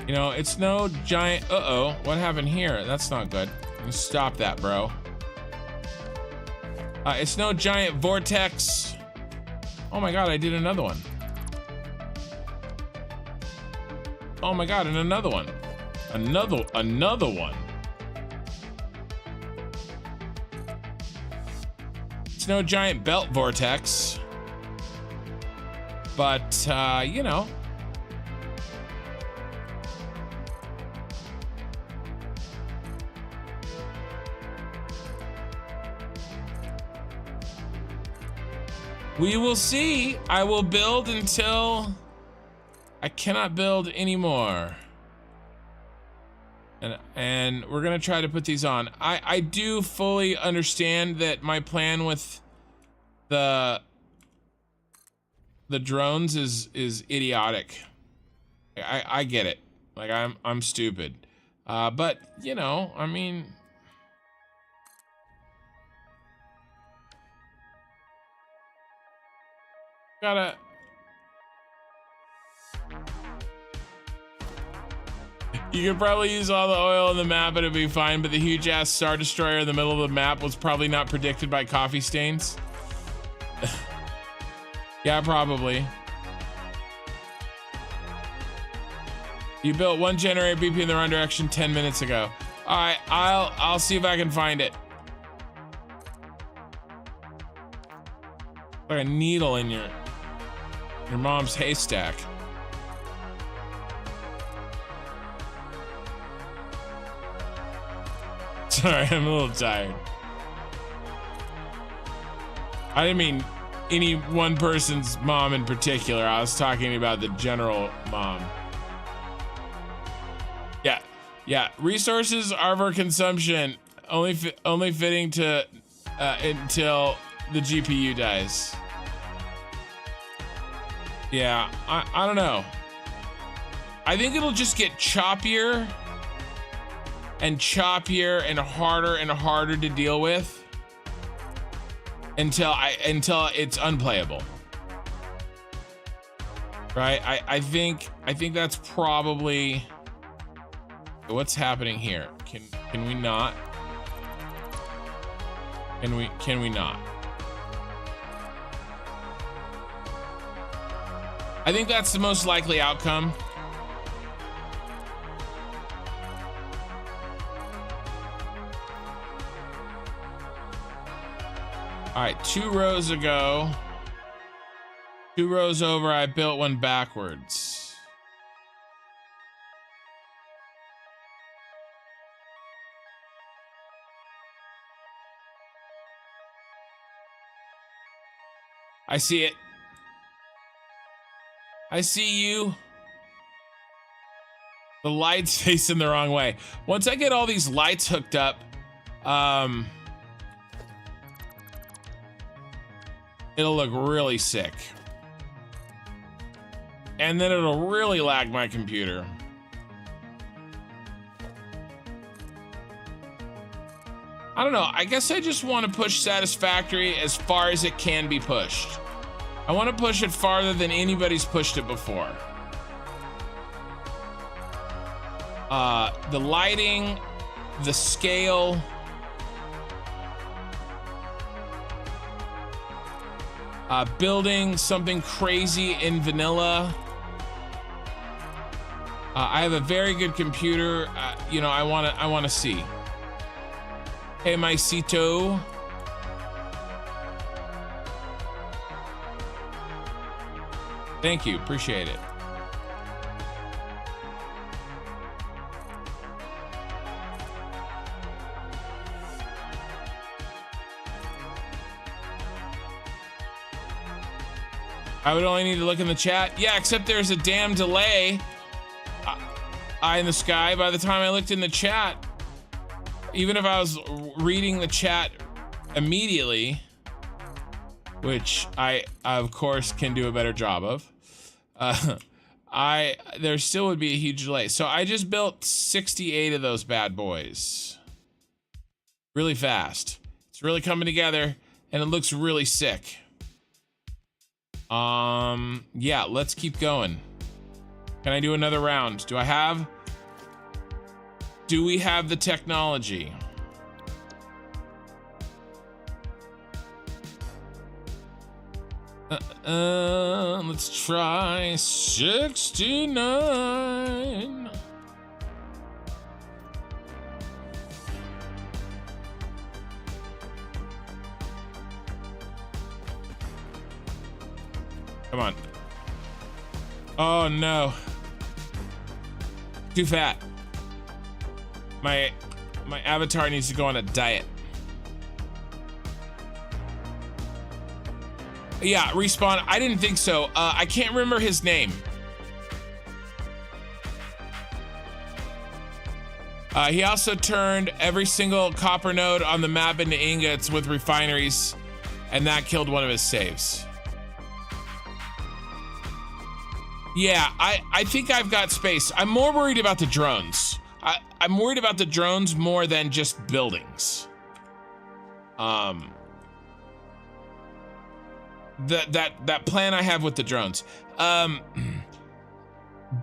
You know, it's no giant, uh-oh, what happened here? That's not good. Stop that, bro. It's no giant vortex. Oh my god, I did another one. Oh my god, and another one. Another one. It's no giant belt vortex. But, you know. We will see. I will build until I cannot build anymore. And we're gonna try to put these on. I do fully understand that my plan with the drones is idiotic. I get it. Like I'm stupid. But you know, I mean, gotta. You could probably use all the oil on the map and it'd be fine, but the huge ass Star Destroyer in the middle of the map was probably not predicted by coffee stains. Yeah, probably. You built one generator BP in the wrong direction 10 minutes ago. All right, I'll see if I can find it. Like a needle in your mom's haystack. Sorry, I'm a little tired. I didn't mean any one person's mom in particular. I was talking about the general mom. Yeah. Resources are for consumption, only fitting to until the GPU dies. Yeah, I don't know. I think it'll just get choppier and choppier and harder to deal with until it's unplayable. Right? I think that's probably what's happening here. Can we not? Can we not? I think that's the most likely outcome. All right, 2 rows ago, 2 rows over, I built one backwards. I see it. I see you. The light's facing the wrong way. Once I get all these lights hooked up, it'll look really sick. And then it'll really lag my computer. I don't know. I guess I just want to push Satisfactory as far as it can be pushed. I want to push it farther than anybody's pushed it before. The lighting, the scale, building something crazy in vanilla. I have a very good computer. I want to see. Hey, my Cito. Thank you, appreciate it. I would only need to look in the chat. Yeah, except there's a damn delay. Eye in the sky. By the time I looked in the chat, even if I was reading the chat immediately, which I of course can do a better job of, there still would be a huge delay. So I just built 68 of those bad boys really fast. It's really coming together and it looks really sick. Yeah, let's keep going. Can I do another round? Do we have the technology? Let's try 69. Come on. Oh no. Too fat. My avatar needs to go on a diet. Yeah, Respawn. I didn't think so. I can't remember his name. He also turned every single copper node on the map into ingots with refineries, and that killed one of his saves. Yeah, I think I've got space. I'm more worried about the drones. I'm worried about the drones more than just buildings. That plan I have with the drones.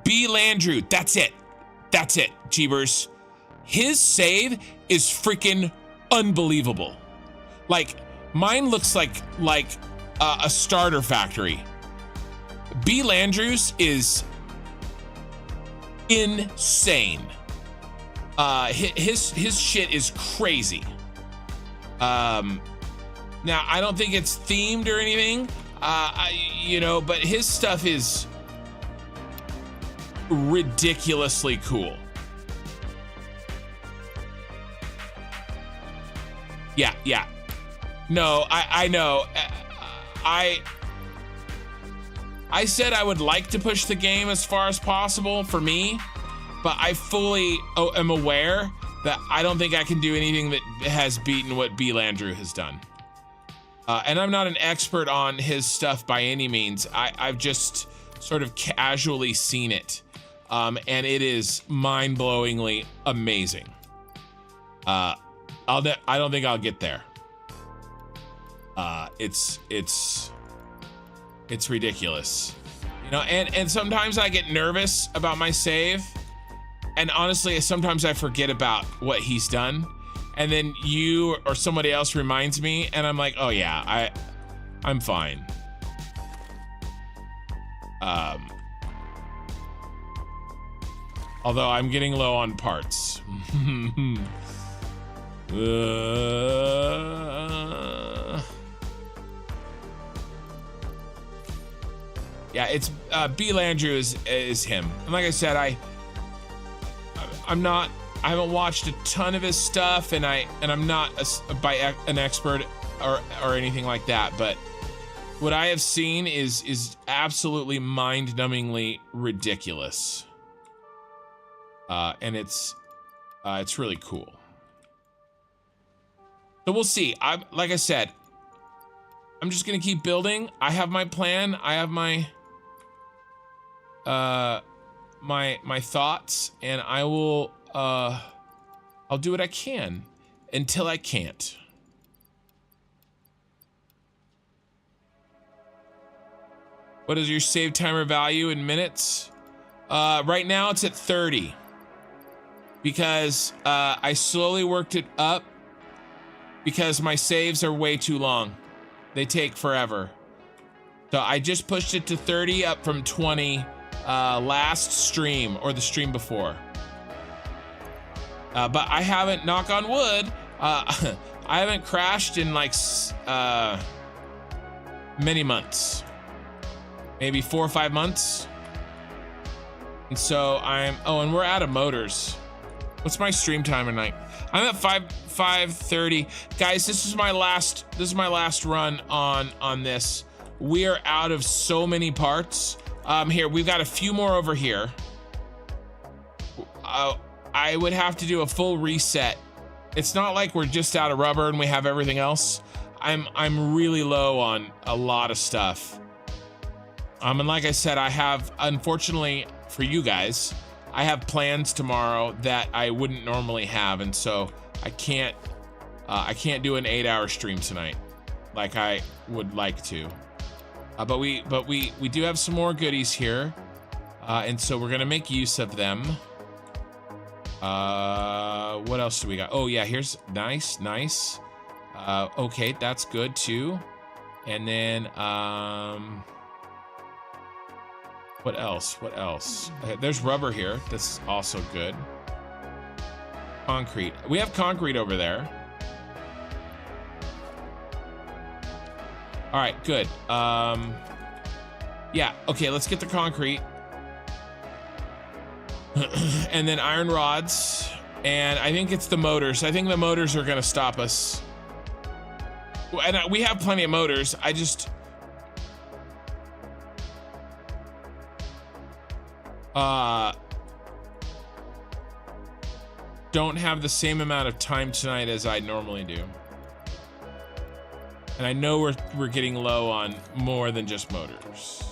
B. Landrew, that's it, Jeebers. His save is freaking unbelievable. Like, mine looks like a starter factory. B. Landrews is insane. His shit is crazy. Now I don't think it's themed or anything, you know, but his stuff is ridiculously cool. Yeah. No, I know. I said I would like to push the game as far as possible for me, but I fully am aware that I don't think I can do anything that has beaten what B. Landrew has done. And I'm not an expert on his stuff by any means. I've just sort of casually seen it. And it is mind-blowingly amazing. I don't think I'll get there. It's ridiculous, you know, and sometimes I get nervous about my save, and honestly sometimes I forget about what he's done, and then you or somebody else reminds me, and I'm like, oh yeah, I'm fine. Although I'm getting low on parts. Yeah, it's B. Landrew is him. And like I said, I haven't watched a ton of his stuff, and I'm not an expert or anything like that, but what I have seen is absolutely mind-numbingly ridiculous. And it's really cool. So we'll see. Like I said, I'm just gonna keep building. I have my plan. I have my my thoughts, and I will I'll do what I can until I can't. What is your save timer value in minutes? Right now it's at 30 because I slowly worked it up because my saves are way too long. They take forever. So I just pushed it to 30 up from 20 last stream or the stream before. But I haven't, knock on wood, I haven't crashed in like many months. Maybe 4 or 5 months. And so and we're out of motors. What's my stream time tonight? I'm at 5:30. Guys, this is my last run on this. We are out of so many parts. Here, we've got a few more over here. I would have to do a full reset. It's not like we're just out of rubber and we have everything else. I'm really low on a lot of stuff. And like I said, I have, unfortunately for you guys, I have plans tomorrow that I wouldn't normally have, and so I can't do an 8-hour stream tonight like I would like to. But we do have some more goodies here, and so we're gonna make use of them. What else do we got? Oh yeah, here's nice. Okay, that's good too. And then what else? Okay, there's rubber here. That's also good. Concrete. We have concrete over there. All right, good. Yeah, okay, let's get the concrete. And then iron rods. And I think it's the motors. I think the motors are gonna stop us. And we have plenty of motors. I just... don't have the same amount of time tonight as I normally do. And I know we're getting low on more than just motors.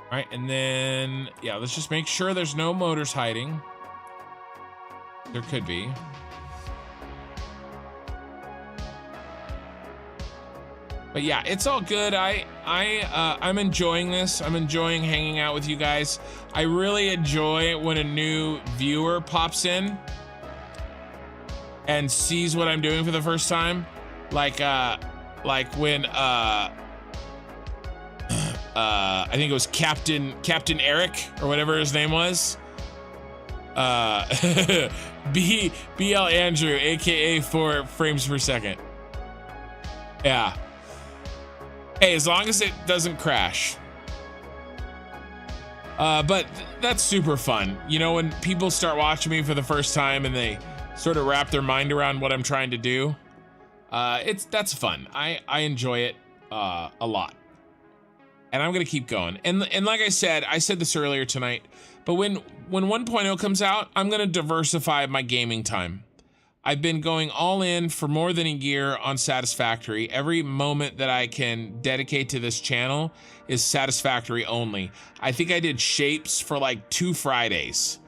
All right, and then, yeah, let's just make sure there's no motors hiding. There could be. But yeah, it's all good. I'm enjoying this. I'm enjoying hanging out with you guys. I really enjoy when a new viewer pops in and sees what I'm doing for the first time. Like Like when I think it was Captain Eric or whatever his name was. BL Andrew, aka 4 frames per second. Yeah. Hey, as long as it doesn't crash. But that's super fun. You know, when people start watching me for the first time and they sort of wrap their mind around what I'm trying to do, that's fun. I enjoy it a lot. And I'm gonna keep going. And like I said this earlier tonight, but when 1.0 comes out, I'm gonna diversify my gaming time. I've been going all in for more than a year on Satisfactory. Every moment that I can dedicate to this channel is Satisfactory only. I think I did shapes for like 2 Fridays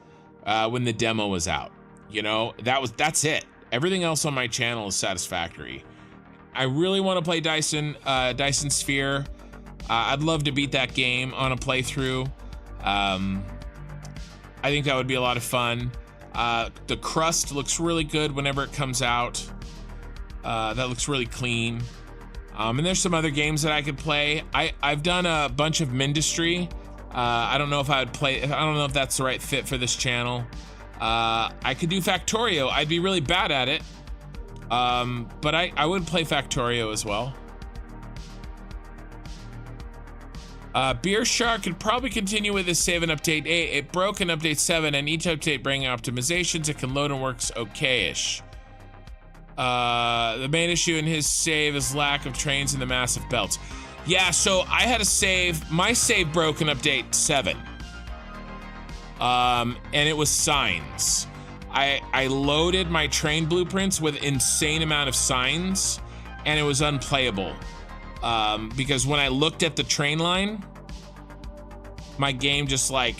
when the demo was out. You know, that's it. Everything else on my channel is Satisfactory. I really want to play Dyson Sphere. I'd love to beat that game on a playthrough. I think that would be a lot of fun. The crust looks really good whenever it comes out. That looks really clean. And there's some other games that I could play. I've done a bunch of Mindustry. I don't know if I would play. I don't know if that's the right fit for this channel. I could do Factorio. I'd be really bad at it. But I would play Factorio as well. Beer Shark could probably continue with this save in update 8. It broke in update 7, and each update bringing optimizations. It can load and works okay-ish. The main issue in his save is lack of trains and the massive belts. Yeah, so I had a save. My save broke in update 7. And it was signs. I loaded my train blueprints with insane amount of signs, and it was unplayable. Because when I looked at the train line, my game just like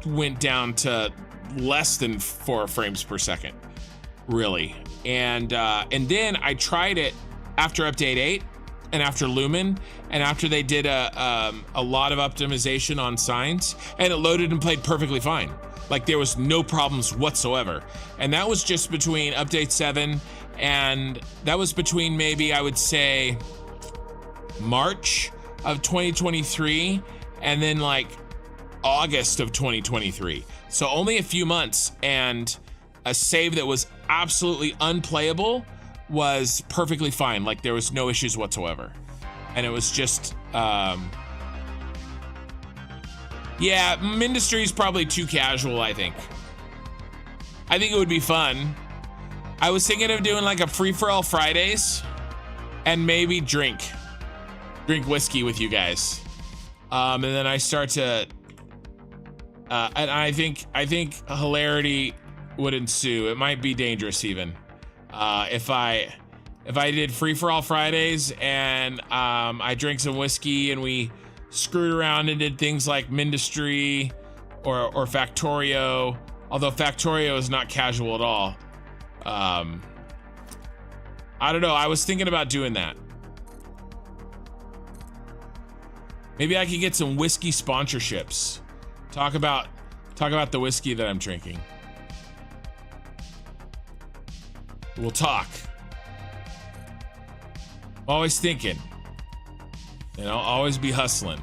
went down to less than 4 frames per second, really. And then I tried it after update 8 and after Lumen and after they did a lot of optimization on signs, and it loaded and played perfectly fine. Like there was no problems whatsoever. And that was just between update 7 and that was between maybe I would say March of 2023 and then like August of 2023. So only a few months, and a save that was absolutely unplayable was perfectly fine. Like there was no issues whatsoever. And it was just yeah, Mindustry is probably too casual, I think. I think it would be fun. I was thinking of doing like a free-for-all Fridays and maybe drink whiskey with you guys. And then I start to and I think hilarity would ensue. It might be dangerous even. If I did free-for-all Fridays and I drank some whiskey and we screwed around and did things like Mindustry or Factorio, although Factorio is not casual at all. I don't know, I was thinking about doing that. Maybe I could get some whiskey sponsorships. Talk about the whiskey that I'm drinking. We'll talk. Always thinking. You know, always be hustling.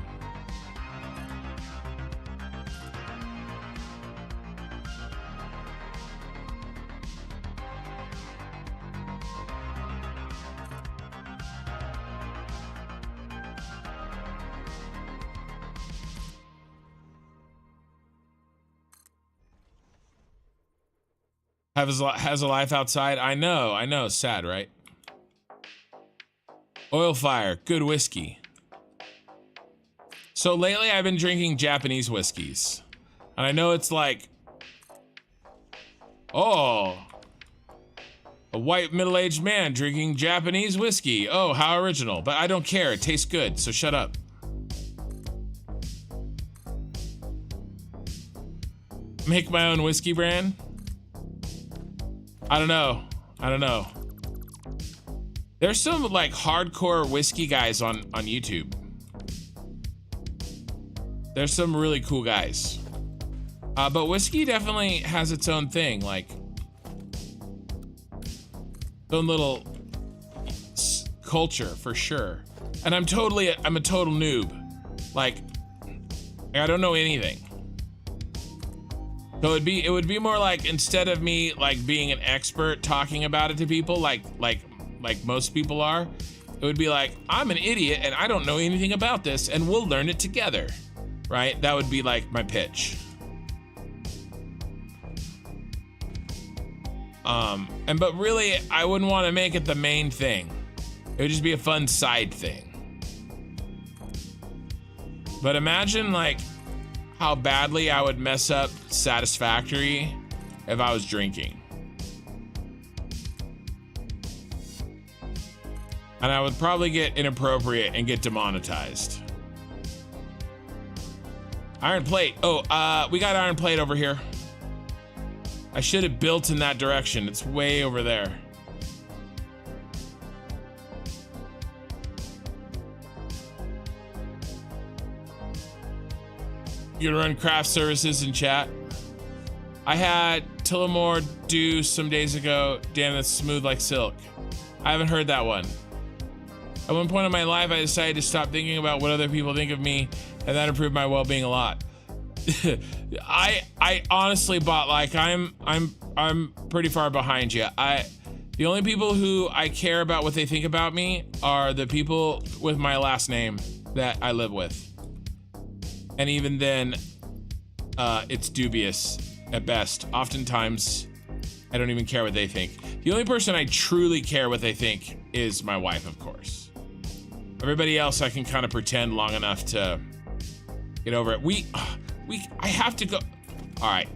Has a life outside. I know. Sad, right? Oil Fire, good whiskey. So lately I've been drinking Japanese whiskeys. And I know it's like, oh, a white middle-aged man drinking Japanese whiskey. Oh, how original. But I don't care. It tastes good, so shut up. Make my own whiskey brand? I don't know. There's some like hardcore whiskey guys on YouTube. There's some really cool guys. But whiskey definitely has its own thing, like its own little culture for sure. And I'm a total noob. Like, I don't know anything. So it would be more like, instead of me like being an expert talking about it to people like most people are, it would be like, I'm an idiot and I don't know anything about this and we'll learn it together, right? That would be like my pitch. But really, I wouldn't want to make it the main thing. It would just be a fun side thing. But imagine like how badly I would mess up Satisfactory if I was drinking. And I would probably get inappropriate and get demonetized. Iron plate. Oh, we got iron plate over here. I should have built in that direction. It's way over there. You gonna run craft services in chat? I had Tillamore do some days ago. Damn, that's smooth like silk. I haven't heard that one. At one point in my life, I decided to stop thinking about what other people think of me, and that improved my well-being a lot. I honestly bought, like, I'm pretty far behind you. The only people who I care about what they think about me are the people with my last name that I live with. And even then, it's dubious at best. Oftentimes, I don't even care what they think. The only person I truly care what they think is my wife, of course. Everybody else I can kind of pretend long enough to get over it. I have to go. All right,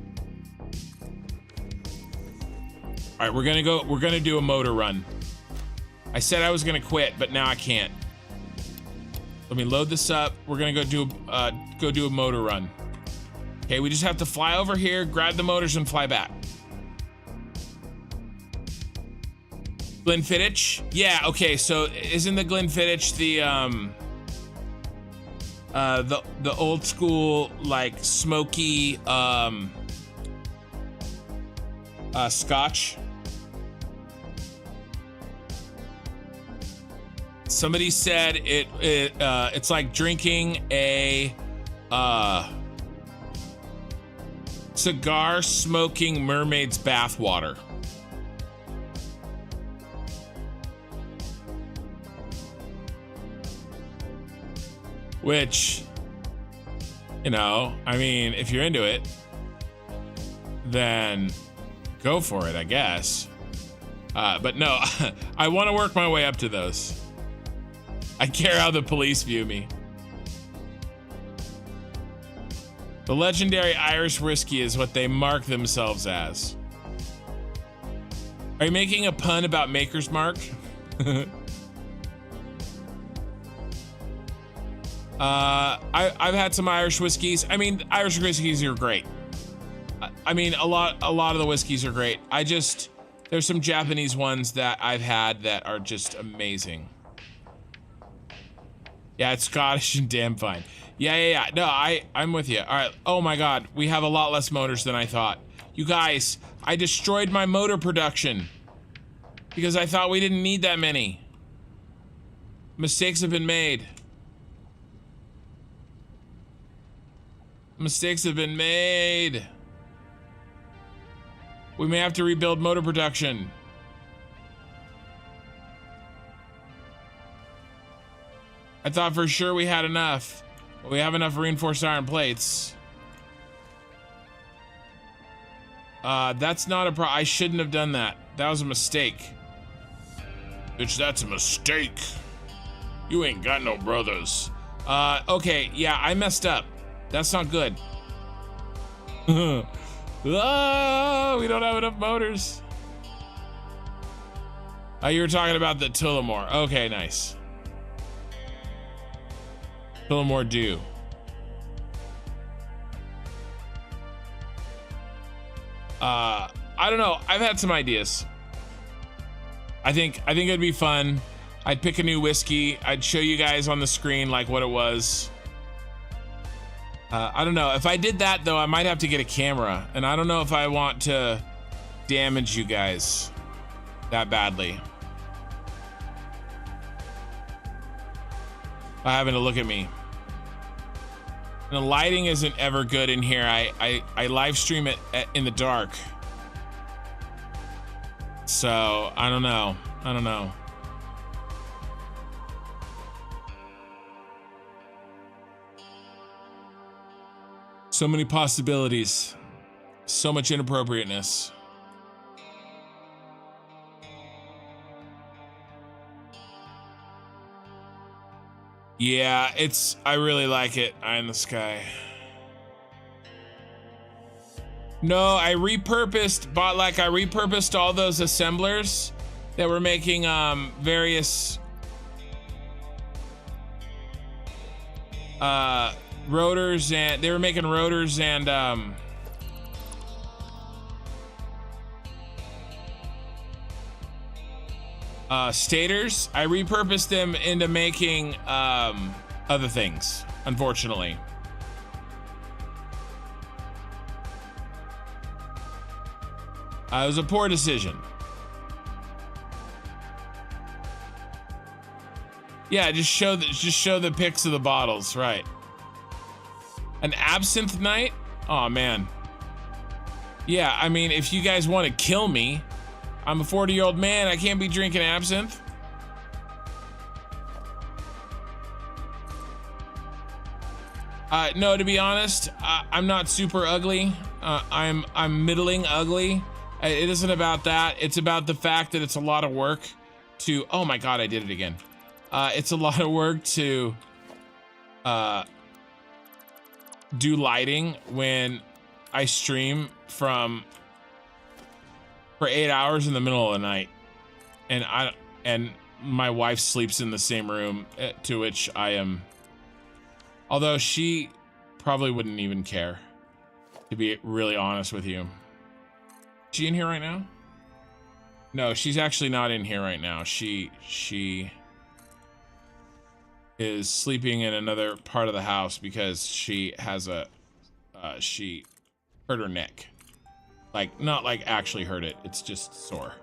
we're gonna do a motor run. I said I was gonna quit, but now I can't. Let me load this up. We're gonna go do a motor run. Okay, we just have to fly over here, grab the motors, and fly back. Glenfiddich? Yeah, okay, so isn't the Glenfiddich the old school, like, smoky scotch? Somebody said it's like drinking a cigar smoking mermaid's bathwater. Which, you know, I mean, if you're into it, then go for it, I guess. But no, I want to work my way up to those. I care how the police view me. The legendary Irish whiskey is what they mark themselves as. Are you making a pun about Maker's Mark? I've had some Irish whiskeys. I mean, Irish whiskeys are great. I mean, a lot of the whiskeys are great. There's some Japanese ones that I've had that are just amazing. Yeah, it's Scottish and damn fine. Yeah. No, I'm with you. All right. Oh my God, we have a lot less motors than I thought. You guys, I destroyed my motor production because I thought we didn't need that many. Mistakes have been made. Mistakes have been made. We may have to rebuild motor production. I thought for sure we had enough. But we have enough reinforced iron plates. That's not a I shouldn't have done that. That was a mistake. Bitch, that's a mistake. You ain't got no brothers. Okay, yeah, I messed up. That's not good. Oh, we don't have enough motors. You were talking about the Tullamore. Okay, nice. Tullamore do. I don't know. I've had some ideas. I think it'd be fun. I'd pick a new whiskey. I'd show you guys on the screen like what it was. I don't know. If I did that though, I might have to get a camera, and I don't know if I want to damage you guys that badly. having to look at me. And the lighting isn't ever good in here. I live stream it in the dark. So I don't know. I don't know. So many possibilities. So much inappropriateness. Yeah, I really like it. Eye in the sky. No, I repurposed all those assemblers that were making various rotors, and they were making rotors and stators. I repurposed them into making other things, unfortunately. It was a poor decision. Yeah, just show the pics of the bottles, right? An absinthe night? Oh man. Yeah, I mean, if you guys want to kill me, I'm a 40-year-old man. I can't be drinking absinthe. No, to be honest, I'm not super ugly. I'm middling ugly. It isn't about that. It's about the fact that it's a lot of work to. Oh my God, I did it again. It's a lot of work to do lighting when I stream for 8 hours in the middle of the night, and my wife sleeps in the same room to which I am. Although she probably wouldn't even care, to be really honest with you. Is she in here right now? No, she's actually not in here right now. She is sleeping in another part of the house because she has she hurt her neck. Like, not like actually hurt it, it's just sore.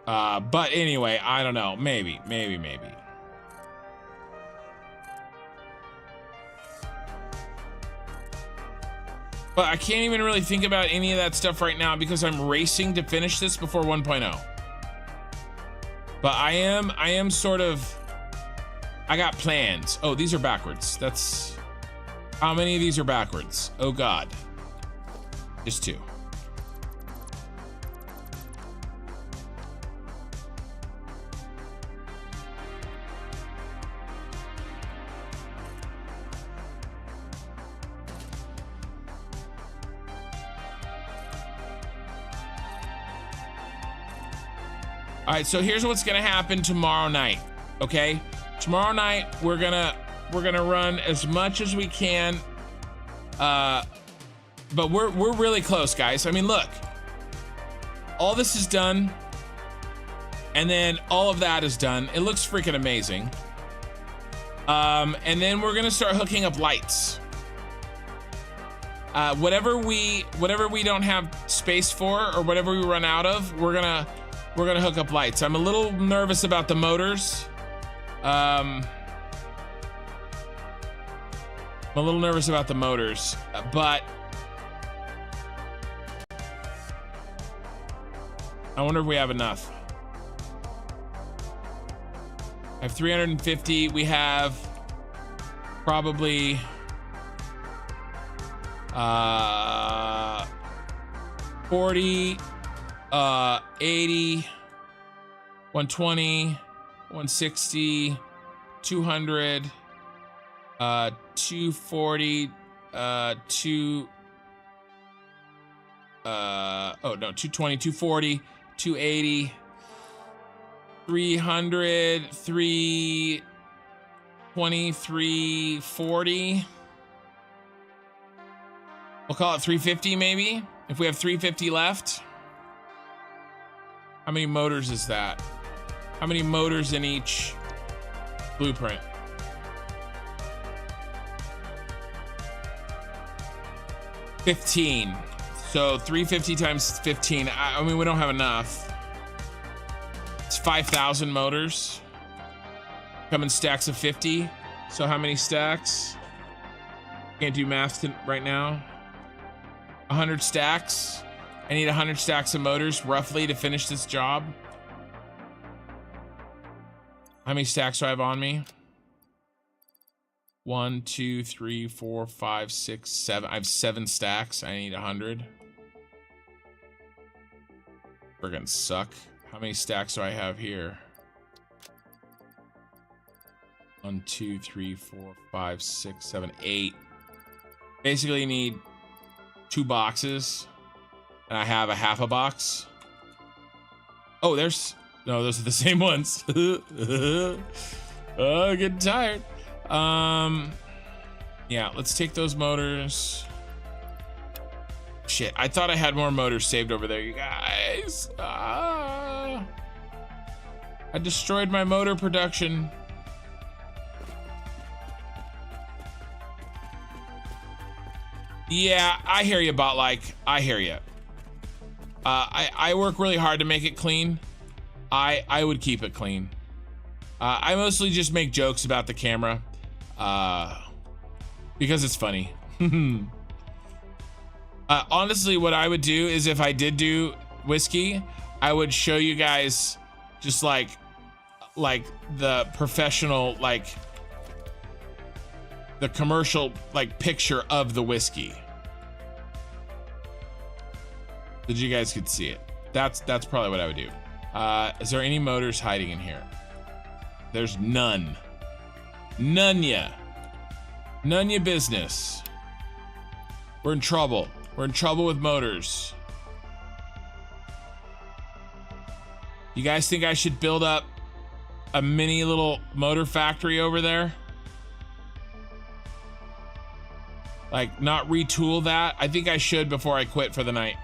But anyway, I don't know, maybe. But I can't even really think about any of that stuff right now because I'm racing to finish this before 1.0. But I am sort of, I got plans. Oh, these are backwards. That's, how many of these are backwards? Oh God, just 2. All right, so here's what's gonna happen tomorrow night, okay? Tomorrow night, we're gonna run as much as we can, but we're really close, guys. I mean, look, all this is done, and then all of that is done. It looks freaking amazing. And then we're gonna start hooking up lights. Whatever we don't have space for, or whatever we run out of, we're gonna hook up lights. I'm a little nervous about the motors. I'm a little nervous about the motors, but I wonder if we have enough. I have 350. We have probably 40, 80, 120, 160, 200, 240, 220, 240, 280, 300, 320, 340. We'll call it 350 maybe, if we have 350 left. How many motors is that? How many motors in each blueprint? $15. So 350 times 15. I mean, we don't have enough. 5,000 motors. Come in stacks of 50. So how many stacks? Can't do math right now. 100 stacks. I need 100 stacks of motors roughly to finish this job. How many stacks do I have on me? 1, 2, 3, 4, 5, 6, 7. I have 7 stacks. I need 100. Friggin' suck. How many stacks do I have here? 1, 2, 3, 4, 5, 6, 7, 8. Basically need 2 boxes. And I have a half a box. Oh, no, those are the same ones. Oh, getting tired. Yeah, let's take those motors. Shit, I thought I had more motors saved over there, you guys. I destroyed my motor production. Yeah, I hear you, Botlike. I hear you. I work really hard to make it clean. I would keep it clean. I mostly just make jokes about the camera. Because it's funny. Honestly, what I would do is if I did do whiskey, I would show you guys just like the professional, like the commercial, like picture of the whiskey. So you guys could see it. That's probably what I would do. Is there any motors hiding in here? There's none. None ya. None ya business. We're in trouble. We're in trouble with motors. You guys think I should build up a mini little motor factory over there? Like, not retool that? I think I should before I quit for the night.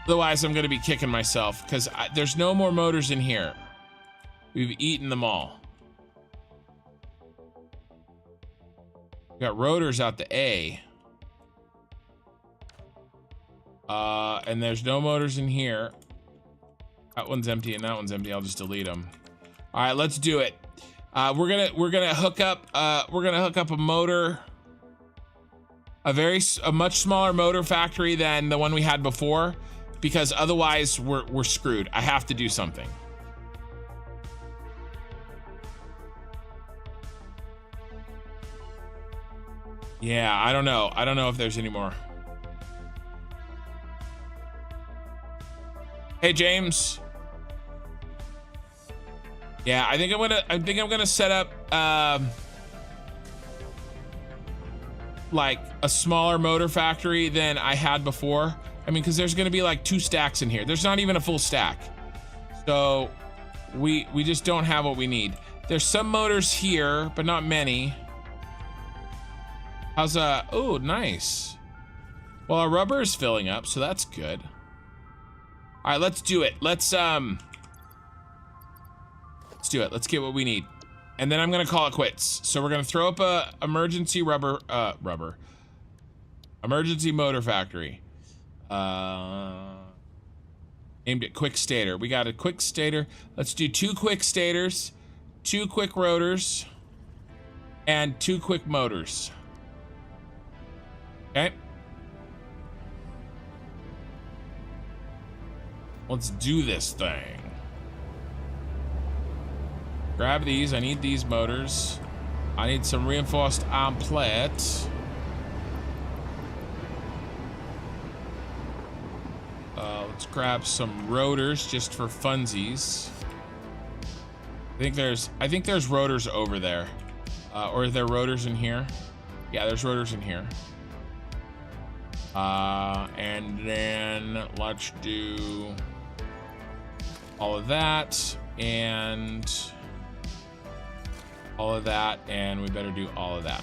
Otherwise, I'm gonna be kicking myself because there's no more motors in here. We've eaten them all. We got rotors out the A. And there's no motors in here. That one's empty and that one's empty. I'll just delete them. All right, let's do it. We're gonna hook up a motor, a much smaller motor factory than the one we had before, because otherwise we're screwed. I have to do something. Yeah, I don't know. I don't know if there's any more. Hey, James. Yeah, I think I'm gonna set up like a smaller motor factory than I had before. I mean, because there's gonna be like 2 stacks in here. There's not even a full stack. So we just don't have what we need. There's some motors here, but not many. How's oh, nice. Well, our rubber is filling up, so that's good. All right, let's do it. Let's do it. Let's get what we need. And then I'm gonna call it quits. So we're gonna throw up a emergency emergency motor factory. Aimed at quick stator. We got a quick stator. Let's do 2 quick stators, 2 quick rotors, and 2 quick motors. Okay. Let's do this thing. Grab these. I need these motors. I need some reinforced arm plate. Let's grab some rotors just for funsies. I think there's rotors over there. Or are there rotors in here? Yeah, there's rotors in here. And then let's do all of that and all of that, and we better do all of that.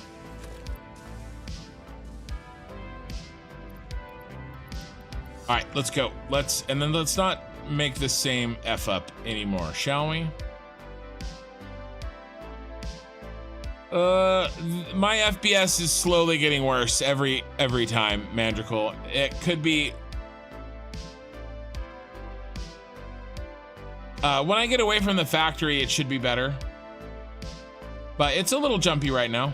All right, let's go. Let's not make the same F up anymore, shall we? My FPS is slowly getting worse every time, Mandrical. It could be When I get away from the factory, it should be better. But it's a little jumpy right now.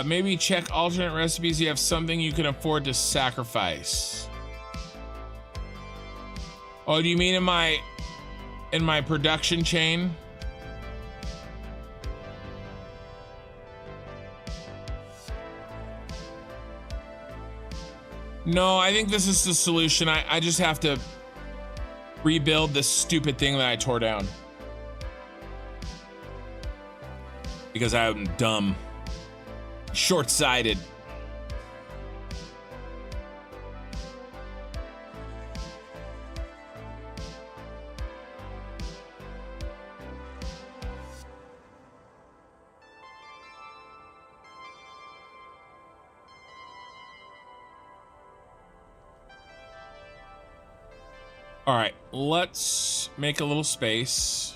Maybe check alternate recipes. You have something you can afford to sacrifice. Oh, do you mean in my production chain? No, I think this is the solution. I just have to rebuild this stupid thing that I tore down. Because I'm dumb. Short-sighted. All right, let's make a little space.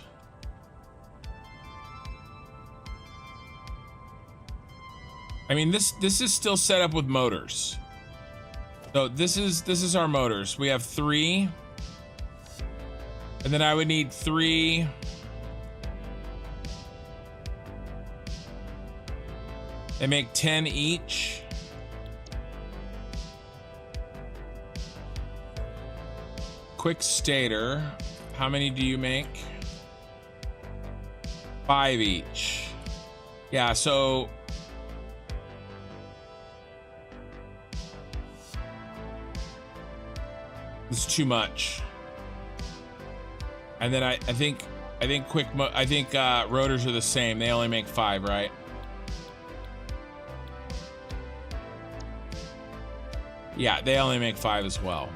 I mean, this is still set up with motors. So this is our motors. We have 3. And then I would need 3. They make 10 each. Quick stator. How many do you make? 5 each. Yeah, so it's too much. And then I think rotors are the same. They only make 5, right? Yeah, they only make 5 as well.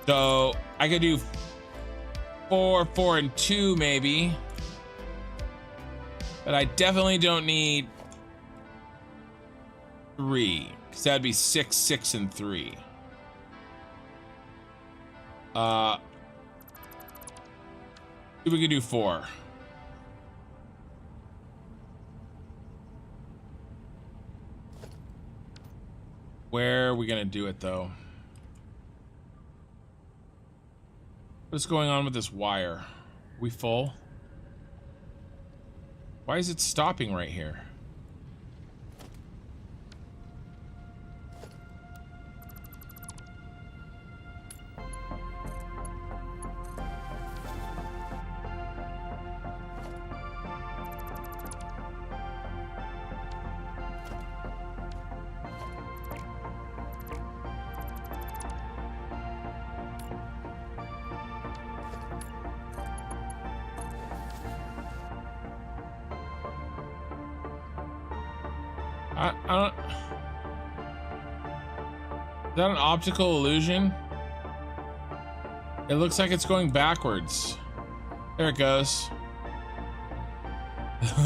So I could do 4, 4, and 2 maybe. But I definitely don't need 3. Because that'd be 6, 6, and 3. We could do 4. Where are we gonna do it though? What's going on with this wire? We full? Why is it stopping right here? I don't... Is that an optical illusion? It looks like it's going backwards. There it goes.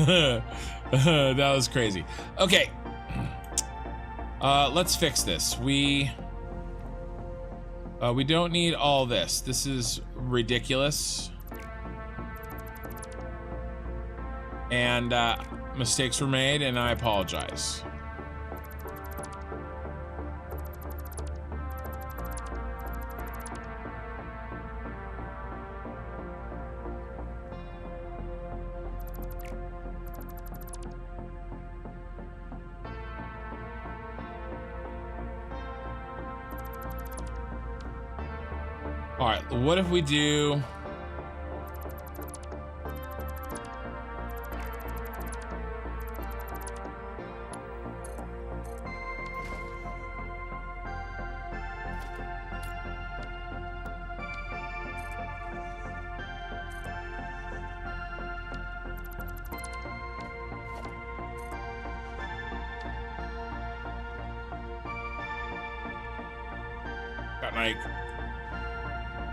That was crazy. Okay. Let's fix this. We don't need all this. This is ridiculous. And mistakes were made, and I apologize. All right, what if we do... Got like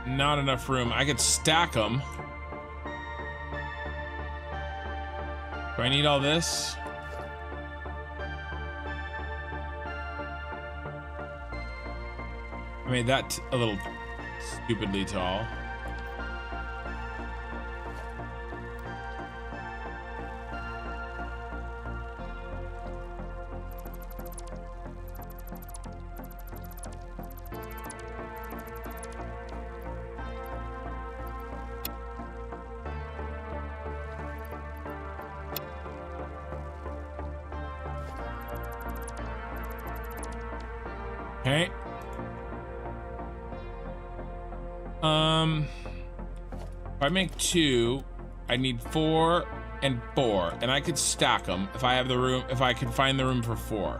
not enough room. I could stack them. Do I need all this? I made that a little stupidly tall. Okay. If I make 2, I need 4 and 4, and I could stack them if I have the room, if I can find the room for 4.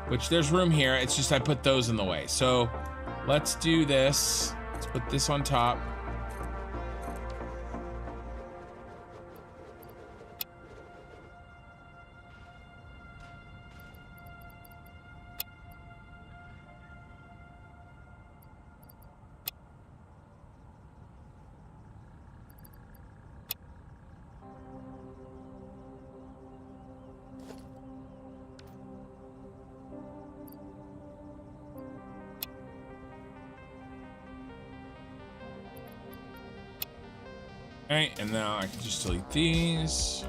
Which there's room here, it's just I put those in the way. So let's do this. Let's put this on top. Okay, and now I can just delete these.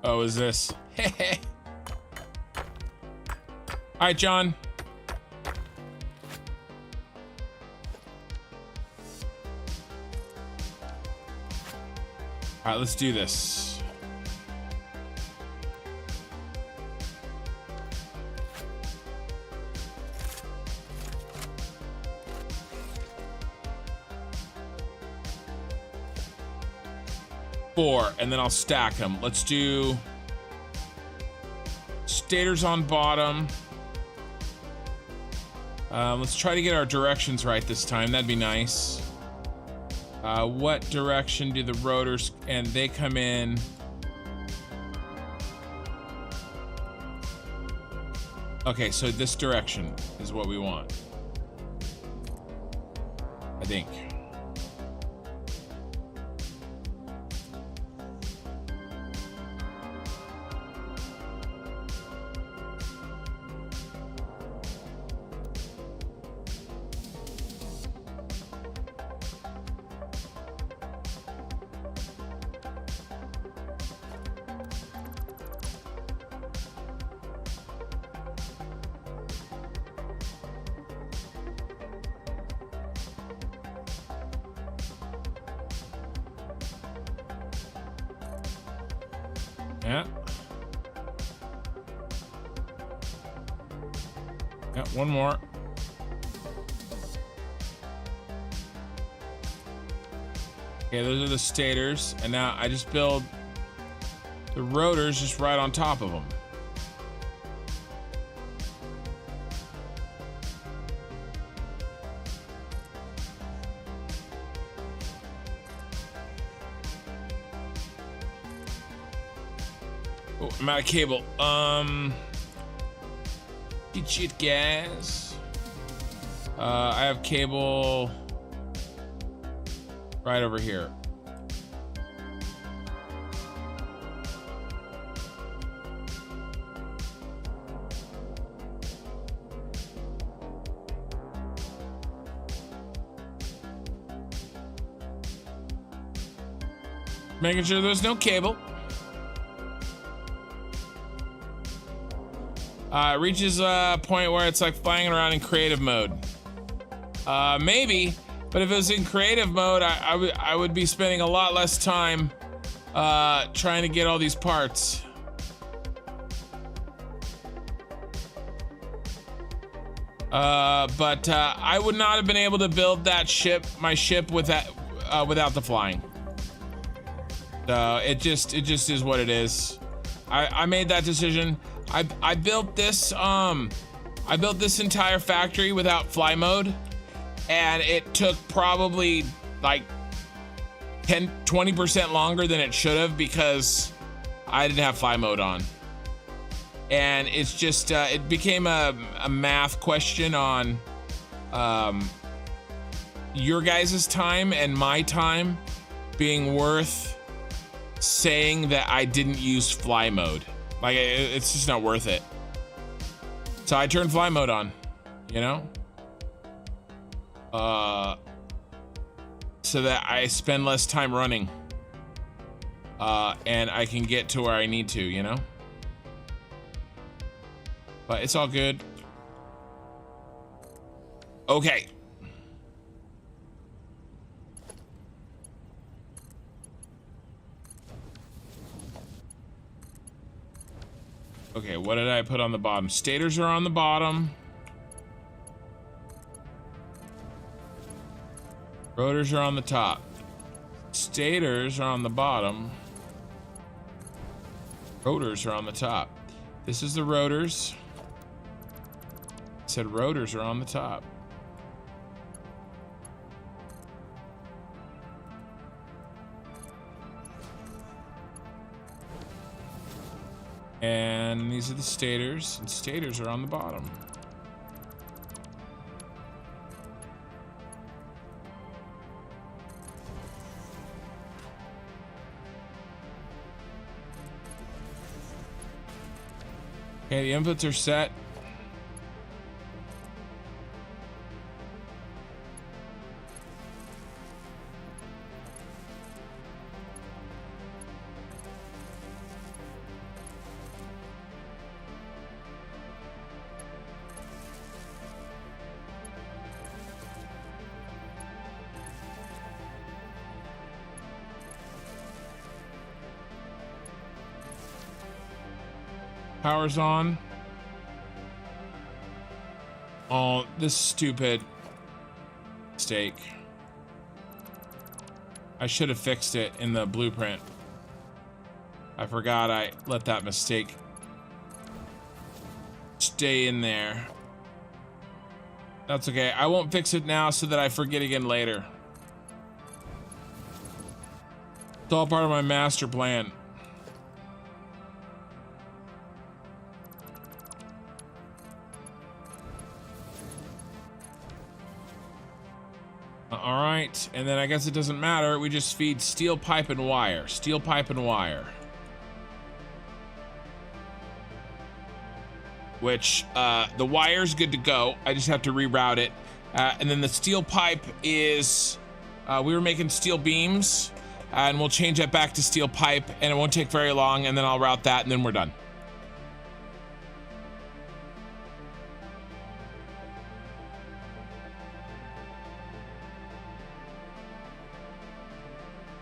Oh, is this? All right, John. All right, let's do this. Four, and then I'll stack them. Let's do stators on bottom. Let's try to get our directions right this time. That'd be nice. What direction do the rotors, and they come in? Okay, so this direction is what we want, I think. Yeah. Yeah, one more. Okay, those are the stators, and now I just build the rotors just right on top of them. Oh, I'm out of cable. Good shit, guys. I have cable right over here. Making sure there's no cable. It reaches a point where it's like flying around in creative mode. Maybe, but if it was in creative mode, I would be spending a lot less time trying to get all these parts. But I would not have been able to build that ship, my ship, with that without the flying. So it just is what it is. I made that decision. I built this entire factory without fly mode, and it took probably like 20% longer than it should have because I didn't have fly mode on. And it's just it became a math question on your guys' time and my time being worth saying that I didn't use fly mode. Like, it's just not worth it. So I turned fly mode on, you know? So that I spend less time running. And I can get to where I need to, you know? But it's all good. Okay. Okay, what did I put on the bottom? Stators are on the bottom. Rotors are on the top. Stators are on the bottom. Rotors are on the top. This is the rotors. I said rotors are on the top. And these are the stators, and stators are on the bottom. Okay, the inputs are set. Power's on. Oh, this stupid mistake. I should have fixed it in the blueprint. I forgot I let that mistake stay in there. That's okay. I won't fix it now so that I forget again later. It's all part of my master plan. All right, and then I guess it doesn't matter. We just feed steel pipe and wire. Steel pipe and wire. Which, the wire's good to go. I just have to reroute it. And then the steel pipe is, we were making steel beams, and we'll change that back to steel pipe, and it won't take very long, and then I'll route that, and then we're done.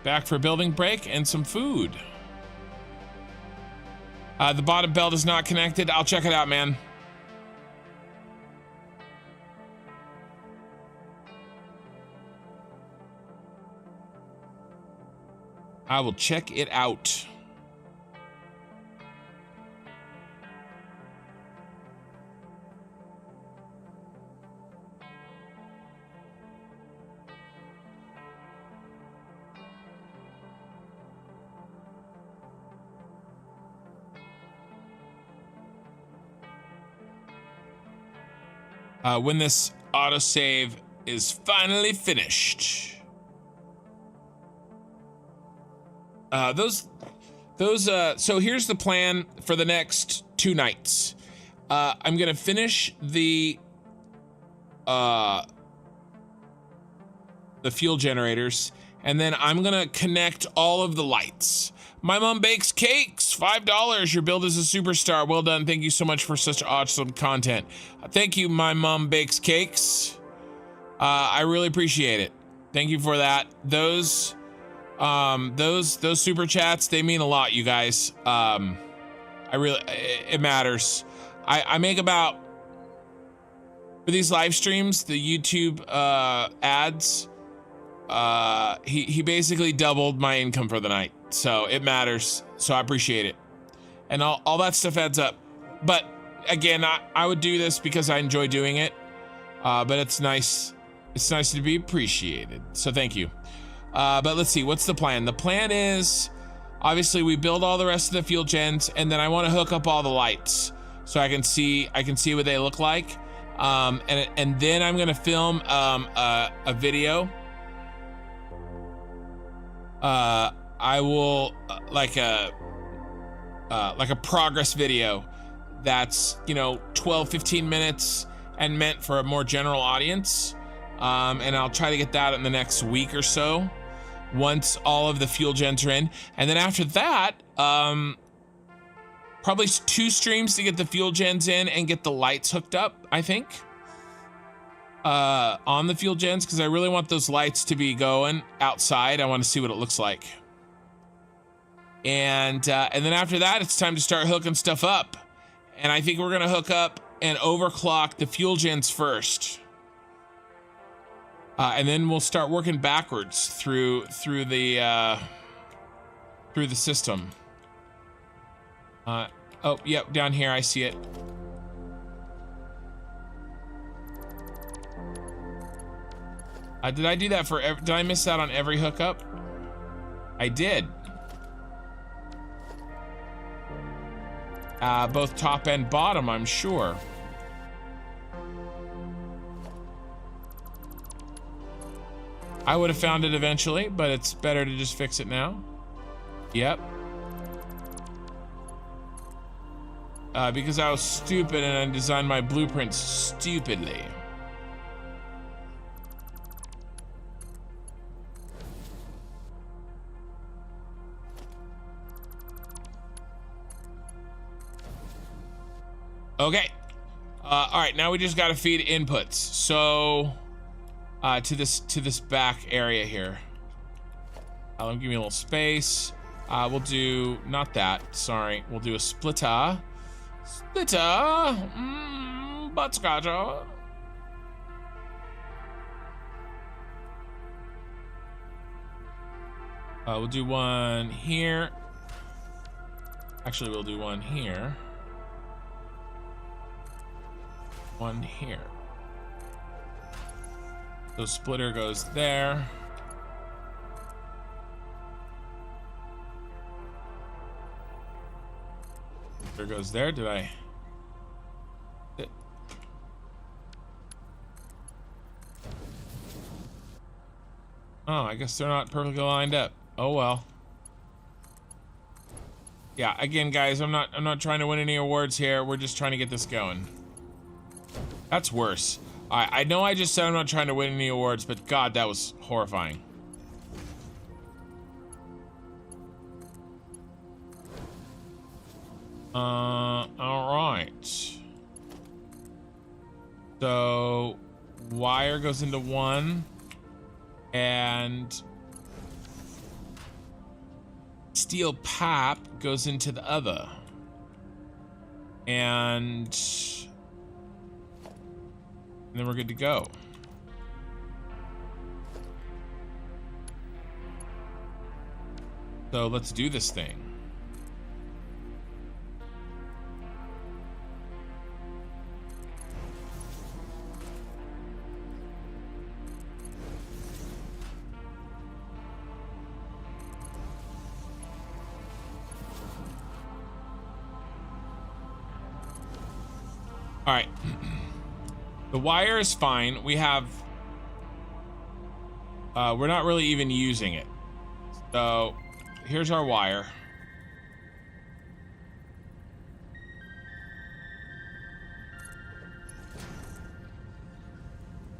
Back for a building break and some food. The bottom belt is not connected. I'll check it out, man. I will check it out. When this autosave is finally finished. So here's the plan for the next 2 nights. I'm gonna finish the fuel generators, and then I'm gonna connect all of the lights. My mom bakes cakes, $5. Your build is a superstar. Well done. Thank you so much for such awesome content. Thank you, my mom bakes cakes. I really appreciate it. Thank you for that. Those super chats, they mean a lot, you guys. It matters. I make about, for these live streams, the YouTube ads, he basically doubled my income for the night. So it matters. So I appreciate it. And all that stuff adds up. But again, I would do this because I enjoy doing it. But it's nice. It's nice to be appreciated. So thank you. But let's see, what's the plan? The plan is, obviously we build all the rest of the fuel gens, and then I want to hook up all the lights so I can see what they look like. And then I'm gonna film a video. I will like a progress video that's, you know, 12, 15 minutes and meant for a more general audience. And I'll try to get that in the next week or so, once all of the fuel gens are in. And then after that, probably 2 streams to get the fuel gens in and get the lights hooked up, I think, on the fuel gens, because I really want those lights to be going outside. I want to see what it looks like. And then after that, it's time to start hooking stuff up. And I think we're gonna hook up and overclock the fuel gens first. And then we'll start working backwards through the system. Oh, yep, down here, I see it. Did I do that for did I miss that on every hookup? I did. Both top and bottom, I'm sure. I would have found it eventually, but it's better to just fix it now. Yep. Because I was stupid and I designed my blueprints stupidly. Okay. All right, now we just got to feed inputs. So, to this back area here. Let me give me a little space. We'll do not that. Sorry, we'll do a splitter. Buttscotcher. We'll do one here. Actually, we'll do one here. One here. So splitter goes there. There goes there. Did I? Oh, I guess they're not perfectly lined up. Oh well. Yeah, again, guys, I'm not trying to win any awards here. We're just trying to get this going. That's worse. I know I just said I'm not trying to win any awards, but God, that was horrifying. All right. So, wire goes into one, and steel pap goes into the other. And then we're good to go. So let's do this thing. All right. The wire is fine. We have, we're not really even using it. So here's our wire.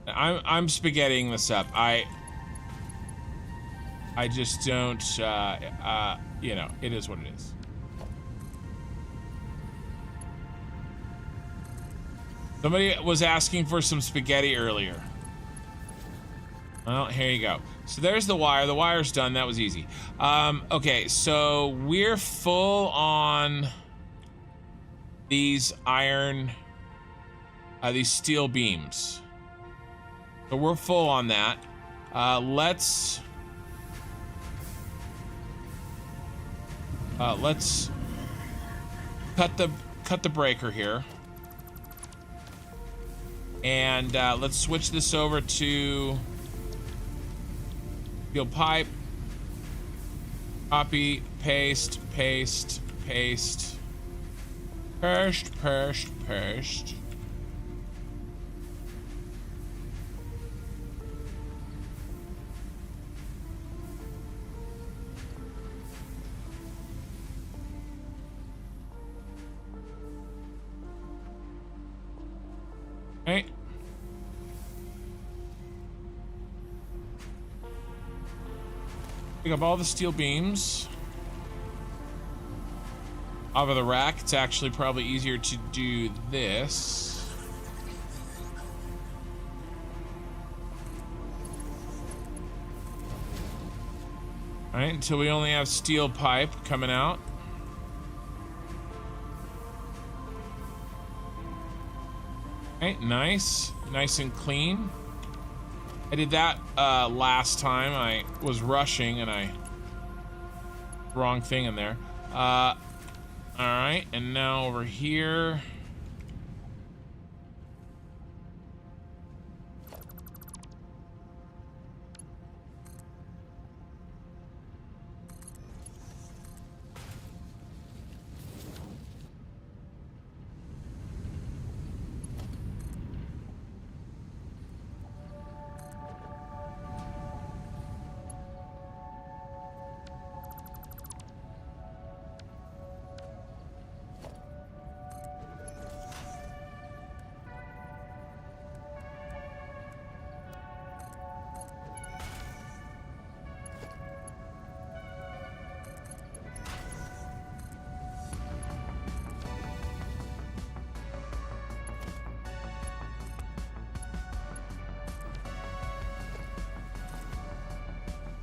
I'm spaghettiing this up. I just don't, you know, it is what it is. Somebody was asking for some spaghetti earlier. Well, here you go. So there's the wire. The wire's done. That was easy. Okay, so we're full on these iron, these steel beams. So we're full on that. Let's cut the breaker here. And let's switch this over to steel pipe. Copy, paste, paste, paste. Paste, paste, paste. Okay. Pick up all the steel beams off of the rack. It's actually probably easier to do this. All right, until we only have steel pipe coming out. Okay, nice and clean. I did that last time. I was rushing and wrong thing in there. All right, and now over here.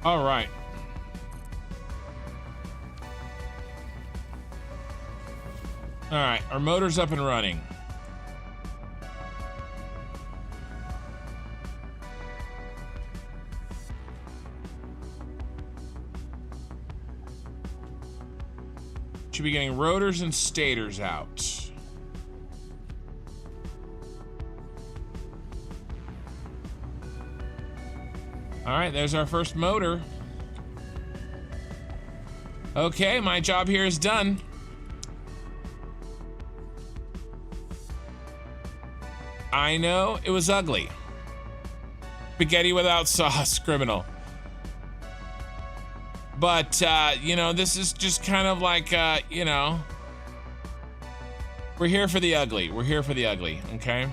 All right. All right, our motor's up and running. Should be getting rotors and stators out. All right, there's our first motor. Okay, my job here is done. I know, it was ugly. Spaghetti without sauce, criminal. But, you know, this is just kind of like, you know, we're here for the ugly. We're here for the ugly, okay?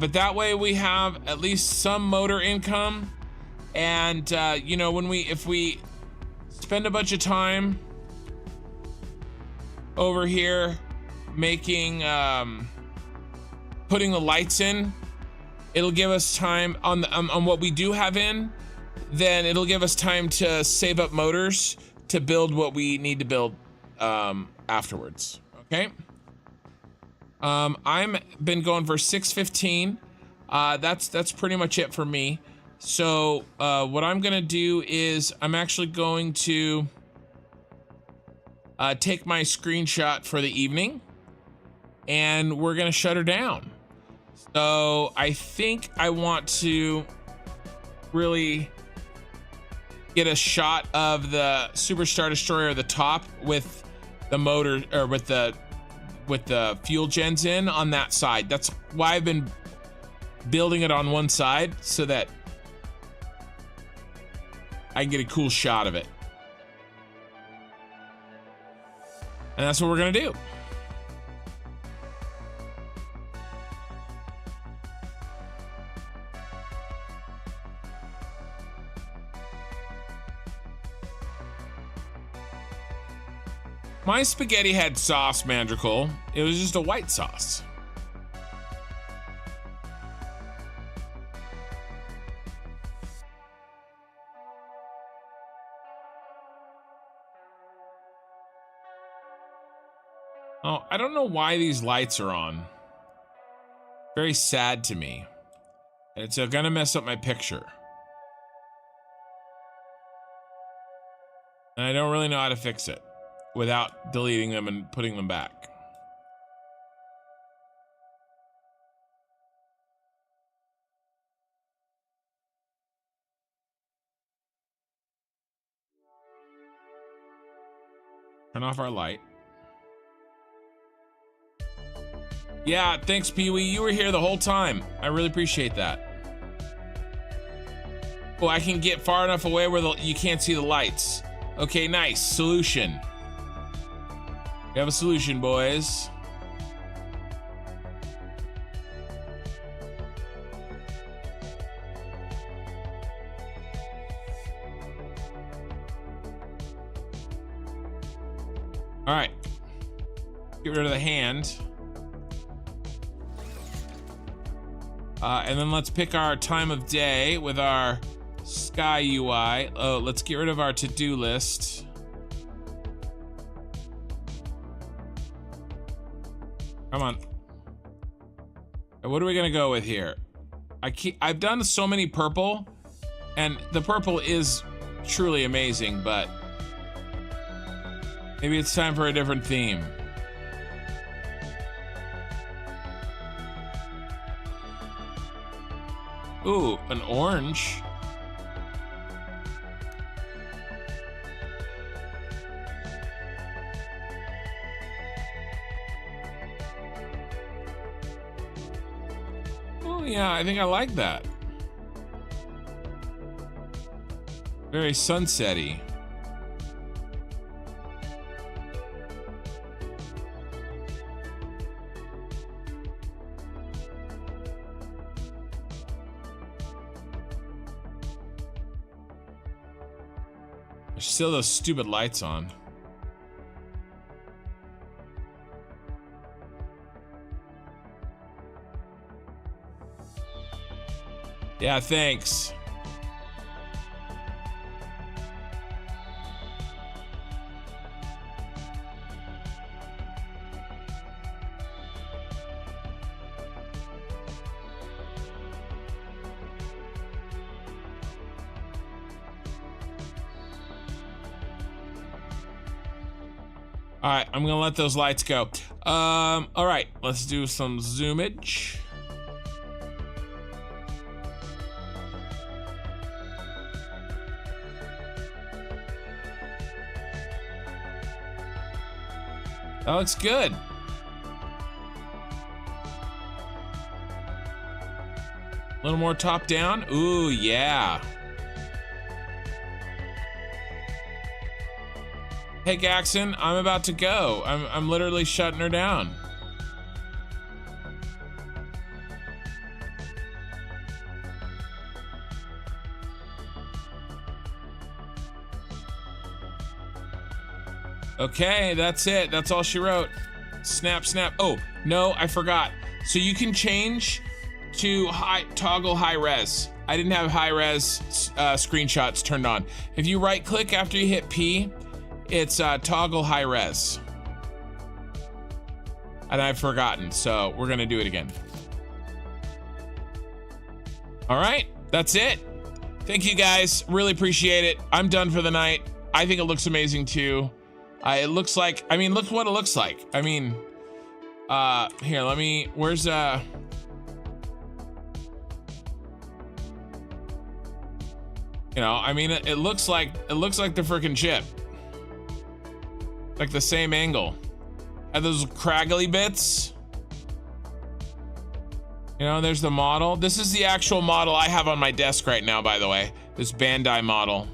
But that way we have at least some motor income. And, you know, if we spend a bunch of time over here making, putting the lights in, it'll give us time on what we do have in, then it'll give us time to save up motors to build what we need to build, afterwards. Okay. I'm been going for 6:15. That's pretty much it for me. So, what I'm gonna do is I'm actually going to take my screenshot for the evening and we're gonna shut her down. So I think I want to really get a shot of the Super Star Destroyer at the top with the motor, or with the fuel gens in on that side. That's why I've been building it on one side, so that I can get a cool shot of it. And that's what we're gonna do. My spaghetti had sauce, Mandricle. It was just a white sauce. Oh, I don't know why these lights are on. Very sad to me. And it's gonna mess up my picture. And I don't really know how to fix it without deleting them and putting them back. Turn off our light. Yeah, thanks, Pee-wee. You were here the whole time. I really appreciate that. Oh, I can get far enough away where you can't see the lights. Okay, nice. Solution. We have a solution, boys. All right. Get rid of the hand. And then let's pick our time of day with our Sky UI. Oh, let's get rid of our to-do list. Come on. What are we gonna go with here? I've done so many purple, and the purple is truly amazing, but maybe it's time for a different theme. Ooh, an orange. Oh yeah, I think I like that. Very sunsetty. There's still those stupid lights on. Yeah, thanks. All right, I'm gonna let those lights go. All right, let's do some zoomage. That looks good. A little more top down. Ooh, yeah. Hey, Gaxon, I'm about to go. I'm literally shutting her down. Okay, that's it. That's all she wrote. Snap, snap. Oh, no, I forgot. So you can change to toggle high res. I didn't have high res screenshots turned on. If you right click after you hit P, it's toggle high res. And I've forgotten, so we're gonna do it again. All right, that's it. Thank you guys, really appreciate it. I'm done for the night. I think it looks amazing too. It looks like, I mean, look what it looks like. I mean, here, let me, where's, you know, I mean, it looks like the freaking chip. Like the same angle. And those craggly bits. You know, there's the model. This is the actual model I have on my desk right now, by the way. This Bandai model.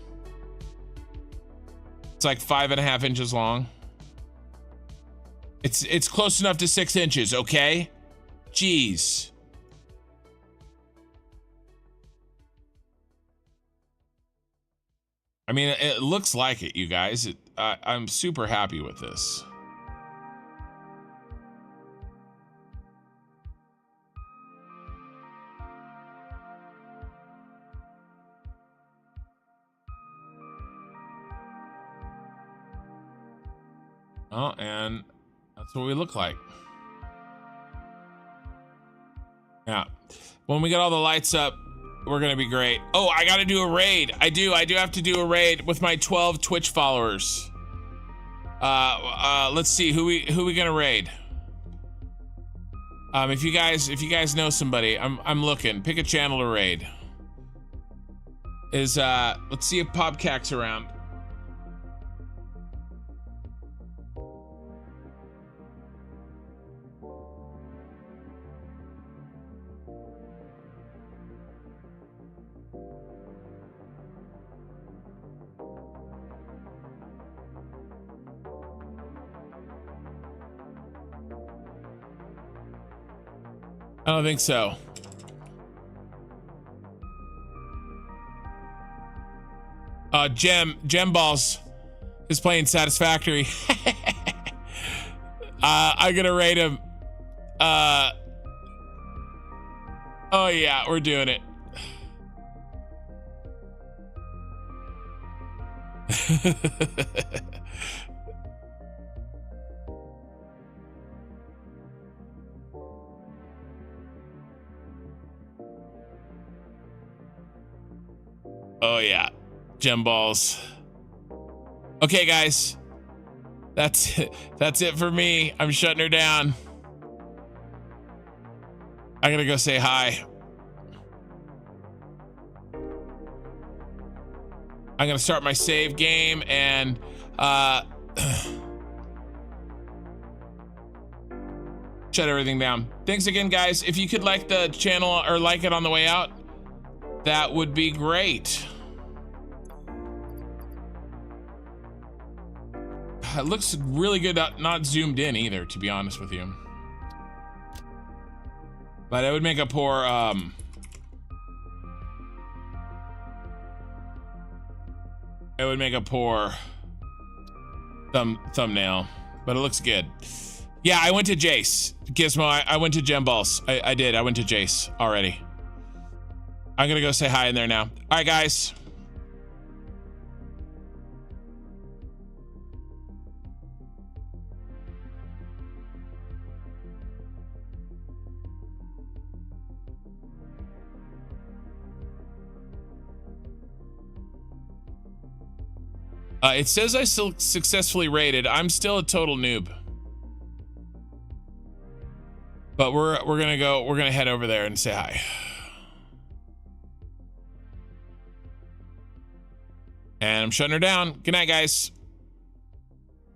It's like 5.5 inches long. It's close enough to 6 inches, okay? Jeez. I mean, it looks like it, you guys. I'm super happy with this. Oh, and that's what we look like. Yeah. When we get all the lights up, we're gonna be great. Oh, I gotta do a raid. I do have to do a raid with my 12 Twitch followers. Let's see who we gonna raid. If you guys know somebody, I'm looking. Pick a channel to raid. Let's see if Popcac's around. I don't think so. Gem Balls is playing Satisfactory. I'm gonna rate him. Oh yeah, we're doing it. Oh yeah, gem balls. Okay, guys, that's it. That's it for me. I'm shutting her down. I'm gonna go say hi. I'm gonna start my save game and shut everything down. Thanks again, guys. If you could like the channel or like it on the way out, that would be great. It looks really good, not zoomed in either, to be honest with you. But it would make a poor it would make a poor thumbnail, but it looks good. Yeah, I went to Jace. Gizmo, I went to Gem Balls. I did. I went to Jace already. I'm gonna go say hi in there now. All right, guys. It says I still successfully raided. I'm still a total noob. But we're gonna head over there and say hi. And I'm shutting her down. Good night, guys.